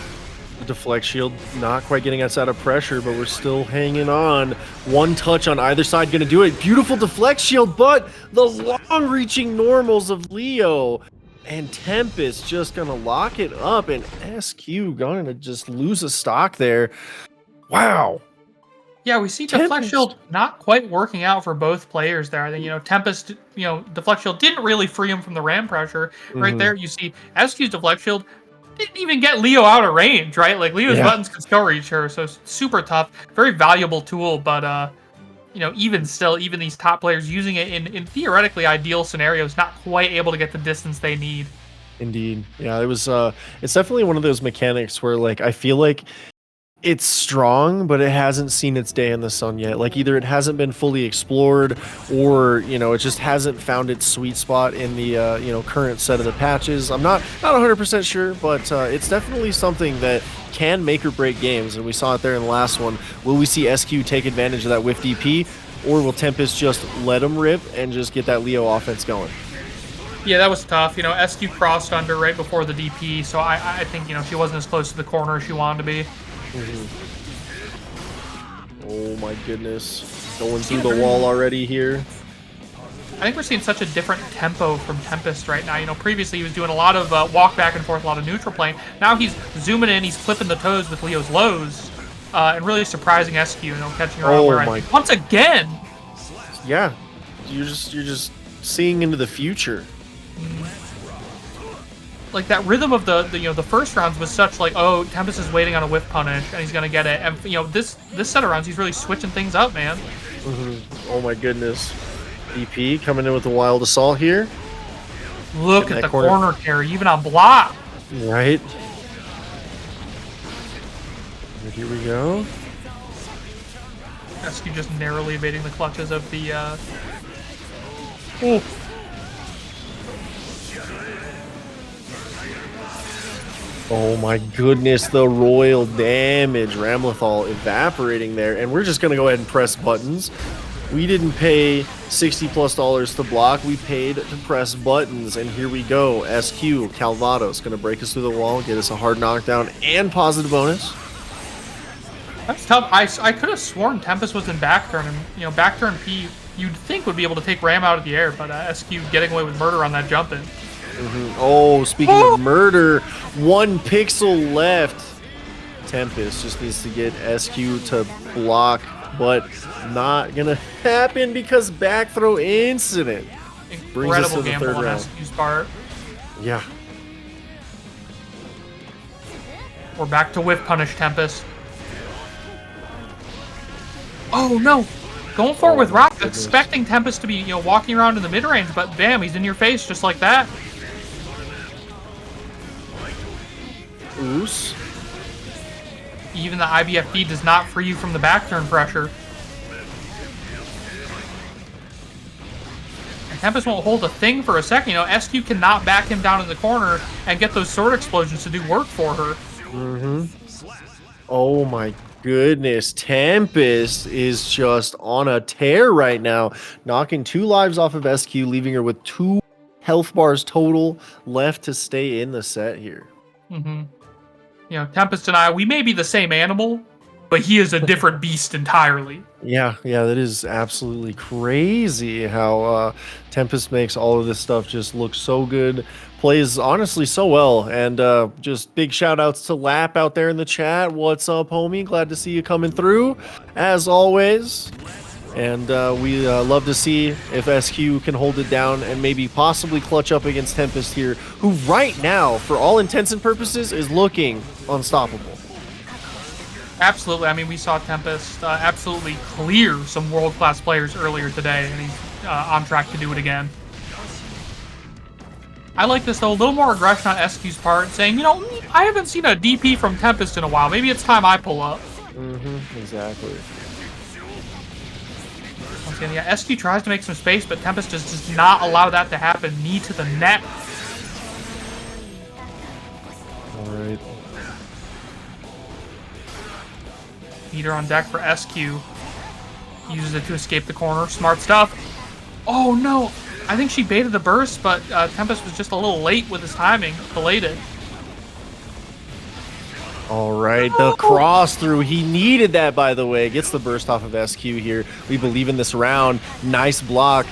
Deflect shield not quite getting us out of pressure, but we're still hanging on. One touch on either side going to do it. Beautiful deflect shield, but the long-reaching normals of Leo and Tempest just going to lock it up, and SQ going to just lose a stock there. Wow. Yeah, we see Deflect Shield not quite working out for both players there. I think, Tempest, Deflect Shield didn't really free him from the ram pressure. Right there, you see SQ's Deflect Shield didn't even get Leo out of range, right? Like, Leo's buttons could still reach her, so super tough. Very valuable tool, but, even still, even these top players using it in theoretically ideal scenarios, not quite able to get the distance they need. Indeed. Yeah, it's definitely one of those mechanics where, like, I feel like it's strong, but it hasn't seen its day in the sun yet. Like, either it hasn't been fully explored, or it just hasn't found its sweet spot in the current set of the patches. I'm not 100% sure, but it's definitely something that can make or break games, and we saw it there in the last one. Will we see SQ take advantage of that whiff DP, or will Tempest just let him rip and just get that Leo offense going? Yeah, that was tough. SQ crossed under right before the DP, so I think she wasn't as close to the corner as she wanted to be. Oh my goodness. Going through the wall already here. I think we're seeing such a different tempo from Tempest right now. Previously he was doing a lot of walk back and forth, a lot of neutral playing. Now he's zooming in, he's clipping the toes with Leo's lows, and really surprising SQ, catching her unaware. Once again! Yeah, you're just seeing into the future. Like, that rhythm of the first rounds was such like, oh, Tempest is waiting on a whiff punish and he's gonna get it, and this set of rounds he's really switching things up, man. Oh my goodness. DP coming in with the wild assault here. Look at the corner carry, even on block. Right. And here we go. SQ just narrowly evading the clutches of the Oh my goodness, the royal damage. Ramlethal evaporating there, and we're just going to go ahead and press buttons. We didn't pay $60+ to block, we paid to press buttons, and here we go. SQ, Calvados, going to break us through the wall, get us a hard knockdown and positive bonus. That's tough. I could have sworn Tempest was in back turn, and back turn P you'd think would be able to take Ram out of the air, but SQ getting away with murder on that jump in. Oh, speaking of murder, 1 pixel left. Tempest just needs to get SQ to block, but not gonna happen because back throw incident brings us to the third round. SQ's part. Yeah. We're back to whiff punish Tempest. Oh no! Going for it with Rock, expecting Tempest to be walking around in the mid range, but bam, he's in your face just like that. Oos. Even the IBFB does not free you from the back turn pressure. And Tempest won't hold a thing for a second. SQ cannot back him down in the corner and get those sword explosions to do work for her. Oh my goodness. Tempest is just on a tear right now, knocking 2 lives off of SQ, leaving her with 2 health bars total left to stay in the set here. Tempest and I, we may be the same animal, but he is a different beast entirely. Yeah, that is absolutely crazy how Tempest makes all of this stuff just look so good, plays honestly so well, and just big shout outs to Lap out there in the chat. What's up, homie? Glad to see you coming through, as always. And we love to see if SQ can hold it down and maybe possibly clutch up against Tempest here, who right now, for all intents and purposes, is looking unstoppable. Absolutely. I mean, we saw Tempest absolutely clear some world-class players earlier today, and he's on track to do it again. I like this, though, a little more aggression on SQ's part, saying, I haven't seen a DP from Tempest in a while. Maybe it's time I pull up. Exactly. Once again, yeah, SQ tries to make some space, but Tempest just does not allow that to happen. Knee to the neck. All right. Meter on deck for SQ. Uses it to escape the corner. Smart stuff. Oh, no. I think she baited the burst, but Tempest was just a little late with his timing. Belated. All right, the cross through. He needed that, by the way. Gets the burst off of SQ here. We believe in this round. Nice block.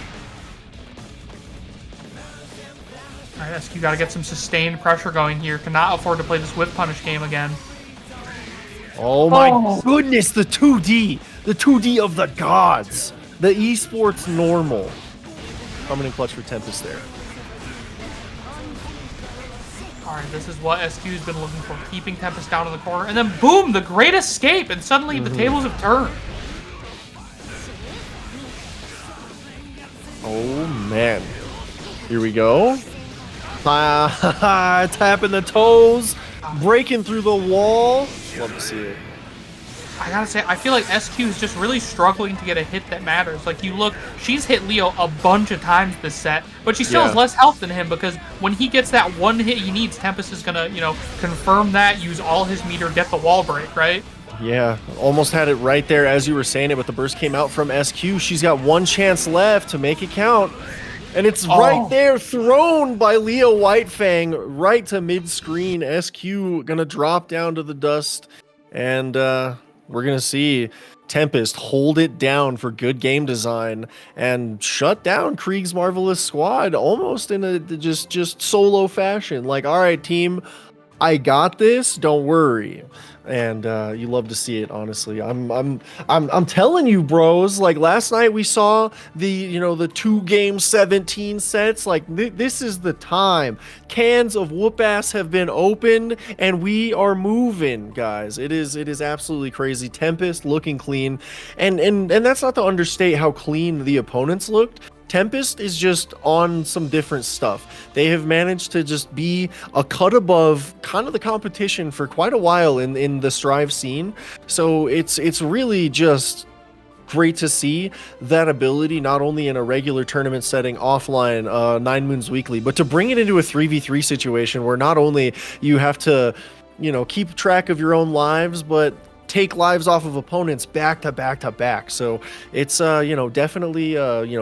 All right, SQ got to get some sustained pressure going here. Cannot afford to play this whip punish game again. Oh my goodness, the 2D. The 2D of the gods. The esports normal. Coming in clutch for Tempest there. All right, this is what SQ's been looking for, keeping Tempest down in the corner. And then boom, the great escape, and suddenly the tables have turned. Oh man. Here we go. Tapping the toes, breaking through the wall. Love to see it. I gotta say, I feel like SQ is just really struggling to get a hit that matters. Like, you look, she's hit Leo a bunch of times this set, but she still has less health than him, because when he gets that one hit he needs, Tempest is gonna, you know, confirm that, use all his meter, get the wall break, right? Yeah, almost had it right there as you were saying it, but the burst came out from SQ. She's got one chance left to make it count. And it's right there, thrown by Leo Whitefang, right to mid-screen. SQ gonna drop down to the dust, and we're gonna see Tempest hold it down for good game design and shut down Kreeg's marvelous squad almost in a just solo fashion. Like, all right, team, I got this. Don't worry. And you love to see it, honestly. I'm telling you, bros. Like, last night we saw the 2-game 17 sets. Like, this is the time. Cans of whoop ass have been opened, and we are moving, guys. It is absolutely crazy. Tempest looking clean, and that's not to understate how clean the opponents looked. Tempest is just on some different stuff. They have managed to just be a cut above kind of the competition for quite a while in the Strive scene. So it's really just great to see that ability, not only in a regular tournament setting offline, 9Moons weekly, but to bring it into a 3v3 situation where not only you have to, keep track of your own lives, but take lives off of opponents back to back to back. So it's definitely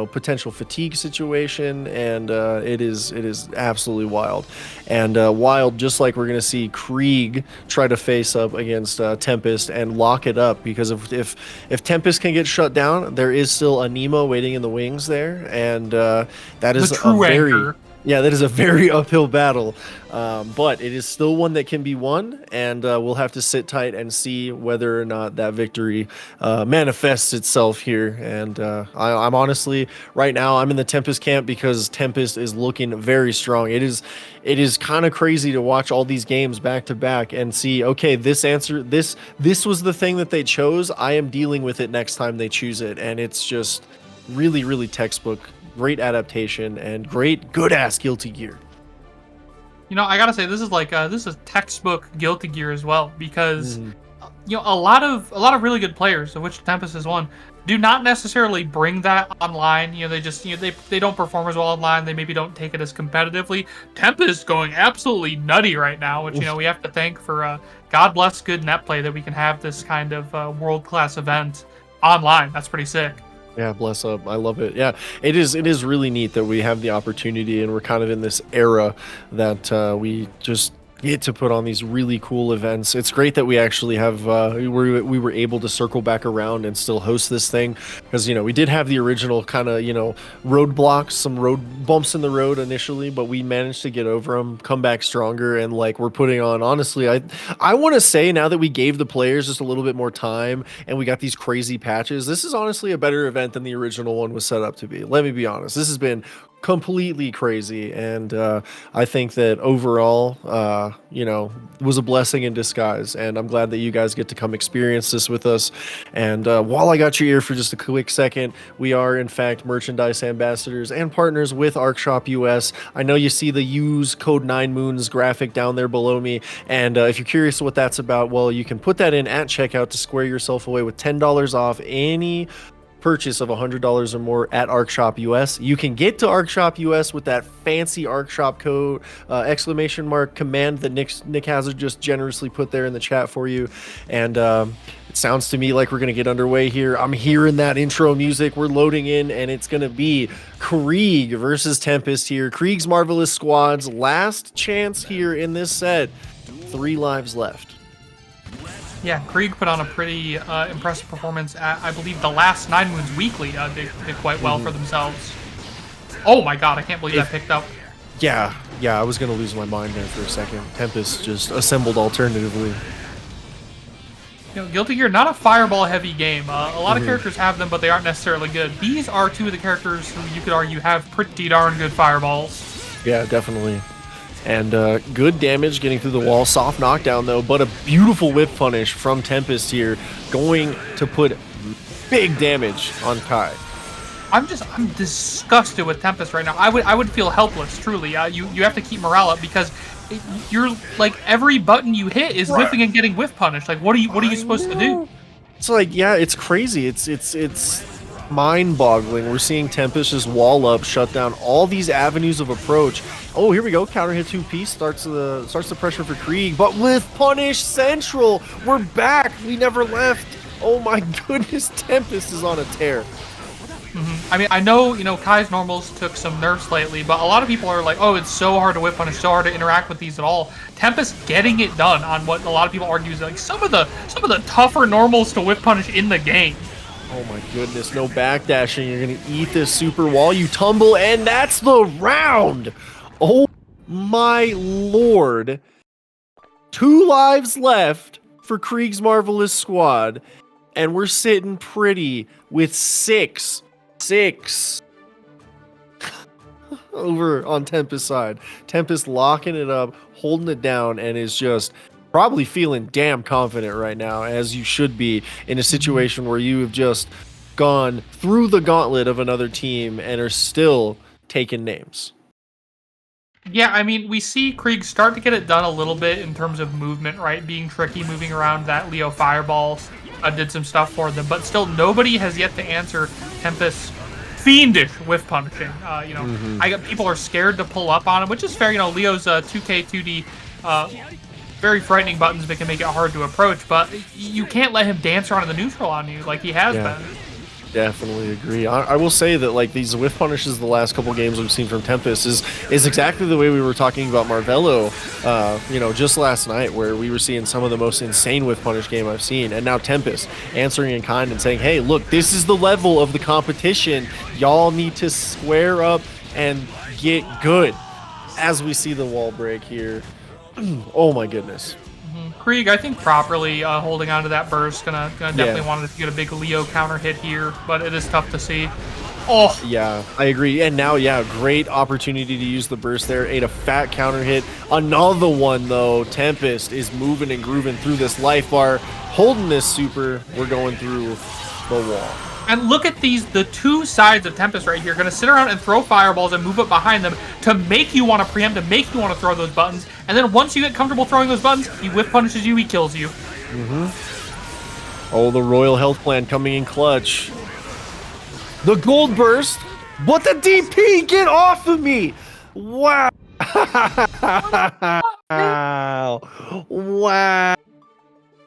potential fatigue situation, and it is absolutely wild. And wild, just like we're gonna see Kreeg try to face up against Tempest and lock it up, because if Tempest can get shut down, there is still Aneema waiting in the wings there, and that is a very that is a very uphill battle, but it is still one that can be won, and we'll have to sit tight and see whether or not that victory manifests itself here. And I'm honestly, right now, I'm in the Tempest camp because Tempest is looking very strong. It is kind of crazy to watch all these games back to back and see, okay, this was the thing that they chose. I am dealing with it next time they choose it, and it's just really, really textbook. Great adaptation and good ass Guilty Gear. I gotta say, this is textbook Guilty Gear as well, because a lot of really good players, of which Tempest is one, do not necessarily bring that online. They just they don't perform as well online. They maybe don't take it as competitively. Tempest going absolutely nutty right now, which we have to thank for. God bless good Netplay that we can have this kind of world-class event online. That's pretty sick. Yeah, bless up. I love it. Yeah, it is really neat that we have the opportunity, and we're kind of in this era that we just get to put on these really cool events. It's great that we actually have we were able to circle back around and still host this thing, because we did have the original kind of roadblocks, some road bumps in the road initially, but we managed to get over them, come back stronger, and like we're putting on, honestly, I want to say, now that we gave the players just a little bit more time and we got these crazy patches, this is honestly a better event than the original one was set up to be. Let me be honest, this has been completely crazy, and I think that overall was a blessing in disguise, and I'm glad that you guys get to come experience this with us. And while I got your ear for just a quick second, we are in fact merchandise ambassadors and partners with ArcShop US. I know you see the use code 9Moons graphic down there below me, and if you're curious what that's about, well, you can put that in at checkout to square yourself away with $10 off any purchase of $100 or more at ArcShop US. You can get to ArcShop US with that fancy ArcShop code ! Command that Nick Hazard just generously put there in the chat for you. And it sounds to me like we're gonna get underway here. I'm hearing that intro music. We're loading in, and it's gonna be Kreeg versus Tempest here. Kreeg's marvelous squad's last chance here in this set. 3 lives left. Yeah, Kreeg put on a pretty impressive performance at, I believe, the last 9Moons weekly. Did quite well for themselves. Oh my god, I can't believe that picked up. Yeah, I was gonna lose my mind there for a second. Tempest just assembled alternatively. You know, Guilty Gear, not a fireball-heavy game. A lot of characters have them, but they aren't necessarily good. These are two of the characters who you could argue have pretty darn good fireballs. Yeah, definitely. And good damage getting through the wall. Soft knockdown, though, but a beautiful whip punish from Tempest here, going to put big damage on Kai. I'm disgusted with Tempest right now. I would feel helpless, truly. You have to keep morale up because you're like every button you hit is whiffing and getting whiff punished. Like what are you supposed to do? It's like, yeah, it's crazy. It's mind-boggling. We're seeing Tempest just wall up, shut down all these avenues of approach. Oh, here we go. Counter hit 2-piece starts the pressure for Kreeg, but with punish central, we're back. We never left. Oh my goodness, Tempest is on a tear. I mean, I know, Kai's normals took some nerfs lately, but a lot of people are like, oh, it's so hard to whip punish, so hard to interact with these at all. Tempest getting it done on what a lot of people argue is like some of the tougher normals to whip punish in the game. Oh my goodness, no backdashing. You're gonna eat this super wall. You tumble, and that's the round. Oh my lord. 2 lives left for Kreeg's Marvelous Squad, and we're sitting pretty with 6 over on Tempest's side. Tempest locking it up, holding it down, and is just probably feeling damn confident right now, as you should be in a situation where you have just gone through the gauntlet of another team and are still taking names. Yeah, I mean, we see Kreeg start to get it done a little bit in terms of movement, right? Being tricky, moving around that Leo Fireballs did some stuff for them, but still nobody has yet to answer Tempest's fiendish whiff punishing. People are scared to pull up on him, which is fair. Leo's 2K, 2D, very frightening buttons that can make it hard to approach, but you can't let him dance around in the neutral on you like he has been. Definitely agree. I will say that like these whiff punishes the last couple games we've seen from Tempest is exactly the way we were talking about Marvelo, just last night, where we were seeing some of the most insane whiff punish game I've seen, and now Tempest answering in kind and saying, hey, look, this is the level of the competition. Y'all need to square up and get good. As we see the wall break here. Oh my goodness. Kreeg, I think properly holding on to that burst. Gonna definitely want to get a big Leo counter hit here, but it is tough to see. Oh! Yeah, I agree. And now, great opportunity to use the burst there. Ate a fat counter hit. Another one, though. Tempest is moving and grooving through this life bar. Holding this super. We're going through the wall. And look at the two sides of Tempest right here. Going to sit around and throw fireballs and move up behind them to make you want to preempt, to make you want to throw those buttons. And then once you get comfortable throwing those buttons, he whiff punishes you, he kills you. Oh, the Royal Health Plan coming in clutch. The gold burst. What the DP? Get off of me. Wow.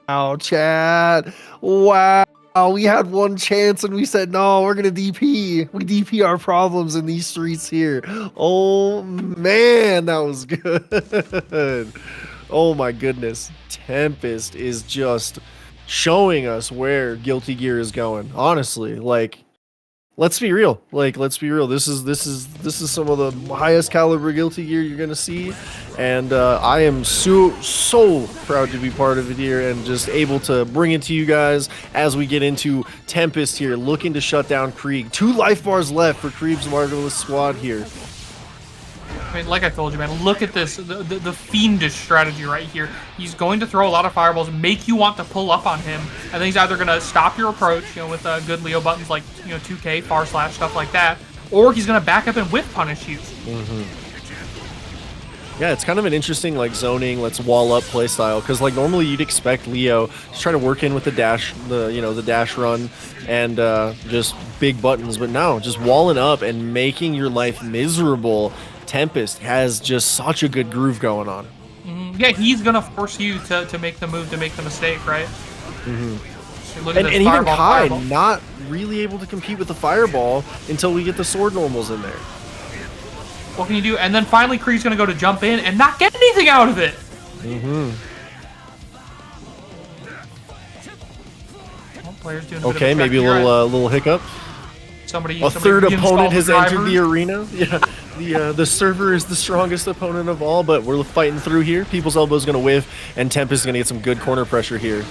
Wow, Chad. Wow. We had one chance and we said, no, we're going to DP. We DP our problems in these streets here. Oh, man, that was good. Oh, my goodness. Tempest is just showing us where Guilty Gear is going. Honestly, let's be real. Let's be real. This is some of the highest caliber Guilty Gear you're going to see. And I am so proud to be part of it here and just able to bring it to you guys as we get into Tempest here, looking to shut down Kreeg. 2 life bars left for Kreeg's Marvelous Squad here. I mean, like I told you, man, look at this, the fiendish strategy right here. He's going to throw a lot of fireballs, make you want to pull up on him, and then he's either going to stop your approach, with good Leo buttons like, 2K, far slash, stuff like that, or he's going to back up and whiff punish you. Yeah, it's kind of an interesting zoning, let's wall up playstyle, because normally you'd expect Leo to try to work in with the dash, the dash run, and just big buttons, but no, just walling up and making your life miserable. Tempest has just such a good groove going on. Yeah, he's gonna force you to make the move, to make the mistake, right? And even Kai not really able to compete with the fireball until we get the sword normals in there. What can you do? And then finally Kreeg's gonna go to jump in and not get anything out of it. Players doing a bit Okay, of maybe a little hiccup. Somebody A third opponent has entered the drivers. arena. Yeah, the server is the strongest opponent of all, but we're fighting through here. People's Elbow's going to whiff, and Tempest is going to get some good corner pressure here.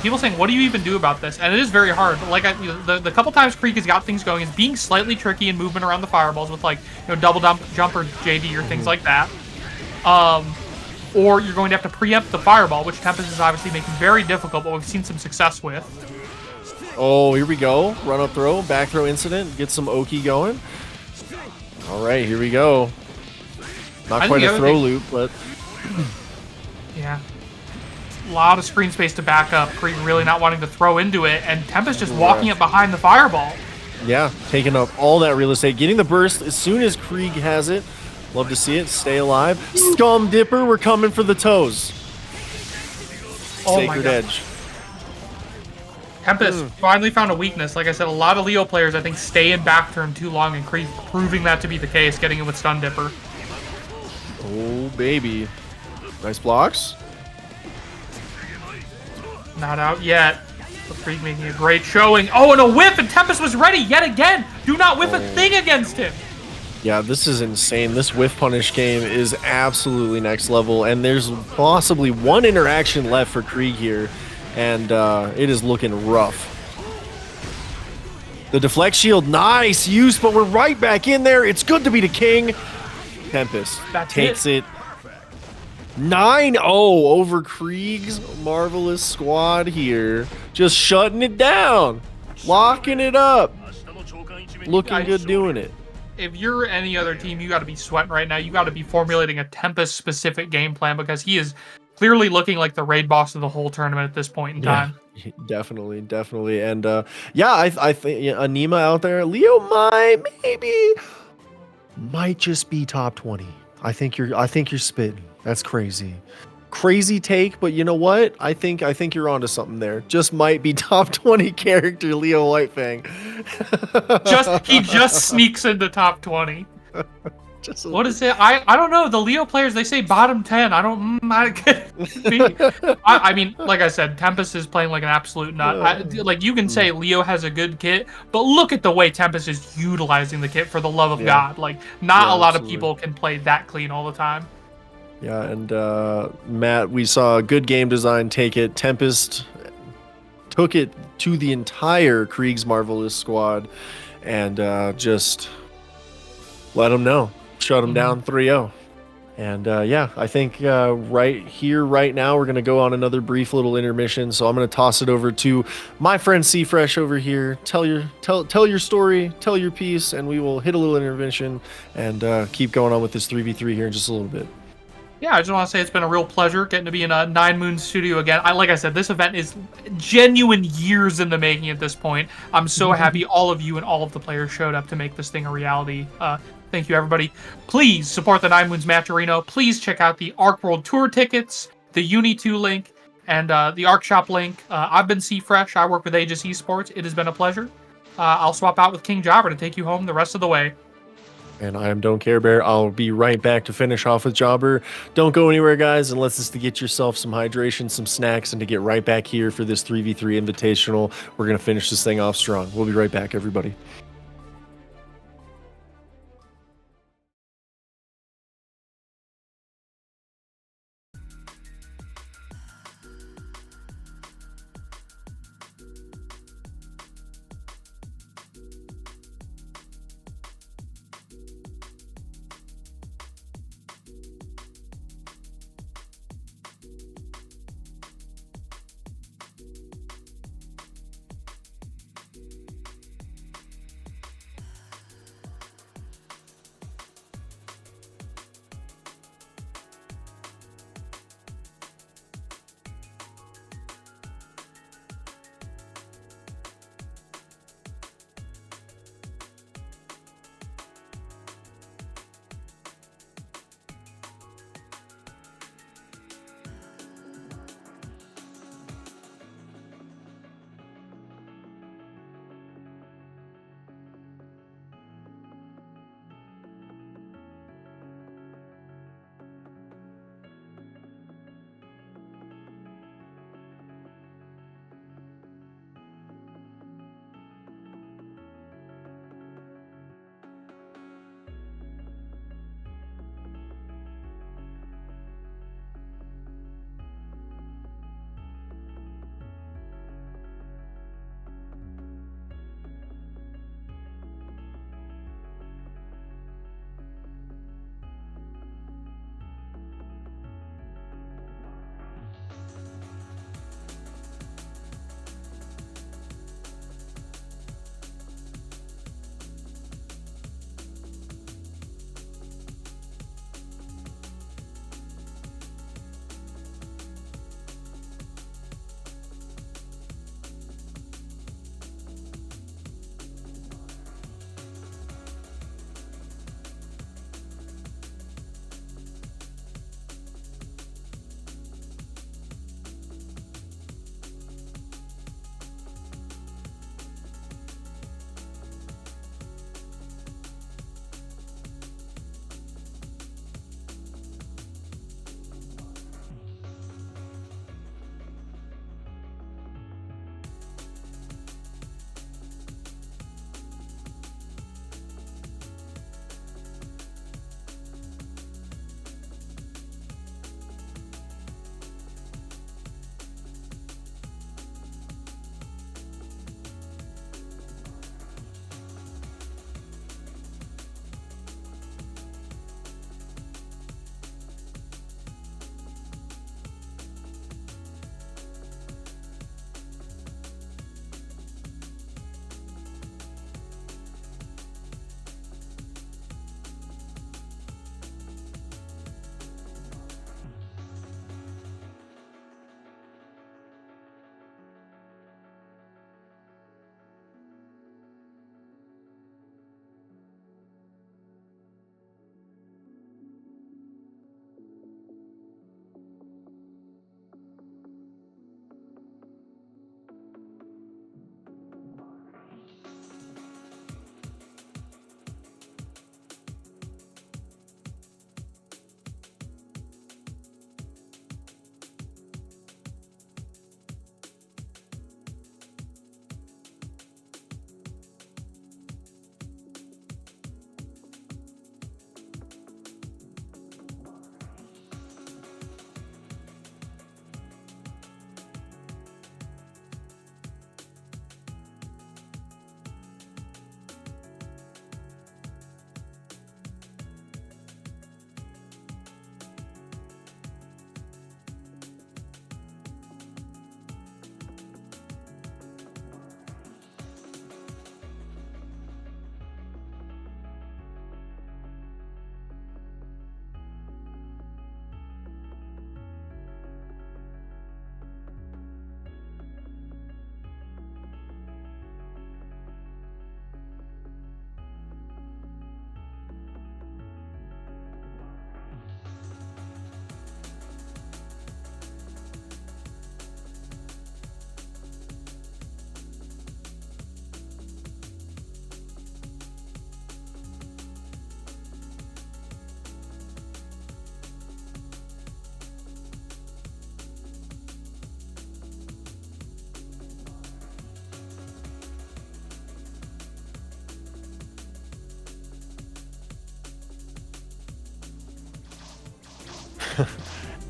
People saying, what do you even do about this? And it is very hard. Like, the couple times Kreeg has got things going is being slightly tricky in movement around the fireballs with, like, double jump or JD or things like that. Or you're going to have to preempt the fireball, which Tempest is obviously making very difficult, but we've seen some success with. Oh, here we go. Run up throw, back throw incident, get some Oki going. All right, here we go. Not quite a throw loop, but... Yeah. A lot of screen space to back up. Kreeg really not wanting to throw into it, and Tempest just walking it behind the fireball. Yeah, taking up all that real estate, getting the burst as soon as Kreeg has it. Love to see it. Stay alive. Scum Dipper, we're coming for the toes. Sacred Edge. Tempest finally found a weakness. Like I said, a lot of Leo players, I think, stay in back turn too long, and Kreeg proving that to be the case, getting him with Stun Dipper. Oh, baby. Nice blocks. Not out yet. But Kreeg making a great showing. Oh, and a whiff, and Tempest was ready yet again. Do not whiff a thing against him. Yeah, this is insane. This whiff punish game is absolutely next level, and there's possibly one interaction left for Kreeg here, and it is looking rough. The deflect shield, nice use, but we're right back in there. It's good to be the king. Tempest takes it. 9-0 over Kreeg's marvelous squad here. Just shutting it down. Locking it up. Looking good doing it. If you're any other team, you got to be sweating right now. You got to be formulating a Tempest-specific game plan because he is clearly looking like the raid boss of the whole tournament at this point in time. Yeah, definitely. And yeah, I think Aneema out there, Leo might just be top 20. I think you're spitting. That's crazy. Crazy take, but you know what? I think you're onto something there. Just might be top 20 character Leo Whitefang. He just sneaks into top 20. What is it? I don't know. The Leo players, they say bottom 10. I don't. I mean, like I said, Tempest is playing like an absolute nut. Like you can say Leo has a good kit, but look at the way Tempest is utilizing the kit. For the love of God, like not a lot of people can play that clean all the time. Yeah, and Matt, we saw good game design take it. Tempest took it to the entire Kreeg's marvelous squad, and just let them know. Shut them down 3-0. And yeah, I think right here, right now, we're going to go on another brief little intermission. So I'm going to toss it over to my friend C-Fresh over here. Tell your story, tell your piece, and we will hit a little intervention and keep going on with this 3v3 here in just a little bit. Yeah, I just want to say it's been a real pleasure getting to be in a 9Moons studio again. Like I said, this event is genuine years in the making at this point. I'm so happy all of you and all of the players showed up to make this thing a reality. Thank you, everybody. Please support the 9Moons Match Arena. Please check out the Arc World Tour tickets, the Uni 2 link, and the Arc Shop link. I've been C-Fresh. I work with Aegis Esports. It has been a pleasure. I'll swap out with King Jobber to take you home the rest of the way. And I am Don't Care Bear. I'll be right back to finish off with Jobber. Don't go anywhere, guys, unless it's to get yourself some hydration, some snacks, and to get right back here for this 3v3 Invitational. We're going to finish this thing off strong. We'll be right back, everybody.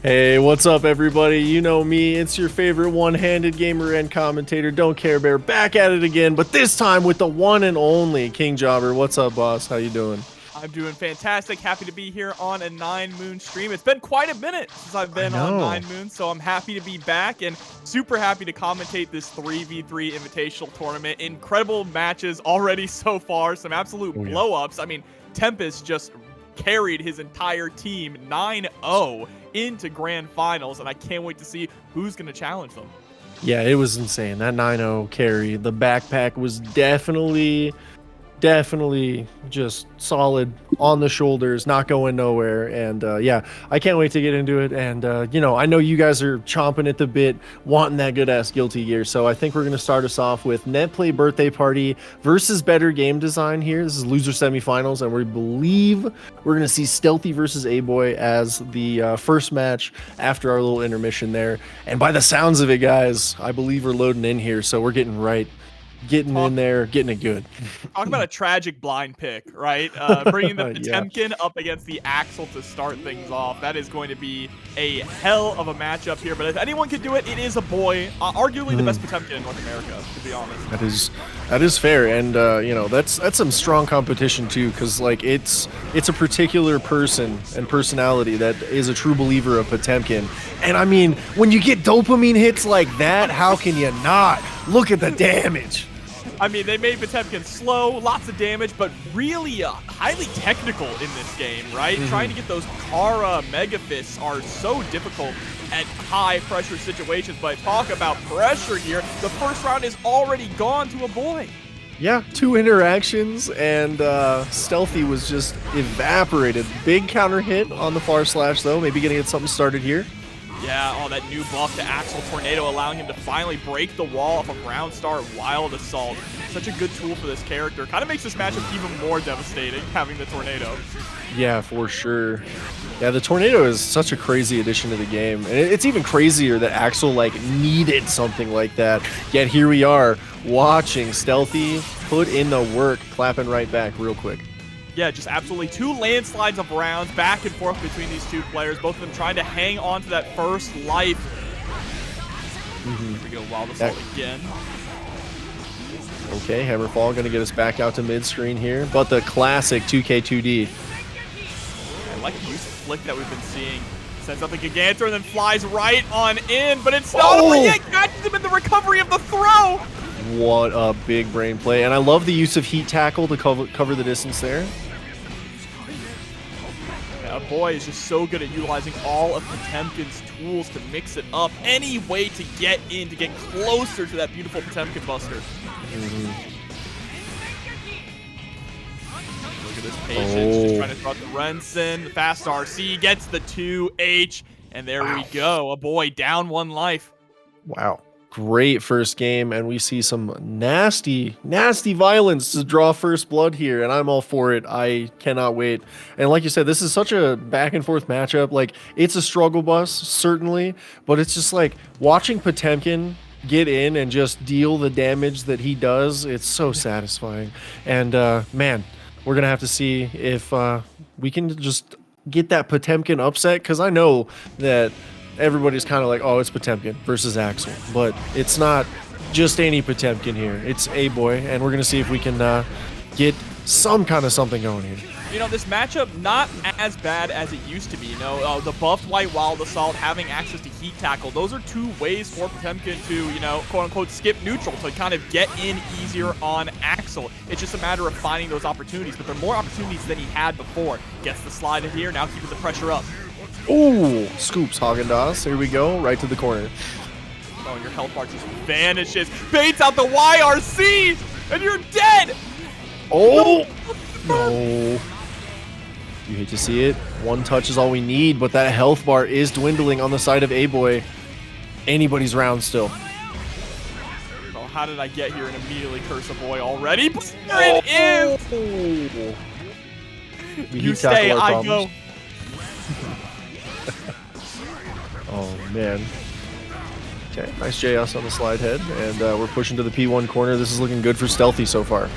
Hey, what's up, everybody? You know me. It's your favorite one-handed gamer and commentator, Don't Care Bear, back at it again, but this time with the one and only King Jobber. What's up, boss? How you doing? I'm doing fantastic. Happy to be here on a 9Moon stream. It's been quite a minute since I've been on 9Moon, so I'm happy to be back and super happy to commentate this 3v3 invitational tournament. Incredible matches already so far. Some absolute blow-ups. I mean, Tempest just carried his entire team 9-0 into grand finals, and I can't wait to see who's going to challenge them. Yeah, it was insane. That 9-0 carry. The backpack was definitely just solid on the shoulders, not going nowhere. And yeah, I can't wait to get into it. And you know, I know you guys are chomping at the bit, wanting that good ass guilty gear. So I think we're gonna start us off with Netplay Birthday Party versus Better Game Design here. This is loser semifinals, and we believe we're gonna see Stealthy versus Aboii as the first match after our little intermission there. And by the sounds of it, guys, I believe we're loading in here, so we're getting in there, getting it good. Talk about a tragic blind pick, right? Bringing the Potemkin up against the Axel to start things off. That is going to be a hell of a matchup here. But if anyone could do it, it is Aboii. Arguably the best Potemkin in North America, to be honest. That is fair, and you know, that's some strong competition too, because like it's a particular person and personality that is a true believer of Potemkin. And I mean, when you get dopamine hits like that, how can you not? Look at the damage. I mean, they made Potemkin slow, lots of damage, but really highly technical in this game, right? Trying to get those Kara Mega Fists are so difficult at high pressure situations, but talk about pressure here. The first round is already gone to Aboii. Yeah, 2 interactions, and Stealthy was just evaporated. Big counter hit on the far slash, though. Maybe gonna get something started here. Yeah, that new buff to Axel Tornado, allowing him to finally break the wall off a Ground Star Wild Assault. Such a good tool for this character. Kind of makes this matchup even more devastating, having the Tornado. Yeah, for sure. Yeah, the Tornado is such a crazy addition to the game. And it's even crazier that Axel, like, needed something like that. Yet here we are, watching Stealthy put in the work, clapping right back real quick. Yeah, just absolutely 2 landslides of rounds back and forth between these 2 players, both of them trying to hang on to that first life. Here we go, Wild Assault again. Okay, Hammerfall gonna get us back out to mid-screen here, but the classic 2K2D. I like the use of Flick that we've been seeing. Sends up the Gigantor and then flies right on in, but it's not over yet. Catches him in the recovery of the throw. What a big brain play. And I love the use of Heat Tackle to cover the distance there. Aboii is just so good at utilizing all of Potemkin's tools to mix it up. Any way to get in, to get closer to that beautiful Potemkin Buster. Look at this patience, just trying to throw out the Rensen. The fast RC gets the 2H, and there we go. Aboii down 1 life. Wow. Great first game, and we see some nasty violence to draw first blood here, and I'm all for it. I cannot wait. And like you said, this is such a back and forth matchup. Like, it's a struggle bus, certainly, but it's just like watching Potemkin get in and just deal the damage that he does. It's so satisfying. And man, we're gonna have to see if we can just get that Potemkin upset, because I know that everybody's kind of like, oh, it's Potemkin versus Axel, but it's not just any Potemkin here. It's Aboii, and we're going to see if we can get some kind of something going here. You know, this matchup not as bad as it used to be. You know, the buffed White Wild Assault, having access to Heat Tackle, those are 2 ways for Potemkin to, you know, quote-unquote skip neutral, to kind of get in easier on Axel. It's just a matter of finding those opportunities, but they're more opportunities than he had before. Gets the slide in here, now keeping the pressure up. Ooh, scoops Haagen-Dazs. Here we go, right to the corner. Oh, your health bar just vanishes. Baits out the YRC, and you're dead! Oh! No. You hate to see it. 1 touch is all we need, but that health bar is dwindling on the side of Aboii. Anybody's round still. Oh, how did I get here and immediately curse Aboii already? There it is! You stay, I go. Oh, man. Okay, nice JS on the slide head, and we're pushing to the P1 corner. This is looking good for Stealthy so far.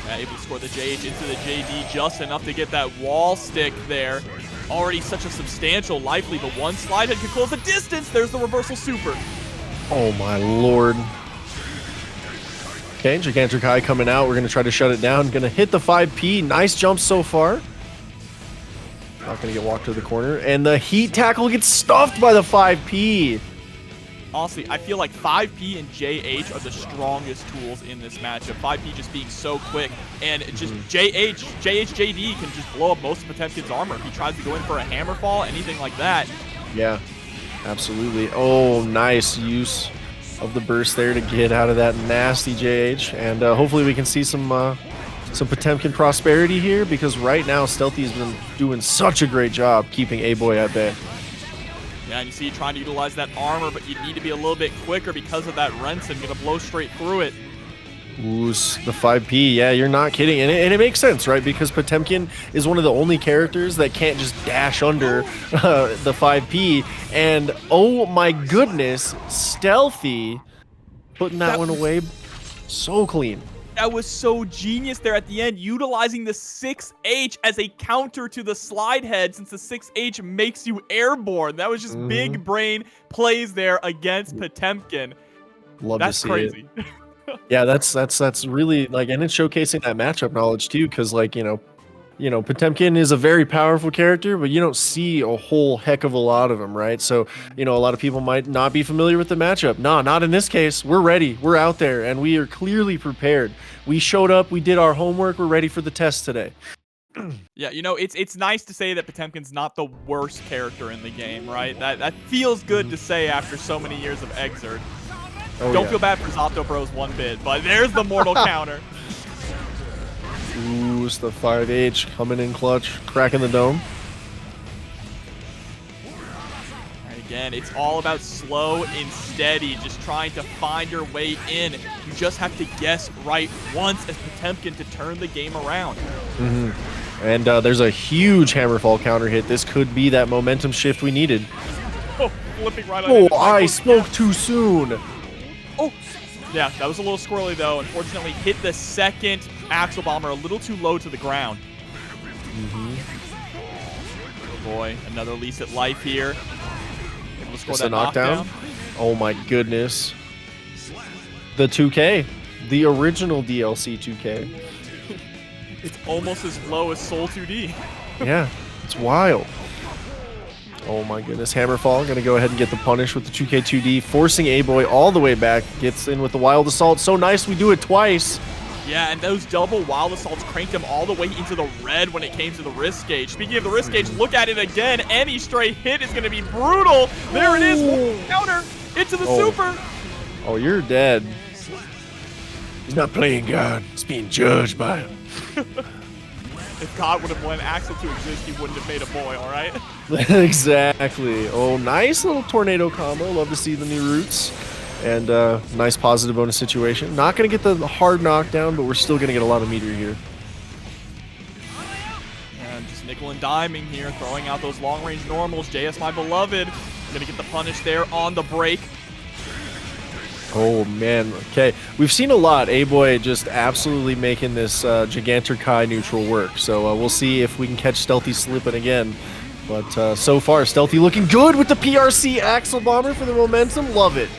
Able to score the JH into the JD just enough to get that wall stick there. already such a substantial life lead, but one slide head could close the distance. There's the reversal super. Oh my lord. Okay, Gigantic High coming out. We're going to try to shut it down. Going to hit the 5P. Nice jump so far. Not going to get walked to the corner. And the heat tackle gets stuffed by the 5P. Honestly, I feel like 5P and JH are the strongest tools in this matchup. 5P just being so quick, and just JD can just blow up most of Potemkin's armor if he tries to go in for a hammer fall, anything like that. Yeah, absolutely. Oh, nice use of the burst there to get out of that nasty JH, and hopefully we can see some Potemkin prosperity here, because right now Stealthy has been doing such a great job keeping Aboii at bay. Yeah, and you see you trying to utilize that armor, but you need to be a little bit quicker because of that Renson. Gonna blow straight through it. Ooh, the 5P. Yeah, you're not kidding. And it makes sense, right? Because Potemkin is one of the only characters that can't just dash under the 5P. And oh my goodness, Stealthy putting that one away so clean. That was so genius there at the end, utilizing the 6H as a counter to the slide head, since the 6H makes you airborne. That was just big brain plays there against Potemkin. Love to see crazy. it. Yeah, that's really like, and it's showcasing that matchup knowledge too, because like, you know, Potemkin is a very powerful character, but you don't see a whole heck of a lot of them, right? So, you know, a lot of people might not be familiar with the matchup. No, not in this case. We're ready. We're out there, and we are clearly prepared. We showed up. We did our homework. We're ready for the test today. Yeah, you know, it's nice to say that Potemkin's not the worst character in the game, right? That feels good to say after so many years of Exert. Don't feel bad for Zato Bros one bit, but there's the mortal counter. Ooh, it's the 5H coming in clutch, cracking the dome. And again, it's all about slow and steady, just trying to find your way in. You just have to guess right once as Potemkin to turn the game around. And there's a huge hammerfall counter hit. This could be that momentum shift we needed. Oh, flipping right on it. Oh, I spoke too soon. Oh, yeah, that was a little squirrely though. Unfortunately, hit the second Axle Bomber a little too low to the ground. Oh boy, another lease at life here. Able to score It's that a knockdown. knockdown. Oh my goodness. The 2K. The original DLC 2K. It's almost as low as Soul 2D. Yeah, it's wild. Oh my goodness, Hammerfall gonna go ahead and get the punish with the 2K2D, forcing Aboii all the way back, gets in with the Wild Assault. So nice, we do it twice. Yeah, and those double Wild Assaults cranked him all the way into the red when it came to the wrist gauge. Speaking of the wrist gauge, look at it again. Any stray hit is gonna be brutal. There it is, counter into the super. Oh, you're dead. He's not playing God, he's being judged by him. If God would have wanted Axel to exist, he wouldn't have made a boy, all right? Exactly. Oh, nice little tornado combo. Love to see the new roots. And nice positive bonus situation. Not going to get the hard knockdown, but we're still going to get a lot of meter here. And just nickel and diming here, throwing out those long-range normals. JS, my beloved, going to get the punish there on the break. Oh, man. Okay. We've seen a lot. Aboii just absolutely making this Gigantic High neutral work. So we'll see if we can catch Stealthy slipping again. But so far, Stealthy looking good with the PRC Axle Bomber for the momentum. Love it.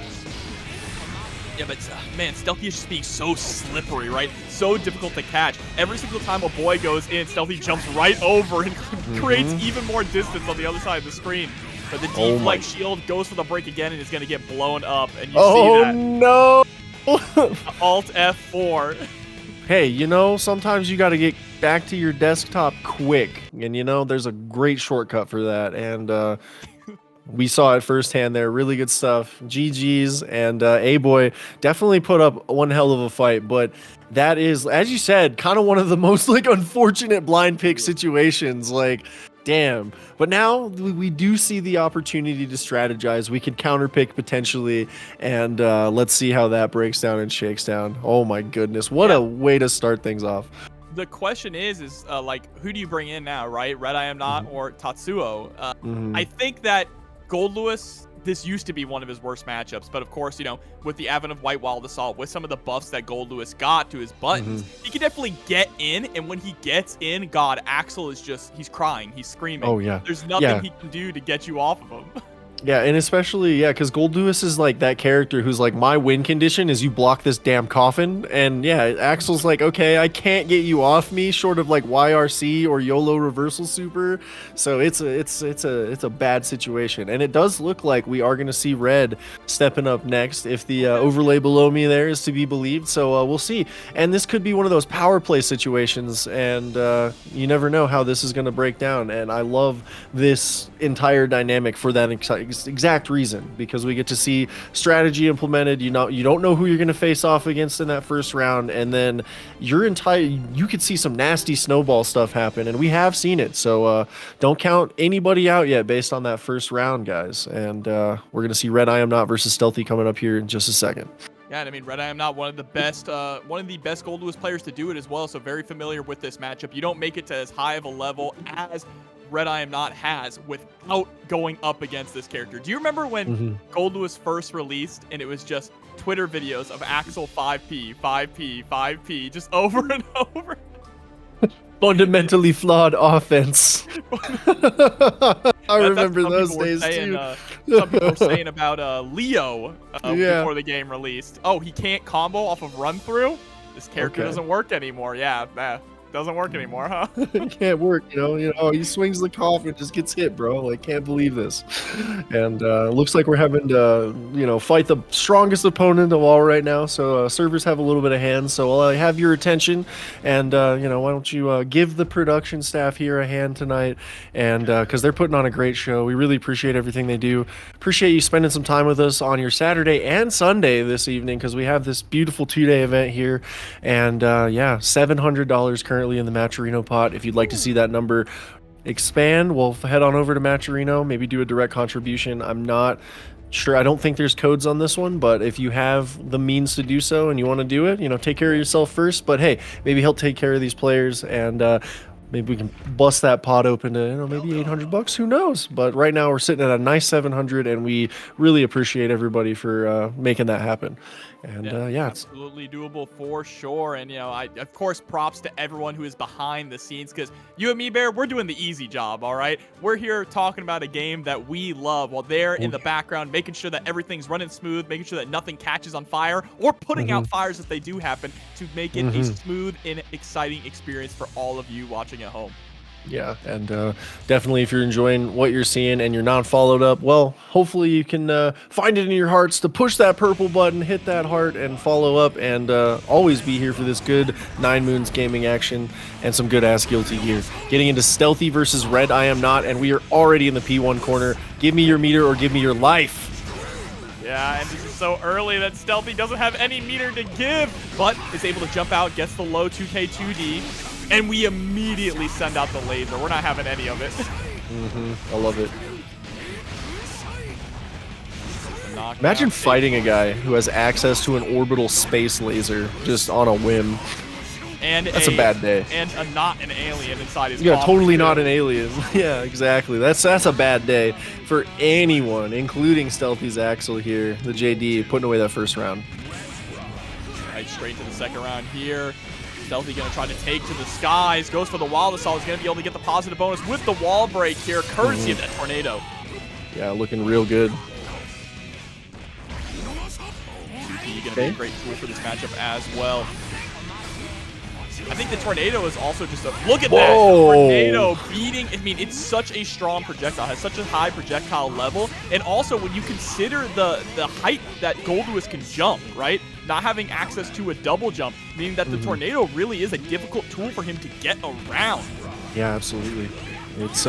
Yeah, but man, Stealthy is just being so slippery, right? So difficult to catch. Every single time a boy goes in, Stealthy jumps right over and creates even more distance on the other side of the screen. But the deep leg shield goes for the break again and is going to get blown up. And you see that. Oh, no. Alt F4. Hey, you know, sometimes you got to get back to your desktop quick. And, you know, there's a great shortcut for that. And we saw it firsthand there. Really good stuff. GG's. And Aboii definitely put up one hell of a fight. But that is, as you said, kind of one of the most, like, unfortunate blind pick situations. Like, damn. But now we do see the opportunity to strategize. We could counterpick potentially, and let's see how that breaks down and shakes down. Oh my goodness, what a way to start things off. The question is like, who do you bring in now, right? RedIAmNot or Tatsuo? I think that Gold Lewis this used to be one of his worst matchups, but of course, you know, with the advent of White Wild Assault, with some of the buffs that Gold Lewis got to his buttons, he can definitely get in, and when he gets in, God, Axel is just, he's crying, he's screaming. Oh, yeah. There's nothing he can do to get you off of him. Yeah, and especially, because Gold Lewis is like that character who's like, my win condition is you block this damn coffin. And yeah, Axel's like, okay, I can't get you off me short of like YRC or YOLO reversal super. So it's a bad situation. And it does look like we are going to see Red stepping up next if the overlay below me there is to be believed. So we'll see. And this could be one of those power play situations. And you never know how this is going to break down. And I love this entire dynamic for that exact reason, because we get to see strategy implemented. You don't know who you're going to face off against in that first round, and then you could see some nasty snowball stuff happen, and we have seen it. So don't count anybody out yet based on that first round, guys. And we're going to see RedIAmNot versus Stealthy coming up here in just a second. Yeah, and I mean, RedIAmNot, one of the best Gold Lewis players to do it as well, so very familiar with this matchup. You don't make it to as high of a level as RedIAmNot has without going up against this character. Do you remember when Gold Lewis first released and it was just Twitter videos of Axel 5P, 5P, 5P, just over and over? Fundamentally flawed offense. I remember those days too. Some people were saying about Leo before the game released. Oh, he can't combo off of run through? This character doesn't work anymore. Yeah, doesn't work anymore, huh? It can't work, you know, he swings the coffin, just gets hit, bro. Like, can't believe this. And looks like we're having to, fight the strongest opponent of all right now. So servers have a little bit of hands. So I'll have your attention. And, why don't you give the production staff here a hand tonight? And because they're putting on a great show. We really appreciate everything they do. Appreciate you spending some time with us on your Saturday and Sunday this evening, because we have this beautiful 2-day event here. And $700 currently in the Matcherino pot. If you'd like to see that number expand, we'll head on over to Matcherino, maybe do a direct contribution. I'm not sure. I don't think there's codes on this one, but if you have the means to do so and you want to do it, take care of yourself first. But hey, maybe he'll take care of these players, and maybe we can bust that pot open to maybe $800. Who knows? But right now we're sitting at a nice 700, and we really appreciate everybody for making that happen. And it's absolutely doable for sure. And of course, props to everyone who is behind the scenes, because you and me, Bear, we're doing the easy job. All right, we're here talking about a game that we love, while they're in the background making sure that everything's running smooth, making sure that nothing catches on fire, or putting out fires if they do happen, to make it a smooth and exciting experience for all of you watching at home. Yeah, and definitely if you're enjoying what you're seeing and you're not followed up, well, hopefully you can find it in your hearts to push that purple button, hit that heart, and follow up, and always be here for this good 9Moons gaming action and some good-ass guilty gear. Getting into Stealthy versus RedIAmNot, and we are already in the P1 corner. Give me your meter or give me your life. Yeah, and this is so early that Stealthy doesn't have any meter to give, but is able to jump out, gets the low 2K 2D, and we immediately send out the laser. We're not having any of it. I love it. Imagine fighting a guy who has access to an orbital space laser just on a whim. And that's a bad day. And not an alien inside his Yeah, totally not an alien. Yeah, exactly. That's a bad day for anyone, including Stealthy's Axel here, the JD, putting away that first round. Right, straight to the second round here. Stealthy going to try to take to the skies. Goes for the Wild Assault. Is going to be able to get the positive bonus with the wall break here, courtesy of that tornado. Yeah, looking real good. Going to be a great tool for this matchup as well. I think the tornado is also just a look at that tornado beating. I mean, it's such a strong projectile, has such a high projectile level, and also when you consider the height that Gold Lewis can jump, right? Not having access to a double jump, meaning that the tornado really is a difficult tool for him to get around. Yeah, absolutely. It's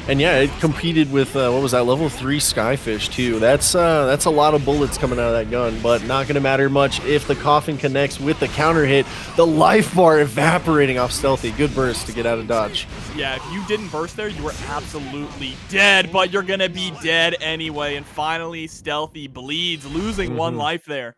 and yeah, it competed with what was that, level 3 Skyfish too. That's a lot of bullets coming out of that gun, but not gonna matter much if the coffin connects with the counter hit. The life bar evaporating off Stealthy. Good burst to get out of dodge. Yeah, if you didn't burst there, you were absolutely dead, but you're gonna be dead anyway. And finally, Stealthy bleeds, losing one life there.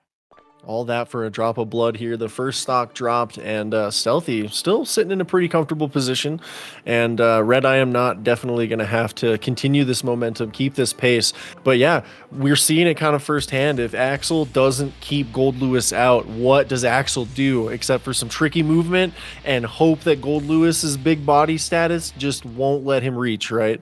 All that for a drop of blood here. The first stock dropped, and Stealthy still sitting in a pretty comfortable position. And RedIAmNot definitely going to have to continue this momentum, keep this pace. But yeah, we're seeing it kind of firsthand. If Axel doesn't keep Gold Lewis out, what does Axel do except for some tricky movement and hope that Gold Lewis's big body status just won't let him reach, right?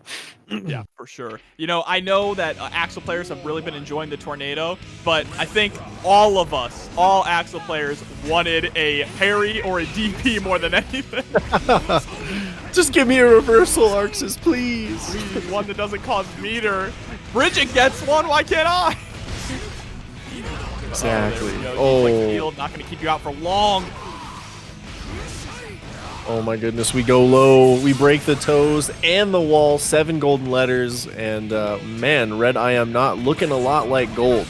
Yeah, for sure. You know, I know that Axel players have really been enjoying the tornado, but I think all of us, all Axel players, wanted a parry or a DP more than anything. Just give me a reversal, Arxis, please. One that doesn't cause meter. Bridget gets one, why can't I? Exactly. Oh, field, not going to keep you out for long. Oh my goodness, we go low, we break the toes and the wall, 7 golden letters, and man, RedIAmNot looking a lot like gold.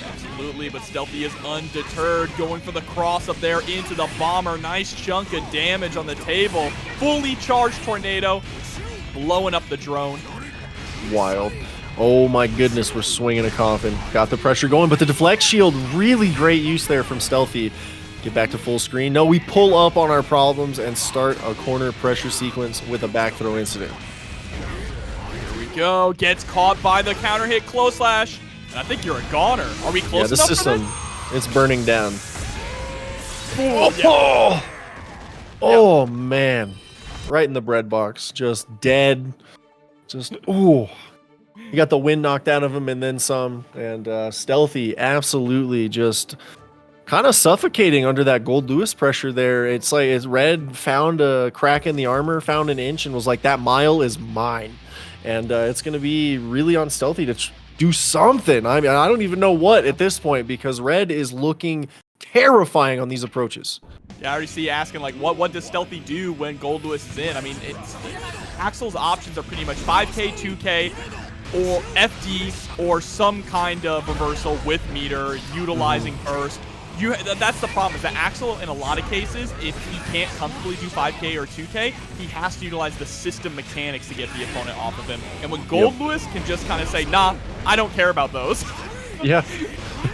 Absolutely, but Stealthy is undeterred, going for the cross up there into the bomber. Nice chunk of damage on the table. Fully charged tornado, blowing up the drone. Wild. Oh my goodness, we're swinging a coffin. Got the pressure going, but the deflect shield, really great use there from Stealthy. Get back to full screen. No, we pull up on our problems and start a corner pressure sequence with a back throw incident. Here we go. Gets caught by the counter hit close slash. And I think you're a goner. Are we close the enough system, for it's burning down. Yeah. Oh man. Right in the bread box. Just dead. Just, ooh. You got the wind knocked out of him and then some. And Stealthy absolutely just kind of suffocating under that Gold Lewis pressure there. It's like Red found a crack in the armor, found an inch, and was like, that mile is mine. And it's going to be really on Stealthy to do something. I mean, I don't even know what at this point, because Red is looking terrifying on these approaches. Yeah, I already see you asking, like, what does Stealthy do when Gold Lewis is in? I mean, Axel's options are pretty much 5K, 2K, or FD, or some kind of reversal with meter, utilizing burst. That's the problem, is that Axel, in a lot of cases, if he can't comfortably do 5K or 2K, he has to utilize the system mechanics to get the opponent off of him. And when Gold Lewis can just kind of say, nah, I don't care about those. Yeah.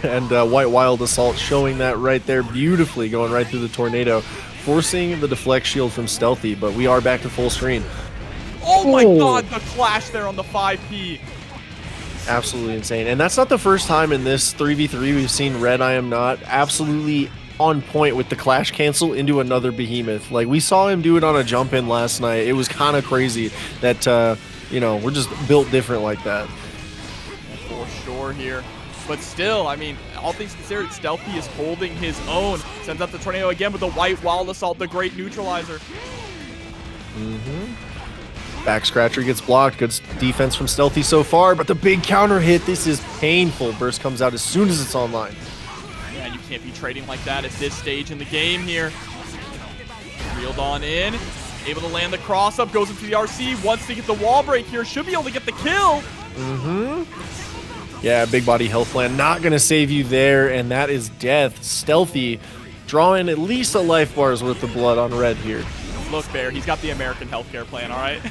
And White Wild Assault showing that right there beautifully, going right through the tornado, forcing the deflect shield from Stealthy, but we are back to full screen. Oh my god, the clash there on the 5P. Absolutely insane. And that's not the first time in this 3v3 we've seen RedIAmNot absolutely on point with the clash cancel into another behemoth. Like, we saw him do it on a jump in last night. It was kind of crazy that, you know, we're just built different like that. For sure here. But still, I mean, all things considered, Stealthy is holding his own. Sends out the tornado again with the White Wild Assault, the great neutralizer. Back scratcher gets blocked. Good defense from Stealthy so far, but the big counter hit, this is painful. Burst comes out as soon as it's online. Yeah, you can't be trading like that at this stage in the game here. Reeled on in. Able to land the cross up, goes into the RC, wants to get the wall break here, should be able to get the kill. Yeah, big body health plan, not gonna save you there, and that is death. Stealthy drawing at least a life bar's worth of blood on Red here. Look, Bear, he's got the American healthcare plan, all right?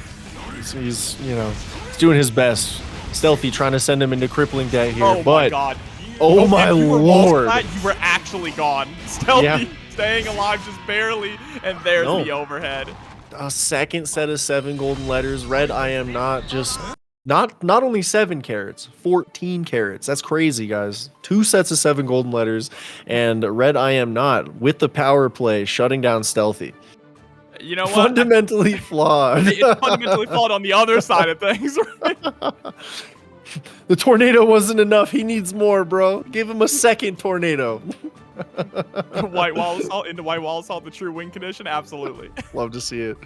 He's, you know, he's doing his best. Stealthy trying to send him into crippling debt here, Oh but my god. oh my lord. You were actually gone. Stealthy staying alive just barely, and there's the overhead. A second set of 7 golden letters. RedIAmNot just not only 7 carats, 14 carats. That's crazy, guys. 2 sets of 7 golden letters, and RedIAmNot with the power play shutting down Stealthy. You know what? Fundamentally flawed. It's fundamentally flawed on the other side of things, right? The tornado wasn't enough. He needs more, bro. Give him a second tornado. White Wall Assault into White Wall Assault, the true win condition? Absolutely. Love to see it.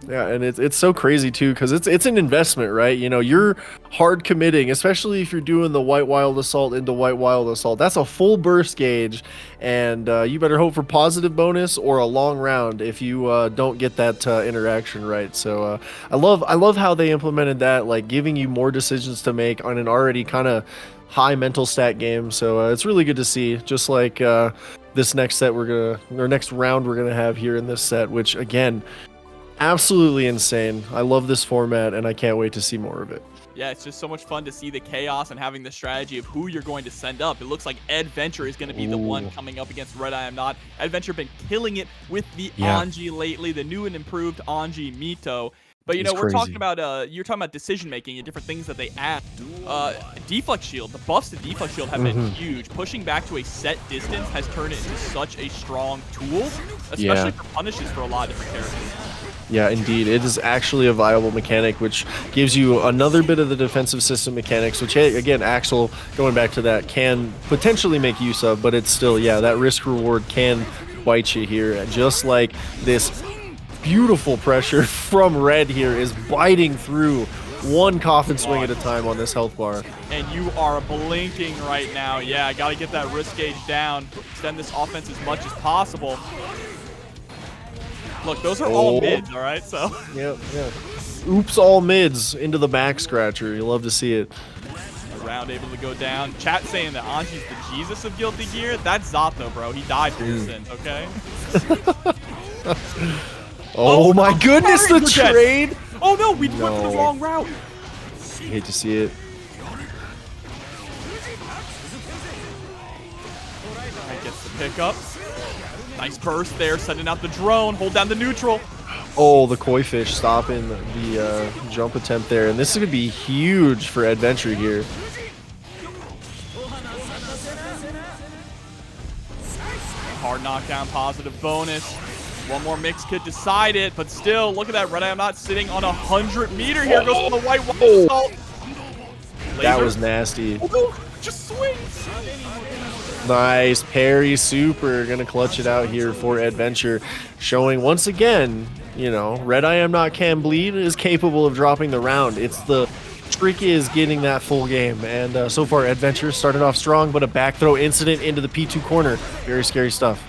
Yeah, and it's so crazy too, because it's an investment, right? You know, you're hard committing, especially if you're doing the White Wild Assault into White Wild Assault. That's a full burst gauge, and you better hope for positive bonus or a long round if you don't get that interaction right. So I love how they implemented that, like giving you more decisions to make on an already kind of high mental stat game. So it's really good to see, just like this next set next round we're gonna have here in this set, which again, Absolutely insane. I love this format, and I can't wait to see more of it. Yeah, it's just so much fun to see the chaos and having the strategy of who you're going to send up. It looks like Eddventure is going to be the one coming up against RedIAmNot. Eddventure been killing it with the Anji lately, the new and improved Anji Mito. But, you know, we're talking about, you're talking about decision-making and different things that they add. Deflect Shield, the buffs to Deflect Shield have been huge. Pushing back to a set distance has turned it into such a strong tool, especially for punishes for a lot of different characters. Yeah, indeed. It is actually a viable mechanic, which gives you another bit of the defensive system mechanics, which, hey, again, Axel, going back to that, can potentially make use of, but it's still, yeah, that risk-reward can bite you here. Just like this beautiful pressure from Red here is biting through one coffin swing at a time on this health bar. And you are blinking right now. Yeah, I got to get that risk gauge down, extend this offense as much as possible. Look, those are all mids, all right? So. Yeah. Oops, all mids into the back scratcher. You love to see it. Round able to go down. Chat saying that Anji's the Jesus of Guilty Gear. That's Zato, bro. He died for his sins, okay? Oh my goodness, the trade! Oh no, we went for the wrong route. Hate to see it. Gets the pickup. Nice burst there, sending out the drone. Hold down the neutral. Oh, the koi fish stopping the jump attempt there. And this is going to be huge for Eddventure here. Hard knockdown, positive bonus. One more mix could decide it, but still, look at that. RedIAmNot sitting on 100-meter here. Goes for the white assault. That was nasty. Oh, just swings. Nice parry, super. Gonna clutch it out here for Eddventure, showing once again, you know, RedIAmNot can bleed, is capable of dropping the round. It's the trick is getting that full game, and so far Eddventure started off strong, but a back throw incident into the P2 corner. Very scary stuff.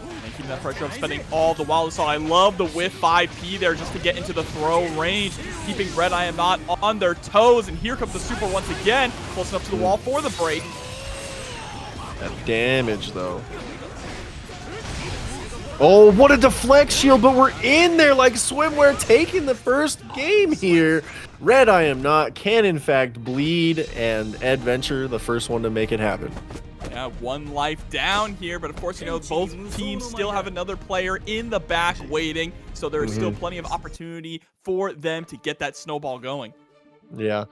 And keeping that pressure up, spending all the wild assault. I love the whiff 5P there just to get into the throw range, keeping RedIAmNot on their toes. And here comes the super once again, close enough to the wall for the break. That damage, though. Oh, what a deflect shield, but we're in there like swimwear, taking the first game here. RedIAmNot can, in fact, bleed, and Eddventure, the first one to make it happen. Yeah, one life down here, but of course, you know, both teams still have another player in the back waiting, so there is still plenty of opportunity for them to get that snowball going. Yeah.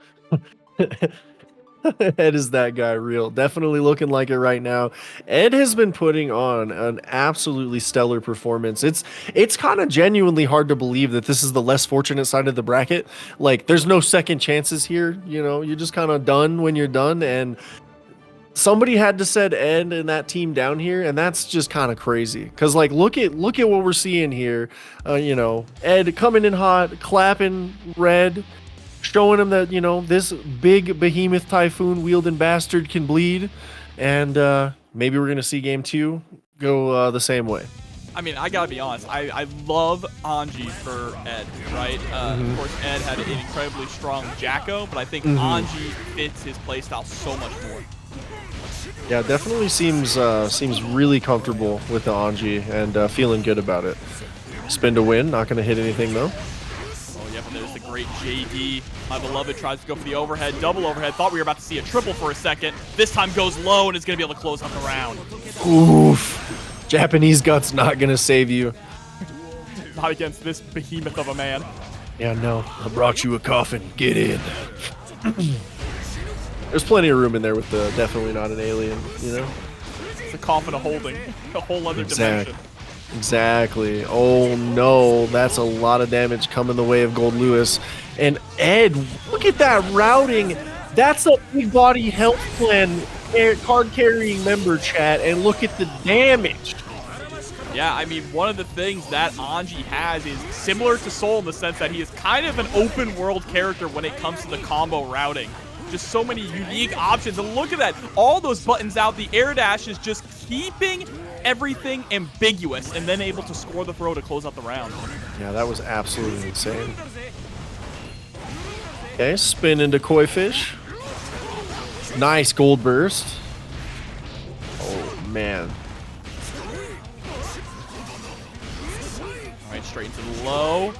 Ed is that guy real. Definitely looking like it right now. Ed has been putting on an absolutely stellar performance. It's kind of genuinely hard to believe that this is the less fortunate side of the bracket. Like, there's no second chances here. You know, you're just kind of done when you're done. And somebody had to set Ed and that team down here, and that's just kind of crazy. Because, like, look at what we're seeing here. You know, Ed coming in hot, clapping Red, showing him that, you know, this big behemoth typhoon wielding bastard can bleed, and maybe we're gonna see game 2 go the same way. I mean, I gotta be honest, I love Anji for Ed, right? Of course, Ed had an incredibly strong Jacko, but I think Anji fits his playstyle so much more. Yeah, definitely seems really comfortable with the Anji, and feeling good about it. Spin to win, not gonna hit anything though. Yep, and there's the great JD. My beloved tries to go for the overhead, double overhead. Thought we were about to see a triple for a second. This time goes low and is going to be able to close out the round. Oof. Japanese guts not going to save you. Not against this behemoth of a man. Yeah, no. I brought you a coffin. Get in. There's plenty of room in there with the definitely not an alien, you know? It's a coffin of holding. A whole other dimension. Exactly. Oh no, that's a lot of damage coming the way of Gold Lewis. And Ed, look at that routing. That's a big body health plan card carrying member, chat, and look at the damage. Yeah, I mean, one of the things that Anji has is similar to Soul in the sense that he is kind of an open world character when it comes to the combo routing. Just so many unique options, and look at that. All those buttons out, the air dash is just keeping everything ambiguous and then able to score the throw to close out the round. Yeah, that was absolutely insane. Okay, spin into koi fish. Nice gold burst. Oh man. All right, straight into the low.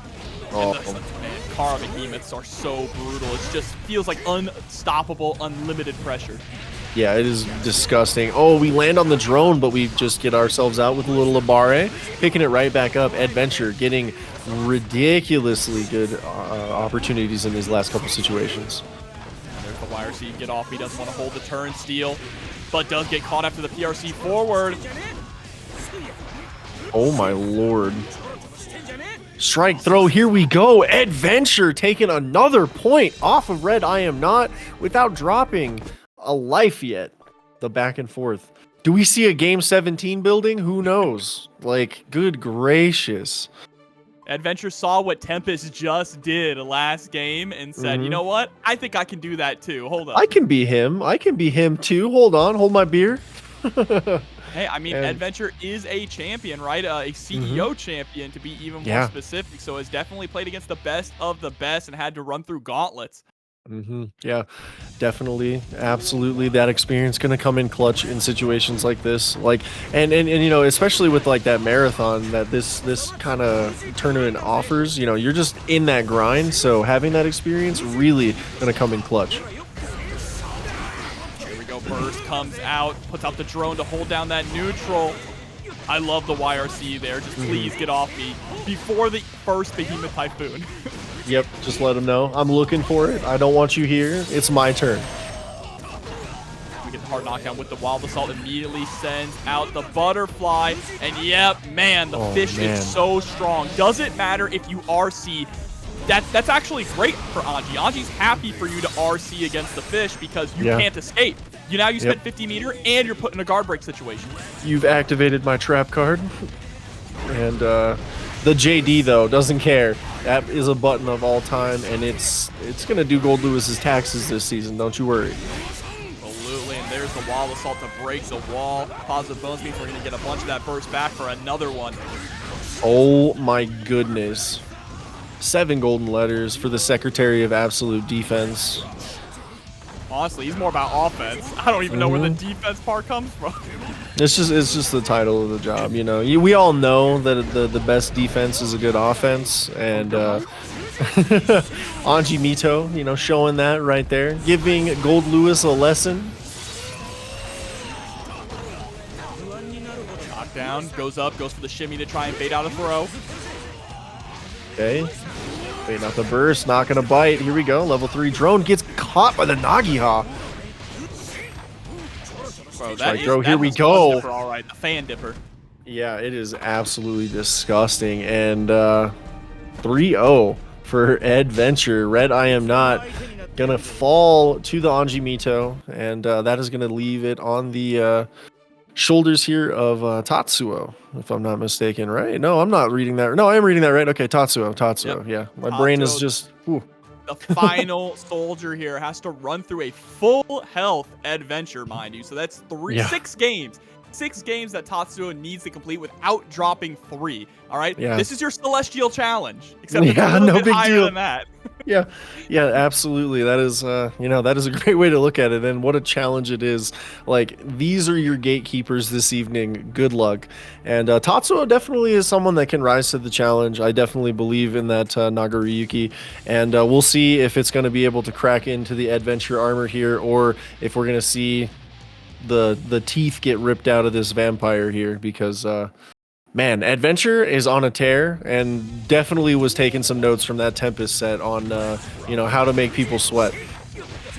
Oh. And man, Kara behemoths are so brutal. It just feels like unstoppable, unlimited pressure. Yeah, it is disgusting. Oh, we land on the drone, but we just get ourselves out with a little Aboii. Picking it right back up. Eddventure getting ridiculously good opportunities in these last couple situations. There's the YRC get off. He doesn't want to hold the turn steal, but does get caught after the PRC forward. Oh my lord. Strike throw, here we go. Eddventure taking another point off of RedIAmNot without dropping a life yet. The back and forth. Do we see a game 17 building? Who knows? Like, good gracious. Eddventure saw what Tempest just did last game and said, you know what? I think I can do that too. Hold up. I can be him. I can be him too. Hold on. Hold my beer. Hey, I mean, Eddventure is a champion, right? A CEO champion, to be even more specific. So has definitely played against the best of the best and had to run through gauntlets. Yeah, definitely, absolutely. That experience gonna come in clutch in situations like this. Like, and you know, especially with like that marathon that this kind of tournament offers. You know, you're just in that grind, so having that experience really gonna come in clutch. Burst comes out, puts out the drone to hold down that neutral. I love the YRC there. Just please get off me before the first Behemoth Typhoon. Yep, just let him know. I'm looking for it. I don't want you here. It's my turn. We get the hard knockdown with the Wild Assault. Immediately sends out the Butterfly. And yep, man, the fish is so strong. Doesn't matter if you RC. That's actually great for Anji. Anji's happy for you to RC against the fish because you can't escape. You spent 50 meter and you're put in a guard break situation. You've activated my trap card. And the JD though doesn't care. That is a button of all time, and it's gonna do Gold Lewis's taxes this season. Don't you worry. Absolutely, and there's the Wild Assault to break the wall. Positive bonus means we're gonna get a bunch of that burst back for another one. Oh my goodness. 7 golden letters for the Secretary of Absolute Defense. Honestly, he's more about offense. I don't even know where the defense part comes from. It's just the title of the job, you know. We all know that the best defense is a good offense, and Anji Mito, you know, showing that right there, giving Gold Lewis a lesson. Knockdown, goes up, goes for the shimmy to try and bait out a throw. Okay. Wait, not the burst, not gonna bite. Here we go. Level 3 drone gets caught by the Nagiha. Bro, throw. Here we go. Dipper, all right, the fan dipper. Yeah, it is absolutely disgusting. And 3-0 for Eddventure. RedIAmNot gonna fall to the Anji Mito, and that is gonna leave it on the shoulders here of Tatsuo, if I'm not mistaken, right? No, I'm not reading that. No, I am reading that right. Okay, Tatsuo. Yep. Yeah, my brain is just... Whew. The final soldier here has to run through a full health Eddventure, mind you. So that's 6 games. 6 games that Tatsuo needs to complete without dropping 3. All right? Yeah. This is your celestial challenge. Except it's a little no bit big higher deal. than that. Yeah, absolutely. That is, you know, that is a great way to look at it, and what a challenge it is. Like, these are your gatekeepers this evening. Good luck. And Tatsuo definitely is someone that can rise to the challenge. I definitely believe in that Nagariyuki, and we'll see if it's going to be able to crack into the Eddventure armor here, or if we're going to see the teeth get ripped out of this vampire here, because man, Eddventure is on a tear, and definitely was taking some notes from that Tempest set on you know, how to make people sweat.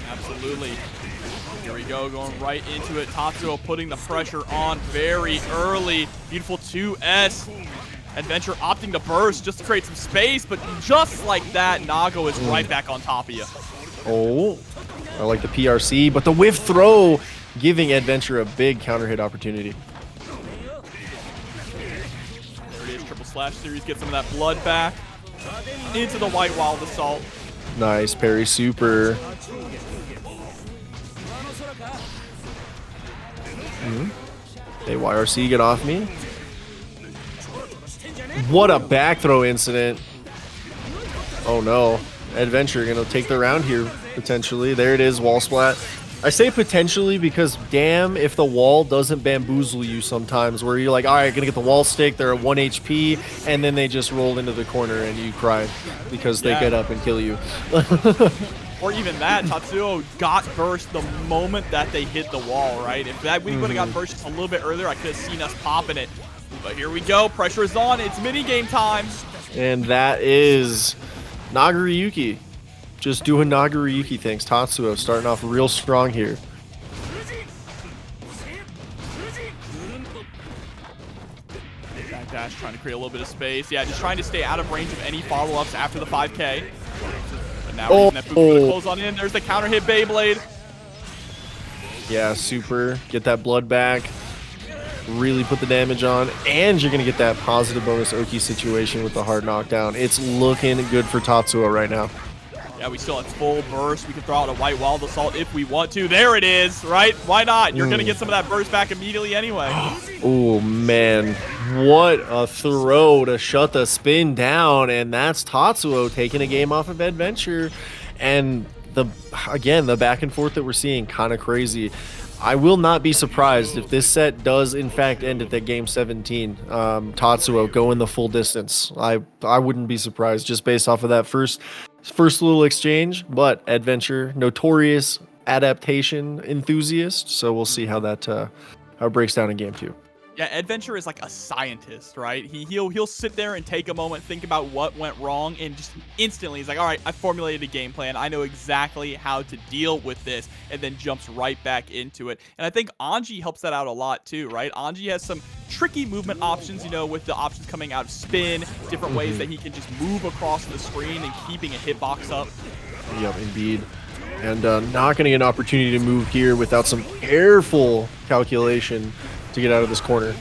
Absolutely. Here we go, going right into it. Tatsuo putting the pressure on very early. Beautiful 2S. Eddventure opting to burst just to create some space, but just like that, Nago is right back on top of you. Oh, I like the PRC, but the whiff throw giving Eddventure a big counter hit opportunity. There it is, triple slash series, get some of that blood back. Into the white Wild Assault. Nice, parry super. Hey, YRC, get off me. What a back throw incident. Oh no. Eddventure gonna take the round here, potentially. There it is, wall splat. I say potentially because damn if the wall doesn't bamboozle you sometimes, where you're like, all right, gonna get the wall stick, they're at 1 HP, and then they just roll into the corner and you cry because they get up and kill you. Or even that, Tatsuo got burst the moment that they hit the wall, right? If that we would have got burst just a little bit earlier, I could have seen us popping it. But here we go, pressure is on, it's mini-game time. And that is Nagoriyuki. Just doing Nagoriyuki things. Tatsuo starting off real strong here. Backdash trying to create a little bit of space. Yeah, just trying to stay out of range of any follow-ups after the 5K. But now we're using that Fuku to close on in. There's the counter hit Beyblade. Yeah, super. Get that blood back. Really put the damage on. And you're going to get that positive bonus Oki situation with the hard knockdown. It's looking good for Tatsuo right now. Yeah, we still have full burst. We can throw out a white wall assault if we want to. There it is, right? Why not? You're going to get some of that burst back immediately anyway. Oh, man. What a throw to shut the spin down. And that's Tatsuo taking a game off of Eddventure. And again, the back and forth that we're seeing, kind of crazy. I will not be surprised if this set does in fact end at that game 17. Tatsuo going the full distance. I wouldn't be surprised just based off of that first little exchange. But Eddventure, notorious adaptation enthusiast, so we'll see how that how it breaks down in game 2. Yeah, Eddventure is like a scientist, right? He'll sit there and take a moment, think about what went wrong, and just instantly he's like, all right, I formulated a game plan. I know exactly how to deal with this, and then jumps right back into it. And I think Anji helps that out a lot too, right? Anji has some tricky movement options, you know, with the options coming out of spin, different ways that he can just move across the screen and keeping a hitbox up. Yep, indeed. And not going to get an opportunity to move here without some careful calculation to get out of this corner.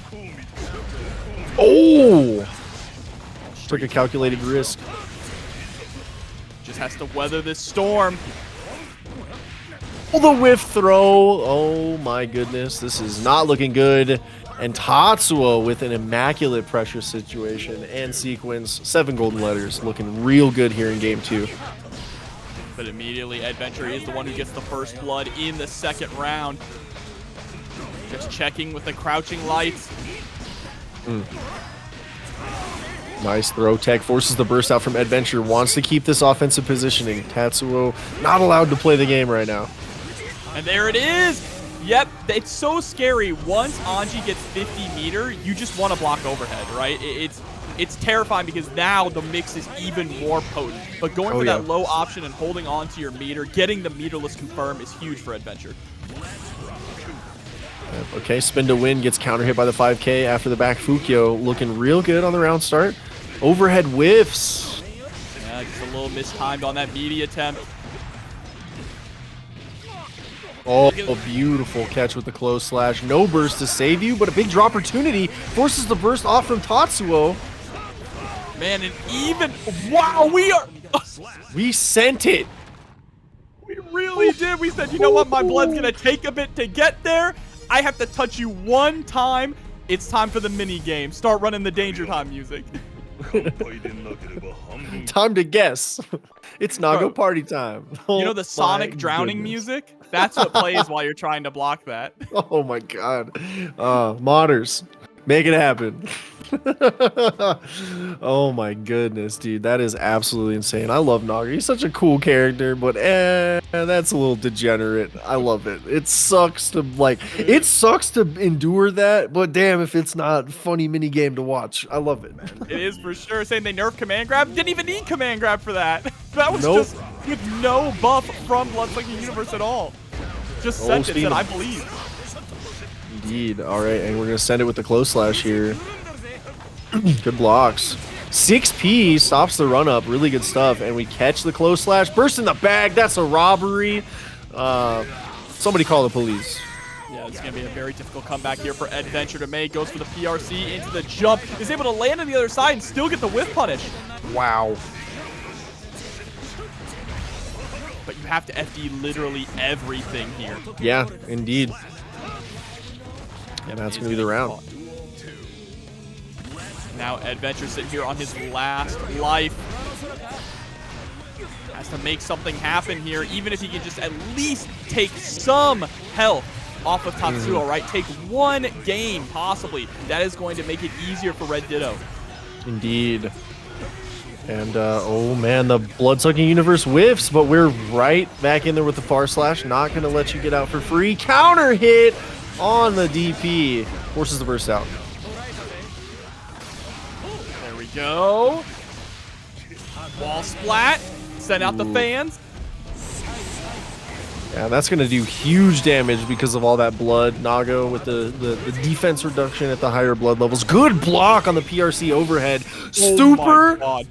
Oh! Took a calculated risk. Just has to weather this storm. Oh, the whiff throw. Oh my goodness. This is not looking good. And Tatsuo with an immaculate pressure situation and sequence. 7 golden letters. Looking real good here in game 2. But immediately, Eddventure is the one who gets the first blood in the second round. Just checking with the crouching lights. Nice throw. Tech forces the burst out from Eddventure. Wants to keep this offensive positioning. Tatsuo not allowed to play the game right now. And there it is. Yep, it's so scary. Once Anji gets 50 meter, you just want to block overhead, right? It's terrifying because now the mix is even more potent. But going for that low option and holding on to your meter, getting the meterless confirm is huge for Eddventure. Okay, spin to win, gets counter hit by the 5K after the back Fukyo. Looking real good on the round start. Overhead whiffs. Yeah, just a little mistimed on that meaty attempt. Oh, a beautiful catch with the close slash. No burst to save you, but a big draw opportunity. Forces the burst off from Tatsuo. Man, and even... Wow, we sent it. We really did. We said, you know what? My blood's going to take a bit to get there. I have to touch you one time. It's time for the mini game. Start running the Danger Time music. Time to guess. It's Nago party time. You know the Sonic drowning music? That's what plays while you're trying to block that. Oh my god. Modders, make it happen. Oh my goodness, dude. That is absolutely insane. I love Naga. He's such a cool character, but that's a little degenerate. I love it. It sucks to endure that, but damn if it's not a funny mini game to watch. I love it, man. It is for sure. Saying they nerfed command grab. Didn't even need command grab for that. That was just with no buff from Bloodsucking Universe at all. Just sent it, said I believe. Indeed. All right, and we're gonna send it with the close slash here. Good blocks. 6P stops the run up. Really good stuff. And we catch the close slash. Burst in the bag. That's a robbery. Somebody call the police. Yeah, it's going to be a very difficult comeback here for Eddventure to make. Goes for the PRC into the jump. Is able to land on the other side and still get the whiff punish. Wow. But you have to FD literally everything here. Yeah, indeed. And that's going to be the round. Now Eddventure sitting here on his last life. Has to make something happen here, even if he can just at least take some health off of Tatsuo, right? Take one game, possibly. That is going to make it easier for RedDitto. Indeed. And, oh man, the Bloodsucking Universe whiffs, but we're right back in there with the Far Slash. Not going to let you get out for free. Counter hit on the DP. Forces the burst out. There we go. Wall splat. Send out the fans. Yeah, that's going to do huge damage because of all that blood. Nago with the defense reduction at the higher blood levels. Good block on the PRC overhead. Stupor, oh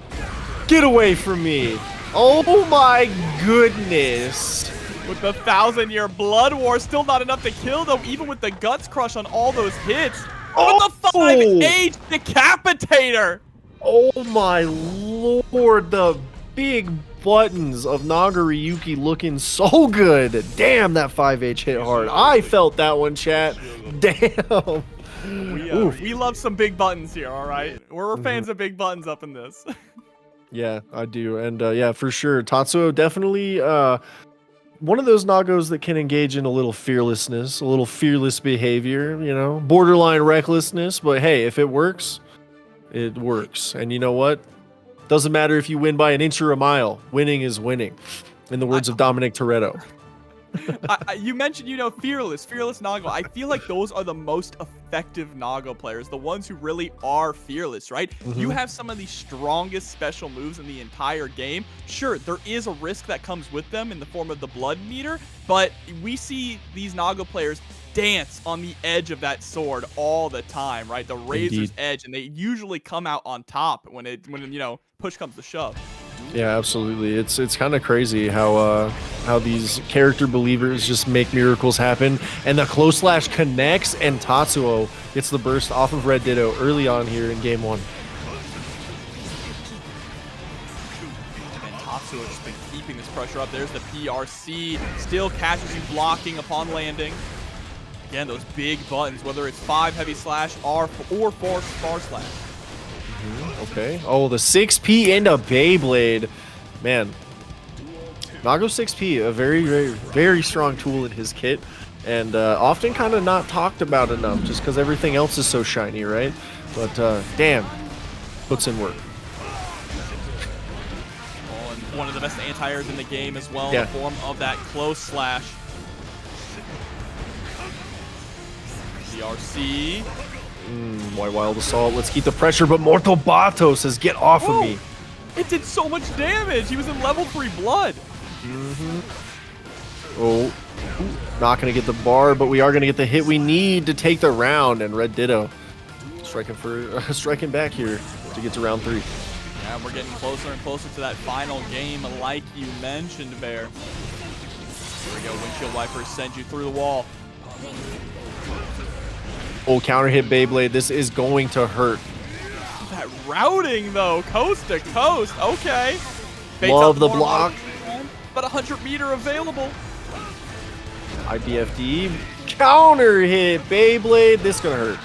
get away from me. Oh my goodness. With the 1,000-year blood war, still not enough to kill, though, even with the guts crush on all those hits. With the 5H decapitator. Oh my lord, the big buttons of Nagariyuki looking so good. Damn, that 5H hit hard. I felt that one, chat. Damn. We love some big buttons here, all right? We're fans of big buttons up in this. Yeah, I do. And yeah, for sure. Tatsuo definitely one of those Nagos that can engage in a little fearlessness, a little fearless behavior, you know, borderline recklessness. But hey, if it works, it works. And you know what? Doesn't matter if you win by an inch or a mile. Winning is winning, in the words of Dominic Toretto. You mentioned, you know, fearless Nago. I feel like those are the most effective Nago players, the ones who really are fearless, right? You have some of the strongest special moves in the entire game. Sure, there is a risk that comes with them in the form of the blood meter, but we see these Nago players dance on the edge of that sword all the time, right? The razor's edge, and they usually come out on top when you know, push comes to shove. Yeah, absolutely. It's kind of crazy how these character believers just make miracles happen. And the close slash connects, and Tatsuo gets the burst off of RedDitto early on here in game 1. And Tatsuo has just been keeping this pressure up. There's the PRC. Still catches you blocking upon landing. Again, those big buttons, whether it's 5 heavy slash or 4 far slash. Okay. Oh, the 6P into Beyblade. Man, Nago 6P, a very, very, very strong tool in his kit, and often kind of not talked about enough just because everything else is so shiny, right? But damn, puts in work. Oh, and one of the best anti-airs in the game as well, in the form of that close slash. DRC. Why Wild Assault? Let's keep the pressure, but Mortal Bato says, get off of me. It did so much damage. He was in level 3 blood. Oh, not going to get the bar, but we are going to get the hit we need to take the round. And RedDitto striking back here to get to round 3. Yeah, we're getting closer and closer to that final game, like you mentioned, Bear. Here we go. Windshield wipers send you through the wall. Oh, counter hit Beyblade. This is going to hurt. That routing, though, coast to coast. Okay. Love the block. But 100 meter available. IBFD. Counter hit Beyblade. This is going to hurt.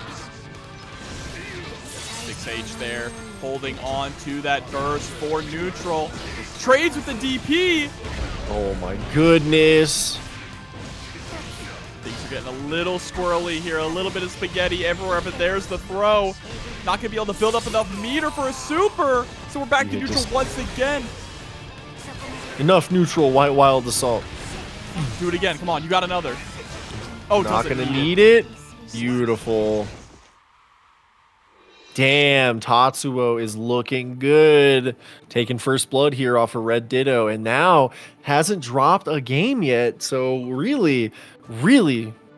6H there, holding on to that burst for neutral. Trades with the DP. Oh, my goodness. Things are getting a little squirrely here, a little bit of spaghetti everywhere, but there's the throw. Not going to be able to build up enough meter for a super, so we're back to neutral once again. Enough neutral, White Wild Assault. Do it again, come on, you got another. Oh, not going to need it. Beautiful. Damn, Tatsuo is looking good. Taking first blood here off of RedDitto, and now hasn't dropped a game yet, so really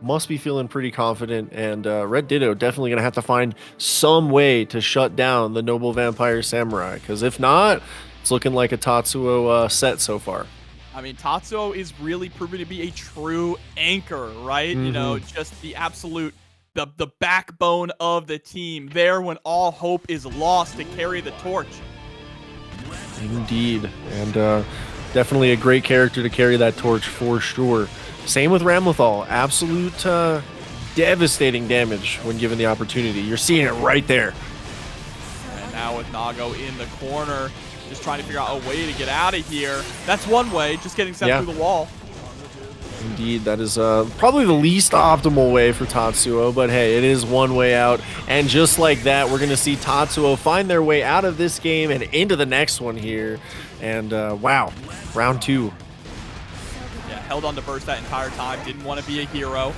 must be feeling pretty confident, and RedDitto definitely going to have to find some way to shut down the Noble Vampire Samurai, because if not, it's looking like a Tatsuo set so far. I mean, Tatsuo is really proving to be a true anchor, right? You know, just the absolute, the backbone of the team there when all hope is lost to carry the torch. Indeed, and definitely a great character to carry that torch for sure. Same with Ramlethal. Absolute devastating damage when given the opportunity. You're seeing it right there. And now with Nago in the corner, just trying to figure out a way to get out of here. That's one way, just getting sent through the wall. Indeed, that is probably the least optimal way for Tatsuo, but hey, it is one way out. And just like that, we're going to see Tatsuo find their way out of this game and into the next one here. And wow, round 2. Yeah, held on to burst that entire time, didn't want to be a hero.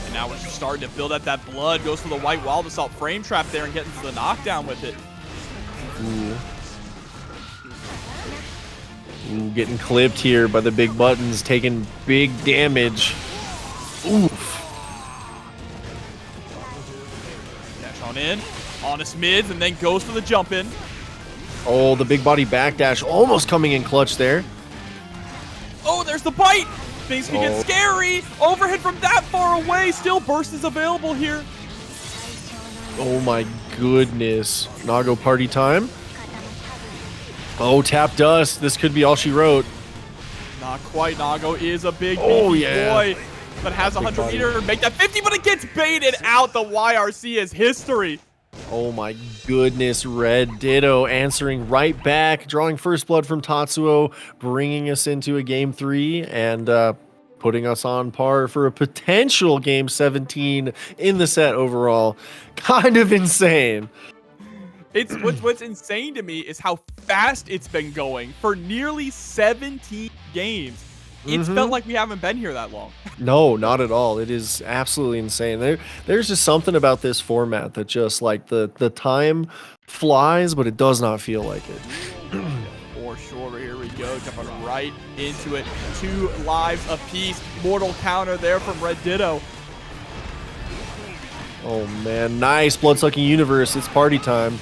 And now we're just starting to build up that blood, goes for the white wild assault frame trap there and getting to the knockdown with it. Ooh, getting clipped here by the big buttons, taking big damage. Oof. Dash on in, honest mids, and then goes for the jump in. Oh, the big body backdash almost coming in clutch there. Oh, there's the bite. Things can get scary. Overhead from that far away. Still burst is available here. Oh my goodness. Nago party time. Oh, tap dust. This could be all she wrote. Not quite. Nago is a big yeah. boy, but has a 100 meter. Make that 50, but it gets baited out. The YRC is history. Oh my goodness. RedDitto answering right back, drawing first blood from Tatsuo, bringing us into a game 3 and putting us on par for a potential game 17 in the set overall. Kind of insane. It's what's insane to me is how fast it's been going for nearly 17 games. It's felt like we haven't been here that long. No, not at all. It is absolutely insane. There's just something about this format that just like the time flies, but it does not feel like it. For sure. Here we go, jumping right into it. 2 lives apiece. Mortal counter there from RedDitto. Oh man, nice blood-sucking universe. It's party time.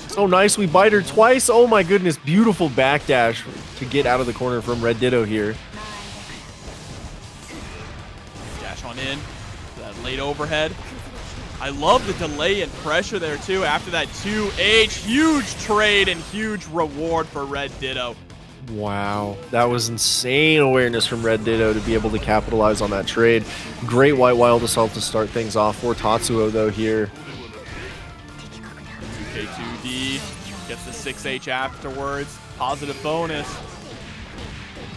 So nice, we bite her twice. Oh my goodness, beautiful backdash to get out of the corner from RedDitto here. Dash on in, that late overhead. I love the delay and pressure there too after that 2H. Huge trade and huge reward for RedDitto. Wow, that was insane awareness from RedDitto to be able to capitalize on that trade. Great white wild assault to start things off for Tatsuo though here. 2K2D gets the 6H afterwards. Positive bonus.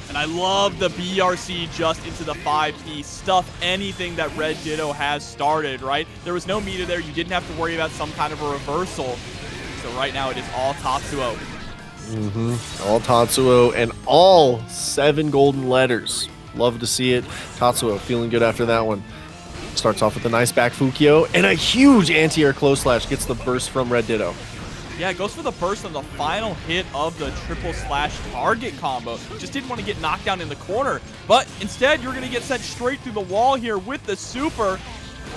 And I love the BRC just into the 5P. Stuff anything that RedDitto has started, right? There was no meter there. You didn't have to worry about some kind of a reversal. So right now it is all Tatsuo. All Tatsuo and all 7 golden letters. Love to see it. Tatsuo feeling good after that one. Starts off with a nice back Fukio and a huge anti-air close slash. Gets the burst from RedDitto. Yeah, it goes for the burst on the final hit of the triple slash target combo. Just didn't want to get knocked down in the corner. But instead, you're going to get sent straight through the wall here with the super.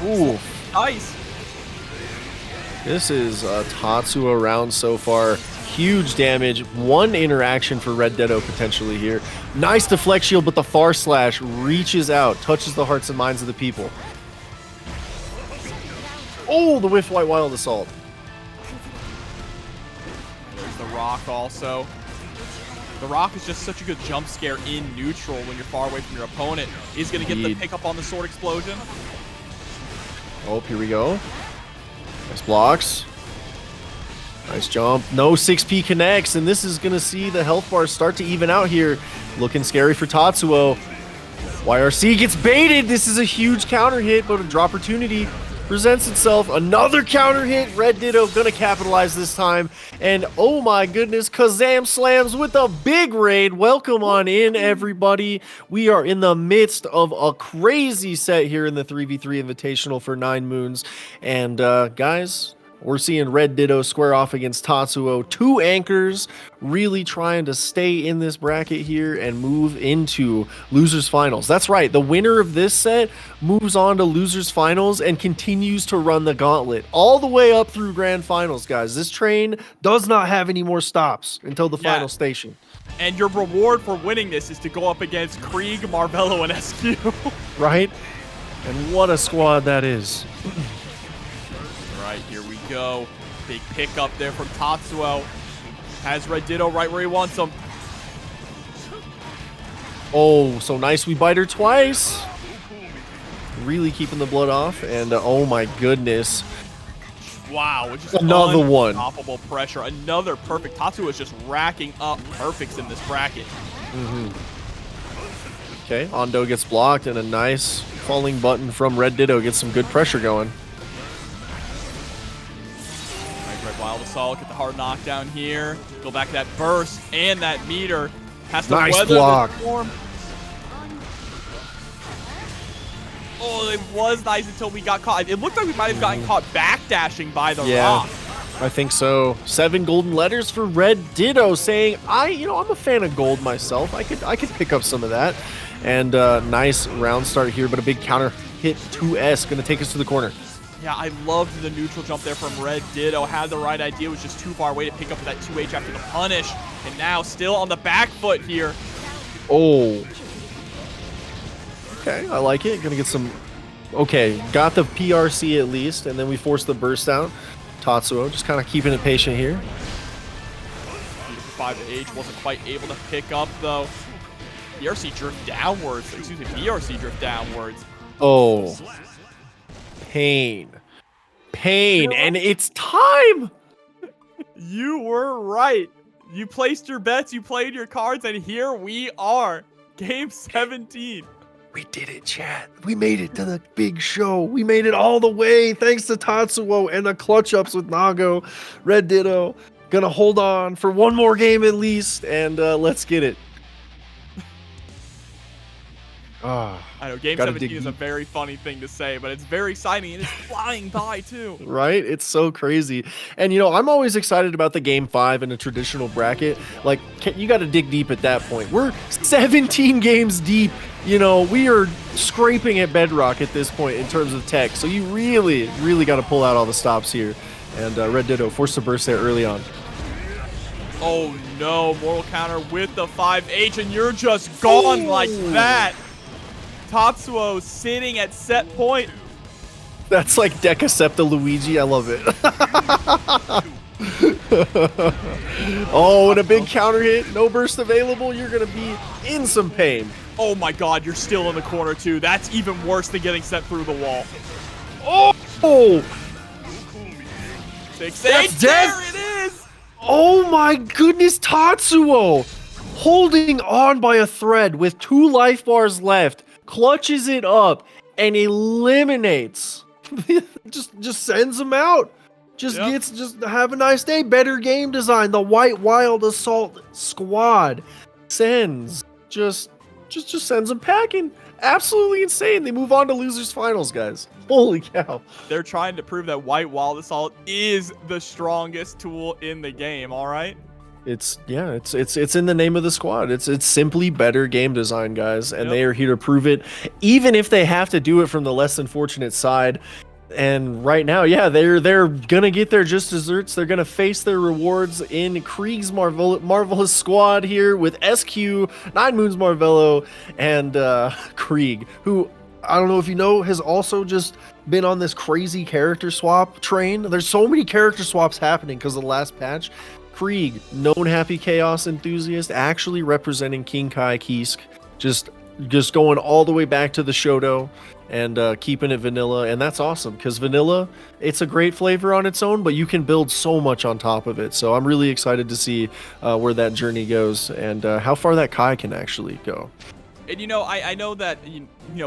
Ooh. Nice. This is a Tatsuo round so far. Huge damage. 1 interaction for RedDitto potentially here. Nice deflect shield, but the far slash reaches out, touches the hearts and minds of the people. Oh, the whiff white wild assault. There's the rock also. The rock is just such a good jump scare in neutral when you're far away from your opponent. He's going to get the pickup on the sword explosion. Oh, here we go. Nice blocks. Nice jump. No 6P connects, and this is going to see the health bars start to even out here. Looking scary for Tatsuo. YRC gets baited. This is a huge counter hit, but a drop opportunity presents itself. Another counter hit. RedDitto going to capitalize this time. And oh my goodness, Kazam slams with a big raid. Welcome on in, everybody. We are in the midst of a crazy set here in the 3v3 Invitational for 9Moons. And guys, we're seeing RedDitto square off against Tatsuo. 2 anchors really trying to stay in this bracket here and move into losers finals. That's right. The winner of this set moves on to losers finals and continues to run the gauntlet all the way up through grand finals, guys. This train does not have any more stops until the final station. And your reward for winning this is to go up against Kreeg, Marvelo, and SQ. Right? And what a squad that is. Right, here we go. Big pickup there from Tatsuo. Has RedDitto right where he wants him. Oh, so nice. We bite her twice. Really keeping the blood off. And oh my goodness. Wow, just Another one. Unstoppable pressure. Another perfect. Tatsuo is just racking up perfects in this bracket. Okay, Ando gets blocked, and a nice falling button from RedDitto gets some good pressure going. Red Wild Assault, get the hard knockdown here. Go back to that burst and that meter. Has to Nice weather block. the storm. Oh, it was nice until we got caught. It looked like we might have gotten caught backdashing by the rock. I think so. 7 golden letters for RedDitto saying, I'm a fan of gold myself. I could pick up some of that. And nice round start here, but a big counter hit 2S gonna take us to the corner. Yeah, I loved the neutral jump there from RedDitto. Had the right idea, was just too far away to pick up that 2H after the punish. And now still on the back foot here. Oh. Okay, I like it. Gonna get some... Okay, got the PRC at least, and then we force the burst out. Tatsuo just kind of keeping it patient here. 5H wasn't quite able to pick up, though. PRC drift downwards. Excuse me, PRC drift downwards. Oh. Pain. Pain, and it's time! You were right. You placed your bets, you played your cards, and here we are. Game 17. We did it, chat. We made it to the big show. We made it all the way thanks to Tatsuo and the clutch ups with Nago. RedDitto gonna hold on for one more game at least, and let's get it. I know, Game 17 is a very funny thing to say, but it's very exciting, and it's flying by, too. Right? It's so crazy. And, I'm always excited about the Game 5 in a traditional bracket. Like, you got to dig deep at that point. We're 17 games deep. We are scraping at bedrock at this point in terms of tech. So you really, really got to pull out all the stops here. And RedDitto forced to burst there early on. Oh, no. Mortal counter with the 5H, and you're just gone like that. Tatsuo sitting at set point. That's like Decacepta Luigi. I love it. Oh, and a big counter hit. No burst available. You're going to be in some pain. Oh my god, you're still in the corner too. That's even worse than getting sent through the wall. Oh! 6-8. There it is! Oh my goodness, Tatsuo! Holding on by a thread with 2 life bars left. Clutches it up and eliminates. just sends him out. Just have a nice day. Better game design. The White Wild Assault squad sends just sends them packing. Absolutely insane. They move on to losers finals, guys. Holy cow. They're trying to prove that White Wild Assault is the strongest tool in the game, all right? It's in the name of the squad. It's simply better game design, guys, and they are here to prove it, even if they have to do it from the less than fortunate side. And right now, they're gonna get their just desserts. They're gonna face their rewards in Kreeg's marvelous squad here with SQ, 9Moons Marvelo, and Kreeg, who I don't know if you know has also just been on this crazy character swap train. There's so many character swaps happening because of the last patch. Kreeg, known happy chaos enthusiast, actually representing King Kai Kisk, just going all the way back to the Shoto and keeping it vanilla, and that's awesome because vanilla, it's a great flavor on its own, but you can build so much on top of it. So I'm really excited to see where that journey goes and how far that Kai can actually go. And I know that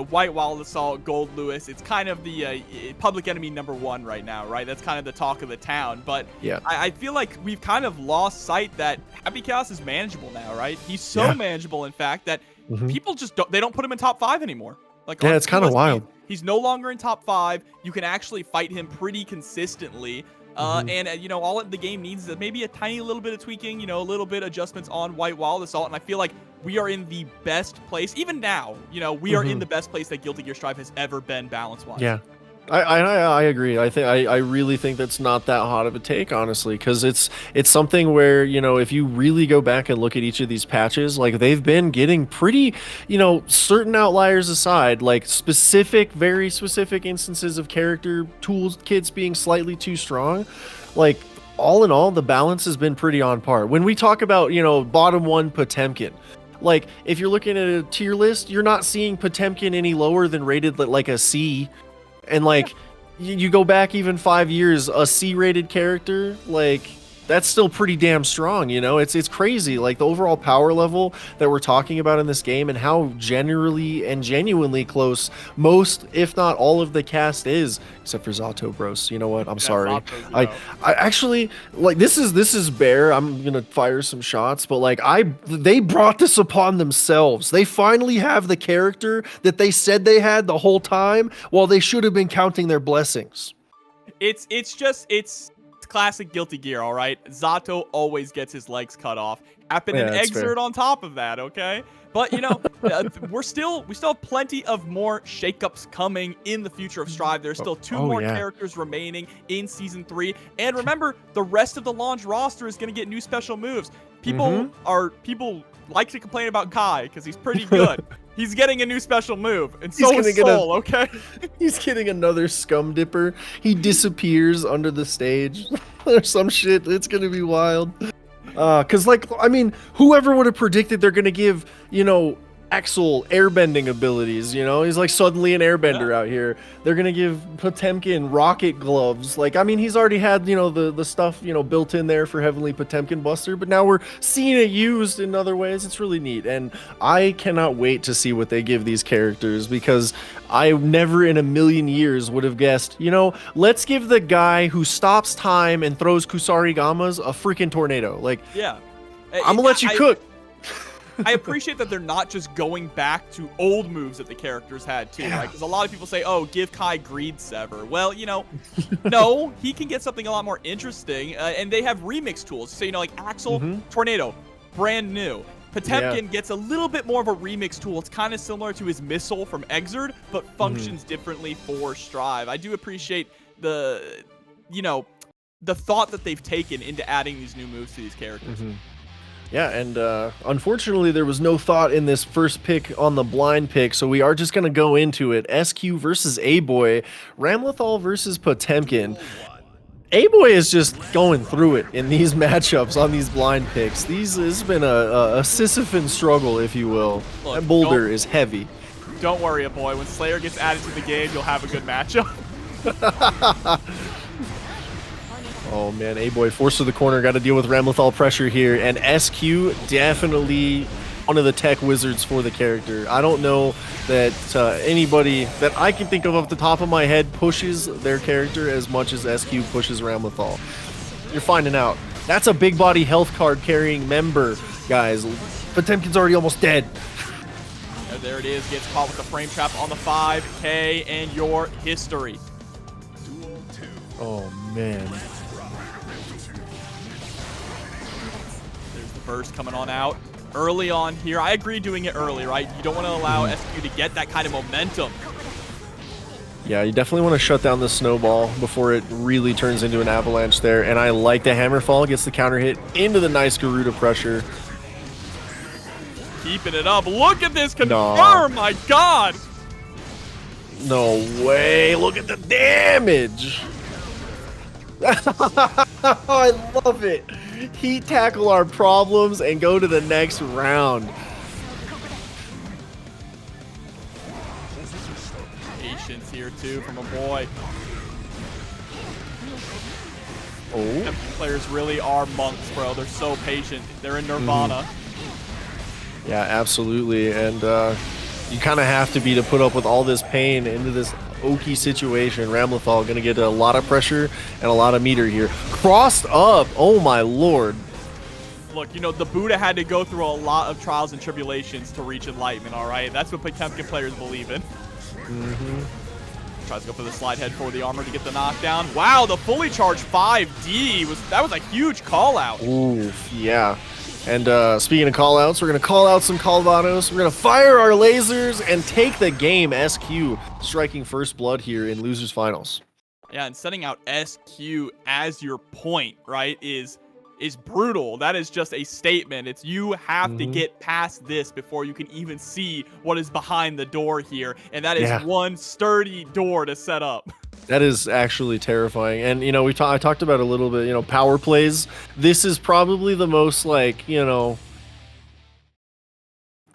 White Wild Assault, Gold Lewis, it's kind of the public enemy #1 right now, right? That's kind of the talk of the town. But yeah, I feel like we've kind of lost sight that Happy Chaos is manageable now, right? He's so manageable, in fact, that people just don't put him in top 5 anymore. Like, it's kind of wild. He's no longer in top 5. You can actually fight him pretty consistently. And all the game needs is maybe a tiny little bit of tweaking, a little bit adjustments on White Wild Assault, and I feel like we are in the best place, even now, we are in the best place that Guilty Gear Strive has ever been balance-wise. Yeah, I agree. I really think that's not that hot of a take, honestly, because it's something where if you really go back and look at each of these patches, like they've been getting pretty, certain outliers aside, like very specific instances of character tools kits being slightly too strong, like all in all, the balance has been pretty on par. When we talk about bottom 1 Potemkin. Like, if you're looking at a tier list, you're not seeing Potemkin any lower than rated like a C. And like, you go back even 5 years, a C-rated character, like, that's still pretty damn strong, you know? It's crazy, like, the overall power level that we're talking about in this game and how generally and genuinely close most, if not all of the cast is, except for Zato Bros. You know what? I'm sorry. Zato's, I actually, like, this is Bear. I'm gonna fire some shots, but, like, they brought this upon themselves. They finally have the character that they said they had the whole time, while they should have been counting their blessings. It's classic Guilty Gear, all right? Zato always gets his legs cut off. Happened in that's fair. Exert on top of that, okay? But, you know, we still have plenty of more shakeups coming in the future of Strive. There's still two more characters remaining in Season 3. And remember, the rest of the launch roster is going to get new special moves. People like to complain about Kai because he's pretty good. He's getting a new special move, and so is Soul, okay? He's getting another Scum Dipper. He disappears under the stage or some shit. It's gonna be wild. Cause, like, I mean, whoever would have predicted they're gonna give, you know, Axel airbending abilities, you know? He's like suddenly an airbender out here. They're gonna give Potemkin rocket gloves. Like, I mean, he's already had, you know, the stuff, you know, built in there for Heavenly Potemkin Buster, but now we're seeing it used in other ways. It's really neat, and I cannot wait to see what they give these characters, because I never in a million years would have guessed, you know, let's give the guy who stops time and throws Kusarigamas a freaking tornado. Like, yeah, I'm gonna let you cook. I appreciate that they're not just going back to old moves that the characters had too, right? Because a lot of people say, oh, give Kai Greed Sever. Well, you know, no, he can get something a lot more interesting, and they have remix tools. So, you know, like Axel, Tornado, brand new. Potemkin gets a little bit more of a remix tool. It's kind of similar to his missile from Exert, but functions differently for Strive. I do appreciate the, you know, the thought that they've taken into adding these new moves to these characters. Yeah, and unfortunately, there was no thought in this first pick on the blind pick, so we are just going to go into it. SQ versus Aboii, Ramlethal versus Potemkin. Aboii is just going through it in these matchups on these blind picks. This has been a Sisyphean struggle, if you will. Look, that boulder is heavy. Don't worry, Aboii. When Slayer gets added to the game, you'll have a good matchup. Oh man, Aboii forced to the corner, got to deal with Ramlethal pressure here, and SQ definitely one of the tech wizards for the character. I don't know that anybody that I can think of off the top of my head pushes their character as much as SQ pushes Ramlethal. You're finding out. That's a big body health card carrying member, guys. Potemkin's already almost dead. And there it is, gets caught with the frame trap on the 5K, and your history. Oh man. Burst coming on out early on here. I agree doing it early, right? You don't want to allow SQ to get that kind of momentum. Yeah, you definitely want to shut down the snowball before it really turns into an avalanche there. And I like the Hammerfall, gets the counter hit into the nice Garuda pressure. Keeping it up. Look at this confirm, my God. No way. Look at the damage. I love it. Heat tackle our problems and go to the next round. Patience here too from Aboii. Oh. Players really are monks, bro. They're so patient. They're in Nirvana. Yeah, absolutely. And you kind of have to be to put up with all this pain into this oaky situation. Ramlethal going to get a lot of pressure and a lot of meter here. Crossed up. Oh my lord. Look, you know, the Buddha had to go through a lot of trials and tribulations to reach enlightenment, all right? That's what Potemkin players believe in. Tries to go for the slide head for the armor to get the knockdown. Wow, the fully charged 5D, that was a huge call out. Oof, yeah. And speaking of call-outs, we're going to call out some Calvados. We're going to fire our lasers and take the game. SQ striking first blood here in Losers Finals. Yeah, and setting out SQ as your point, right, is brutal. That is just a statement. It's you have to get past this before you can even see what is behind the door here. And that is one sturdy door to set up. That is actually terrifying. And, you know, I talked about a little bit, you know, power plays. This is probably the most, like, you know,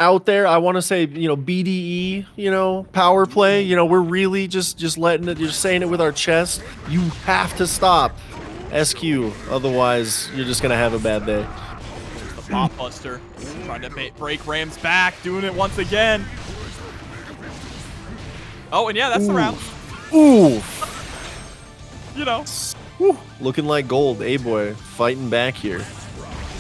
out there. I want to say, BDE, power play. We're really just letting it, just saying it with our chest. You have to stop SQ, otherwise you're just gonna have a bad day. The Pop Buster trying to break Ram's back, doing it once again. Oh, and yeah, that's the round. Ooh. Woo. Looking like gold. Aboii fighting back here.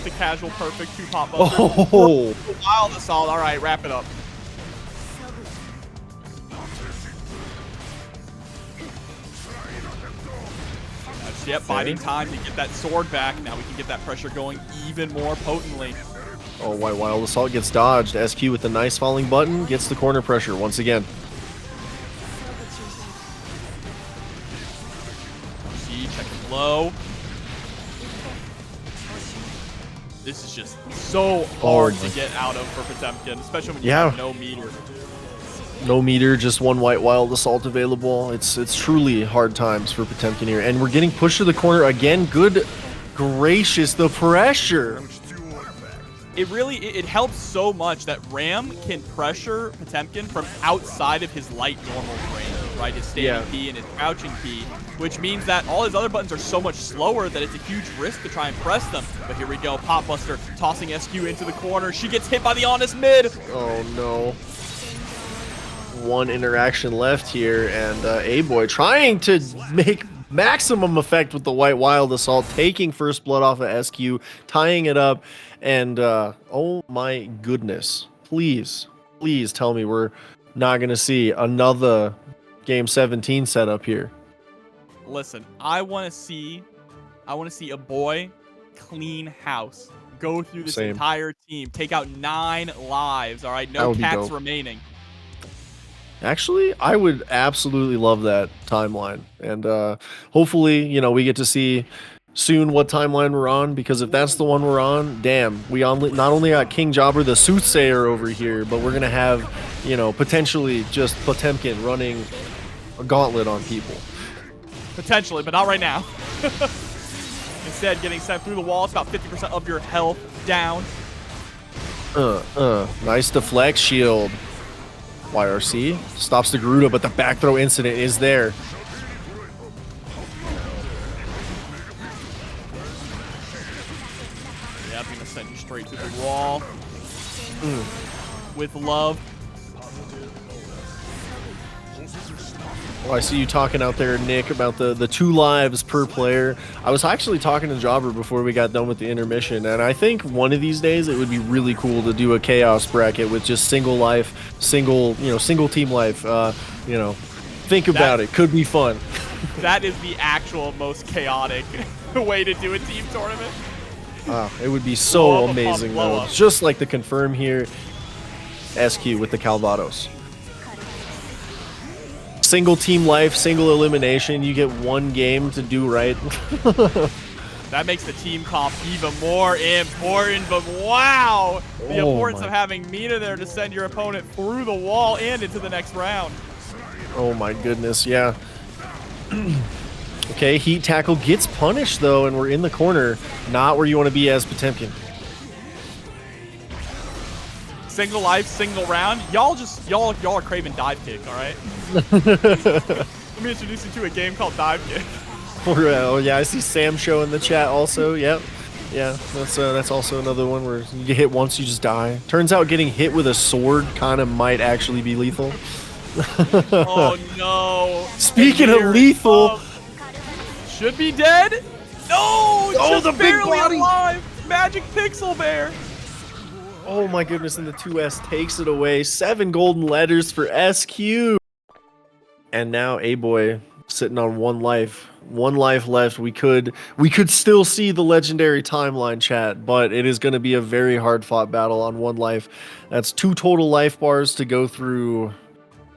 The casual perfect 2 Pop Buster. Oh. Wild assault. All right, wrap it up. Yep, biding time to get that sword back. Now we can get that pressure going even more potently. Oh, White Wild Assault gets dodged. SQ with the nice falling button gets the corner pressure once again. Checking low. This is just so hard to get out of for Potemkin, especially when you have no meter. No meter, just one White Wild Assault available. It's truly hard times for Potemkin here. And we're getting pushed to the corner again. Good gracious, the pressure. It helps so much that Ram can pressure Potemkin from outside of his light normal range, right? His standing P and his crouching P, which means that all his other buttons are so much slower that it's a huge risk to try and press them. But here we go, Pop Buster tossing SQ into the corner. She gets hit by the honest mid. Oh no. One interaction left here, and Aboii trying to make maximum effect with the White Wild Assault, taking first blood off of SQ, tying it up, and oh my goodness, please tell me we're not gonna see another game 17 setup here. Listen, I want to see Aboii clean house, go through this entire team, take out 9 lives. All right, no cats remaining. Actually, I would absolutely love that timeline, and hopefully, we get to see soon what timeline we're on, because if that's the one we're on, damn, we not only got King Jobber the Soothsayer over here, but we're gonna have, potentially just Potemkin running a gauntlet on people. Potentially, but not right now. Instead, getting sent through the wall, it's about 50% of your health down. Nice deflect shield. YRC stops the Garuda, but the back throw incident is there. Yeah, I'm gonna send you straight to the wall. With love. Oh, I see you talking out there, Nick, about the 2 lives per player. I was actually talking to Jobber before we got done with the intermission, and I think one of these days it would be really cool to do a chaos bracket with just single life, single team life. Think about it. Could be fun. That is the actual most chaotic way to do a team tournament. It would be so amazing, though. Just like the confirm here, SQ with the Calvados. Single team life, single elimination. You get 1 game to do right. That makes the team comp even more important, but wow! The importance of having meter there to send your opponent through the wall and into the next round. Oh my goodness, yeah. Okay, Heat Tackle gets punished though, and we're in the corner. Not where you want to be as Potemkin. Single life, single round. Y'all are craving dive kick, all right? Let me introduce you to a game called Dive Kick. Oh yeah, I see Sam Show in the chat also. Yep. Yeah, that's also another one where you get hit once, you just die. Turns out getting hit with a sword kind of might actually be lethal. Oh no! Speaking of lethal, should be dead. No, just the big body. Alive. Magic Pixel Bear. Oh my goodness, and the 2S takes it away. 7 golden letters for SQ. And now Aboii sitting on 1 life. 1 life left. We could still see the legendary timeline, chat, but it is going to be a very hard fought battle on 1 life. That's 2 total life bars to go through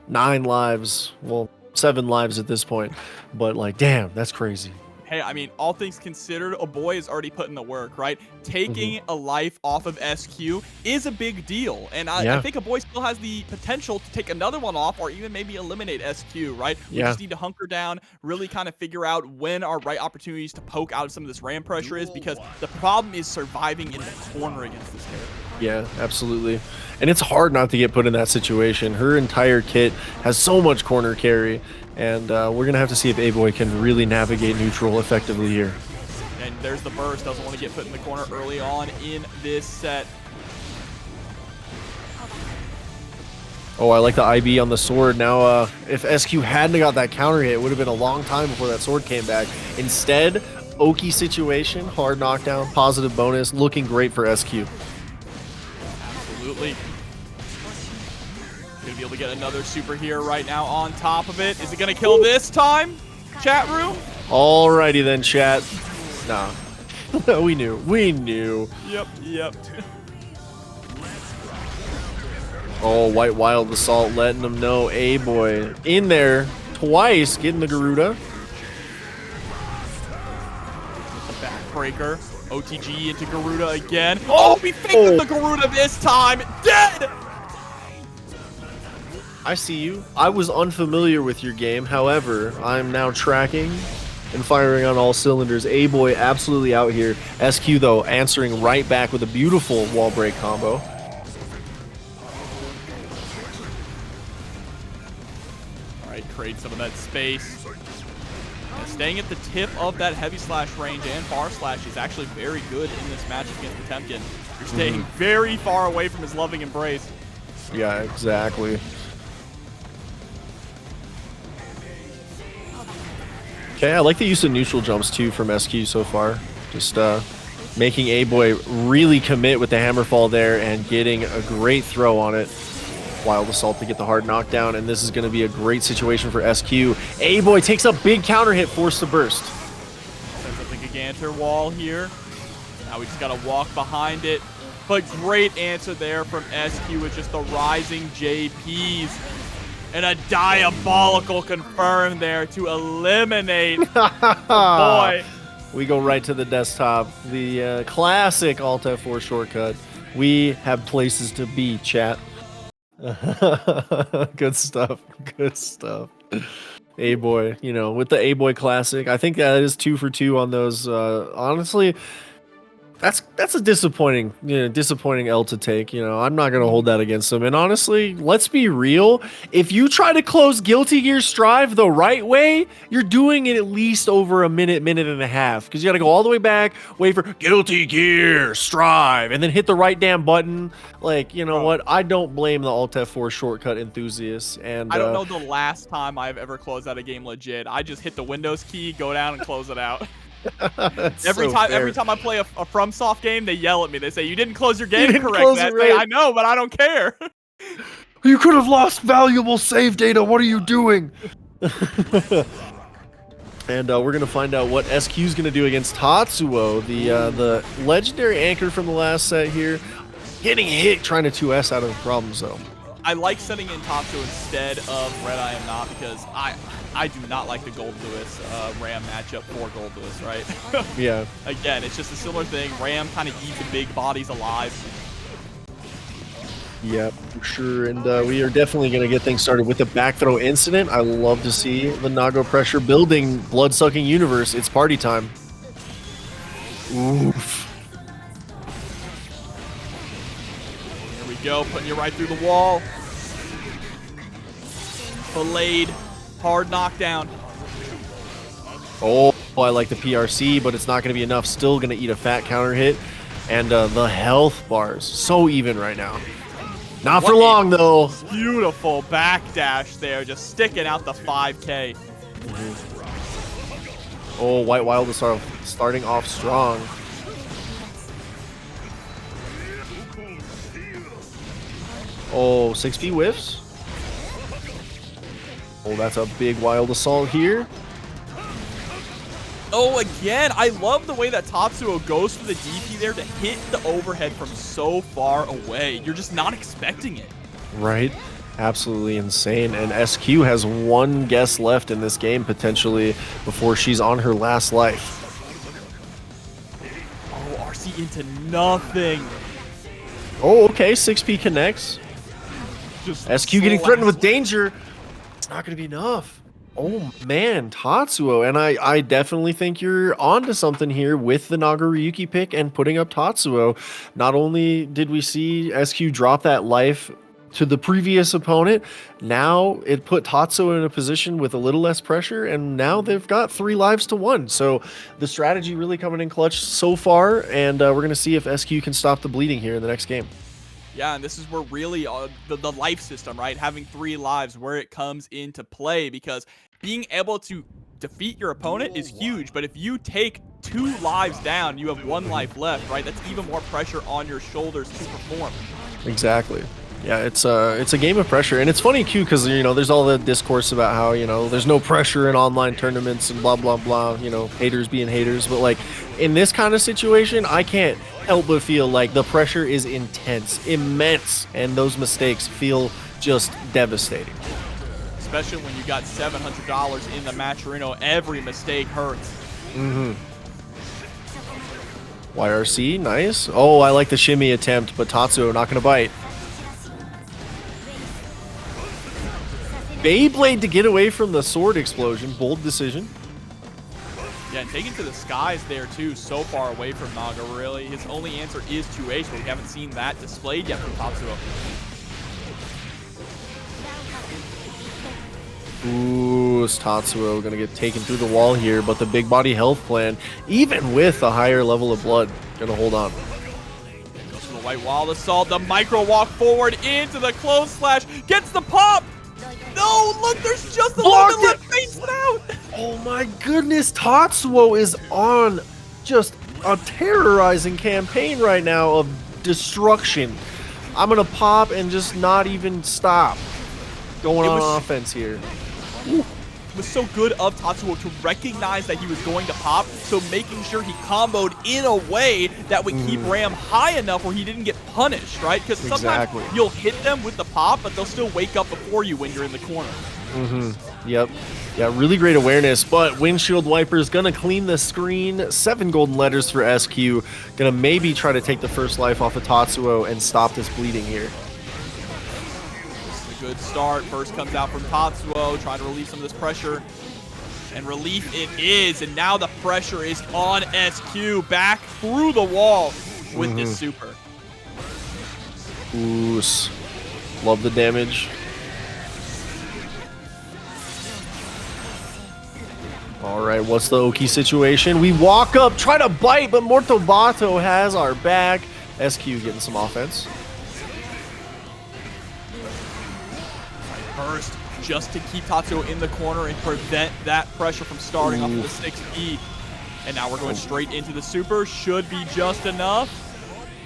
9 lives. Well, 7 lives at this point. But like, damn, that's crazy. Hey, I mean, all things considered, Aboii is already putting the work, right? Taking a life off of SQ is a big deal. And I think Aboii still has the potential to take another one off or even maybe eliminate SQ, right? We just need to hunker down, really kind of figure out when our right opportunities to poke out some of this RAM pressure is, because the problem is surviving in the corner against this character. Yeah, absolutely. And it's hard not to get put in that situation. Her entire kit has so much corner carry, and we're going to have to see if Aboii can really navigate neutral effectively here. And there's the burst. Doesn't want to get put in the corner early on in this set. Oh, I like the IB on the sword. Now, if SQ hadn't got that counter hit, it would have been a long time before that sword came back. Instead, Oki situation, hard knockdown, positive bonus, looking great for SQ. Absolutely. Gonna be able to get another super here right now on top of it. Is it gonna kill this time, chat room? Alrighty then, chat. Nah. We knew. We knew. Yep. Oh, White Wild Assault letting them know. Aboii in there twice, getting the Garuda. Backbreaker. OTG into Garuda again. Oh, we faked the Garuda this time. Dead! I see you. I was unfamiliar with your game. However, I'm now tracking and firing on all cylinders. Aboii absolutely out here. SQ, though, answering right back with a beautiful wall break combo. Create some of that space. And staying at the tip of that heavy slash range and far slash is actually very good in this match against the Temkin. You're staying very far away from his loving embrace. Yeah, exactly. Okay, I like the use of neutral jumps too from SQ so far. Just making Aboii really commit with the hammerfall there and getting a great throw on it. Wild Assault to get the hard knockdown, and this is going to be a great situation for SQ. Aboii takes a big counter hit, forced to burst. Sends up the Gigantor wall here. Now we just got to walk behind it. But great answer there from SQ with just the rising JPs. And a diabolical confirm there to eliminate Aboii. We go right to the desktop. The classic Alt F4 shortcut. We have places to be, chat. Good stuff. Good stuff. Aboii, you know, with the Aboii classic, I think that is 2 for 2 on those. Honestly, that's a disappointing L to take. You know, I'm not gonna hold that against him. And honestly, let's be real. If you try to close Guilty Gear Strive the right way, you're doing it at least over a minute and a half. Because you gotta go all the way back, wait for Guilty Gear Strive, and then hit the right damn button. Like, you know what? I don't blame the Alt F4 shortcut enthusiasts. And I don't know the last time I've ever closed out a game legit. I just hit the Windows key, go down, and close it out. Every time I play a FromSoft game, they yell at me. They say, "You didn't close your game correctly." I say, "I know, but I don't care." You could have lost valuable save data. What are you doing? And we're gonna find out what SQ's gonna do against Tatsuo, the legendary anchor from the last set here, getting hit trying to 2S out of the problems though. I like setting in Tatsuo instead of RedIAmNot because I do not like the Gold Lewis Ram matchup for Gold Lewis, right? Yeah. Again, it's just a similar thing. Ram kind of eats the big bodies alive. Yep, for sure. And we are definitely going to get things started with the back throw incident. I love to see the Nago pressure building blood-sucking universe. It's party time. Oof. Here we go, putting you right through the wall. Filleted. Hard knockdown. Oh, I like the PRC, but it's not going to be enough. Still going to eat a fat counter hit. And the health bars, so even right now. Not for long, though. Beautiful backdash there, just sticking out the 5K. Oh, White Wild is starting off strong. Oh, 6P whiffs. Oh, that's a big Wild Assault here. Oh, again, I love the way that Tatsuo goes for the DP there to hit the overhead from so far away. You're just not expecting it. Right. Absolutely insane. And SQ has one guess left in this game, potentially, before she's on her last life. Oh, RC into nothing. Oh, okay. 6P connects. Just SQ getting threatened with danger. It's not going to be enough. Oh man, Tatsuo, and I definitely think you're onto something here with the Nagaryuki pick and putting up Tatsuo. Not only did we see SQ drop that life to the previous opponent, now it put Tatsuo in a position with a little less pressure, and now they've got 3 lives to 1. So the strategy really coming in clutch so far, and we're gonna see if SQ can stop the bleeding here in the next game. Yeah, and this is where really the life system, right? Having 3 lives, where it comes into play, because being able to defeat your opponent is huge, but if you take 2 lives down, you have 1 life left, right? That's even more pressure on your shoulders to perform. Exactly. Yeah, it's a game of pressure, and it's funny too because there's all the discourse about how there's no pressure in online tournaments and blah blah blah. Haters being haters, but like in this kind of situation, I can't help but feel like the pressure is intense, immense, and those mistakes feel just devastating. Especially when you got $700 in the match arena, every mistake hurts. YRC, nice. Oh, I like the shimmy attempt, but Tatsuo not gonna bite. Beyblade to get away from the sword explosion. Bold decision. Yeah, and taken to the skies there too, so far away from Naga, really. His only answer is 2H, but we haven't seen that displayed yet from Tatsuo. Ooh, is Tatsuo gonna get taken through the wall here, but the big body health plan, even with a higher level of blood, gonna hold on. Goes to the white wall assault, the micro walk forward into the close slash, gets the pop! No, look, there's just a little bit left, face it out! Oh my goodness, Tatsuo is on just a terrorizing campaign right now of destruction. I'm gonna pop and just not even stop going on offense here. It was so good of Tatsuo to recognize that he was going to pop, so making sure he comboed in a way that would keep Ram high enough where he didn't get punished, right? Because sometimes you'll hit them with the pop, but they'll still wake up before you when you're in the corner. Yep. Yeah, really great awareness, but Windshield Wiper's gonna clean the screen. 7 golden letters for SQ. Gonna maybe try to take the first life off of Tatsuo and stop this bleeding here. Good start. First comes out from Tatsuo, trying to relieve some of this pressure. And relief it is, and now the pressure is on SQ, back through the wall with this super. Ooh, love the damage. All right, what's the Oki situation? We walk up, try to bite, but Mortobato has our back. SQ getting some offense. First, just to keep Tatsuo in the corner and prevent that pressure from starting off of the 6P. And now we're going straight into the super. Should be just enough.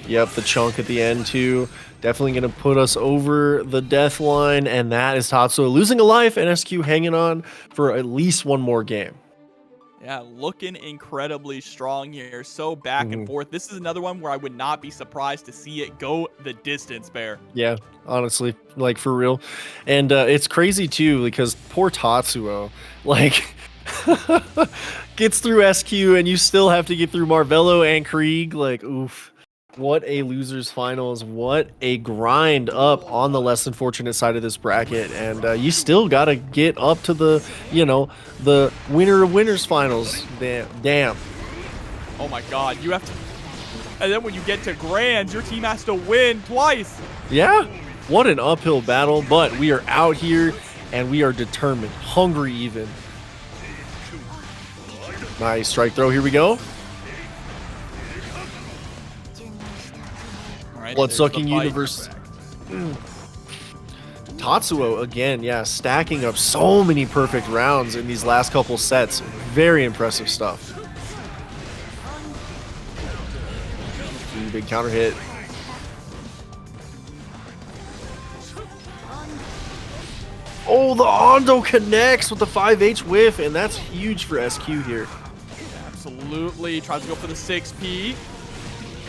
Yep, the chunk at the end too. Definitely going to put us over the death line. And that is Tatsuo losing a life and SQ hanging on for at least 1 more game. Yeah, looking incredibly strong here. So back and forth. This is another one where I would not be surprised to see it go the distance, Bear. Yeah, honestly, like for real. And it's crazy too because poor Tatsuo, like gets through SQ and you still have to get through Marvelo and Kreeg. Like, oof. What a loser's finals. What a grind up on the less than fortunate side of this bracket. And you still got to get up to the, the winner of winners finals. Damn. Oh my God. You have to. And then when you get to Grands, your team has to win twice. Yeah. What an uphill battle. But we are out here and we are determined. Hungry even. Nice strike throw. Here we go. Blood-sucking universe. Tatsuo again, yeah, stacking up so many perfect rounds in these last couple sets. Very impressive stuff. Big counter hit. Oh, the Ondo connects with the 5H whiff, and that's huge for SQ here. Absolutely. Tries to go for the 6P.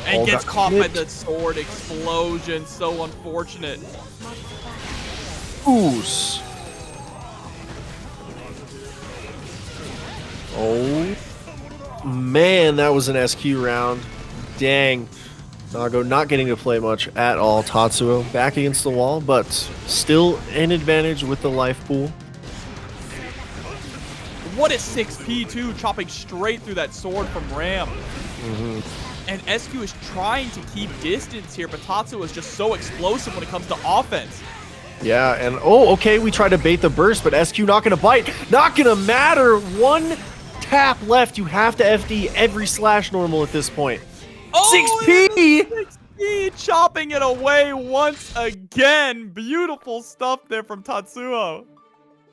And gets caught by the sword explosion. So unfortunate. Oos. Oh, man, that was an SQ round. Dang. Nago not getting to play much at all. Tatsuo back against the wall, but still an advantage with the life pool. what a 6P too, chopping straight through that sword from Ram. And SQ is trying to keep distance here, but Tatsuo is just so explosive when it comes to offense. Yeah, and oh, okay, we try to bait the burst, but SQ not gonna bite. Not gonna matter. One tap left. You have to FD every slash normal at this point. Oh, 6P! 6P chopping it away once again. Beautiful stuff there from Tatsuo.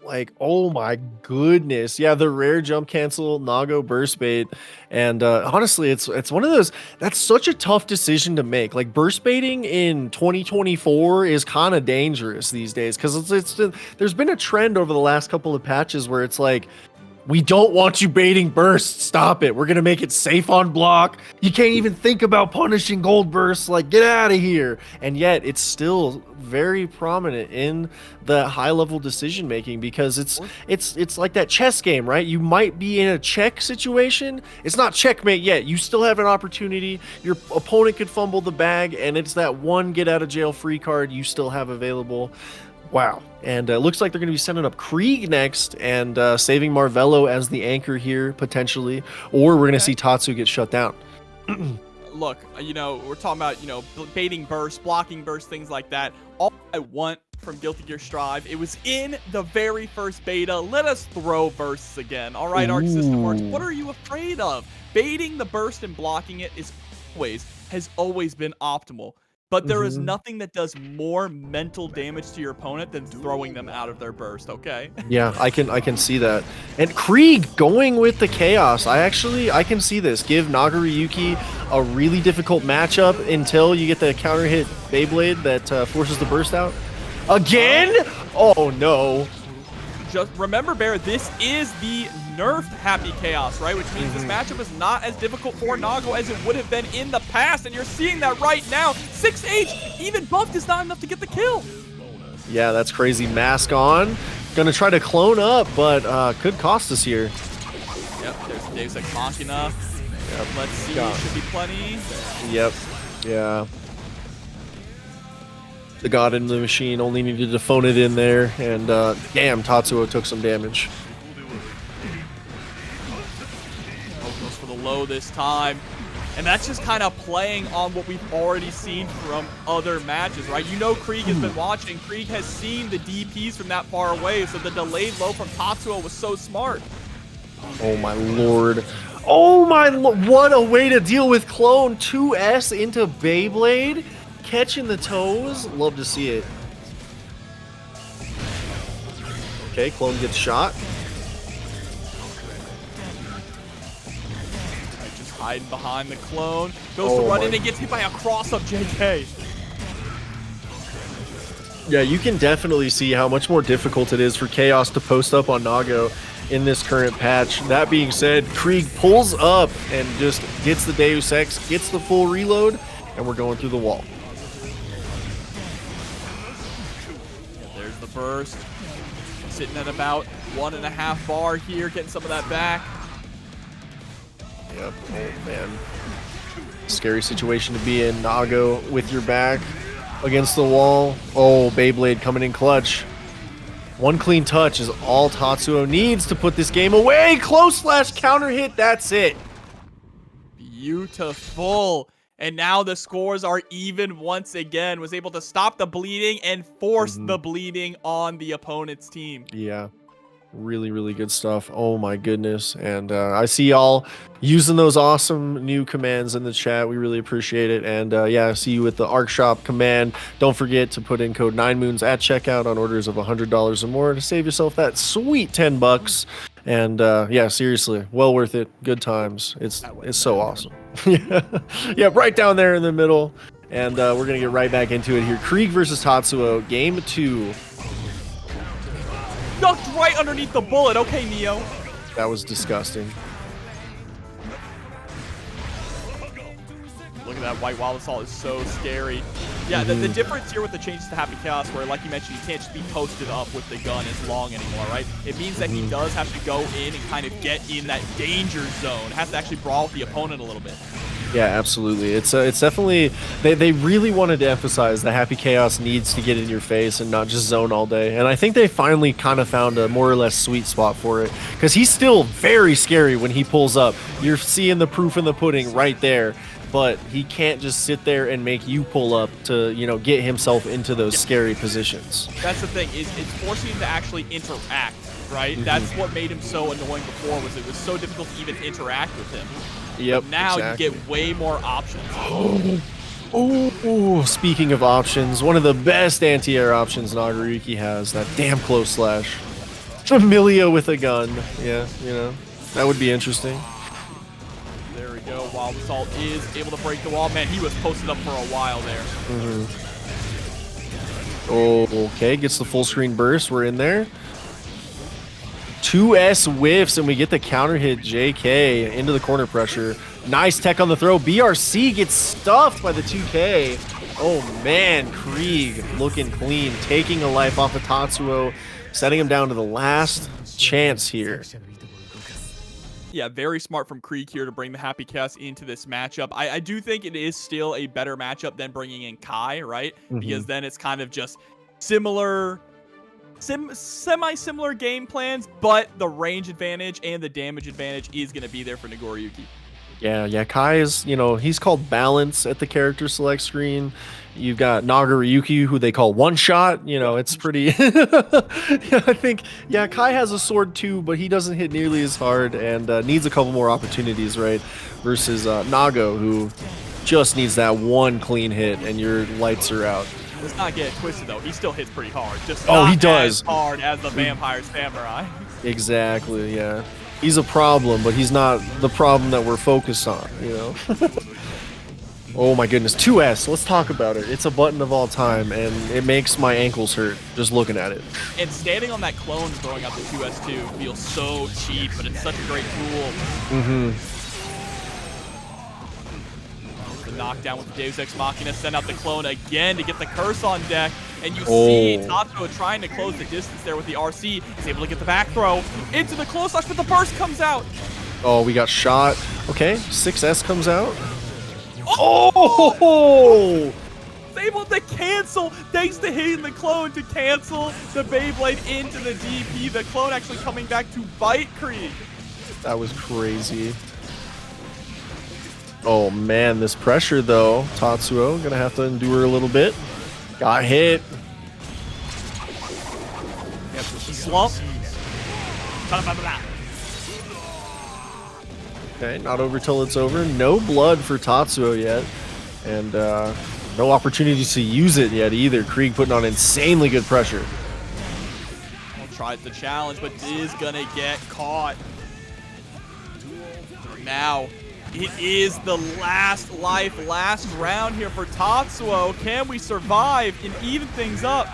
Like, oh my goodness. Yeah, the rare jump cancel, Nago burst bait. And honestly, it's one of those, that's such a tough decision to make. Like, burst baiting in 2024 is kind of dangerous these days because there's been a trend over the last couple of patches where it's like, we don't want you baiting bursts. Stop it. We're going to make it safe on block. You can't even think about punishing gold bursts. Like, get out of here. And yet it's still very prominent in the high level decision making because it's like that chess game, right? You might be in a check situation. It's not checkmate yet. You still have an opportunity. Your opponent could fumble the bag and it's that one get out of jail free card you still have available. Wow. And it looks like they're going to be sending up Kreeg next and saving Marvelo as the anchor here, potentially. Or we're going to see Tatsuo get shut down. Look, you know, we're talking about, you know, baiting burst, blocking burst, things like that. All I want from Guilty Gear Strive, it was in the very first beta. Let us throw bursts again. All right, Arc System Works, what are you afraid of? Baiting the burst and blocking it has always been optimal. But there is nothing that does more mental damage to your opponent than throwing them out of their burst, okay? Yeah, I can see that. And Kreeg going with the chaos. I can see this. Give Nagariyuki a really difficult matchup until you get the counter hit Beyblade that forces the burst out. Again? Oh no. Just remember, Bear, this is the nerfed Happy Chaos, right? Which means this matchup is not as difficult for Nago as it would have been in the past, and you're seeing that right now. 6H, even buffed, is not enough to get the kill. Yeah, that's crazy. Mask on. Gonna try to clone up, but could cost us here. Yep, there's Deus Ex Machina. Yep. Let's see, should be plenty. Yep, yeah. The God in the Machine only needed to phone it in there, and damn, Tatsuo took some damage. Goes for the low this time. And that's just kind of playing on what we've already seen from other matches, right? You know Kreeg has been watching. Kreeg has seen the DPs from that far away, so the delayed low from Tatsuo was so smart. Oh my lord. Oh my lord. What a way to deal with clone. 2S into Beyblade. Catching the toes. Love to see it. Okay, clone gets shot. Just hiding behind the clone. Goes to run in and gets hit by a cross-up JK. Yeah, you can definitely see how much more difficult it is for Chaos to post up on Nago in this current patch. That being said, Kreeg pulls up and just gets the Deus Ex, gets the full reload, and we're going through the wall. There's the burst. Sitting at about 1.5 bar here, getting some of that back. Yep, oh man. Scary situation to be in, Nago with your back against the wall. Oh, Beyblade coming in clutch. One clean touch is all Tatsuo needs to put this game away. Close slash counter hit, that's it. Beautiful. And now the scores are even once again. Was able to stop the bleeding and force the bleeding on the opponent's team. Yeah. Really, really good stuff. Oh my goodness. And I see y'all using those awesome new commands in the chat. We really appreciate it. And yeah, I see you with the Arc Shop command. Don't forget to put in code 9Moons at checkout on orders of $100 or more to save yourself that sweet $10. And yeah, seriously, well worth it. Good times. It's so awesome. Yeah, right down there in the middle. And we're going to get right back into it here. Kreeg versus Tatsuo, game 2. Ducked right underneath the bullet. Okay, Neo. That was disgusting. Look at that white wall assault is so scary. Yeah, the difference here with the changes to Happy Chaos, where like you mentioned, you can't just be posted up with the gun as long anymore, right? It means that he does have to go in and kind of get in that danger zone. Has to actually brawl with the opponent a little bit. Yeah, absolutely. It's definitely they really wanted to emphasize that Happy Chaos needs to get in your face and not just zone all day. And I think they finally kind of found a more or less sweet spot for it, because he's still very scary when he pulls up. You're seeing the proof in the pudding right there, but he can't just sit there and make you pull up to, you know, get himself into those scary positions. That's the thing, is it's forcing him to actually interact, right? That's what made him so annoying before, was it was so difficult to even interact with him. Yep. But now exactly. you get way more options. Oh, speaking of options, one of the best anti-air options Nagoriyuki has, that damn close slash. Familia with a gun. Yeah, you know, that would be interesting. There we go. Wild Assault is able to break the wall. Man, he was posted up for a while there. Oh, okay, gets the full screen burst. We're in there. 2S whiffs, and we get the counter hit JK into the corner pressure. Nice tech on the throw. BRC gets stuffed by the 2K. Oh man, Kreeg looking clean, taking a life off of Tatsuo, setting him down to the last chance here. Yeah, very smart from Kreeg here to bring the Happy Chaos into this matchup. I do think it is still a better matchup than bringing in Kai, right? Because then it's kind of just similar, semi-similar game plans, but the range advantage and the damage advantage is going to be there for Nagoriyuki. Yeah, Kai is, you know, he's called balance at the character select screen. You've got Nagoriyuki, who they call one shot. You know, it's pretty. Yeah, I think, yeah, Kai has a sword too, but he doesn't hit nearly as hard and needs a couple more opportunities, right? Versus Nago, who just needs that one clean hit and your lights are out. Let's not get it twisted though. He still hits pretty hard. Just oh, not he does. as hard as the Vampire Samurai. Exactly. Yeah. He's a problem, but he's not the problem that we're focused on, you know? Oh my goodness, 2S, let's talk about it. It's a button of all time, and it makes my ankles hurt just looking at it. And standing on that clone throwing out the 2S2 feels so cheap, but it's such a great tool. The knockdown with the Deus Ex Machina, send out the clone again to get the curse on deck. And you see Tatsuo trying to close the distance there with the RC. He's able to get the back throw into the close slash, but the burst comes out. Oh, we got shot. Okay, 6S comes out. Oh! He's able to cancel, thanks to hitting the clone to cancel the Beyblade into the DP. The clone actually coming back to bite Kreeg. That was crazy. Oh man, this pressure though. Tatsuo gonna have to endure a little bit. Got hit. Yep, slump. Okay, not over till it's over. No blood for Tatsuo yet. And no opportunities to use it yet either. Kreeg putting on insanely good pressure. Tries the challenge, but is gonna get caught. Now, it is the last life, last round here for Tatsuo. Can we survive and even things up?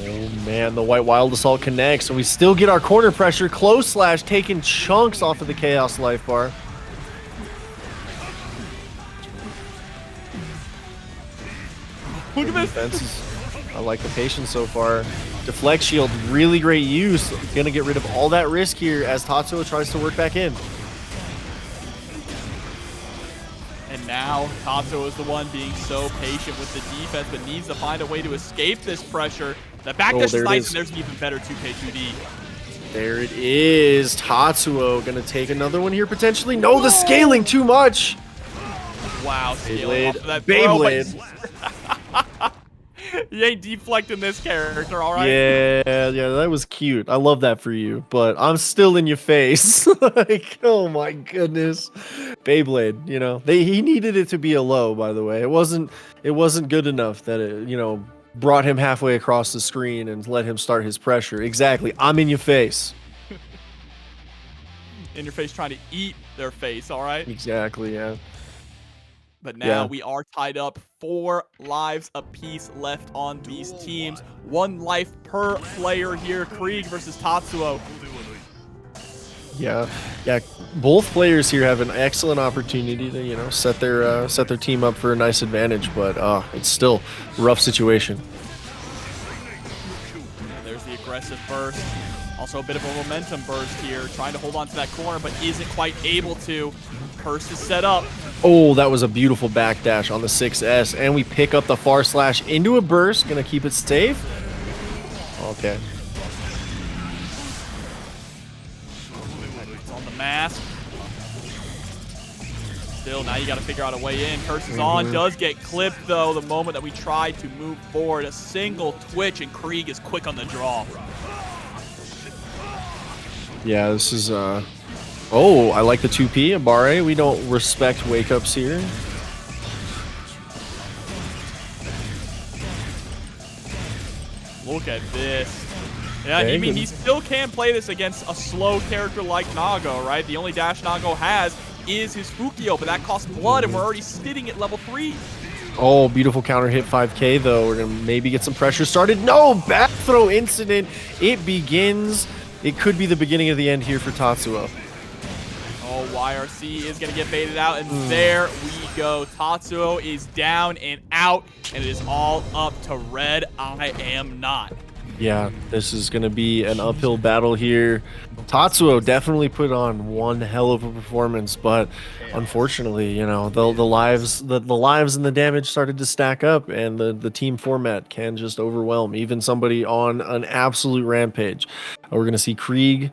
Oh man, the White Wild Assault connects, and we still get our corner pressure. Close slash taking chunks off of the Chaos life bar. Look at this. I like the patience so far. Deflect shield, really great use. Gonna get rid of all that risk here as Tatsuo tries to work back in. And now Tatsuo is the one being so patient with the defense, but needs to find a way to escape this pressure. The backdash is nice, and there's an even better 2K2D. There it is. Tatsuo gonna take another one here potentially. No, the scaling too much. Wow, scaling off of that Beyblade. You ain't deflecting this character, all right? Yeah, that was cute. I love that for you, but I'm still in your face. Like, oh my goodness. Beyblade, you know, he needed it to be a low, by the way. It wasn't good enough that it, you know, brought him halfway across the screen and let him start his pressure. Exactly. I'm in your face. In your face, trying to eat their face, all right? Exactly, yeah. But now we are tied up, 4 lives apiece left on these teams. 1 life per player here. Kreeg versus Tatsuo. Yeah. Both players here have an excellent opportunity to, you know, set their team up for a nice advantage, but it's still a rough situation. There's the aggressive burst. Also a bit of a momentum burst here, trying to hold on to that corner, but isn't quite able to. Curse is set up. Oh, that was a beautiful backdash on the 6S, and we pick up the far slash into a burst. Gonna keep it safe. Okay. It's on the mask. Still, now you got to figure out a way in. Curse is on, does get clipped though the moment that we try to move forward. A single twitch, and Kreeg is quick on the draw. Yeah, this is oh, I like the 2P Aboii. We don't respect wake ups here. Look at this. Yeah, I mean, he still can play this against a slow character like Nago, right? The only dash Nago has is his Fukio, but that costs blood, and we're already sitting at level 3. Oh, beautiful counter hit 5K, though. We're going to maybe get some pressure started. No, back throw incident. It begins. It could be the beginning of the end here for Tatsuo. Oh, YRC is going to get baited out, and there we go. Tatsuo is down and out, and it is all up to RedIAmNot. Yeah, this is going to be an uphill battle here. Tatsuo definitely put on one hell of a performance, but unfortunately, you know, the lives and the damage started to stack up, and the team format can just overwhelm even somebody on an absolute rampage. We're going to see Kreeg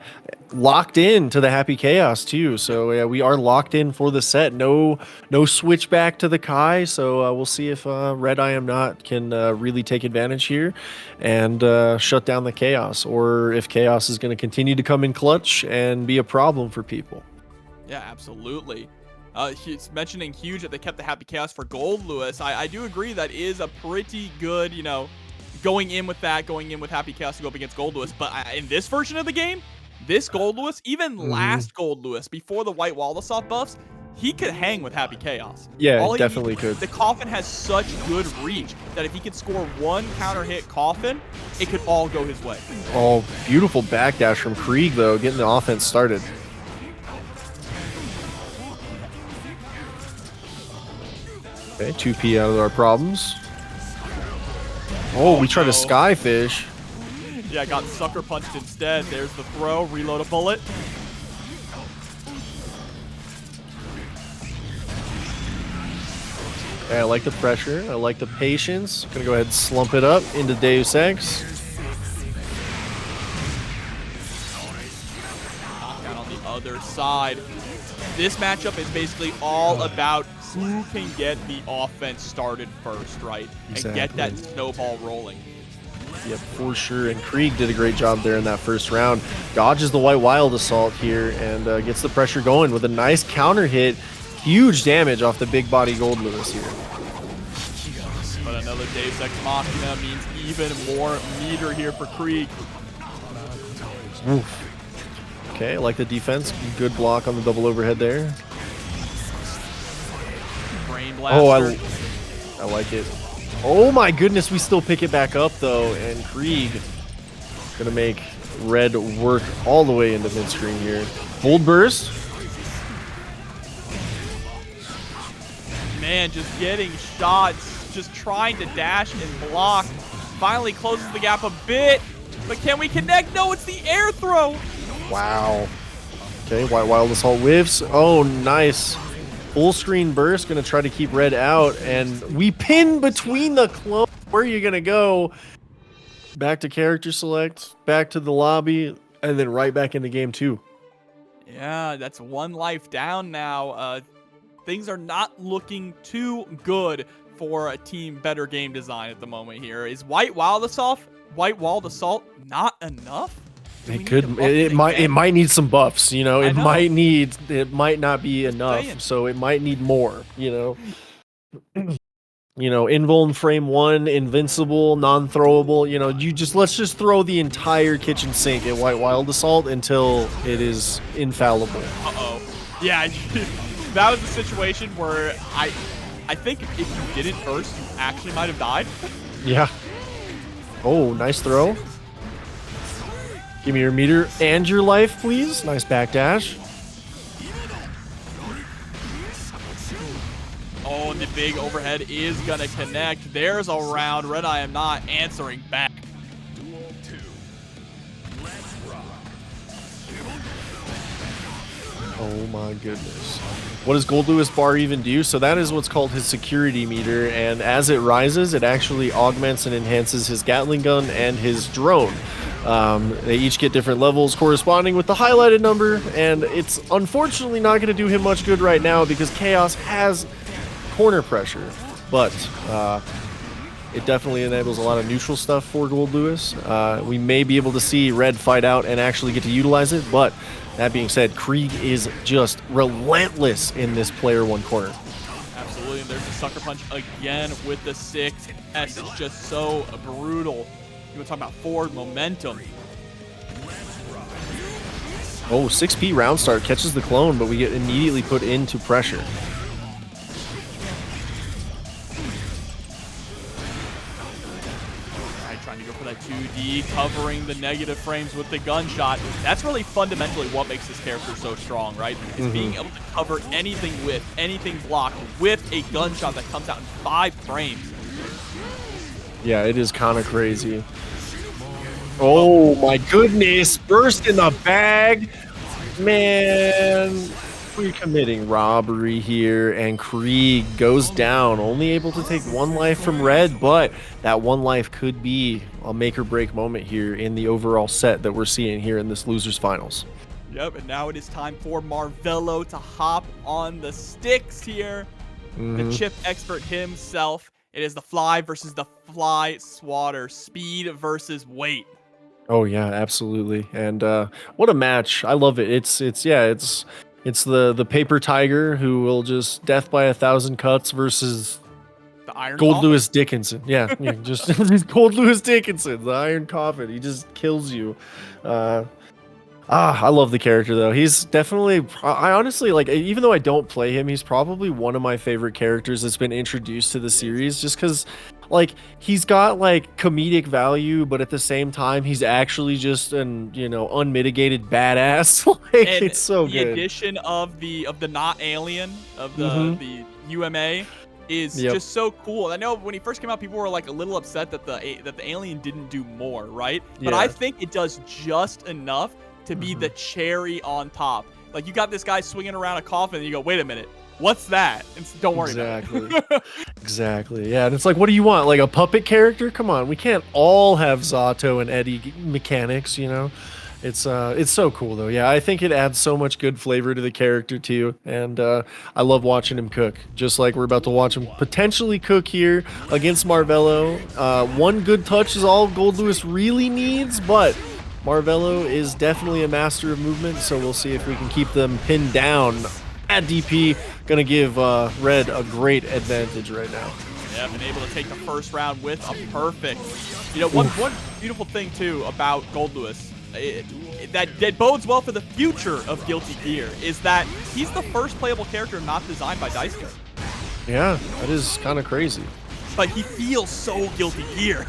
locked in to the Happy Chaos too, so yeah, we are locked in for the set. No switch back to the Kai, so we'll see if RedIAmNot can really take advantage here and shut down the Chaos, or if Chaos is going to continue to come in clutch and be a problem for people. Yeah, absolutely. He's mentioning huge that they kept the Happy Chaos for Gold Lewis. I do agree that is a pretty good, you know, going in with Happy Chaos to go up against Gold Lewis. But in this version of the game, this Gold Lewis, even last Gold Lewis, before the White Waldasoft buffs, he could hang with Happy Chaos. Yeah, definitely could. The Coffin has such good reach that if he could score one counter hit Coffin, it could all go his way. Oh, beautiful backdash from Kreeg, though, getting the offense started. Okay, 2P out of our problems. Oh, we tried to Skyfish. Yeah, got sucker punched instead. There's the throw, reload a bullet. Okay, I like the pressure. I like the patience. Gonna go ahead and slump it up into Deus Ex. Knockdown on the other side. This matchup is basically all about who can get the offense started first, right? Exactly. And get that snowball rolling. Yep, for sure. And Kreeg did a great job there in that first round. Dodges the White Wild Assault here and gets the pressure going with a nice counter hit. Huge damage off the big body Gold Lewis here. But another Deus Ex Machina means even more meter here for Kreeg. Oof. Okay, I like the defense. Good block on the double overhead there. Brain blaster. Oh, I like it. Oh my goodness, we still pick it back up though, and Kreeg gonna make Red work all the way into mid-screen here. Bold burst. Man, just getting shots, just trying to dash and block. Finally closes the gap a bit, but can we connect? No, it's the air throw. Wow. Okay, White Wild Assault whiffs. Oh, nice. Full screen burst, gonna try to keep Red out, and we pin between the clones. Where are you gonna go? Back to character select, back to the lobby, and then right back into game 2. Yeah, that's one life down now. Things are not looking too good for a team better game design at the moment here. Is White Wild Assault not enough? It might need some buffs, you know. It might not be enough, so it might need more, you know. You know, invuln frame 1, invincible, non-throwable, you know, let's just throw the entire kitchen sink at White Wild Assault until it is infallible. Uh-oh. Yeah, that was the situation where I think if you did it first, you actually might have died. Yeah. Oh, nice throw. Give me your meter and your life, please. Nice backdash. Oh, and the big overhead is going to connect. There's a round. RedIAmNot answering back. my goodness. What does Gold Lewis bar even do? So that is what's called his security meter, and as it rises, it actually augments and enhances his Gatling gun and his drone. They each get different levels corresponding with the highlighted number, and it's unfortunately not going to do him much good right now because Chaos has corner pressure, but it definitely enables a lot of neutral stuff for Gold Lewis. We may be able to see Red fight out and actually get to utilize it, but that being said, Kreeg is just relentless in this player one corner. Absolutely, and there's a sucker punch again with the 6S. It's just so brutal. You want to talk about forward momentum. Oh, 6P round start catches the clone, but we get immediately put into pressure. Trying to go for that 2D, covering the negative frames with the gunshot. That's really fundamentally what makes this character so strong, right? Is being able to cover anything with, anything blocked with a gunshot that comes out in 5 frames. Yeah, it is kind of crazy. Oh my goodness, burst in the bag. Man, we're committing robbery here, and Kreeg goes down, only able to take 1 life from Red, but that 1 life could be a make or break moment here in the overall set that we're seeing here in this losers finals. Yep, and now it is time for Marvelo to hop on the sticks here. The chip expert himself. It is the fly versus the fly swatter, speed versus weight. Oh yeah, absolutely. And what a match. I love it. It's the paper tiger who will just death by 1,000 cuts versus the Iron Gold Coffin. Lewis Dickinson. Yeah, just Gold Lewis Dickinson, the Iron Coffin. He just kills you. I love the character though. He's definitely, I honestly, like, even though I don't play him, he's probably one of my favorite characters that's been introduced to the series, just because like he's got like comedic value, but at the same time he's actually just an unmitigated badass. Like, and it's so the good. The addition of the not alien of the UMA is just so cool. I know when he first came out, people were like a little upset that the alien didn't do more, right? But I think it does just enough to be the cherry on top. Like, you got this guy swinging around a coffin and you go, wait a minute, what's that? And don't worry about it. Exactly. Yeah, and it's like, what do you want? Like a puppet character? Come on, we can't all have Zato and Eddie mechanics, you know? It's so cool though. Yeah, I think it adds so much good flavor to the character too, and I love watching him cook. Just like we're about to watch him potentially cook here against Marvelo. 1 good touch is all Gold Lewis really needs, but Marvelo is definitely a master of movement, so we'll see if we can keep them pinned down at DP. Gonna give Red a great advantage right now. Yeah, been able to take the first round with a perfect. You know, one beautiful thing too about Gold Lewis, that bodes well for the future of Guilty Gear, is that he's the first playable character not designed by Dice Code. Yeah, that is kind of crazy. But he feels so Guilty Gear.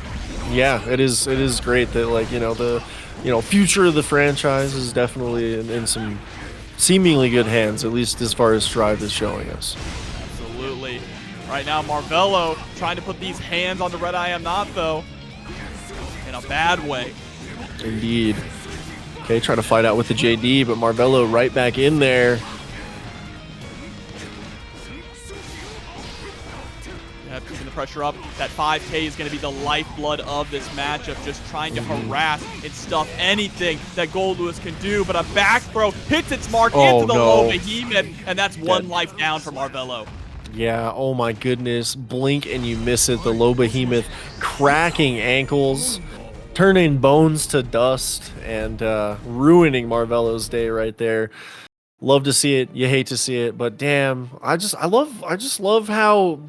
Yeah, it is great that, like, the future of the franchise is definitely in some seemingly good hands, at least as far as Strive is showing us. Absolutely. Right now, Marvelo trying to put these hands on the RedIAmNot, though, in a bad way. Indeed. Okay, trying to fight out with the JD, but Marvelo right back in there. Keeping the pressure up. That 5K is going to be the lifeblood of this matchup, just trying to harass and stuff anything that Gold Lewis can do. But a back throw hits its mark into the low behemoth, and that's 1 life down for Marvelo. Yeah, oh my goodness. Blink and you miss it. The low behemoth cracking ankles, turning bones to dust, and ruining Marvelo's day right there. Love to see it. You hate to see it, but damn, I just love how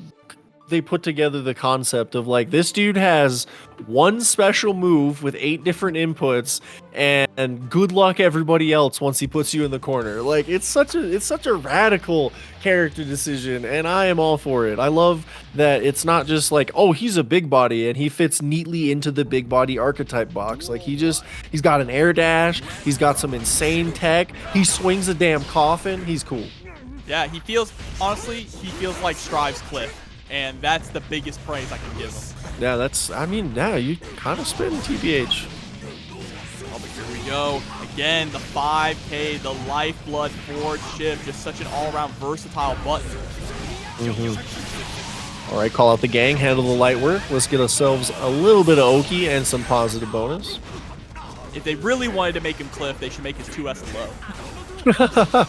they put together the concept of, like, this dude has 1 special move with 8 different inputs, and good luck everybody else once he puts you in the corner. Like, it's such a radical character decision, and I am all for it. I love that it's not just like, oh, he's a big body and he fits neatly into the big body archetype box. Like, he's got an air dash, he's got some insane tech, he swings a damn coffin, he's cool. Yeah, he feels like Strive's Cliff. And that's the biggest praise I can give him. Yeah, you kind of spin TBH. Oh, but here we go. again, the 5K, the lifeblood for Chip, just such an all-around versatile button. All right, call out the gang, handle the light work. Let's get ourselves a little bit of Oki and some positive bonus. If they really wanted to make him Cliff, they should make his 2S low.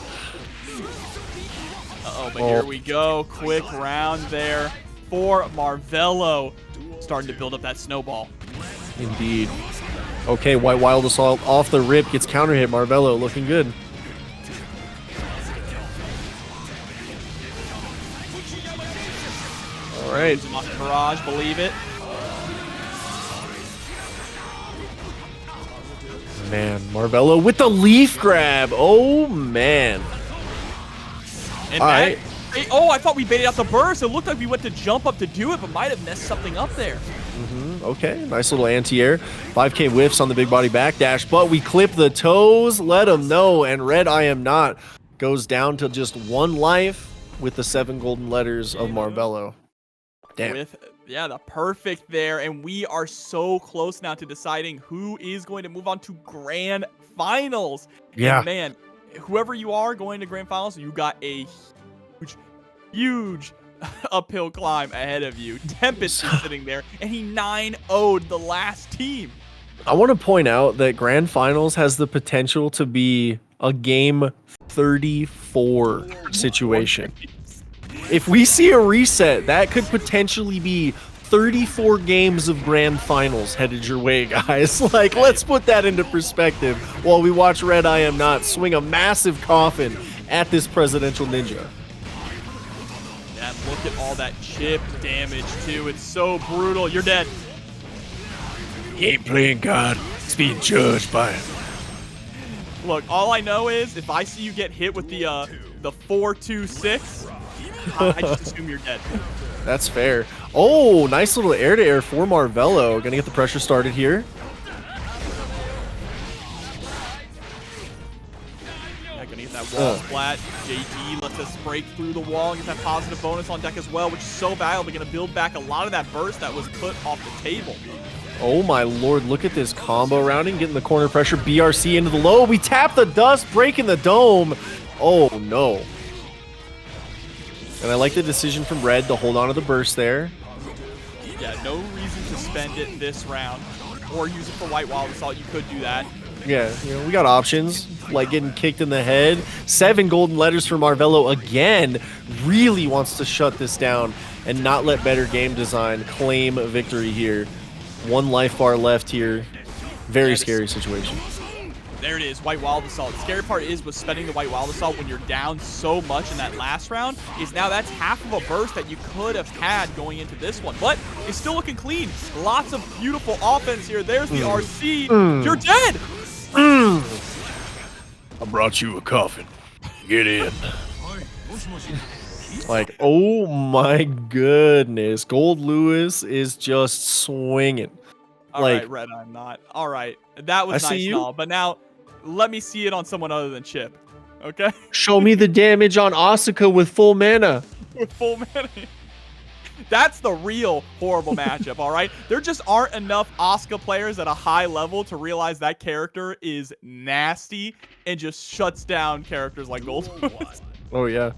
But here we go. Quick round there for Marvelo. Starting to build up that snowball. Indeed. Okay, White Wild Assault off the rip, gets counter hit. Marvelo looking good. All right. Barrage, believe it. Man, Marvelo with the leaf grab. Oh, man. And all right. Oh, I thought we baited out the burst. It looked like we went to jump up to do it, but might have messed something up there. Okay, nice little anti-air. 5K whiffs on the big body backdash, but we clip the toes. Let them know. And RedIAmNot goes down to just 1 life with the 7 golden letters of Marvelo. Damn. Yeah, the perfect there. And we are so close now to deciding who is going to move on to grand finals. Yeah. And man, whoever you are going to grand finals, you got a huge uphill climb ahead of you. Tempest is sitting there, and he 9-0'd the last team. I want to point out that grand finals has the potential to be a game 34 situation. If we see a reset, that could potentially be 34 games of grand finals headed your way, guys. Like, let's put that into perspective while we watch RedIAmNot swing a massive coffin at this presidential ninja. And look at all that chip damage, too. It's so brutal. You're dead. He ain't playing God. It's being judged by him. Look, all I know is if I see you get hit with the 4-2-6, I just assume you're dead. That's fair. Oh, nice little air-to-air for Marvelo. Gonna get the pressure started here. Gonna get that wall splat. JD lets us break through the wall and get that positive bonus on deck as well, which is so valuable. Gonna build back a lot of that burst that was put off the table. Oh my lord, look at this combo rounding, getting the corner pressure, BRC into the low. We tap the dust, breaking the dome. Oh no. And I like the decision from Red to hold on to the burst there. Yeah, no reason to spend it this round. Or use it for White Wild Assault, you could do that. Yeah, you know, we got options, like getting kicked in the head. 7 golden letters for Marvelo again. Really wants to shut this down and not let better game design claim victory here. 1 life bar left here. Very scary situation. There it is, White Wild Assault. The scary part is with spending the White Wild Assault when you're down so much in that last round is now that's half of a burst that you could have had going into this one. But it's still looking clean. Lots of beautiful offense here. There's the RC. You're dead! I brought you a coffin. Get in. Like, oh my goodness. Gold Lewis is just swinging. All right, RedIAmNot. All right, that was nice and all, but now let me see it on someone other than Chip, okay? Show me the damage on Asuka with full mana. With full mana. That's the real horrible matchup, all right? There just aren't enough Asuka players at a high level to realize that character is nasty and just shuts down characters like Gold. Oh, yeah.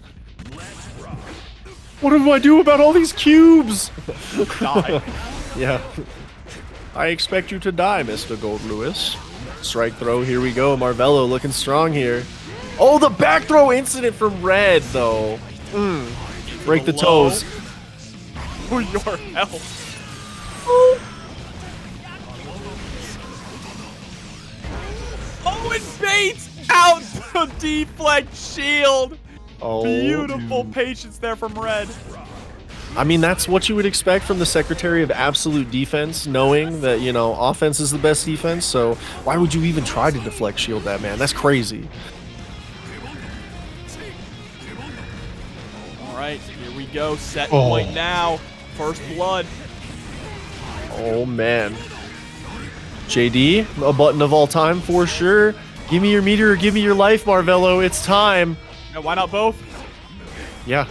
What do I do about all these cubes? Die. Yeah. I expect you to die, Mr. Gold Lewis. Strike throw, here we go. Marvelo looking strong here. Oh, the back throw incident from Red, though. Break the toes. For your health. Oh, it baits out the deflect shield. Oh, beautiful patience there from Red. I mean, that's what you would expect from the Secretary of Absolute Defense, knowing that, you know, offense is the best defense. So why would you even try to deflect shield that, man? That's crazy. All right, here we go. Set point now. First blood. Oh, man. JD, a button of all time for sure. Give me your meter or give me your life, Marvelo. It's time. Yeah, why not both? Yeah.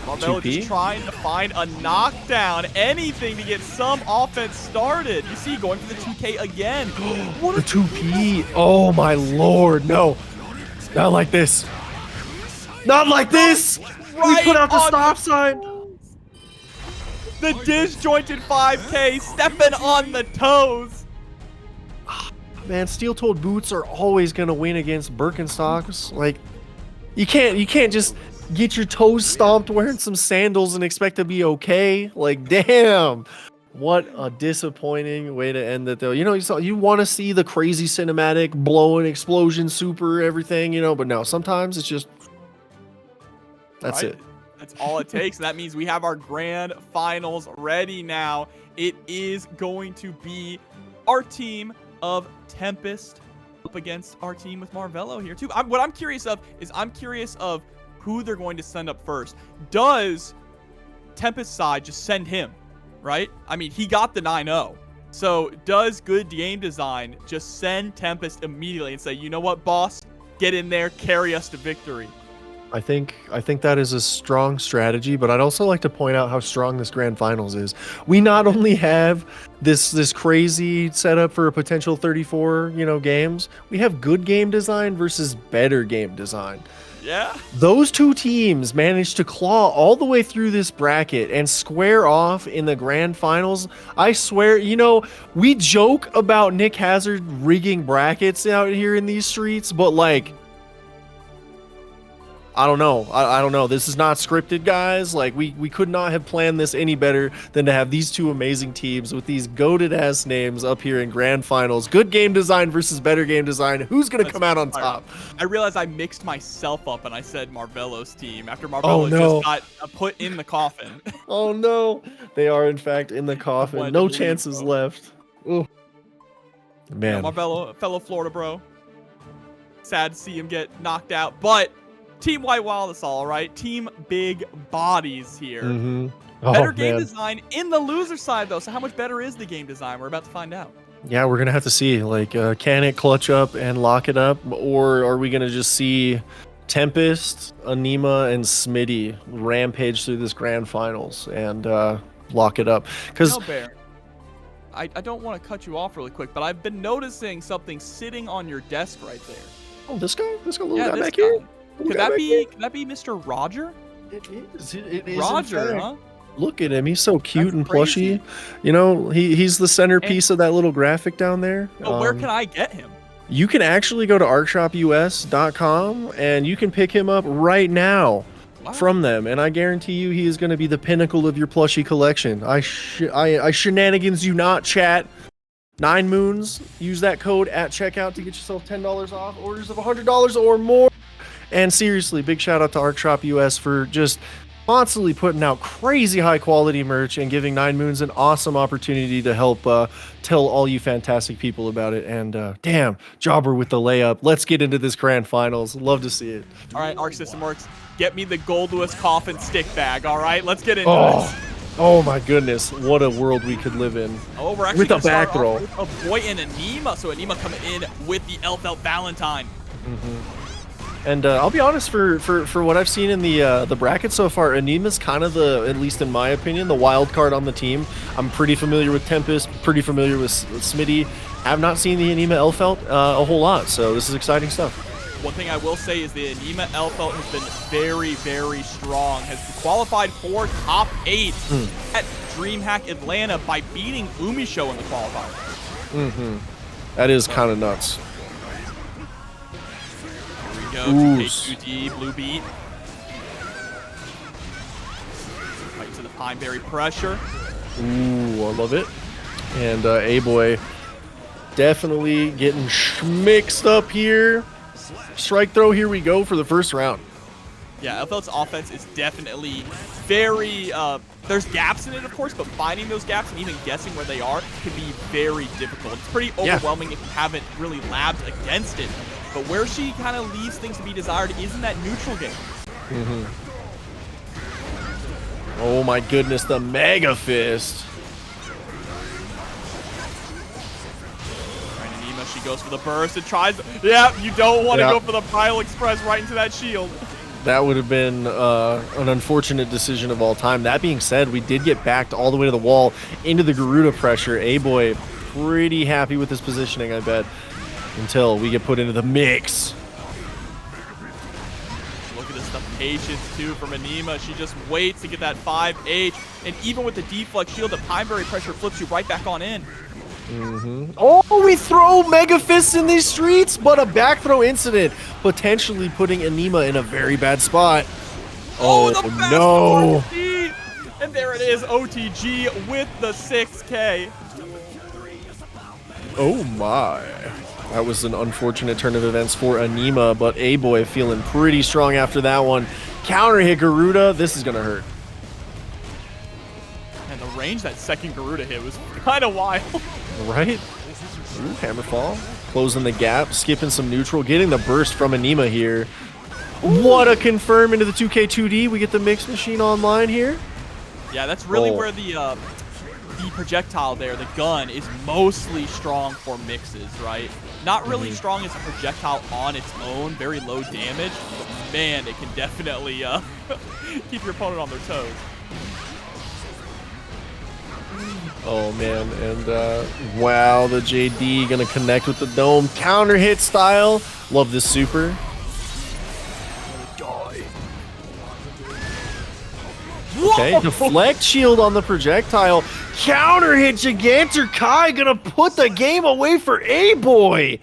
Marvelo just trying to find a knockdown, anything to get some offense started. You see, going for the 2K again. What a 2P. Oh my lord, no. Not like this. Not like this. Right, We put out the stop sign. The disjointed 5K stepping on the toes. Man, steel-toed boots are always gonna win against Birkenstocks. Like, you can't just get your toes stomped wearing some sandals and expect to be okay. Like, damn. What a disappointing way to end it, though. You know, you want to see the crazy cinematic, blowing, explosion, super, everything, you know, but no, sometimes it's just... That's it. That's all it takes. And that means we have our grand finals ready now. It is going to be our team of Tempest up against our team with Marvelo here, too. What I'm curious of is who they're going to send up first. Does Tempest side just send him, right? I mean, he got the 9-0. So does good game design just send Tempest immediately and say, you know what, boss? Get in there, carry us to victory. I think that is a strong strategy, but I'd also like to point out how strong this grand finals is. We not only have this crazy setup for a potential 34, you know, games, we have good game design versus better game design. Yeah. Those two teams managed to claw all the way through this bracket and square off in the grand finals. I swear, you know, we joke about Nick Hazard rigging brackets out here in these streets, but like, I don't know. I don't know. This is not scripted, guys. Like, we could not have planned this any better than to have these two amazing teams with these goated-ass names up here in grand finals. Good game design versus better game design. Who's going to come out on top? I realized I mixed myself up and I said Marvelo's team after Marvelo just got put in the coffin. Oh, no. They are, in fact, in the coffin. No chances left. Ooh. Man. Yeah, Marvelo, fellow Florida bro. Sad to see him get knocked out, but... Team White Wild is all right. Team Big Bodies here. Better game design in the loser side, though. So how much better is the game design? We're about to find out. Yeah, we're going to have to see. Like, can it clutch up and lock it up? Or are we going to just see Tempest, Aneema, and Smitty rampage through this grand finals and lock it up? Because Bear, I don't want to cut you off really quick, but I've been noticing something sitting on your desk right there. Oh, this guy? This little guy back here? Could that be Mr. Roger? It is. It is Roger, huh? Look at him. He's so cute and plushy. You know, he's the centerpiece of that little graphic down there. But where can I get him? You can actually go to artshopus.com and you can pick him up right now from them. And I guarantee you he is going to be the pinnacle of your plushie collection. I shenanigans you not, chat. 9Moons. Use that code at checkout to get yourself $10 off orders of $100 or more. And seriously, big shout out to Art Shop US for just constantly putting out crazy high quality merch and giving 9Moons an awesome opportunity to help tell all you fantastic people about it. And damn, Jobber with the layup. Let's get into this grand finals. Love to see it. All right, Arc System Works, get me the Gold Lewis coffin stick bag. All right, let's get into this. Oh my goodness, what a world we could live in. Oh, we're actually with a back roll. Aboii and Aneema. So Aneema coming in with the Elf Valentine. And I'll be honest, for what I've seen in the bracket so far, Aneema's kind of at least in my opinion, the wild card on the team. I'm pretty familiar with Tempest, pretty familiar with Smitty. Have not seen the Aneema Elfelt a whole lot, so this is exciting stuff. One thing I will say is the Aneema Elfelt has been very, very strong. Has qualified for top 8 at DreamHack Atlanta by beating UMISHO in the qualifier. That is kind of nuts. Go to K2D, blue beat. Right to the Pineberry pressure. Ooh, I love it. And Aboii definitely getting mixed up here. Strike throw, here we go for the first round. Yeah, Elfelt's offense is definitely very, there's gaps in it, of course, but finding those gaps and even guessing where they are can be very difficult. It's pretty overwhelming if you haven't really labbed against it. But where she kind of leaves things to be desired is in that neutral game. Oh my goodness, the Mega Fist. Right, Aneema, she goes for the burst and tries. Yeah, you don't want to go for the Pile Express right into that shield. That would have been an unfortunate decision of all time. That being said, we did get backed all the way to the wall into the Garuda pressure. Aboii pretty happy with his positioning, I bet, until we get put into the mix. Look at this, the patience, too, from Aneema. She just waits to get that 5H. And even with the deflect shield, the Pineberry pressure flips you right back on in. Oh, we throw Mega Fists in these streets, but a back throw incident, potentially putting Aneema in a very bad spot. Oh, no. And there it is, OTG with the 6K. Oh, my. That was an unfortunate turn of events for Aneema, but Aboii feeling pretty strong after that one. Counter hit Garuda. This is going to hurt. And the range that second Garuda hit was kind of wild. Right? Ooh, Hammerfall. Closing the gap, skipping some neutral, getting the burst from Aneema here. Ooh. What a confirm into the 2K2D. We get the mix machine online here. Yeah, that's really where the projectile there, the gun, is mostly strong for mixes, right? Not really strong as a projectile on its own, very low damage, but man, it can definitely keep your opponent on their toes. Oh man, and wow, the JD gonna connect with the dome. Counter hit style. Love this super. Okay, deflect shield on the projectile. Counter hit Gigantor Kai gonna put the game away for Aboii.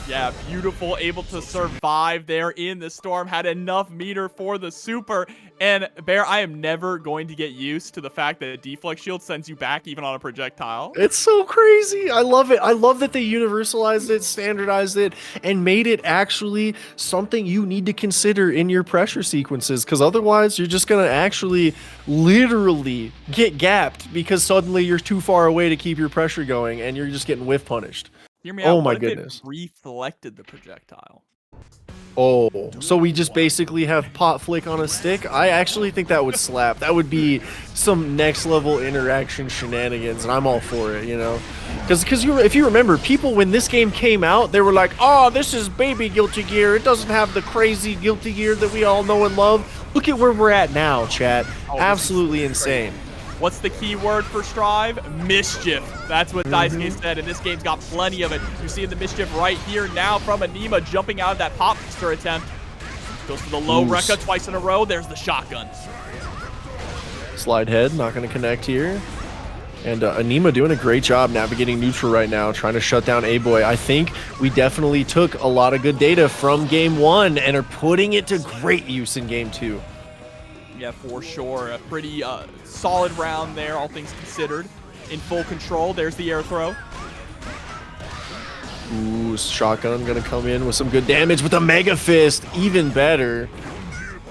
Yeah, beautiful, able to survive there in the storm, had enough meter for the super. And Bear, I am never going to get used to the fact that a deflect shield sends you back even on a projectile. It's so crazy. I love it. I love that they universalized it, standardized it, and made it actually something you need to consider in your pressure sequences, because otherwise you're just going to actually literally get gapped because suddenly you're too far away to keep your pressure going and you're just getting whiff punished. Hear me out. Oh my What if goodness. it reflected the projectile? Oh, so we just basically have pot flick on a stick? I actually think that would slap. That would be some next level interaction shenanigans, and I'm all for it, you know? Because if you remember, people, when this game came out, they were like, oh, this is baby Guilty Gear. It doesn't have the crazy Guilty Gear that we all know and love. Look at where we're at now, chat. Absolutely insane. What's the key word for Strive? Mischief. That's what Daisuke said, and this game's got plenty of it. You see the mischief right here now from Aneema jumping out of that pop booster attempt. Goes for the low Rekka twice in a row. There's the shotgun. Slide head, not going to connect here. And Aneema doing a great job navigating neutral right now, trying to shut down Aboii. I think we definitely took a lot of good data from game one and are putting it to great use in game two. Yeah, for sure. A pretty solid round there, all things considered. In full control. There's the air throw. Ooh, shotgun gonna come in with some good damage with a Mega Fist. Even better.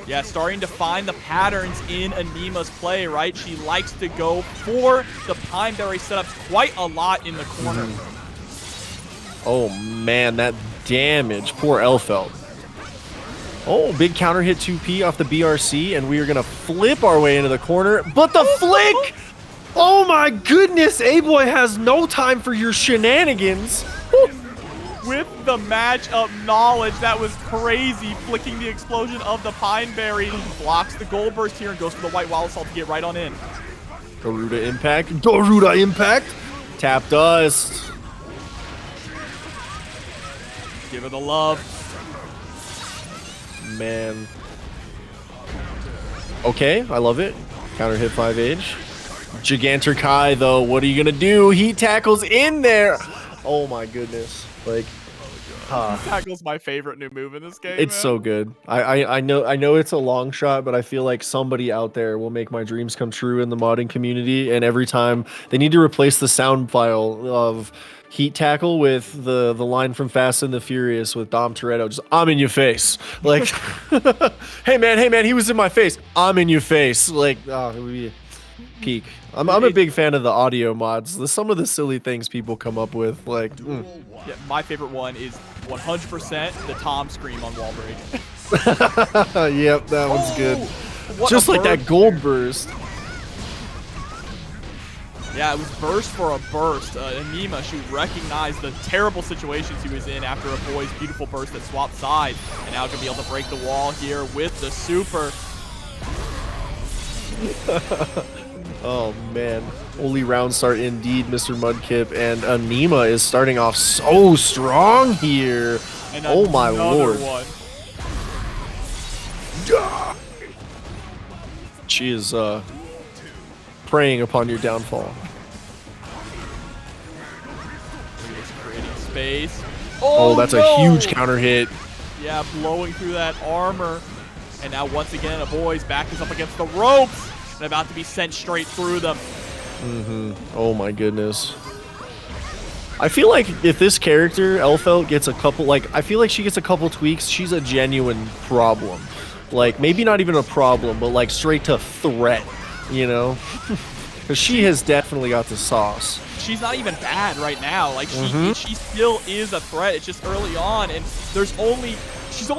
Yeah, starting to find the patterns in Aneema's play, right? She likes to go for the Pineberry setups quite a lot in the corner. Oh man, that damage. Poor Elfeld. Oh, big counter hit 2P off the BRC, and we are going to flip our way into the corner. But the flick! Oh my goodness, Aboii has no time for your shenanigans. With the matchup knowledge, that was crazy. Flicking the explosion of the Pineberry. Blocks the gold burst here and goes for the white Wild Assault to get right on in. Garuda impact. Garuda impact. Tap dust. Give her the love. Man. Okay, I love it. Counter hit 5H. Gigantor Kai, though, what are you gonna do? Heat tackles in there. Oh my goodness. Like, Tackle's my favorite new move in this game. It's so good. I know it's a long shot, but I feel like somebody out there will make my dreams come true in the modding community. And every time they need to replace the sound file of heat tackle with the line from Fast and the Furious with Dom Toretto, just I'm in your face. Like, hey man, he was in my face. I'm in your face. Like, oh, it would be peak. I'm a big fan of the audio mods. Some of the silly things people come up with, like. Yeah, my favorite one is 100% the Tom scream on Wall Break. Yep, that one's good. Just like that gold burst. Yeah, it was burst for a burst. Aneema, she recognized the terrible situations he was in after Aboii's beautiful burst that swapped sides. And now gonna be able to break the wall here with the super. Oh man, only round start indeed, Mr. Mudkip, and Aneema is starting off so strong here. And oh my lord. One. She is preying upon your downfall. Just creating space. Oh, that's no! a huge counter hit. Yeah, blowing through that armor. And now once again, Aboii's back is up against the ropes and about to be sent straight through them. Oh my goodness. I feel like if this character, Elfelt, gets a couple, I feel like she gets a couple tweaks, she's a genuine problem. Like, maybe not even a problem, but like straight to threat, you know? Because she has definitely got the sauce. She's not even bad right now. Like, she still is a threat. It's just early on, and she's only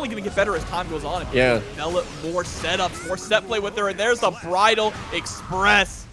going to get better as time goes on. And develop more setups, more set play with her, and there's a Bridal Express.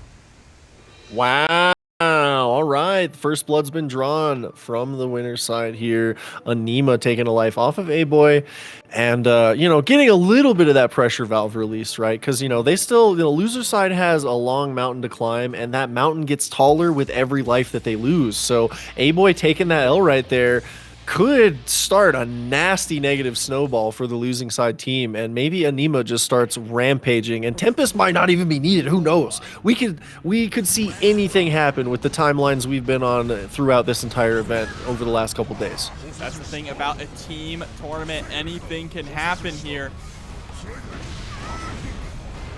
Wow. All right. The first blood's been drawn from the winner's side here. Aneema taking a life off of Aboii and, you know, getting a little bit of that pressure valve released, right? Because, you know, they still, the loser side has a long mountain to climb, and that mountain gets taller with every life that they lose. So Aboii taking that L right there could start a nasty negative snowball for the losing side team, and maybe Aneema just starts rampaging, and Tempest might not even be needed. Who knows? We could see anything happen with the timelines we've been on throughout this entire event over the last couple days. That's the thing about a team tournament. Anything can happen here.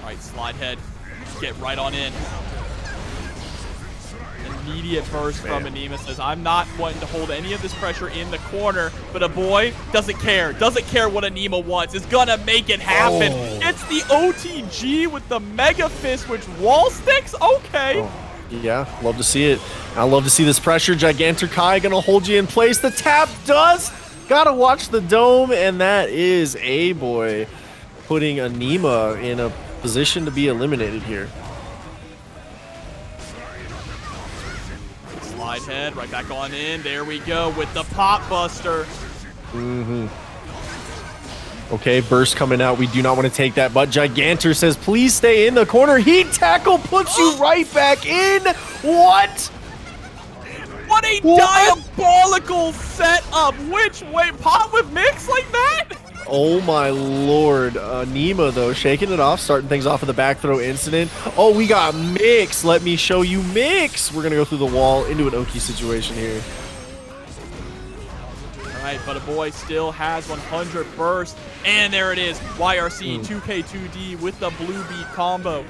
All right, slide head. Get right on in. Immediate burst from Aneema says, I'm not wanting to hold any of this pressure in the corner, but Aboii doesn't care what Aneema wants, is gonna make it happen. It's the OTG with the Mega Fist, which wall sticks? Okay. Yeah, love to see it. I love to see this pressure. Gigantic Kai gonna hold you in place. The tap does. Gotta watch the dome, and that is Aboii putting Aneema in a position to be eliminated here. Slide head, right back on in. There we go with the Pop Buster. Okay, burst coming out. We do not want to take that, but Gigantor says, please stay in the corner. Heat tackle puts you right back in. What? What a diabolical setup. Which way? Pop with mix like that? Oh my lord. Aneema, though, shaking it off, starting things off with the back throw incident. Oh, we got Mix. Let me show you Mix. We're going to go through the wall into an Oki situation here. All right, but Aboii still has 100 burst. And there it is. YRC 2K2D with the blue beat combo.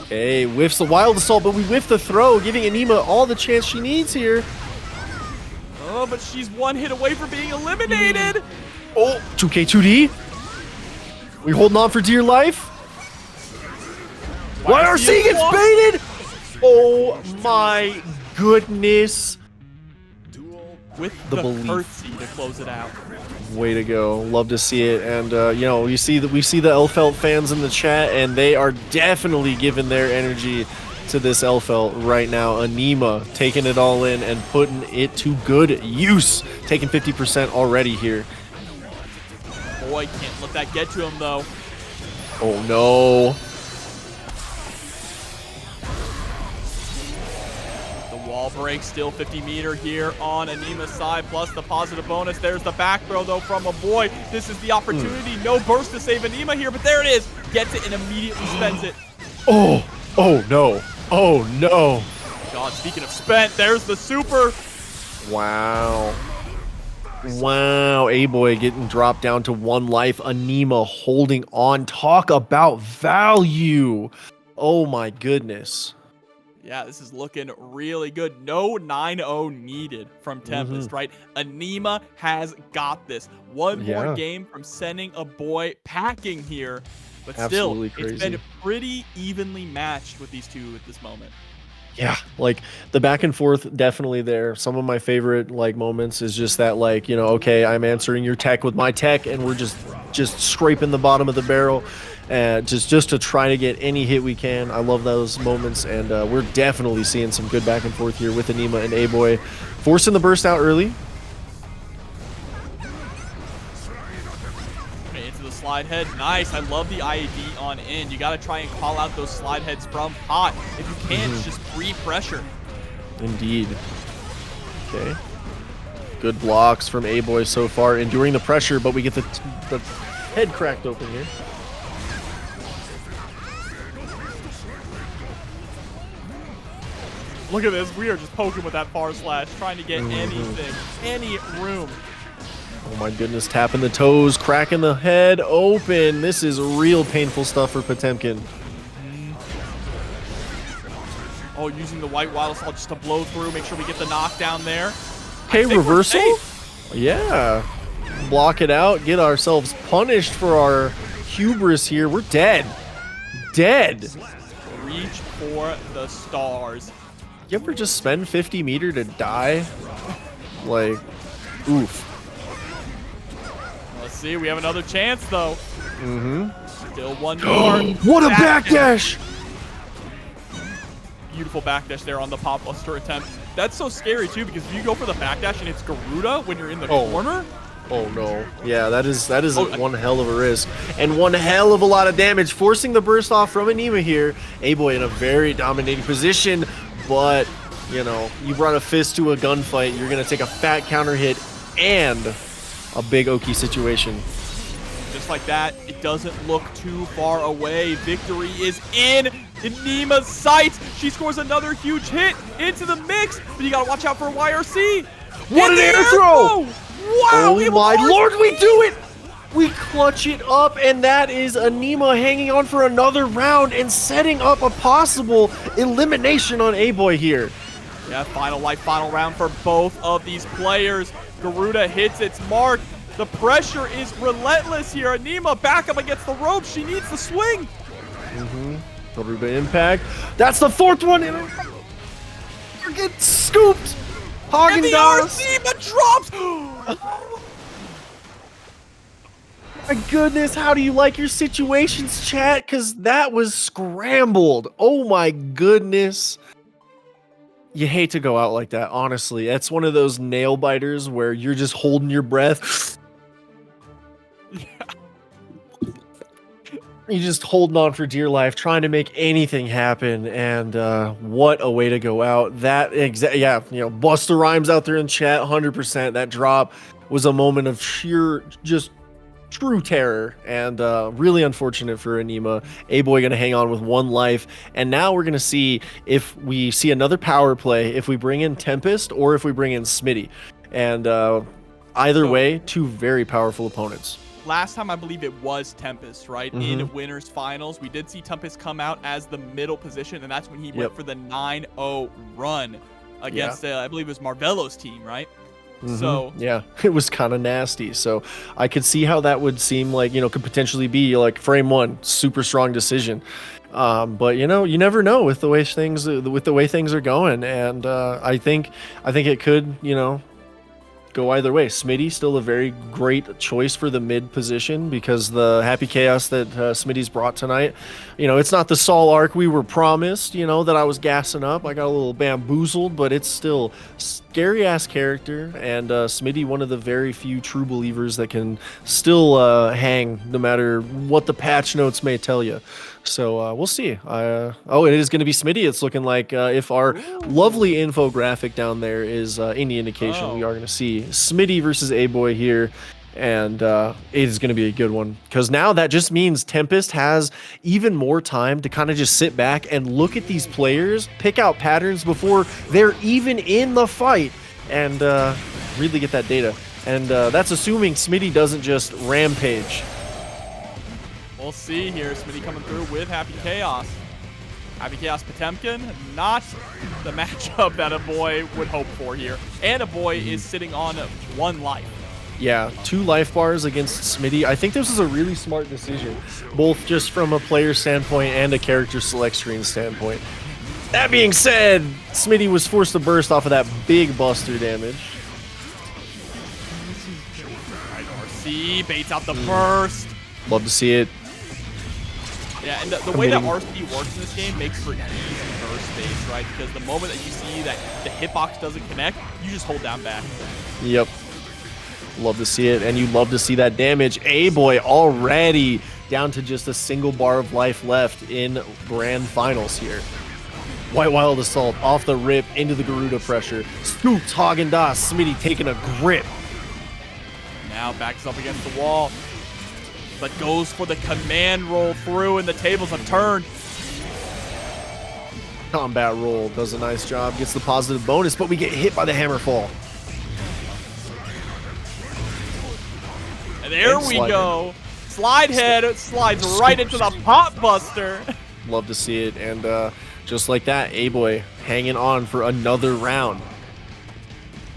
Okay, whiffs the wild assault, but we whiff the throw, giving Aneema all the chance she needs here. Oh, but she's one hit away from being eliminated. Oh, 2K2D. We holding on for dear life. YRC gets baited. Oh my goodness. With the curtsy to close it out. Way to go. Love to see it. And, you know, we see the Elfelt fans in the chat, and they are definitely giving their energy to this Elfelt right now. Aneema taking it all in and putting it to good use. Taking 50% already here. Boy, can't let that get to him, though. Oh, no. Wall break, still 50 meter here on Aneema's side, plus the positive bonus. There's the back throw, though, from Aboii. This is the opportunity. No burst to save Aneema here, but there it is. Gets it and immediately spends it. Oh no. Oh, no. God, speaking of spent, there's the super. Wow. Wow, Aboii getting dropped down to 1 life. Aneema holding on. Talk about value. Oh, my goodness. Yeah, this is looking really good. No 9-0 needed from Tempest, right? Aneema has got this. One more game from sending Aboii packing here. But still, it's been pretty evenly matched with these two at this moment. Yeah, like the back and forth definitely there. Some of my favorite like moments is just that, like, you know, okay, I'm answering your tech with my tech and we're just scraping the bottom of the barrel and just to try to get any hit we can. I love those moments, and we're definitely seeing some good back and forth here with Aneema and Aboii forcing the burst out early. Into the slide head. Nice. I love the IAD on in. You got to try and call out those slide heads from hot. If you can't, it's just free pressure. Indeed. Okay. Good blocks from Aboii so far, enduring the pressure, but we get the head cracked open here. Look at this. We are just poking with that far slash, trying to get anything, any room. Oh my goodness, tapping the toes, cracking the head open. This is real painful stuff for Potemkin. Oh, using the white wild assault just to blow through, make sure we get the knockdown there. Okay, reversal? Yeah. Block it out, get ourselves punished for our hubris here. We're dead. Dead. Reach for the stars. You ever just spend 50 meter to die? Like, oof. Let's see, we have another chance though. Still one more. What a backdash! Beautiful backdash there on the pop buster attempt. That's so scary too, because if you go for the backdash and it's Garuda when you're in the corner. Oh no. Yeah, that is one hell of a risk. And one hell of a lot of damage, forcing the burst off from Aneema here. Aboii in a very dominating position, but, you know, you brought a fist to a gunfight. You're going to take a fat counter hit and a big Oki situation. Just like that, it doesn't look too far away. Victory is in Aneema's sights. She scores another huge hit into the mix, but you got to watch out for a YRC. What an air throw! Wow! Oh my lord, we do it! We clutch it up, and that is Aneema hanging on for another round and setting up a possible elimination on Aboii here. Yeah, final life, final round for both of these players. Garuda hits its mark. The pressure is relentless here. Aneema back up against the ropes. She needs the swing. Garuda impact. That's the fourth one. And we're getting scooped. And the Aneema drops. My goodness, how do you like your situations, chat? Because that was scrambled. Oh my goodness. You hate to go out like that, honestly. That's one of those nail biters where you're just holding your breath. You're just holding on for dear life, trying to make anything happen, and what a way to go out. That yeah, you know, Buster Rhymes out there in chat, 100%. That drop was a moment of sheer, just true terror, and really unfortunate for Aneema. Aboii gonna hang on with one life, and now we're gonna see if we see another power play, if we bring in Tempest or if we bring in Smitty, and either way, two very powerful opponents. Last time I believe it was Tempest, right? In winners finals, we did see Tempest come out as the middle position, and that's when he went for the 9-0 run against I believe it was Marvelo's team, right? So yeah, it was kind of nasty. So I could see how that would seem like, you know, could potentially be like frame one, super strong decision. But you know, you never know with the way things are going, and I think it could, you know, go either way. Smitty still a very great choice for the mid position, because the happy chaos that Smitty's brought tonight, you know, it's not the Saul arc we were promised, you know, that I was gassing up. I got a little bamboozled, but it's still scary ass character, and Smitty, one of the very few true believers that can still hang no matter what the patch notes may tell you. So we'll see. Oh, it is going to be Smitty. It's looking like if our lovely infographic down there is any indication, we are going to see Smitty versus Aboii here, and it is going to be a good one, because now that just means Tempest has even more time to kind of just sit back and look at these players, pick out patterns before they're even in the fight, and really get that data. And that's assuming Smitty doesn't just rampage. We'll see here. Smitty coming through with Happy Chaos. Happy Chaos Potemkin, not the matchup that Aboii would hope for here. And Aboii is sitting on one life. Yeah, 2 life bars against Smitty. I think this is a really smart decision, both just from a player standpoint and a character select screen standpoint. That being said, Smitty was forced to burst off of that big buster damage. Right, RC baits out the burst. Love to see it. Yeah, and the way that RC works in this game makes for easy burst baits, right? Because the moment that you see that the hitbox doesn't connect, you just hold down back. Yep. Love to see it, and you love to see that damage. Aboii already down to just a single bar of life left in grand finals here. White Wild Assault off the rip into the Garuda pressure. Scoops Haagen-Dazs. Smitty taking a grip. Now backs up against the wall, but goes for the command roll through, and the tables have turned. Combat roll does a nice job, gets the positive bonus, but we get hit by the hammer fall. And there we go. Slide head slides right into the pot buster. Love to see it, and just like that, Aboii hanging on for another round.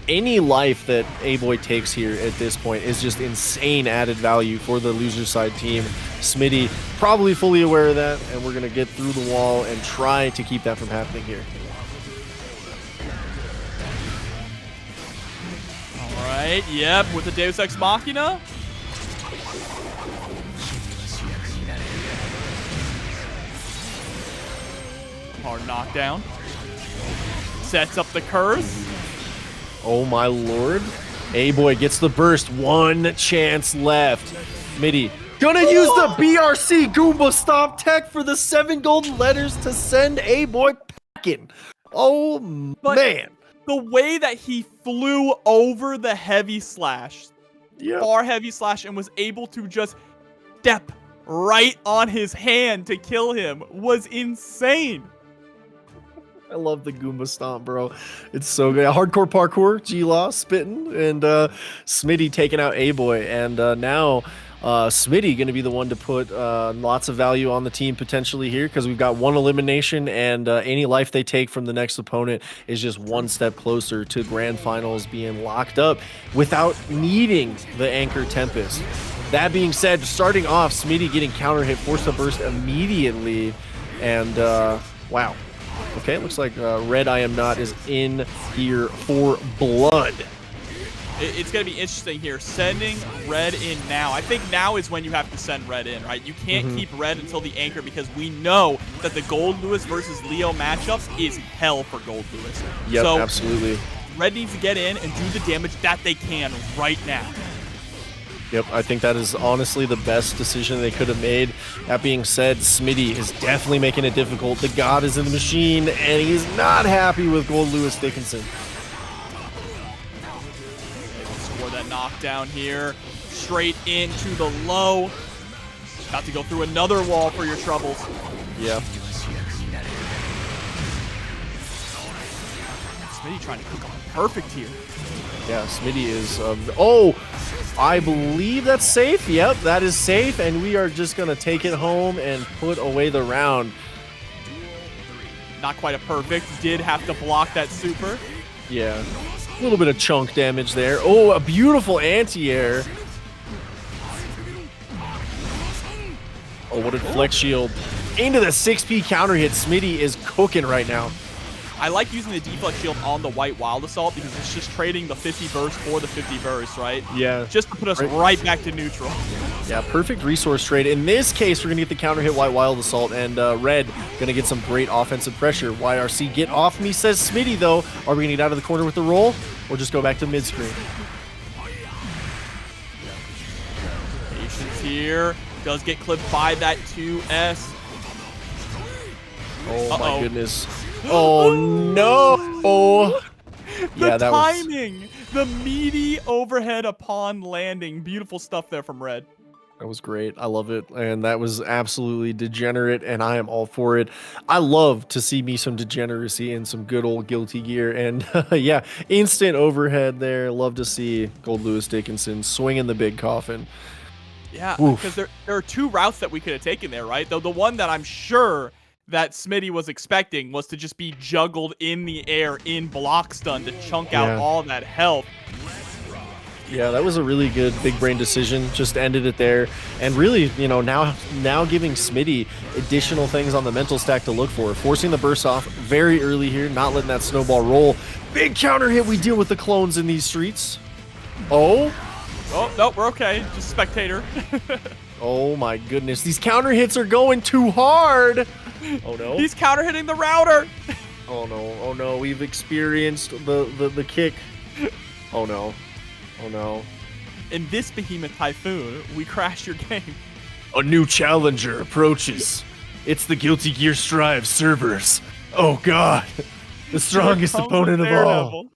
Any life that Aboii takes here at this point is just insane added value for the loser side team. Smitty probably fully aware of that, and we're going to get through the wall and try to keep that from happening here. All right, yep, with the Deus Ex Machina. Hard knockdown. Sets up the curse. Oh my lord. Aboii gets the burst. One chance left. Smitty gonna use the BRC Goomba Stomp tech for the 7 golden letters to send Aboii packing. Oh man. The way that he flew over the heavy slash, far heavy slash, and was able to just step right on his hand to kill him was insane. I love the Goomba Stomp, bro. It's so good. Hardcore parkour, G-Law spitting, and Smitty taking out Aboii. And now Smitty going to be the one to put lots of value on the team potentially here, because we've got one elimination, and any life they take from the next opponent is just one step closer to grand finals being locked up without needing the anchor Tempest. That being said, starting off, Smitty getting counter hit, forced to burst immediately, and wow. Okay, looks like RedIAmNot is in here for blood. It's going to be interesting here, sending Red in now. I think now is when you have to send Red in, right? You can't keep Red until the anchor, because we know that the Gold Lewis versus Leo matchup is hell for Gold Lewis. Yep, so absolutely. Red needs to get in and do the damage that they can right now. Yep, I think that is honestly the best decision they could have made. That being said, Smitty is definitely making it difficult. The God is in the machine, and he's not happy with Gold Lewis Dickinson. Score that knockdown here. Straight into the low. About to go through another wall for your troubles. Yeah. Smitty trying to cook up perfect here. Yeah, Smitty is... oh! I believe that's safe. Yep, that is safe, and we are just going to take it home and put away the round. Not quite a perfect. Did have to block that super. Yeah, a little bit of chunk damage there. Oh, a beautiful anti-air. Oh, what a flex shield. Into the 6P counter hit. Smitty is cooking right now. I like using the deflect shield on the White Wild Assault because it's just trading the 50 burst for the 50 burst, right? Yeah. Just to put us right back to neutral. Yeah, perfect resource trade. In this case, we're going to get the counter hit White Wild Assault, and Red going to get some great offensive pressure. YRC, get off me, says Smitty, though. Are we going to get out of the corner with the roll, or just go back to mid-screen? Patience here. Does get clipped by that 2S. Oh, my goodness. Oh, no. The timing. The meaty overhead upon landing. Beautiful stuff there from Red. That was great. I love it. And that was absolutely degenerate, and I am all for it. I love to see me some degeneracy in some good old Guilty Gear. And yeah, instant overhead there. Love to see Gold Lewis Dickinson swinging the big coffin. Yeah, because there are two routes that we could have taken there, right? Though the one that I'm sure that Smitty was expecting was to just be juggled in the air in block stun to chunk out all that health. Yeah, that was a really good big brain decision. Just ended it there, and really, you know, now giving Smitty additional things on the mental stack to look for, forcing the burst off very early here, not letting that snowball roll. Big counter hit. We deal with the clones in these streets. Oh no, we're okay. Just spectator. oh my goodness, these counter hits are going too hard. Oh no, he's counter hitting the router. Oh no, we've experienced the kick. Oh no. Oh no. In this behemoth typhoon, we crashed your game. A new challenger approaches. It's the Guilty Gear Strive servers. Oh god. The strongest opponent of all.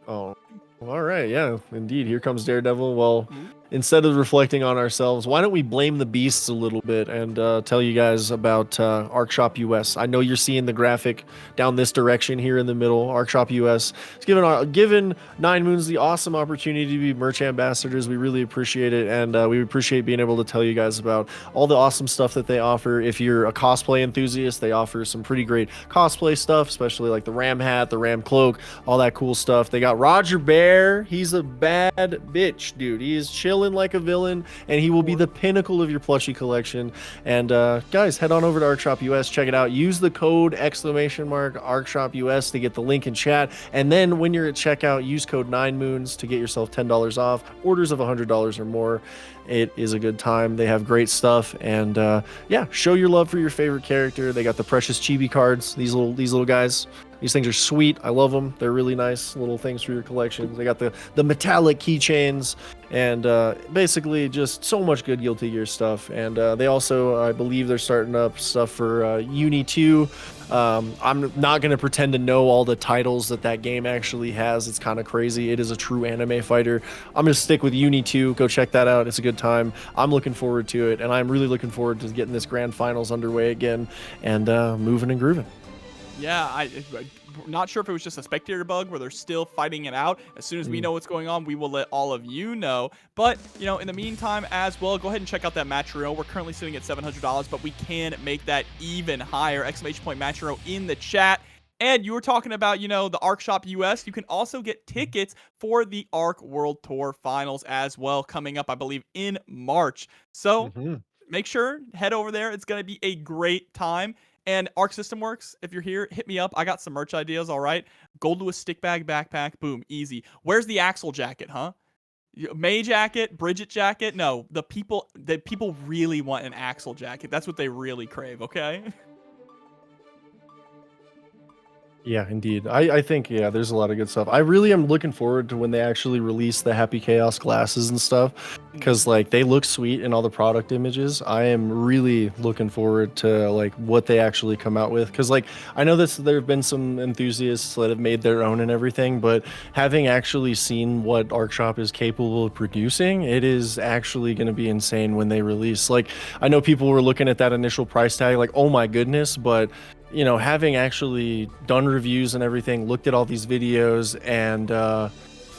Oh. All right, yeah, indeed. Here comes Daredevil. Well, instead of reflecting on ourselves, why don't we blame the beasts a little bit and tell you guys about ArcShop US. I know you're seeing the graphic down this direction here in the middle. ArcShop US. It's given 9Moons the awesome opportunity to be merch ambassadors. We really appreciate it, and we appreciate being able to tell you guys about all the awesome stuff that they offer. If you're a cosplay enthusiast, they offer some pretty great cosplay stuff, especially like the Ram hat, the Ram cloak, all that cool stuff. They got Roger Bear. He's a bad bitch, dude. He is chilling like a villain, and he will be the pinnacle of your plushie collection. And guys, head on over to ArcShop US, check it out. Use the code !ArcShop US to get the link in chat, and then when you're at checkout, use code 9Moons to get yourself $10 off orders of $100 or more. It is a good time. They have great stuff, and yeah, show your love for your favorite character. They got the precious chibi cards. These little guys. These things are sweet. I love them. They're really nice little things for your collections. They got the metallic keychains, and basically just so much good Guilty Gear stuff. And they also, I believe, they're starting up stuff for Uni 2. I'm not going to pretend to know all the titles that game actually has. It's kind of crazy. It is a true anime fighter. I'm going to stick with Uni 2. Go check that out. It's a good time. I'm looking forward to it, and I'm really looking forward to getting this grand finals underway again and moving and grooving. Yeah, I'm not sure if it was just a spectator bug where they're still fighting it out. As soon as we know what's going on, we will let all of you know. But, you know, in the meantime as well, go ahead and check out that match hero. We're currently sitting at $700, but we can make that even higher. Exclamation point match hero in the chat. And you were talking about, you know, the ArcShop US. You can also get tickets for the Arc World Tour Finals as well, coming up, I believe, in March. So make sure, head over there. It's going to be a great time. And Arc System Works, if you're here, hit me up. I got some merch ideas, all right? Gold Lewis stick bag backpack, boom, easy. Where's the Axel jacket, huh? May jacket, Bridget jacket? No, the people really want an Axel jacket. That's what they really crave, okay? Yeah, indeed. I think, yeah, there's a lot of good stuff. I really am looking forward to when they actually release the Happy Chaos glasses and stuff, because like they look sweet in all the product images. I am really looking forward to like what they actually come out with, because like I know that there have been some enthusiasts that have made their own and everything, but having actually seen what ArcShop is capable of producing, it is actually going to be insane when they release. Like I know people were looking at that initial price tag like, oh my goodness, but you know, having actually done reviews and everything, looked at all these videos, and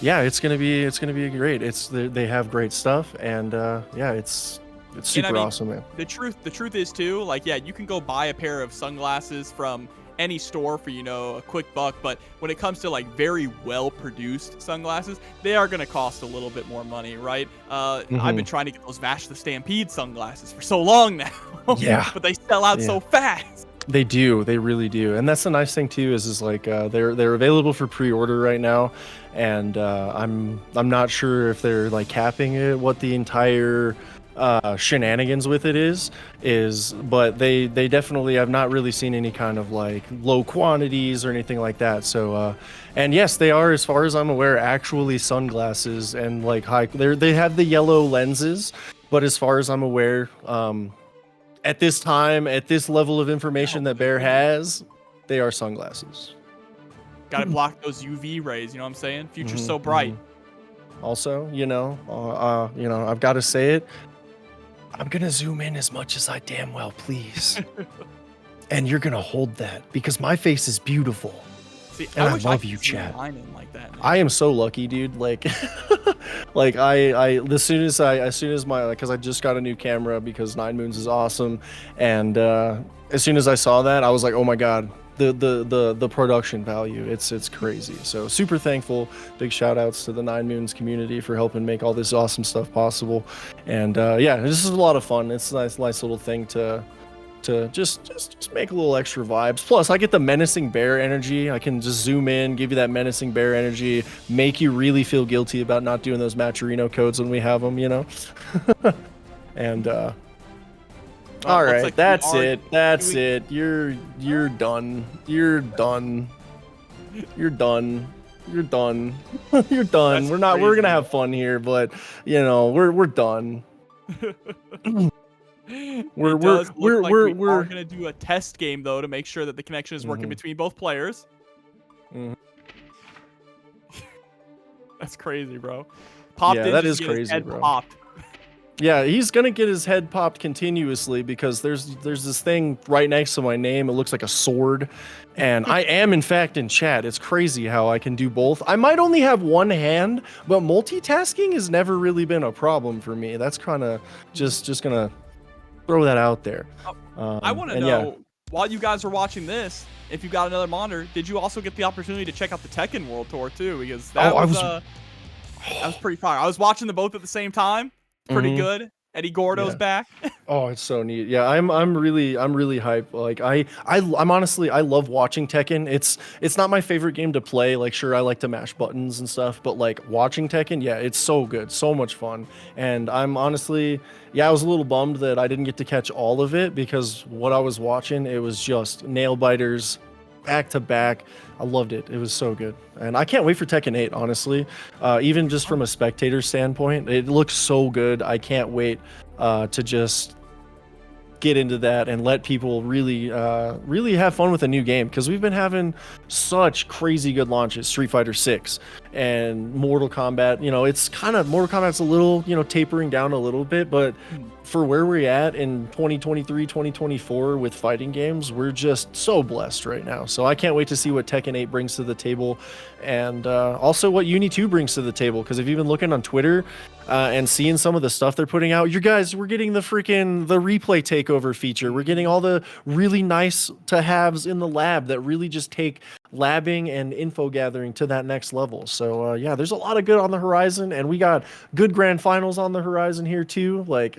yeah, it's gonna be great. They have great stuff, and yeah, it's super awesome, man. The truth is too, like, yeah, you can go buy a pair of sunglasses from any store for, you know, a quick buck, but when it comes to like very well produced sunglasses, they are gonna cost a little bit more money, right? I've been trying to get those Vash the Stampede sunglasses for so long now. Yeah, but they sell out so fast. They do, they really do, and that's the nice thing too. Is like they're available for pre-order right now, and I'm not sure if they're like capping it, what the entire shenanigans with it is, but they definitely, I've not really seen any kind of like low quantities or anything like that. So and yes, they are, as far as I'm aware, actually sunglasses, and like they have the yellow lenses, but as far as I'm aware, at this time, at this level of information that Bear has, they are sunglasses. Gotta block those UV rays, you know what I'm saying? Future's so bright. Also, you know, I've got to say it. I'm gonna zoom in as much as I damn well please, and you're gonna hold that because my face is beautiful. See, and I love you, chat. Like that, I am so lucky, dude. Like, like as soon as my, because I just got a new camera because 9Moons is awesome, and as soon as I saw that, I was like, oh my god, the production value. It's crazy. So super thankful. Big shout outs to the 9Moons community for helping make all this awesome stuff possible. And yeah, this is a lot of fun. It's a nice little thing to just make a little extra vibes. Plus, I get the menacing bear energy. I can just zoom in, give you that menacing bear energy, make you really feel guilty about not doing those Matcherino codes when we have them, you know. And all right, like that's it. That's it. You're done. You're done. You're done. You're done. You're done. We're gonna have fun here, but you know, we're done. We're gonna do a test game though to make sure that the connection is working between both players. That's crazy, bro. Popped yeah, in that just is to get his crazy, head bro. Popped. Yeah, he's gonna get his head popped continuously because there's this thing right next to my name. It looks like a sword, and I am in fact in chat. It's crazy how I can do both. I might only have one hand, but multitasking has never really been a problem for me. That's kind of just gonna throw that out there. I want to know, while you guys are watching this, if you got another monitor, did you also get the opportunity to check out the Tekken World Tour too? Because that was pretty fire. I was watching them both at the same time. Pretty good. Eddie Gordo's back. Oh, it's so neat. Yeah, I'm really hyped. Like I'm honestly, I love watching Tekken. It's not my favorite game to play. Like, sure, I like to mash buttons and stuff, but like watching Tekken, yeah, it's so good, so much fun. And I'm honestly, yeah, I was a little bummed that I didn't get to catch all of it because what I was watching, it was just nail biters, back to back. I loved it. It was so good. And I can't wait for Tekken 8, honestly. Even just from a spectator standpoint, it looks so good. I can't wait to just get into that and let people really have fun with a new game, because we've been having such crazy good launches. Street Fighter 6 and Mortal Kombat, you know, it's kind of, Mortal Kombat's a little, you know, tapering down a little bit, but for where we're at in 2023, 2024 with fighting games, we're just so blessed right now. So I can't wait to see what Tekken 8 brings to the table, and also what Uni 2 brings to the table, because if you've been looking on Twitter and seeing some of the stuff they're putting out, you guys, we're getting the replay takeover feature. We're getting all the really nice to haves in the lab that really just take labbing and info gathering to that next level. So yeah, there's a lot of good on the horizon, and we got good grand finals on the horizon here too. Like,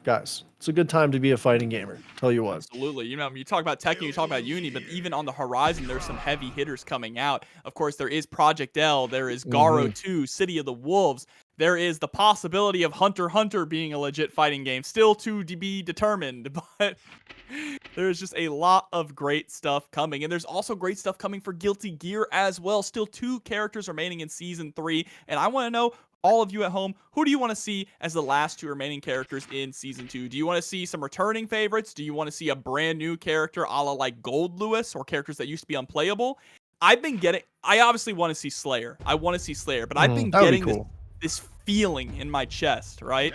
guys, it's a good time to be a fighting gamer. Tell you what. Absolutely. You know, you talk about Tekken, you talk about Uni, but even on the horizon, there's some heavy hitters coming out. Of course, there is Project L, there is Garo 2, City of the Wolves. There is the possibility of Hunter x Hunter being a legit fighting game, still to be determined, but there's just a lot of great stuff coming. And there's also great stuff coming for Guilty Gear as well. Still 2 characters remaining in Season 3. And I want to know, all of you at home, who do you want to see as the last 2 remaining characters in Season 2? Do you want to see some returning favorites? Do you want to see a brand new character a la like Gold Lewis, or characters that used to be unplayable? I obviously want to see Slayer. I want to see Slayer, but I've been getting this feeling in my chest, right?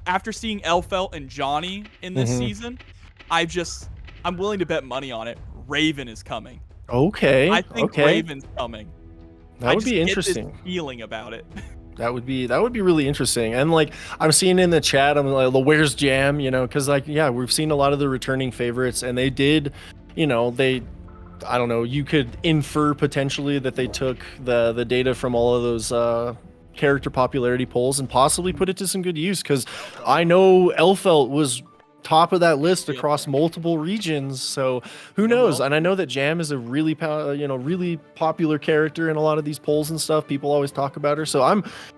After seeing Elfelt and Johnny in this season, I'm willing to bet money on it. Raven is coming. Okay. I think Raven's coming. That would be interesting. Get this feeling about it. That would be really interesting. And like, I'm seeing in the chat, I'm like, where's Jam? You know, because like, yeah, we've seen a lot of the returning favorites, and they did, you know, I don't know, you could infer potentially that they took the data from all of those character popularity polls and possibly put it to some good use, because I know Elfelt was top of that list across multiple regions, so who knows? And I know that Jam is a really really popular character in a lot of these polls and stuff. People always talk about her, so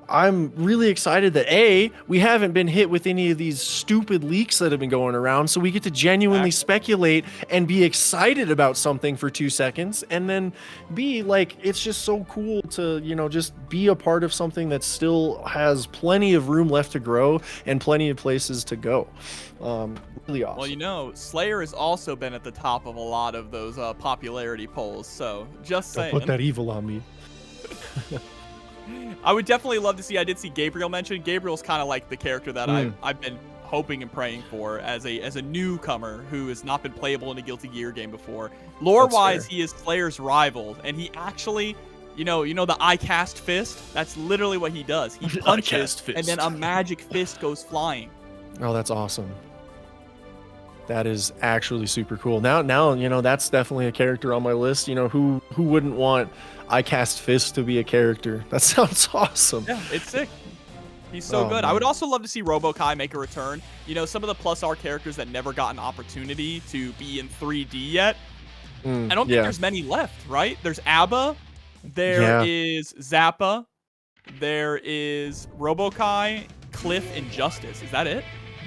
I'm really excited that we haven't been hit with any of these stupid leaks that have been going around, so we get to genuinely speculate and be excited about something for 2 seconds, and then B, like, it's just so cool to, you know, just be a part of something that still has plenty of room left to grow and plenty of places to go. Really awesome. Well, you know, Slayer has also been at the top of a lot of those popularity polls, so just saying. Don't put that evil on me. I would definitely love to see. I did see Gabriel mentioned. Gabriel's kind of like the character that I've been hoping and praying for as a newcomer who has not been playable in a Guilty Gear game before. Lore-wise, he is Slayer's rival, and he actually, you know the I cast fist. That's literally what he does. He punches, and then a magic fist goes flying. Oh, that's awesome. That is actually super cool. Now, you know, that's definitely a character on my list. You know, who wouldn't want I Cast Fist to be a character? That sounds awesome. Yeah, it's sick. He's so good. Man. I would also love to see RoboKai make a return. You know, some of the plus R characters that never got an opportunity to be in 3D yet. I don't think there's many left, right? There's Abba. There is Zappa. There is RoboKai, Cliff, and Justice. Is that it?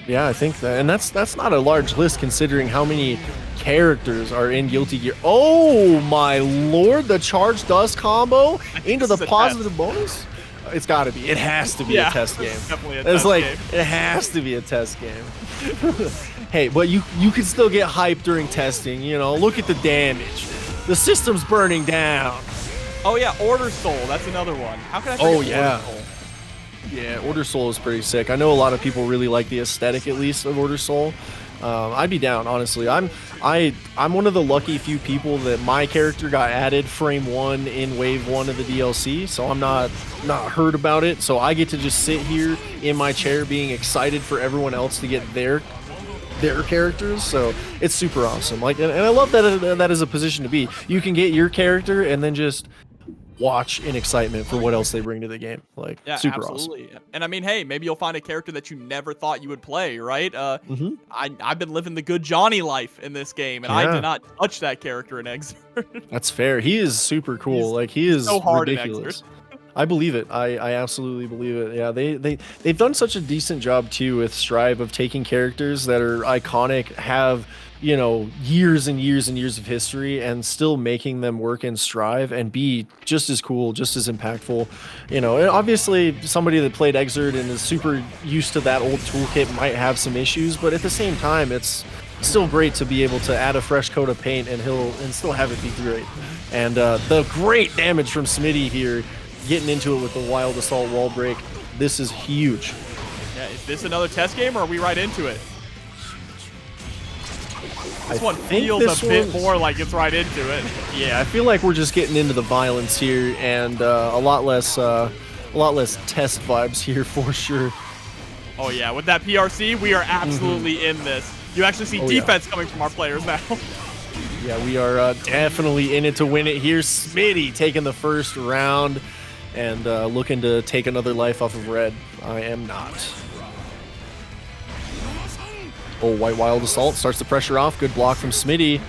Yeah, I think that, and that's not a large list considering how many characters are in Guilty Gear. Oh my lord, the Charge Dust combo into the positive bonus? It's got to be. It has to be a test game. It's definitely a it's test like game. It has to be a test game. Hey, but you can still get hyped during testing. You know, look at the damage. The system's burning down. Oh yeah, Order Soul. That's another one. How can I forget Order Soul? Yeah, Order Soul is pretty sick. I know a lot of people really like the aesthetic, at least, of Order Soul. I'd be down, honestly. I'm one of the lucky few people that my character got added frame 1 in wave 1 of the DLC, so I'm not heard about it. So I get to just sit here in my chair being excited for everyone else to get their characters. So it's super awesome. Like, and I love that is a position to be. You can get your character and then just watch in excitement for what else they bring to the game. Like, yeah, super absolutely. awesome. And I mean, hey, maybe you'll find a character that you never thought you would play, right? I've been living the good Johnny life in this game, and I did not touch that character in Exert. That's fair. He is super cool. He is so hard ridiculous. I believe it. I absolutely believe it. Yeah, they've done such a decent job too with Strive of taking characters that are iconic, have, you know, years and years and years of history, and still making them work in Strive and be just as cool, just as impactful. You know, and obviously somebody that played Exert and is super used to that old toolkit might have some issues, but at the same time, it's still great to be able to add a fresh coat of paint and still have it be great. And the great damage from Smitty here, getting into it with the Wild Assault wall break. This is huge. Yeah, is this another test game, or are we right into it? This one feels a bit more like it's right into it. Yeah, I feel like we're just getting into the violence here, and a lot less test vibes here for sure. Oh yeah, with that PRC, we are absolutely in this. You actually see defense coming from our players now. Yeah, we are definitely in it to win it here. Smitty taking the first round and looking to take another life off of Red. I am not. Oh, White Wild Assault starts the pressure off. Good block from Smitty.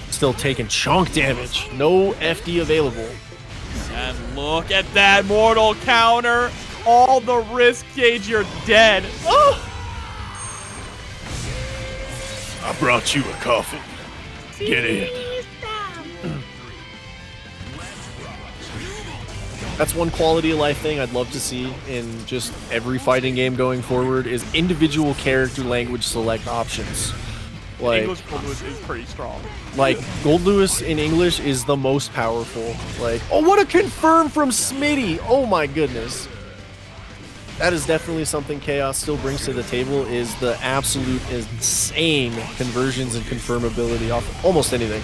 Still taking chunk damage. No FD available. And look at that mortal counter. All the risk, Cage, you're dead. Oh! I brought you a coffin. Get in. That's one quality of life thing I'd love to see in just every fighting game going forward is individual character language select options. Like, English Gold Lewis is pretty strong. Like, Gold Lewis in English is the most powerful. Like, oh, what a confirm from Smitty! Oh my goodness. That is definitely something Chaos still brings to the table, is the absolute insane conversions and confirmability off almost anything.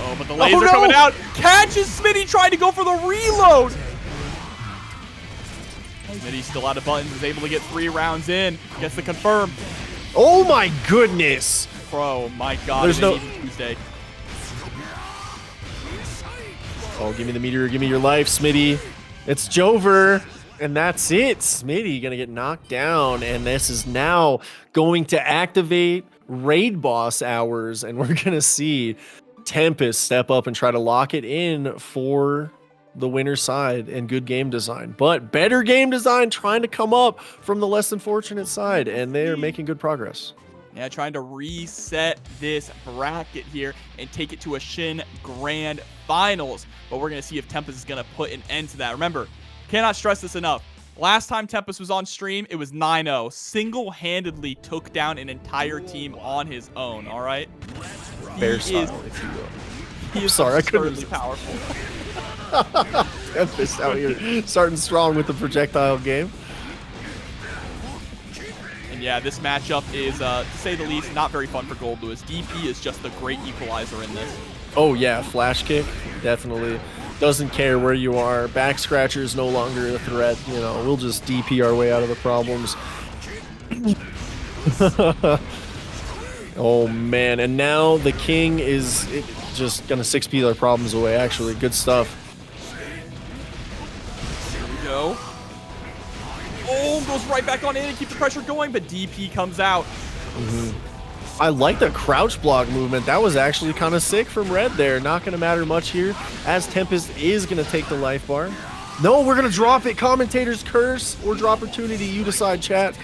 Oh, but the laser coming out. Catches Smitty trying to go for the reload. Smitty's still out of buttons, is able to get 3 rounds in. Gets the confirm. Oh my goodness! Bro, my God. There's no Tuesday. Oh, give me the meteor, give me your life, Smitty. It's Jover, and that's it. Smitty gonna get knocked down, and this is now going to activate raid boss hours, and we're gonna see Tempest step up and try to lock it in for the winner's side, and good game design. But better game design trying to come up from the less than fortunate side, and they are making good progress. Yeah, trying to reset this bracket here and take it to a Shin Grand Finals. But we're going to see if Tempest is going to put an end to that. Remember, cannot stress this enough. Last time Tempest was on stream, it was 9-0. Single-handedly took down an entire team on his own, all right? Bear style, if you will. He is sorry, I couldn't. absurdly powerful. Tempest out here starting strong with the projectile game. And yeah, this matchup is, to say the least, not very fun for Gold Lewis. DP is just the great equalizer in this. Oh yeah, flash kick, definitely. Doesn't care where you are. Back scratcher is no longer a threat. You know, we'll just DP our way out of the problems. Oh man, and now the king is just gonna 6P their problems away. Actually, good stuff. Here we go. Oh, goes right back on in and keep the pressure going, but DP comes out. I like the crouch block movement. That was actually kind of sick from Red there. Not going to matter much here, as Tempest is going to take the life bar. No, we're going to drop it. Commentator's curse or draw opportunity. You decide, chat.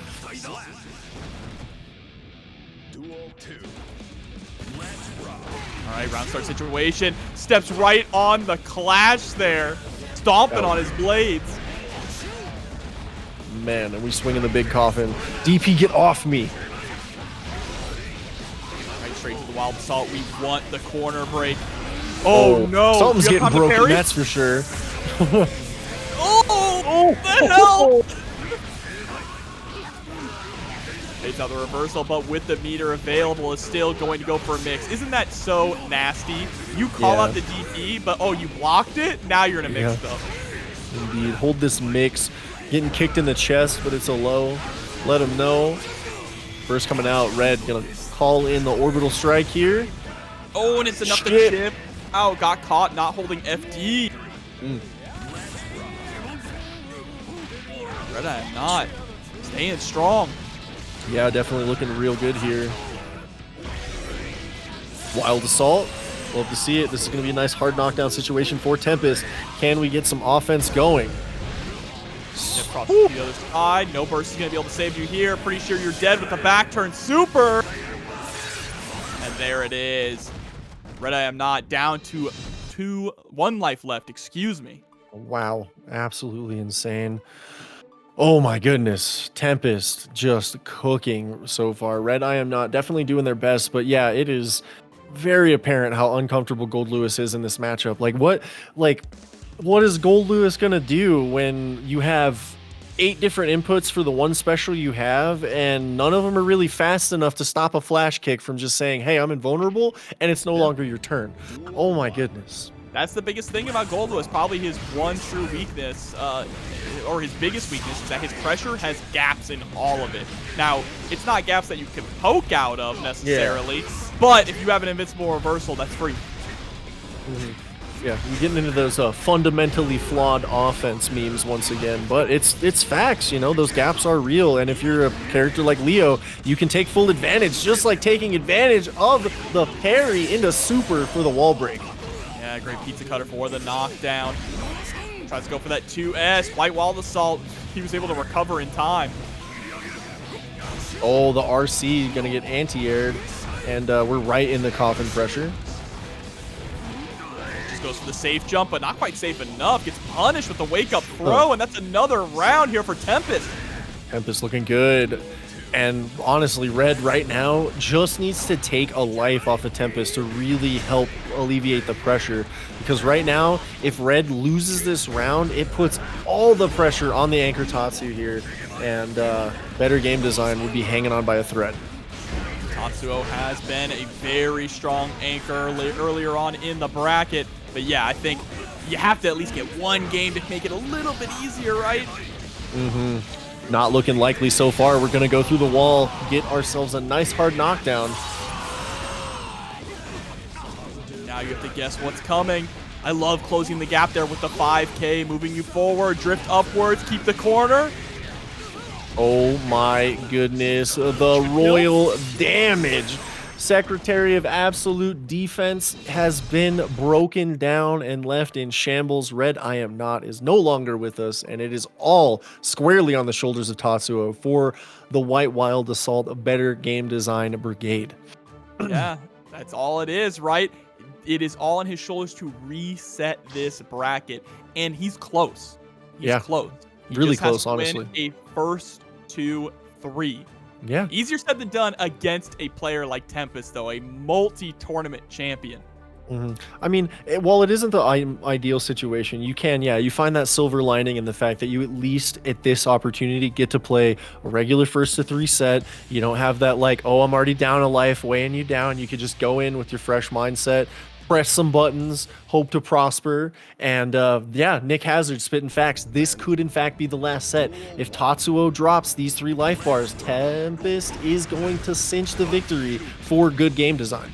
All right, round start situation. Steps right on the clash there. Stomping on his blades. Man, and we swing in the big coffin. DP, get off me. Right, straight to the wild assault. We want the corner break. Oh no. Something's getting broken, that's for sure. Oh, the hell? Takes out the reversal, but with the meter available, is still going to go for a mix. Isn't that so nasty? You call out the DP, but oh, you blocked it? Now you're in a mix though. Indeed. Hold this mix. Getting kicked in the chest, but it's a low. Let him know. First coming out, Red gonna call in the orbital strike here. Oh, and it's enough to chip. Oh, got caught not holding FD. RedIAmNot staying strong. Yeah, definitely looking real good here. Wild assault. Love to see it. This is going to be a nice hard knockdown situation for Tempest. Can we get some offense going? Across to the other side. No burst is going to be able to save you here. Pretty sure you're dead with the back turn super. And there it is. RedIAmNot down to 1 life left. Excuse me. Wow. Absolutely insane. Oh my goodness. Tempest just cooking so far. RedIAmNot definitely doing their best, but yeah, it is very apparent how uncomfortable Gold Lewis is in this matchup. What is Gold Lewis gonna do when you have 8 different inputs for the one special you have, and none of them are really fast enough to stop a flash kick from just saying, hey, I'm invulnerable, and it's no longer your turn. Oh my goodness. That's the biggest thing about Gold Lewis. Probably his one true weakness, or his biggest weakness, is that his pressure has gaps in all of it. Now, it's not gaps that you can poke out of necessarily, but if you have an invincible reversal, that's free. Yeah, we're getting into those fundamentally flawed offense memes once again, but it's facts, you know, those gaps are real, and if you're a character like Leo, you can take full advantage, just like taking advantage of the parry into super for the wall break. Yeah, great pizza cutter for the knockdown. Tries to go for that 2S. White Wild Assault. He was able to recover in time. Oh, the RC gonna get anti-aired, and we're right in the coffin pressure. Just goes for the safe jump, but not quite safe enough. Gets punished with the wake-up throw, and that's another round here for Tempest. Tempest looking good. And honestly, Red right now just needs to take a life off of Tempest to really help alleviate the pressure. Because right now, if Red loses this round, it puts all the pressure on the anchor Tatsuo here. And better game design would be hanging on by a thread. Tatsuo has been a very strong anchor earlier on in the bracket. But yeah, I think you have to at least get one game to make it a little bit easier, right? Not looking likely so far. We're going to go through the wall, get ourselves a nice hard knockdown. Now you have to guess what's coming. I love closing the gap there with the 5K, moving you forward, drift upwards, keep the corner. Oh my goodness, the royal damage. Secretary of Absolute Defense has been broken down and left in shambles. RedIAmNot is no longer with us, and it is all squarely on the shoulders of Tatsuo for the White Wild Assault, a better game design brigade. Yeah, that's all it is, right? It is all on his shoulders to reset this bracket, and he's close. He's close. He really just has close, to honestly. win a first 2-3. Yeah. Easier said than done against a player like Tempest, though, a multi-tournament champion. I mean, while it isn't the ideal situation, you find that silver lining in the fact that you at least at this opportunity get to play a regular first to 3 set. You don't have that like, oh, I'm already down a life weighing you down. You could just go in with your fresh mindset, press some buttons, hope to prosper, and yeah, Nick Hazard spitting facts. This could in fact be the last set. If Tatsuo drops these 3 life bars, Tempest is going to cinch the victory for good game design.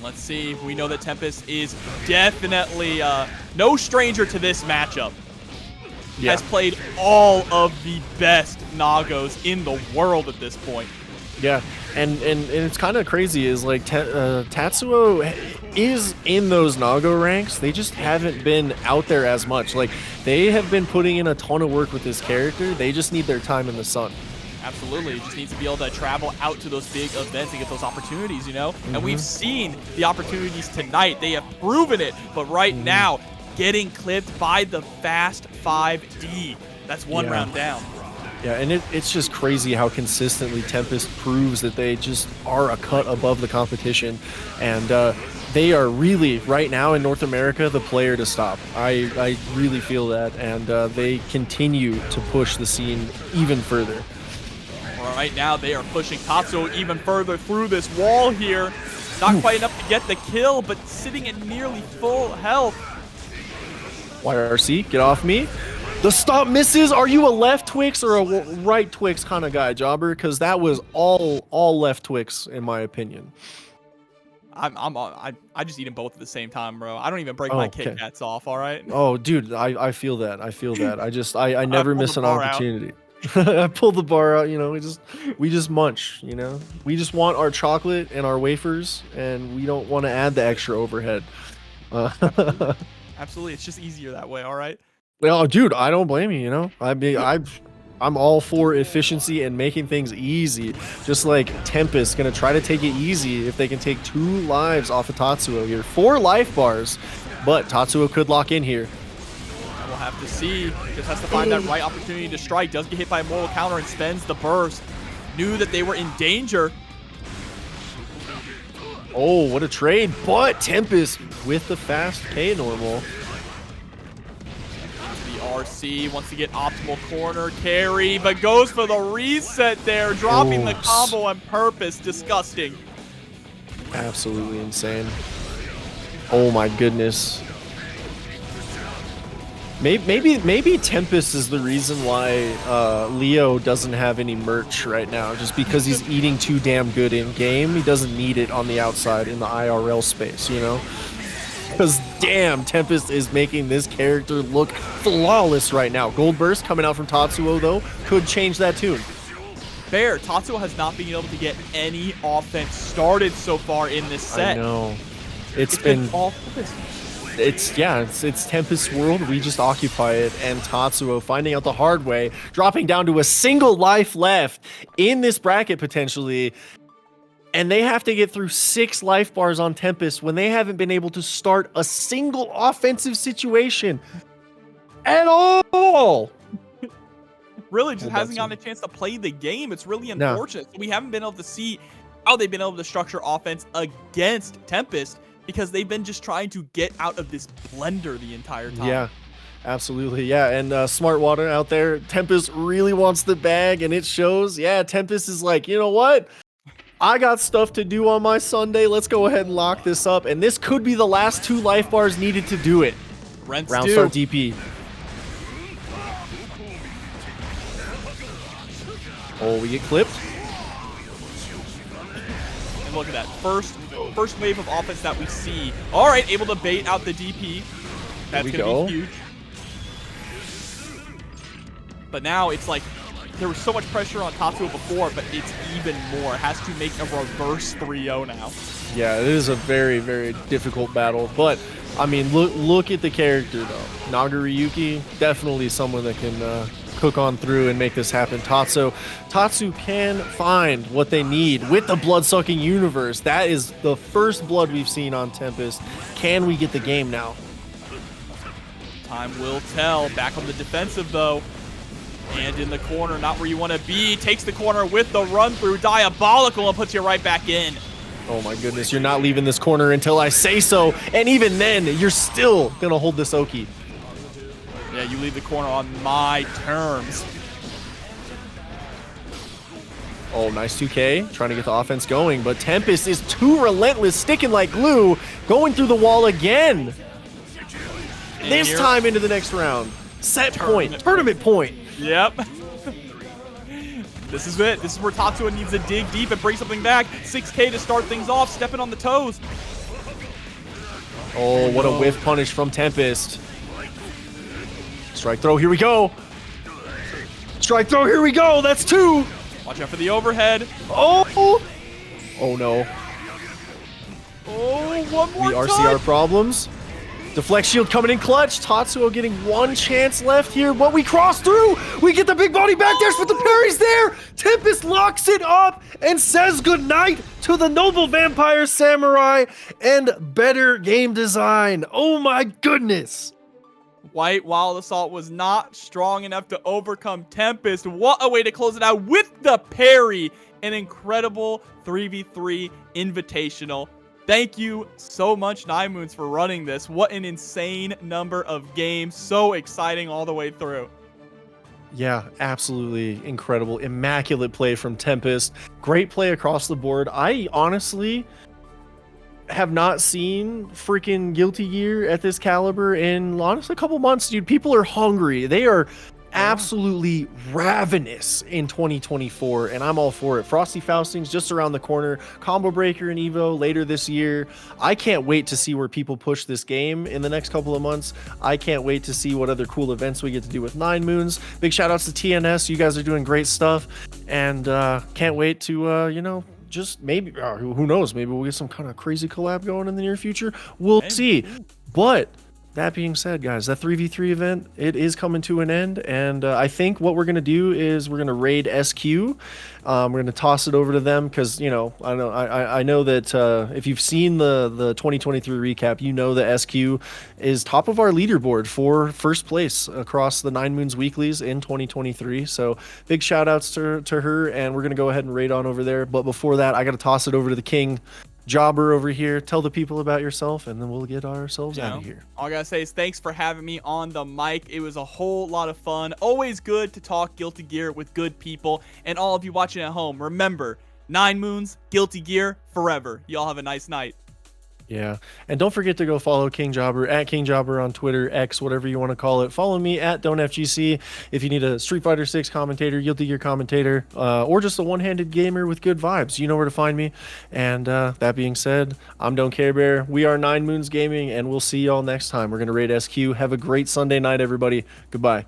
Let's see. We know that Tempest is definitely no stranger to this matchup. Yeah. Has played all of the best Nagos in the world at this point. Yeah, and it's kind of crazy is like Tatsuo is in those Nago ranks. They just haven't been out there as much. Like, they have been putting in a ton of work with this character. They just need their time in the sun. Absolutely. Just needs to be able to travel out to those big events and get those opportunities, you know? And we've seen the opportunities tonight. They have proven it. But right now, getting clipped by the fast 5D. That's one round down. Yeah, and it's just crazy how consistently Tempest proves that they just are a cut above the competition. And they are really, right now in North America, the player to stop. I really feel that. And they continue to push the scene even further. Right now, they are pushing Tatsuo even further through this wall here. Not quite enough to get the kill, but sitting at nearly full health. YRC, get off me. The stop misses. Are you a left Twix or a right Twix kind of guy, Jobber? Because that was all left Twix, in my opinion. I just eat them both at the same time, bro. I don't even break my Kit Kats off, all right? Oh, dude, I feel that. I feel that. I never miss an opportunity. I pull the bar out, you know, we just munch, you know. We just want our chocolate and our wafers, and we don't want to add the extra overhead. Absolutely. It's just easier that way, all right? Well, dude, I don't blame you, you know. I mean, I'm all for efficiency and making things easy. Just like Tempest gonna try to take it easy if they can take 2 lives off of Tatsuo here. 4 life bars, but Tatsuo could lock in here. We'll have to see. Just has to find that right opportunity to strike. Does get hit by a mortal counter and spends the burst. Knew that they were in danger. Oh, what a trade. But Tempest with the fast K normal. RC wants to get optimal corner carry, but goes for the reset there, dropping the combo on purpose. Disgusting. Absolutely insane. Oh my goodness. Maybe Tempest is the reason why Leo doesn't have any merch right now, just because he's eating too damn good in game. He doesn't need it on the outside in the IRL space, you know? Because damn, Tempest is making this character look flawless right now. Gold Burst coming out from Tatsuo, though, could change that tune. Fair. Tatsuo has not been able to get any offense started so far in this set. I know. It's been all it's Tempest's world. We just occupy it, and Tatsuo finding out the hard way, dropping down to a single life left in this bracket potentially. And they have to get through 6 life bars on Tempest when they haven't been able to start a single offensive situation at all. Really just hasn't gotten a chance to play the game. It's really unfortunate. No. We haven't been able to see how they've been able to structure offense against Tempest because they've been just trying to get out of this blender the entire time. Yeah. Absolutely, yeah, and Smart Water out there, Tempest really wants the bag, and it shows. Yeah, Tempest is like, you know what? I got stuff to do on my Sunday. Let's go ahead and lock this up. And this could be the last 2 life bars needed to do it. Round start DP. Oh, we get clipped. And look at that. First wave of offense that we see. All right, able to bait out the DP. That's going to be huge. But now it's like, there was so much pressure on Tatsuo before, but it's even more. Has to make a reverse 3-0 now. Yeah, it is a very, very difficult battle. But, I mean, look at the character, though. Nagariyuki, definitely someone that can cook on through and make this happen. Tatsu can find what they need with the blood-sucking universe. That is the first blood we've seen on Tempest. Can we get the game now? Time will tell. Back on the defensive, though. And in the corner, not where you want to be. Takes the corner with the run through. Diabolical and puts you right back in. Oh my goodness, you're not leaving this corner until I say so. And even then, you're still going to hold this Oki. Yeah, you leave the corner on my terms. Oh, nice 2K, trying to get the offense going, but Tempest is too relentless, sticking like glue, going through the wall again. This time into the next round. Set point, tournament point. Yep. This is it. This is where Tatsuo needs to dig deep and bring something back. 6K to start things off, stepping on the toes. Oh, what a whiff punish from Tempest. Strike throw, here we go. Strike throw, here we go. That's 2. Watch out for the overhead. Oh! Oh no. Oh, one more The time. RCR problems. Deflect shield coming in clutch. Tatsuo getting one chance left here, but we cross through. We get the big body back dash, but the parry's there. Tempest locks it up and says goodnight to the noble vampire samurai and better game design. Oh my goodness. White Wild Assault was not strong enough to overcome Tempest. What a way to close it out with the parry. An incredible 3v3 invitational. Thank you so much, 9Moons, for running this. What an insane number of games. So exciting all the way through. Yeah, absolutely incredible. Immaculate play from Tempest. Great play across the board. I honestly have not seen freaking Guilty Gear at this caliber in honestly a couple months, dude. People are hungry. They are absolutely ravenous in 2024, and I'm all for it. Frosty Fausting's just around the corner. Combo Breaker and Evo later this year. I can't wait to see where people push this game in the next couple of months. I can't wait to see what other cool events we get to do with 9Moons. Big shout outs to TNS. You guys are doing great stuff, and can't wait to you know, just maybe who knows, maybe we'll get some kind of crazy collab going in the near future. We'll see. But that being said, guys, that 3v3 event, it is coming to an end, and I think what we're going to do is we're going to raid SQ. We're going to toss it over to them because, you know, I know that if you've seen the 2023 recap, you know that SQ is top of our leaderboard for first place across the 9Moons weeklies in 2023. So big shout outs to her, and we're going to go ahead and raid on over there. But before that, I got to toss it over to the king. Jobber over here, tell the people about yourself, and then we'll get ourselves out of here. All I gotta say is thanks for having me on the mic. It was a whole lot of fun. Always good to talk Guilty Gear with good people. And all of you watching at home, remember, 9Moons, Guilty Gear, forever. Y'all have a nice night. Yeah, and don't forget to go follow King Jobber at King Jobber on Twitter, X, whatever you want to call it. Follow me at Don'tFGC if you need a Street Fighter 6 commentator, Guilty Gear commentator, or just a one-handed gamer with good vibes. You know where to find me. And that being said, I'm Don't Care Bear. We are 9Moons Gaming, and we'll see y'all next time. We're gonna raid SQ. Have a great Sunday night, everybody. Goodbye.